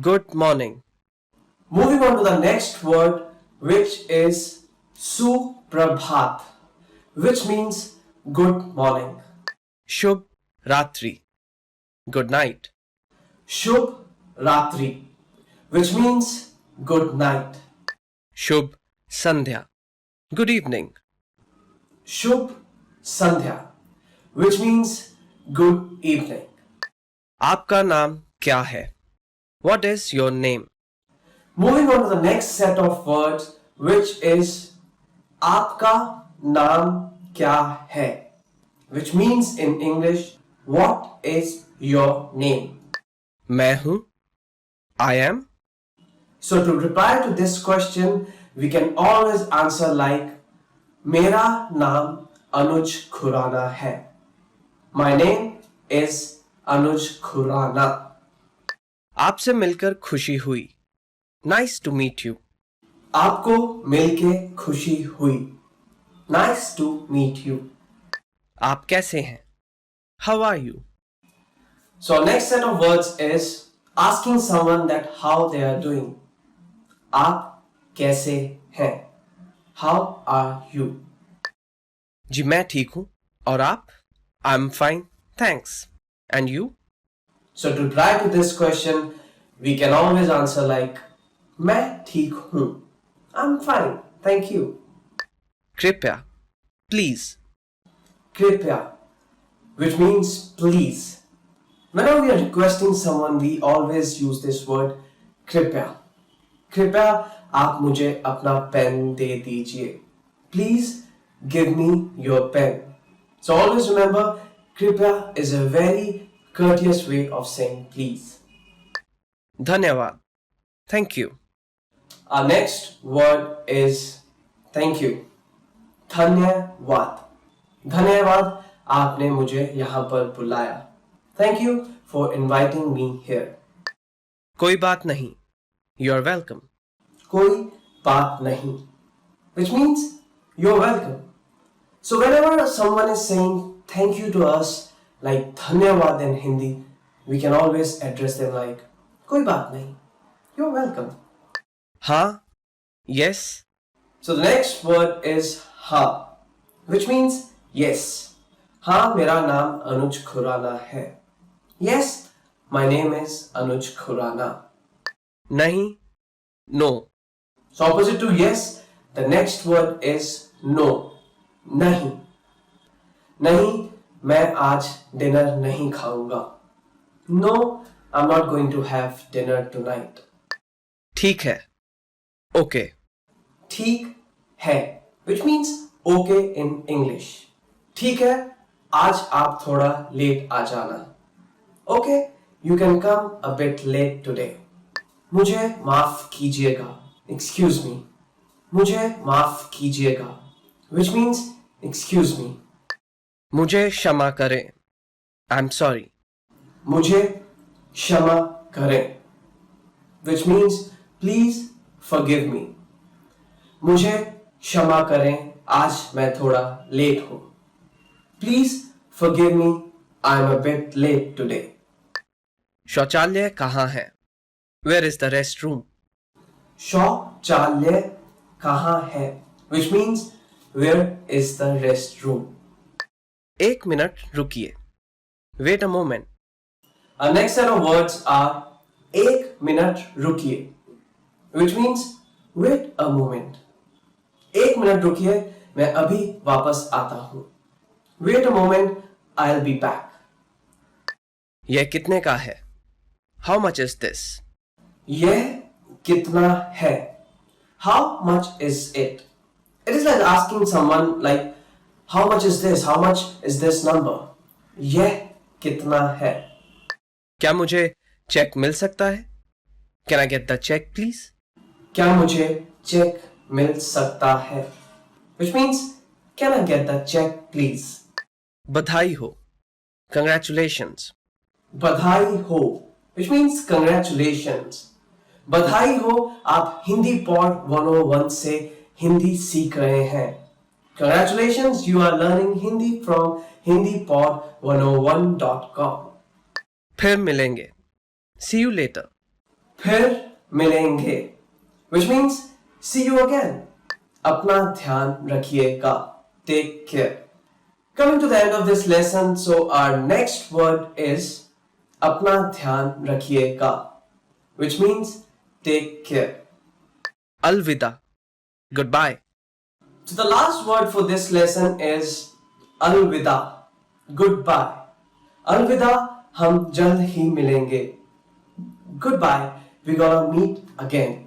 Speaker 5: Good morning. Moving on to the next word, which is Suprabhat, which means good morning. Shubh Ratri. Good night. Shubh Ratri, which means good night. Shubh Sandhya. Good evening. Shubh Sandhya, which means good evening. Aapka naam kya hai? What is your name? Moving on to the next set of words, which is Aapka naam kya hai? Which means in English, what is your name? Main hu. I am. So to reply to this question, we can always answer like Mera naam Anuj Khurana hai. My name is Anuj Khurana. आपसे मिलकर खुशी हुई. Nice to meet you. आपको मिलके खुशी हुई. Nice to meet you. आप कैसे हैं? How are you? So next set of words is asking someone that how they are doing. आप कैसे हैं? How are you? जी मैं ठीक हूँ. और आप? I'm fine, thanks. And you? So to reply to this question, we can always answer like मैं ठीक हूँ. I'm fine, thank you. कृपया, please. कृपया, which means please. Whenever we are requesting someone, we always use this word कृपया. कृपया आप मुझे अपना पेन दे दीजिए. Please give me your pen. So always remember, कृपया is a very courteous way of saying please. Dhanyavad. Thank you. Our next word is thank you. धन्यवाद. धन्यवाद आपने मुझे यहाँ पर बुलाया. Thank you for inviting me here. कोई बात नहीं. You're welcome. कोई बात नहीं, which means you're welcome. So whenever someone is saying thank you to us, like धन्यवाद in Hindi, we can always address them like कोई बात नहीं. You're welcome. हाँ, yes. So the next word is हाँ, which means yes. हाँ, मेरा नाम अनुज खुराना है. Yes, my name is Anuj Khurana. नहीं, no. So opposite to yes, the next word is no. नहीं. नहीं, मैं आज डिनर नहीं खाऊंगा. No, I'm not going to have dinner tonight. ठीक है. Okay. ठीक है, which means okay in English. ठीक है, आज आप थोड़ा लेट आ जाना. Okay, you can come a bit late today. मुझे माफ कीजिएगा. Excuse me. मुझे माफ कीजिएगा, which means excuse me. मुझे क्षमा करें. I'm sorry. मुझे क्षमा करें, which means please forgive me. मुझे क्षमा करें, आज मैं थोड़ा लेट हूं. Please forgive me, I'm a bit late today. शौचालय कहाँ है? Where is the restroom? शौचालय कहाँ है? Which means where is the restroom? एक मिनट रुकिए. Wait a moment. Our next set of words are एक मिनट रुकिए, which means wait a moment. एक मिनट रुकिए, मैं अभी वापस आता हूं. Wait a moment, I'll be back. यह कितने का है? How much is this? यह कितना है? How much is it? It is like asking someone like, how much is this? How much is this number? यह कितना है? क्या मुझे चेक मिल सकता है? Can I get the check, please? क्या मुझे चेक मिल सकता है? Which means, can I get the check, please? बधाई हो. Congratulations. बधाई हो, which means congratulations. बधाई हो, आप हिंदी पॉड 101 से हिंदी सीख रहे हैं. Congratulations, you are learning Hindi from hindipod101.com. फिर मिलेंगे. See you later. फिर मिलेंगे, which means see you again. अपना ध्यान रखिएगा. Take care. Coming to the end of this lesson, so our next word is अपना ध्यान रखिएगा, which means take care. Alvida. Goodbye. So the last word for this lesson is alvida. Goodbye. Alvida, हम जल्द ही मिलेंगे. Goodbye, we're gonna meet again.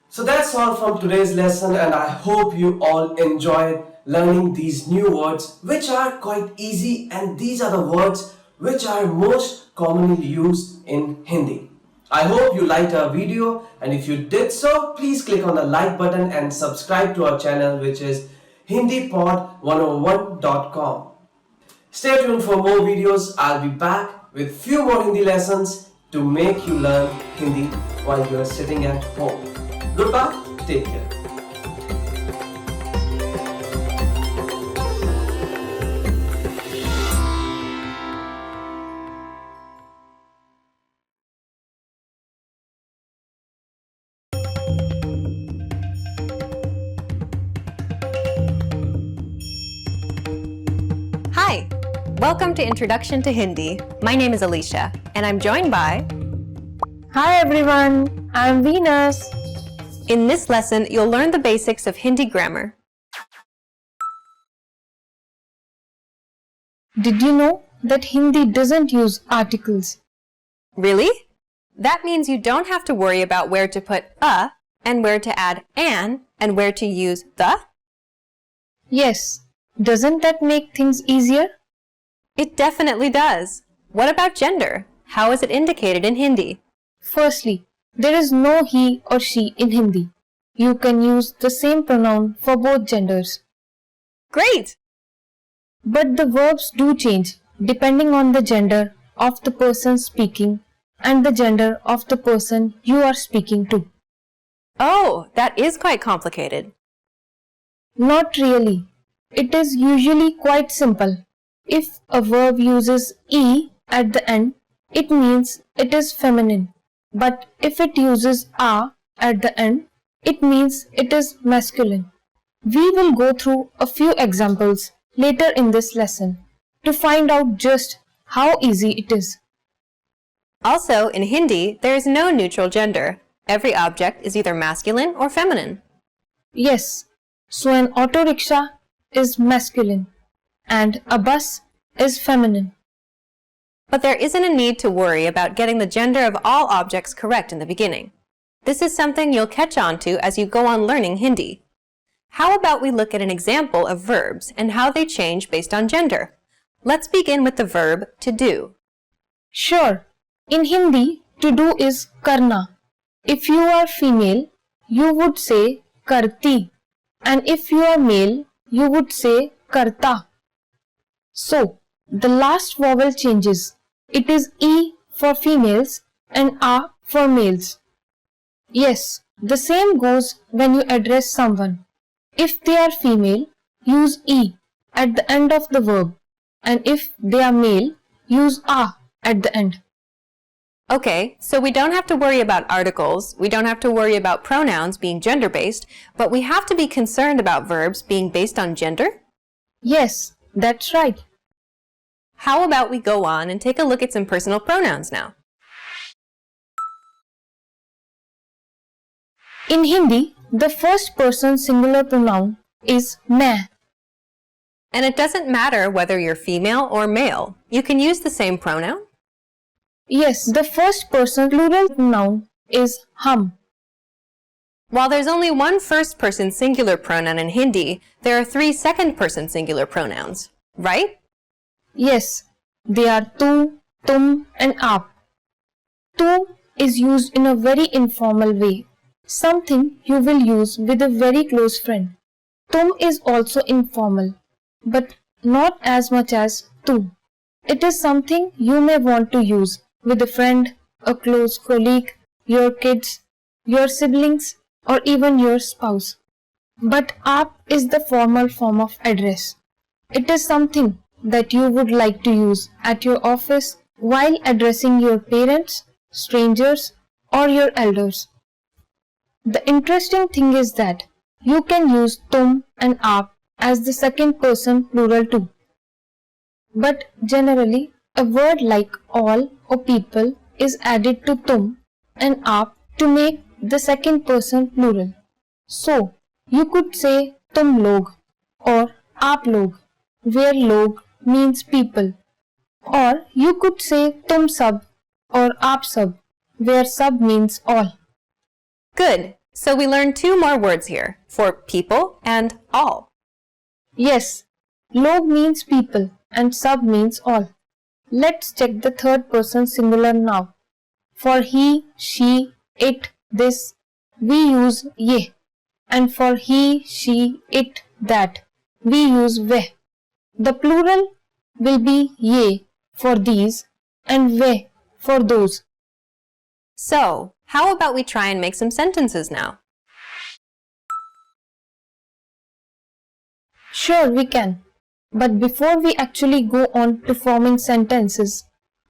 Speaker 5: So that's all from today's lesson, and I hope you all enjoyed learning these new words, which are quite easy, and these are the words which are most commonly used in Hindi. I hope you liked our video, and if you did so, please click on the like button and subscribe to our channel, which is hindipod101.com. Stay tuned for more videos. I'll be back with few more Hindi lessons to make you learn Hindi while you are sitting at home. Goodbye, take care.
Speaker 6: Hi, welcome to Introduction to Hindi. My name is Alicia, and I'm joined by...
Speaker 16: Hi everyone, I'm Venus.
Speaker 6: In this lesson, you'll learn the basics of Hindi grammar.
Speaker 16: Did you know that Hindi doesn't use articles?
Speaker 6: Really? That means you don't have to worry about where to put a and where to add an and where to use the?
Speaker 16: Yes. Doesn't that make things easier?
Speaker 6: It definitely does. What about gender? How is it indicated in Hindi?
Speaker 16: Firstly, there is no he or she in Hindi. You can use the same pronoun for both genders.
Speaker 6: Great!
Speaker 16: But the verbs do change depending on the gender of the person speaking and the gender of the person you are speaking to.
Speaker 6: Oh, that is quite complicated.
Speaker 16: Not really. It is usually quite simple. If a verb uses e at the end, it means it is feminine. But if it uses a at the end, it means it is masculine. We will go through a few examples later in this lesson to find out just how easy it is.
Speaker 6: Also, in Hindi, there is no neutral gender. Every object is either masculine or feminine.
Speaker 16: Yes, so an auto rickshaw is masculine and a bus is feminine.
Speaker 6: But there isn't a need to worry about getting the gender of all objects correct in the beginning. This is something you'll catch on to as you go on learning Hindi. How about we look at an example of verbs and how they change based on gender? Let's begin with the verb to do.
Speaker 16: Sure. In Hindi, to do is karna. If you are female, you would say karti. And if you are male, you would say karta. So, the last vowel changes. It is E for females and A for males. Yes, the same goes when you address someone. If they are female, use E at the end of the verb. And if they are male, use A at the end.
Speaker 6: Okay, so we don't have to worry about articles, we don't have to worry about pronouns being gender-based, but we have to be concerned about verbs being based on gender?
Speaker 16: Yes, that's right.
Speaker 6: How about we go on and take a look at some personal pronouns now?
Speaker 16: In Hindi, the first person singular pronoun is main.
Speaker 6: And it doesn't matter whether you're female or male. You can use the same pronoun.
Speaker 16: Yes, the first person plural pronoun is hum.
Speaker 6: While there's only one first-person singular pronoun in Hindi, there are 3 second-person singular pronouns, right?
Speaker 16: Yes, they are tu, tum and aap. Tu is used in a very informal way, something you will use with a very close friend. Tum is also informal, but not as much as tu. It is something you may want to use with a friend, a close colleague, your kids, your siblings, or even your spouse. But aap is the formal form of address. It is something that you would like to use at your office while addressing your parents, strangers, or your elders. The interesting thing is that you can use tum and aap as the second person plural too. But generally, a word like all or people is added to tum and aap to make the second person plural. So, you could say tum log or aap log, where log means people. Or you could say tum sab or aap sab, where sab means all.
Speaker 6: Good. So we learned 2 more words here, for people and all.
Speaker 16: Yes, log means people and sab means all. Let's check the third person singular now. For he, she, it, this, we use ye. And for he, she, it, that, we use veh. The plural will be ye for these and veh for those.
Speaker 6: So, how about we try and make some sentences now?
Speaker 16: Sure, we can. But before we actually go on to forming sentences,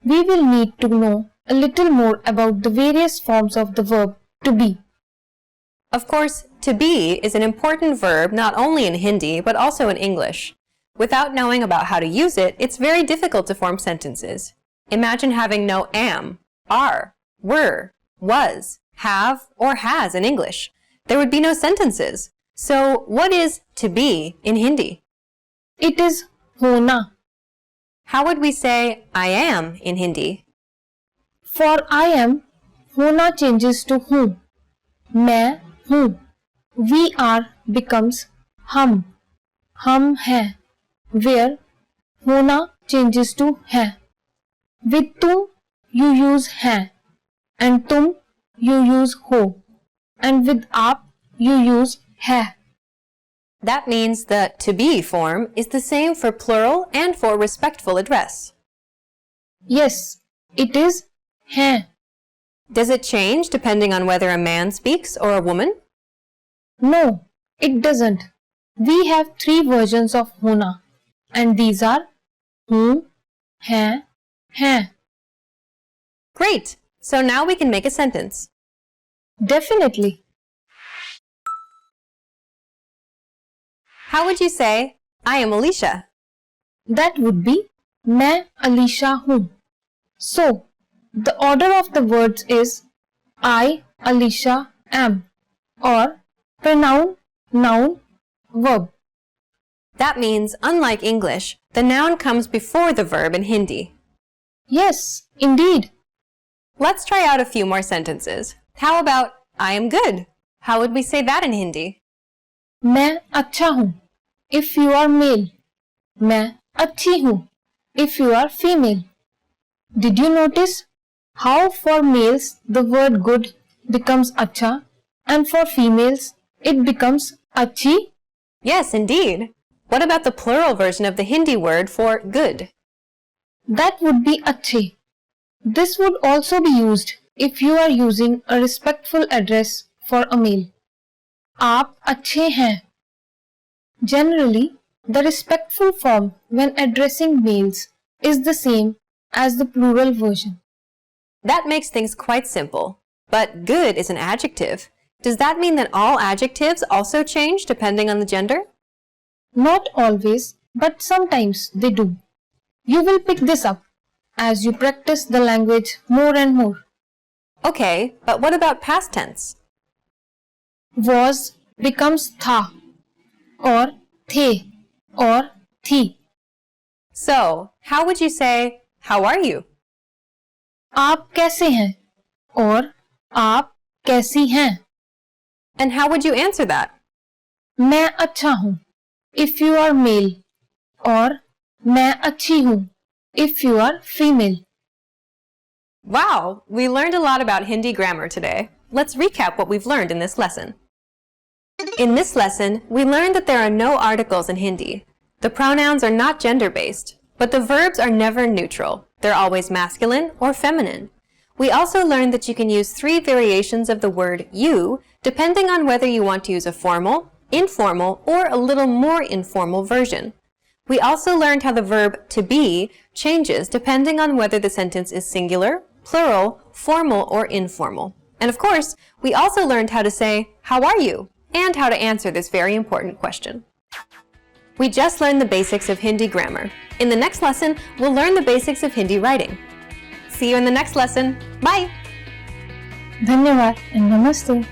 Speaker 16: we will need to know a little more about the various forms of the verb to be.
Speaker 6: Of course, to be is an important verb not only in Hindi but also in English. Without knowing about how to use it, it's very difficult to form sentences. Imagine having no am, are, were, was, have, or has in English. There would be no sentences. So, what is to be in Hindi?
Speaker 16: It is hona.
Speaker 6: How would we say I am in Hindi?
Speaker 16: For I am, hona changes to hu. Main hu. We are becomes hum. Hum hai. Where hona changes to hai. With tum, you use हैं, and tum, you use ho, and with आप, you use है.
Speaker 6: That means the to be form is the same for plural and for respectful address.
Speaker 16: Yes, it is हैं.
Speaker 6: Does it change depending on whether a man speaks or a woman?
Speaker 16: No, it doesn't. We have 3 versions of होना, and these are हूँ, हैं, हैं.
Speaker 6: Great! So now we can make a sentence.
Speaker 16: Definitely.
Speaker 6: How would you say, I am Alicia?
Speaker 16: That would be मैं अलीशा हूँ. So, the order of the words is I, Alicia, am, or pronoun, noun, verb.
Speaker 6: That means, unlike English, the noun comes before the verb in Hindi.
Speaker 16: Yes, indeed.
Speaker 6: Let's try out a few more sentences. How about, I am good? How would we say that in Hindi?
Speaker 16: मैं अच्छा हूँ if you are male. मैं अच्छी हूँ if you are female. Did you notice how for males the word good becomes अच्छा and for females it becomes अच्छी?
Speaker 6: Yes, indeed. What about the plural version of the Hindi word for good?
Speaker 16: That would be अच्छे. This would also be used if you are using a respectful address for a male. आप अच्छे हैं. Generally, the respectful form when addressing males is the same as the plural version.
Speaker 6: That makes things quite simple. But good is an adjective. Does that mean that all adjectives also change depending on the gender?
Speaker 16: Not always, but sometimes they do. You will pick this up as you practice the language more and more.
Speaker 6: Okay, but what about past tense?
Speaker 16: Was becomes था, or थे, or थी.
Speaker 6: So, how would you say, how are you?
Speaker 16: आप कैसे हैं? और आप कैसी हैं?
Speaker 6: And how would you answer that?
Speaker 16: मैं अच्छा हूँ if you are male, और मैं अच्छी हूँ if you are female.
Speaker 6: Wow, we learned a lot about Hindi grammar today. Let's recap what we've learned in this lesson. In this lesson, we learned that there are no articles in Hindi. The pronouns are not gender-based, but the verbs are never neutral. They're always masculine or feminine. We also learned that you can use 3 variations of the word you, depending on whether you want to use a formal, informal, or a little more informal version. We also learned how the verb to be changes depending on whether the sentence is singular, plural, formal, or informal. And of course, we also learned how to say, how are you? And how to answer this very important question. We just learned the basics of Hindi grammar. In the next lesson, we'll learn the basics of Hindi writing. See you in the next lesson. Bye!
Speaker 16: धन्यवाद and namaste.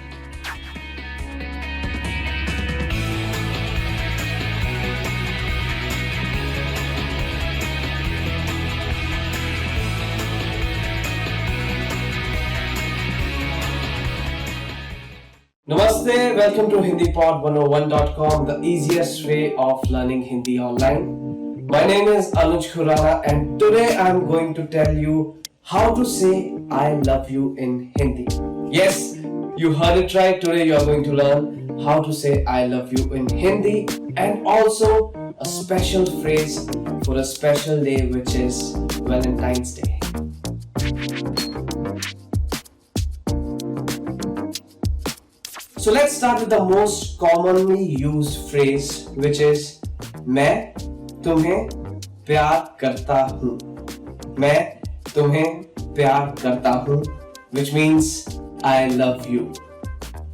Speaker 5: Namaste, welcome to HindiPod101.com, the easiest way of learning Hindi online. My name is Anuj Khurana and today I am going to tell you how to say I love you in Hindi. Yes, you heard it right. Today you are going to learn how to say I love you in Hindi and also a special phrase for a special day, which is Valentine's Day. So let's start with the most commonly used phrase, which is मैं तुम्हें प्यार करता हूँ. मैं तुम्हें प्यार करता हूँ, which means I love you.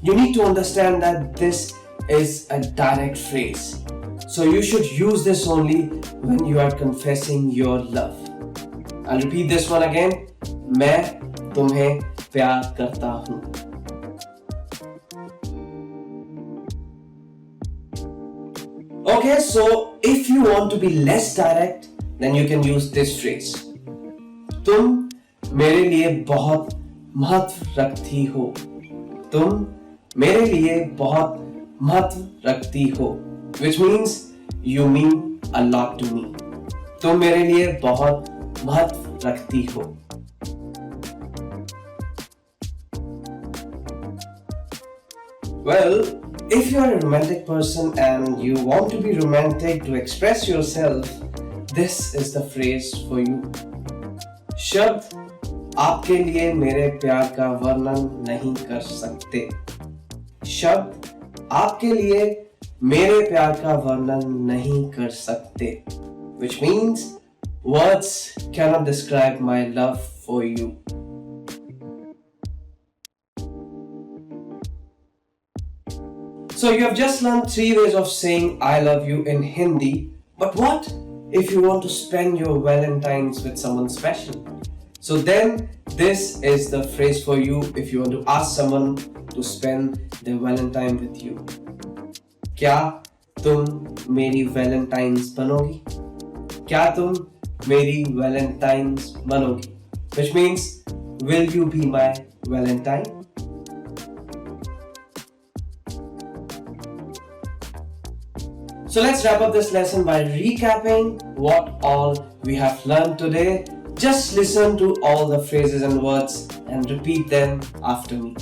Speaker 5: You need to understand that this is a direct phrase. So you should use this only when you are confessing your love. I'll repeat this one again. मैं तुम्हें प्यार करता हूँ. Okay, so if you want to be less direct, then you can use this phrase. तुम मेरे लिए बहुत महत्व रखती हो. तुम मेरे लिए बहुत महत्व रखती हो, which means you mean a lot to me. तुम मेरे लिए बहुत महत्व रखती हो। Well, if you are a romantic person and you want to be romantic to express yourself, this is the phrase for you. शब्द आपके लिए मेरे प्यार का वर्णन नहीं कर सकते। शब्द आपके लिए मेरे प्यार का वर्णन नहीं कर सकते, which means words cannot describe my love for you. So you have just learned 3 ways of saying I love you in Hindi, but what if you want to spend your Valentine's with someone special? So then this is the phrase for you if you want to ask someone to spend their Valentine with you. क्या तुम मेरी Valentine's बनोगी? क्या तुम मेरी Valentine's बनोगी? Which means, will you be my Valentine? So let's wrap up this lesson by recapping what all we have learned today. Just listen to all the phrases and words and repeat them after me.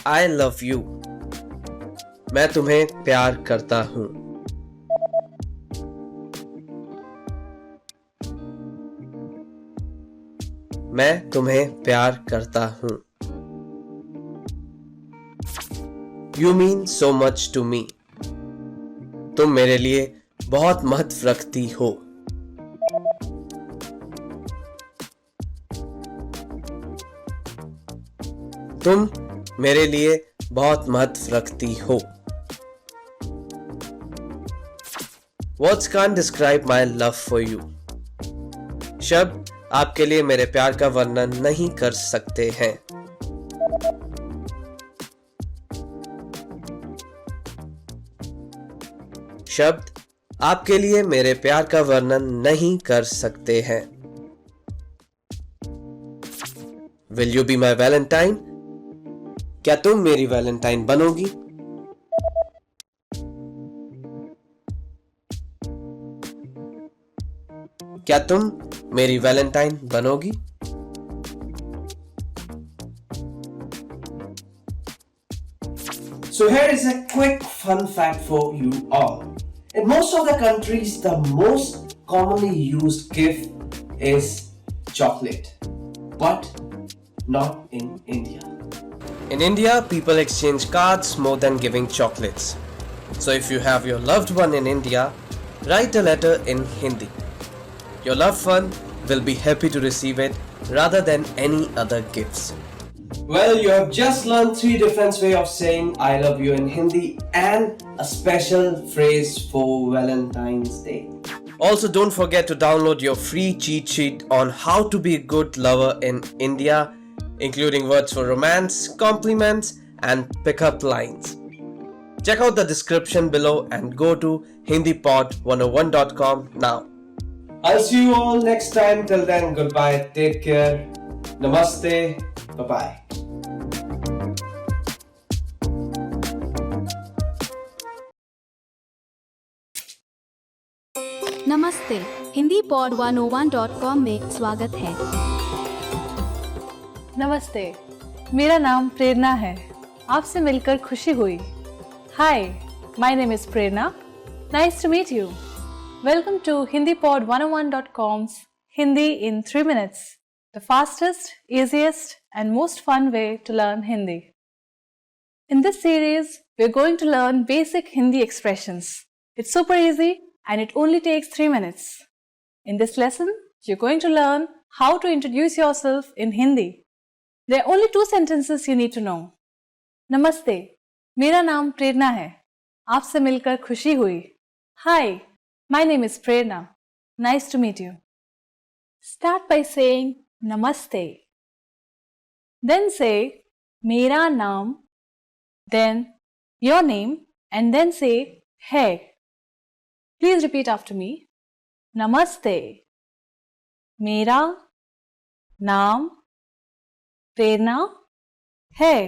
Speaker 5: I love you. मैं तुम्हें प्यार करता हूँ. मैं तुम्हें प्यार करता हूँ. You mean so much to me. तुम मेरे लिए बहुत महत्व रखती हो. तुम मेरे लिए बहुत महत्व रखती हो. Words can't describe my love for you. शब्द आपके लिए मेरे प्यार का वर्णन नहीं कर सकते हैं. शब्द आपके लिए मेरे प्यार का वर्णन नहीं कर सकते हैं. Will you be my Valentine? क्या तुम मेरी वैलेंटाइन बनोगी? क्या तुम मेरी Valentine बनोगी? So here is a quick fun fact for you all. In most of the countries, the most commonly used gift is chocolate, but not in India. In India, people exchange cards more than giving chocolates. So if you have your loved one in India, write a letter in Hindi. Your loved one will be happy to receive it rather than any other gifts. Well, you have just learned 3 different ways of saying I love you in Hindi and a special phrase for Valentine's Day. Also, don't forget to download your free cheat sheet on how to be a good lover in India, including words for romance, compliments, and pickup lines. Check out the description below and go to hindipod101.com now. I'll see you all next time. Till then, goodbye. Take care. Namaste. Bye-bye.
Speaker 1: नमस्ते, Hindi pod 101.com में स्वागत है।
Speaker 18: नमस्ते, मेरा नाम प्रेरणा है। आपसे मिलकर खुशी हुई। Hi, my name is Prerna. Nice to meet you. Welcome to hindipod101.com's Hindi in 3 minutes, the fastest, easiest, and most fun way to learn Hindi. In this series, we're going to learn basic Hindi expressions. It's super easy and it only takes 3 minutes. In this lesson, you're going to learn how to introduce yourself in Hindi. There are only 2 sentences you need to know. Namaste, मेरा नाम प्रेरणा है। आपसे मिलकर खुशी हुई। Hi, my name is Prerna. Nice to meet you. Start by saying Namaste. Then say मेरा नाम, then your name, and then say है. Please repeat after me. Namaste. मेरा नाम प्रेरणा है.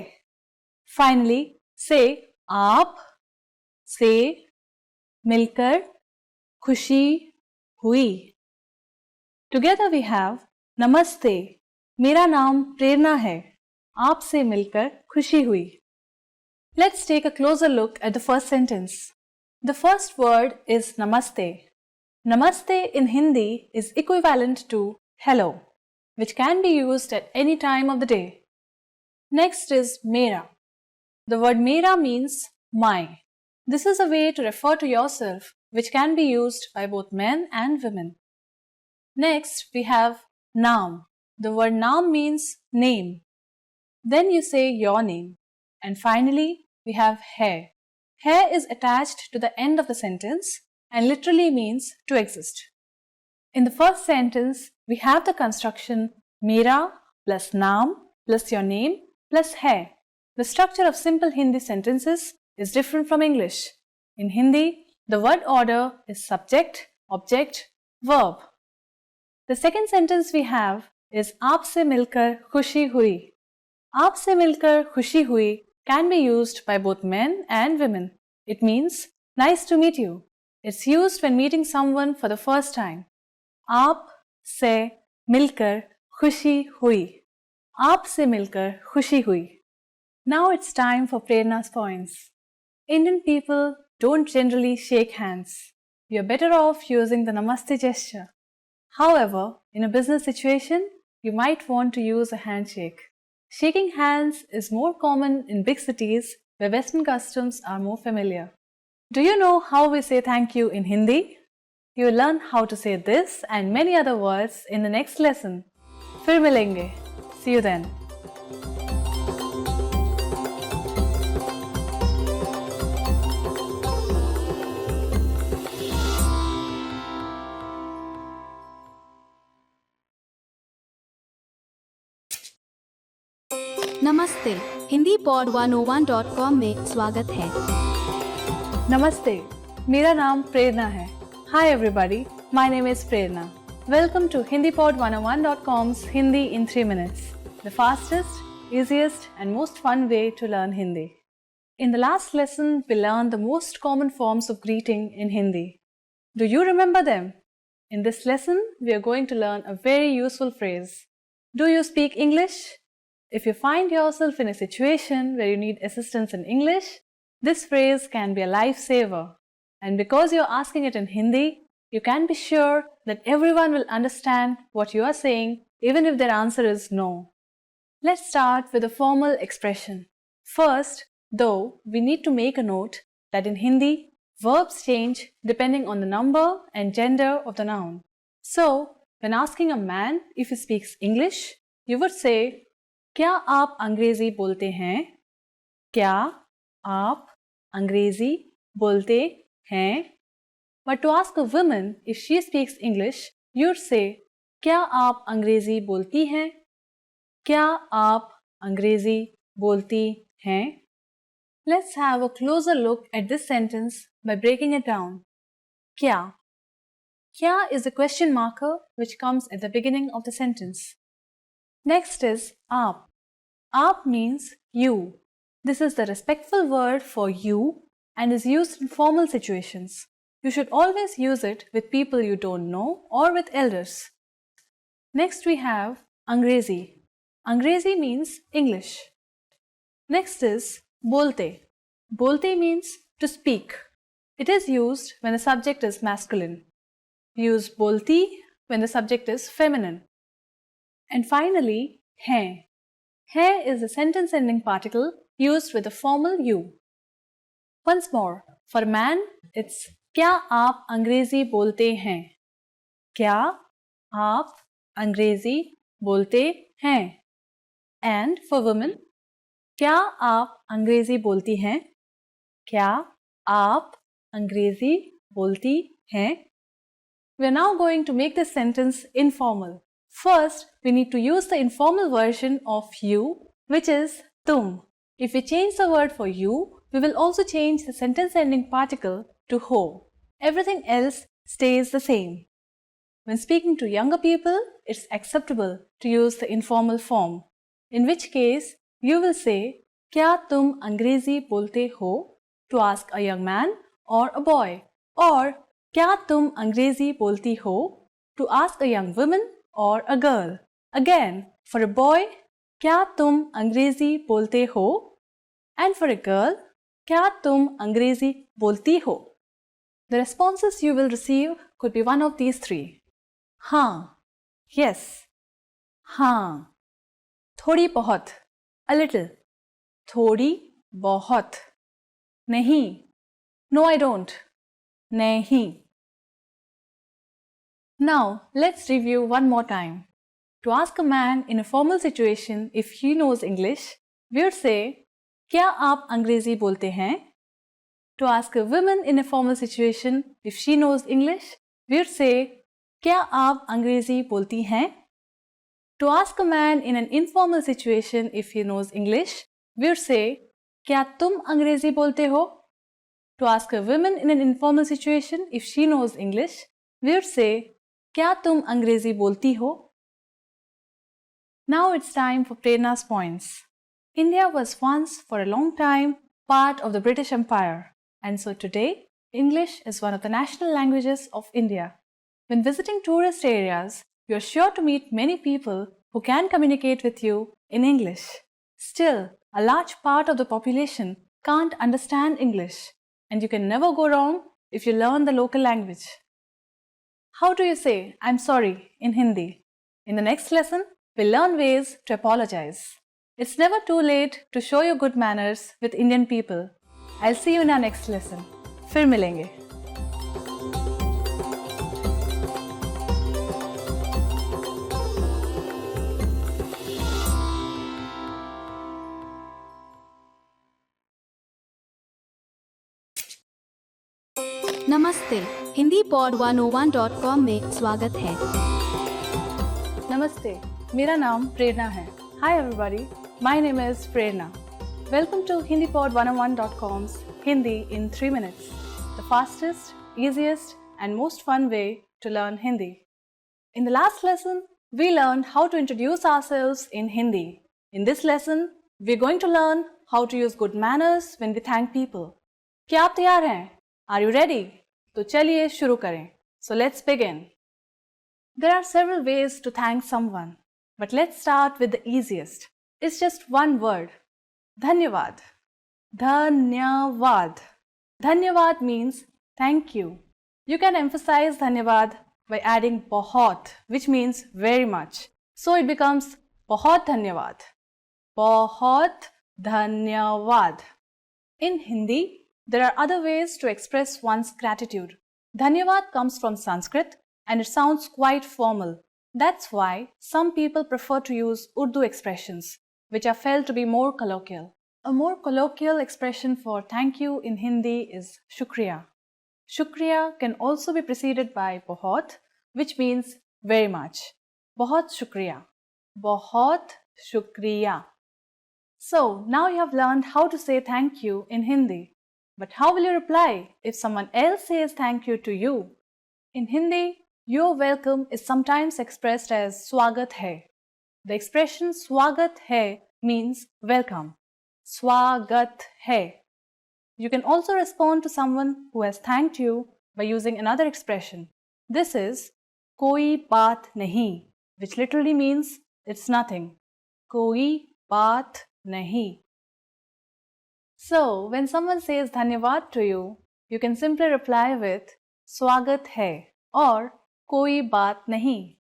Speaker 18: Finally, say आप से मिलकर खुशी हुई. Together we have Namaste. मेरा नाम प्रेरणा है. आपसे मिलकर खुशी हुई. Let's take a closer look at the first sentence. The first word is Namaste. Namaste in Hindi is equivalent to hello, which can be used at any time of the day. Next is Mera. The word Mera means my. This is a way to refer to yourself, which can be used by both men and women. Next, we have Naam. The word Naam means name. Then you say your name. And finally, we have hai. Hai is attached to the end of the sentence and literally means to exist. In the first sentence, we have the construction Mera plus Naam plus your name plus hai. The structure of simple Hindi sentences is different from English. In Hindi, the word order is subject, object, verb. The second sentence we have is आपसे मिलकर खुशी हुई. आपसे मिलकर खुशी हुई can be used by both men and women. It means nice to meet you. It's used when meeting someone for the first time. आप से मिलकर खुशी हुई. आप से मिलकर खुशी हुई. Now it's time for Prerna's points. Indian people don't generally shake hands. You're better off using the Namaste gesture. However, in a business situation, you might want to use a handshake. Shaking hands is more common in big cities where Western customs are more familiar. Do you know how we say thank you in Hindi? You will learn how to say this and many other words in the next lesson. फिर मिलेंगे. See you then.
Speaker 1: नमस्ते. Hindi pod 101.com में स्वागत है.
Speaker 18: Namaste. मेरा नाम प्रेरणा है. Hi everybody, my name is Prerna. Welcome to HindiPod101.com's Hindi in 3 minutes, the fastest, easiest and most fun way to learn Hindi. In the last lesson, we learned the most common forms of greeting in Hindi. Do you remember them? In this lesson, we are going to learn a very useful phrase. Do you speak English? If you find yourself in a situation where you need assistance in English, this phrase can be a lifesaver. And because you're asking it in Hindi, you can be sure that everyone will understand what you are saying, even if their answer is no. Let's start with a formal expression. First, though, we need to make a note that in Hindi, verbs change depending on the number and gender of the noun. So, when asking a man if he speaks English, you would say, क्या आप अंग्रेजी बोलते हैं? क्या आप अंग्रेजी बोलते हैं? But to ask a woman if she speaks English, you'd say, क्या आप अंग्रेजी बोलती हैं? क्या आप अंग्रेजी बोलती हैं? Let's have a closer look at this sentence by breaking it down. क्या? Kya is a question marker which comes at the beginning of the sentence. Next is aap. Aap means you. This is the respectful word for you and is used in formal situations. You should always use it with people you don't know or with elders. Next we have Angrezi. Angrezi means English. Next is bolte. Bolte means to speak. It is used when the subject is masculine. Use bolti when the subject is feminine. And finally, hai. Hai is a sentence ending particle used with the formal you. Once more, for a man, it's क्या आप अंग्रेजी बोलते हैं? क्या आप अंग्रेजी बोलते हैं? And for women, क्या आप अंग्रेजी बोलती हैं? क्या आप अंग्रेजी बोलती हैं? We are now going to make this sentence informal. First, we need to use the informal version of you, which is tum. If we change the word for you, we will also change the sentence ending particle to ho. Everything else stays the same. When speaking to younger people, it's acceptable to use the informal form. In which case, you will say, क्या तुम अंग्रेजी बोलते हो? To ask a young man or a boy. Or, क्या तुम अंग्रेजी बोलती हो? to ask a young woman or a girl. Again, for a boy, क्या तुम अंग्रेजी बोलते हो? And for a girl, क्या तुम अंग्रेजी बोलती हो? The responses you will receive could be one of these three. हाँ, yes, हाँ. थोड़ी बहुत, a little. थोड़ी बहुत. नहीं, no I don't. नहीं. Now, let's review one more time. To ask a man in a formal situation if he knows English, we would say, क्या आप अंग्रेजी बोलते हैं? To ask a woman in a formal situation if she knows English, we would say, क्या आप अंग्रेजी बोलती हैं? To ask a man in an informal situation if he knows English, we would say, क्या तुम अंग्रेजी बोलते हो? To ask a woman in an informal situation if she knows English, we would say, क्या तुम अंग्रेजी बोलती हो? Now it's time for Prerna's points. India was once for a long time part of the British Empire, and so today English is one of the national languages of India. When visiting tourist areas, you are sure to meet many people who can communicate with you in English. Still, a large part of the population can't understand English, and you can never go wrong if you learn the local language. How do you say "I'm sorry" in Hindi? In the next lesson, we'll learn ways to apologize. It's never too late to show your good manners with Indian people. I'll see you in our next lesson. फिर मिलेंगे.
Speaker 1: नमस्ते, Hindi pod 101.com में स्वागत है.
Speaker 18: नमस्ते, मेरा नाम प्रेरणा है. Hi everybody, my name is Prerna. Welcome to HindiPod101.com's Hindi in 3 minutes, the fastest, easiest and most fun way to learn Hindi. In the last lesson, we learned how to introduce ourselves in Hindi. In this lesson, we're going to learn how to use good manners when we thank people. क्या आप तैयार हैं? Are you ready? तो चलिए शुरू करें. So let's begin. There are several ways to thank someone, but let's start with the easiest. It's just one word. Dhanyavad. Dhanyavad. Dhanyavad means thank you. You can emphasize dhanyavad by adding bahut, which means very much. So it becomes bahut dhanyavad. Bahut dhanyavad. In Hindi, there are other ways to express one's gratitude. Dhanyavad comes from Sanskrit and it sounds quite formal. That's why some people prefer to use Urdu expressions, which are felt to be more colloquial. A more colloquial expression for thank you in Hindi is shukriya. Shukriya can also be preceded by bahut, which means very much. Bahut shukriya. Bahut shukriya. So now you have learned how to say thank you in Hindi. But how will you reply if someone else says thank you to you? In Hindi, your welcome is sometimes expressed as swagat hai. The expression swagat hai means welcome. Swagat hai. You can also respond to someone who has thanked you by using another expression. This is koi baat nahi, which literally means it's nothing. Koi baat nahi. So, when someone says dhanyavad to you, you can simply reply with swagat hai or koi baat nahi.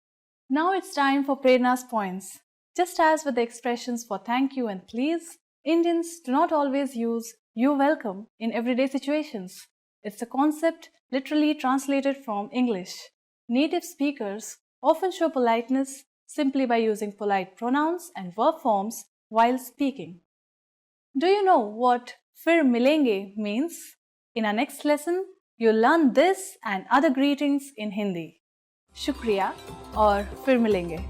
Speaker 18: Now it's time for Prerna's points. Just as with the expressions for thank you and please, Indians do not always use you're welcome in everyday situations. It's a concept literally translated from English. Native speakers often show politeness simply by using polite pronouns and verb forms while speaking. Do you know what "fir milenge" means? In our next lesson, you'll learn this and other greetings in Hindi. Shukriya or "fir milenge."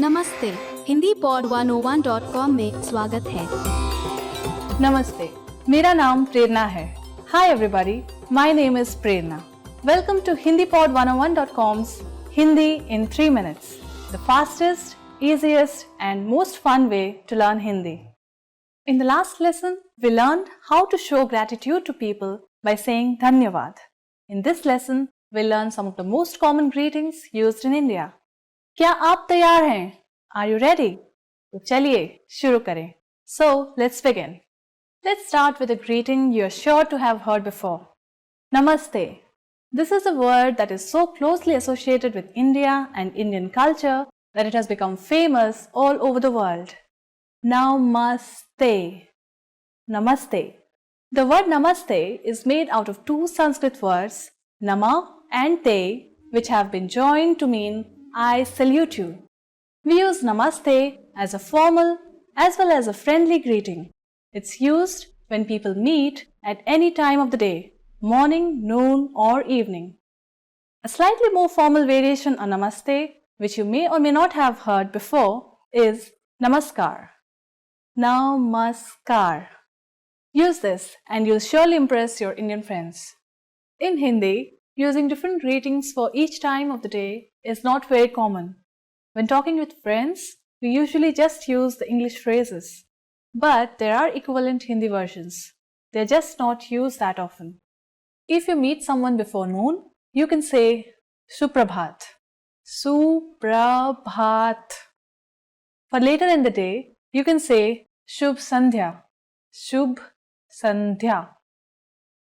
Speaker 1: नमस्ते, Hindi pod 101.com में स्वागत है.
Speaker 18: Namaste. मेरा नाम प्रेरणा है. Hi everybody, my name is Prerna. Welcome to HindiPod101.com's Hindi in 3 minutes, the fastest, easiest, and most fun way to learn Hindi. In the last lesson, we learned how to show gratitude to people by saying Dhanyavad. In this lesson, we'll learn some of the most common greetings used in India. क्या आप तैयार हैं? Are you ready? तो चलिए शुरू करें. So, let's begin. Let's start with a greeting you're sure to have heard before. Namaste. This is a word that is so closely associated with India and Indian culture that it has become famous all over the world. Namaste. Namaste. The word namaste is made out of two Sanskrit words, nama and te, which have been joined to mean I salute you. We use namaste as a formal as well as a friendly greeting. It's used when people meet at any time of the day, morning, noon, or evening. A slightly more formal variation on namaste, which you may or may not have heard before, is namaskar. Namaskar. Use this and you'll surely impress your Indian friends. In Hindi, using different greetings for each time of the day is not very common. When talking with friends, we usually just use the English phrases. But there are equivalent Hindi versions. They're just not used that often. If you meet someone before noon, you can say Suprabhat. Suprabhat. For later in the day, you can say Shubh Sandhya. Shubh Sandhya.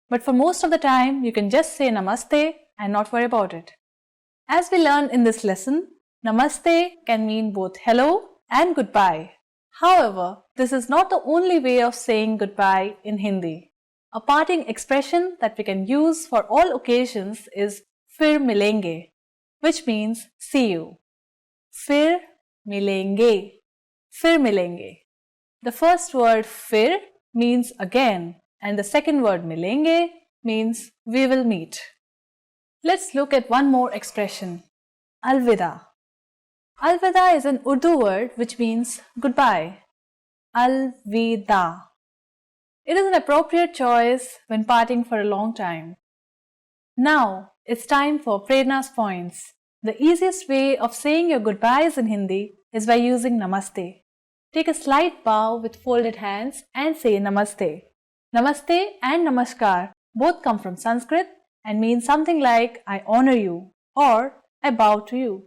Speaker 18: But for most of the time, you can just say Namaste and not worry about it. As we learned in this lesson, Namaste can mean both hello and goodbye. However, this is not the only way of saying goodbye in Hindi. A parting expression that we can use for all occasions is Fir milenge, which means see you. Fir milenge. Fir milenge. The first word fir means again, and the second word milenge means we will meet. Let's look at one more expression, alvida. Alvida is an Urdu word which means goodbye. Alvida. It is an appropriate choice when parting for a long time. Now, it's time for Prerna's points. The easiest way of saying your goodbyes in Hindi is by using Namaste. Take a slight bow with folded hands and say Namaste. Namaste and Namaskar both come from Sanskrit and mean something like I honor you or I bow to you.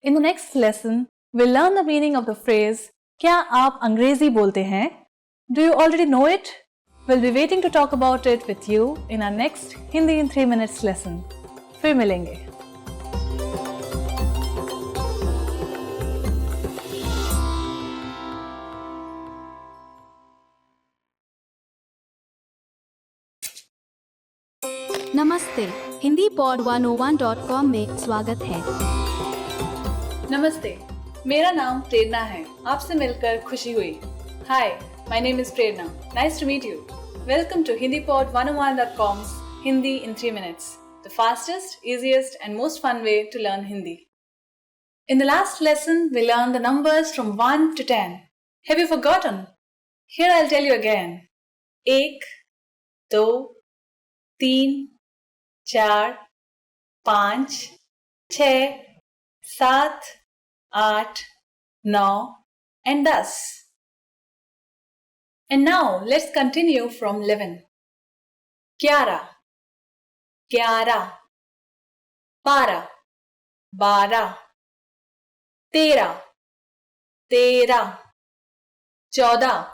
Speaker 18: In the next lesson, we'll learn the meaning of the phrase क्या आप अंग्रेजी बोलते हैं? Do you already know it? We'll be waiting to talk about it with you in our next Hindi in 3 minutes lesson. फिर मिलेंगे.
Speaker 1: नमस्ते Hindi pod 101.com में स्वागत है.
Speaker 18: नमस्ते, मेरा नाम प्रेरणा है. आपसे मिलकर खुशी हुई. Hi, my name is Prerna. Nice to meet you. Welcome to HindiPod101.com's Hindi in 3 minutes, the fastest, easiest, and most fun way to learn Hindi. In the last lesson, we learned the numbers from 1 to 10. Have you forgotten? Here I'll tell you again. 1, 2, 3, 4, 5, 6, 7, 8, 9, and 10. And now let's continue from 11. 11, 11, 12, 12, 13, 13, 14, 14, 15,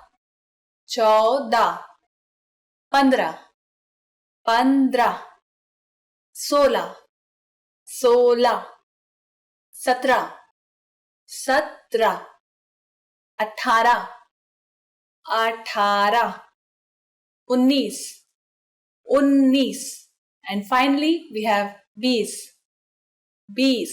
Speaker 18: 15, 16, 16, 17, 17, 18, 18, 19, 19, and finally we have 20, 20.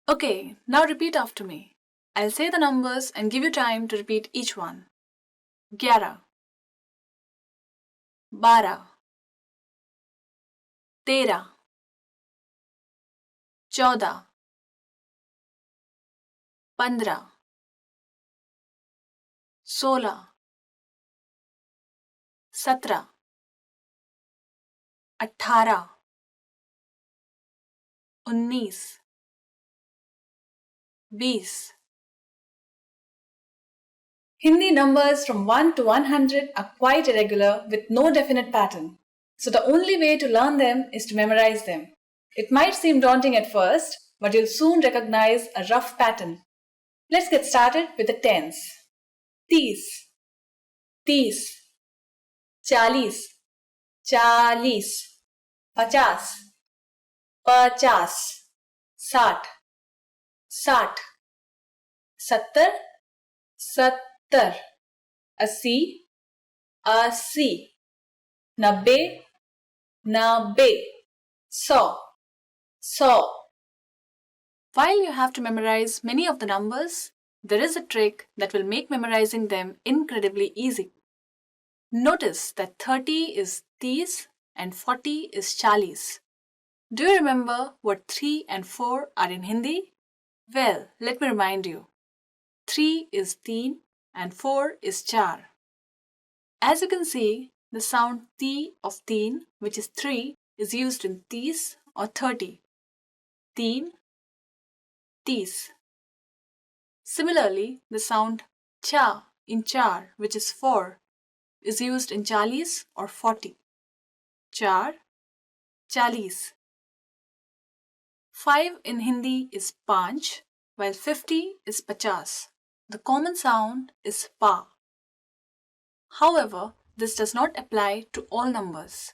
Speaker 18: Okay, now repeat after me. I'll say the numbers and give you time to repeat each one. 11, 12, 13, 14, 15, 16, 17, 18, 19 20 Hindi numbers from 1 to 100 are quite irregular with no definite pattern. So the only way to learn them is to memorize them. It might seem daunting at first, but you'll soon recognize a rough pattern. Let's get started with the tens. 30 30 40 40 50 50 60 60 70 70 80 80 90 90 100 100 While you have to memorize many of the numbers, there is a trick that will make memorizing them incredibly easy. Notice that 30 is 30 and 40 is 40. Do you remember what 3 and 4 are in Hindi? Well, let me remind you. 3 is 3 and 4 is 4. As you can see, the sound T of 3, which is 3, is used in 30 or 30. 3, 30. Similarly, the sound cha in 4, which is 4, is used in 40 or 40. 4, 40. 5 in Hindi is 5, while 50 is 50. The common sound is pa. However, this does not apply to all numbers.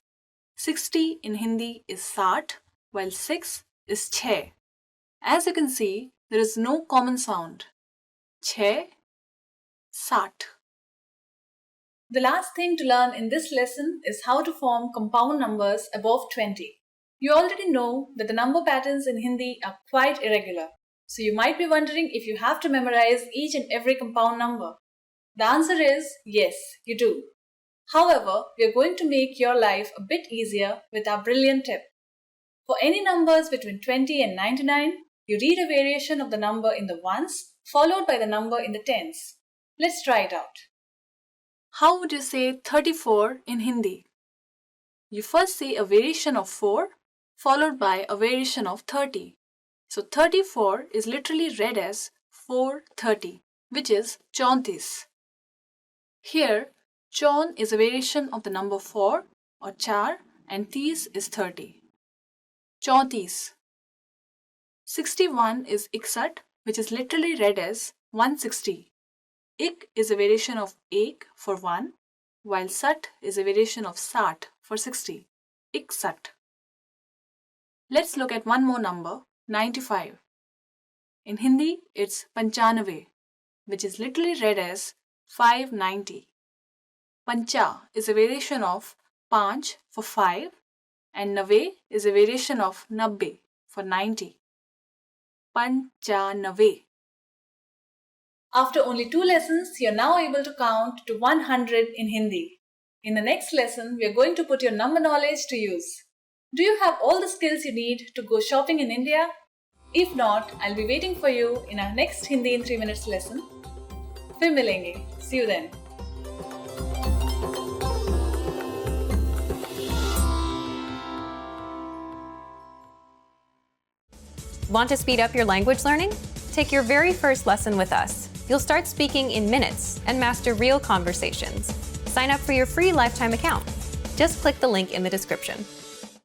Speaker 18: 60 in Hindi is 60, while 6 is 6. As you can see, there is no common sound. 6, 60. The last thing to learn in this lesson is how to form compound numbers above 20. You already know that the number patterns in Hindi are quite irregular. So you might be wondering if you have to memorize each and every compound number. The answer is yes, you do. However, we are going to make your life a bit easier with our brilliant tip. For any numbers between 20 and 99, you read a variation of the number in the ones followed by the number in the tens. Let's try it out. How would you say 34 in Hindi? You first say a variation of 4 followed by a variation of 30. So 34 is literally read as 430, which is 34. Here, chaun is a variation of the number 4 or 4 and 30 is 30. 34. 61 is 61, which is literally read as 160. Ik is a variation of ek for 1, while sat is a variation of sat for 60. Iksat. Let's look at one more number, 95. In Hindi, it's 95, which is literally read as 590. Pancha is a variation of 5 for 5, and Nave is a variation of 90 for 90. Panchanave. After only 2 lessons, you're now able to count to 100 in Hindi. In the next lesson, we are going to put your number knowledge to use. Do you have all the skills you need to go shopping in India? If not, I'll be waiting for you in our next Hindi in 3 minutes lesson. Fir milenge. See you then.
Speaker 6: Want to speed up your language learning? Take your very first lesson with us. You'll start speaking in minutes and master real conversations. Sign up for your free lifetime account. Just click the link in the description.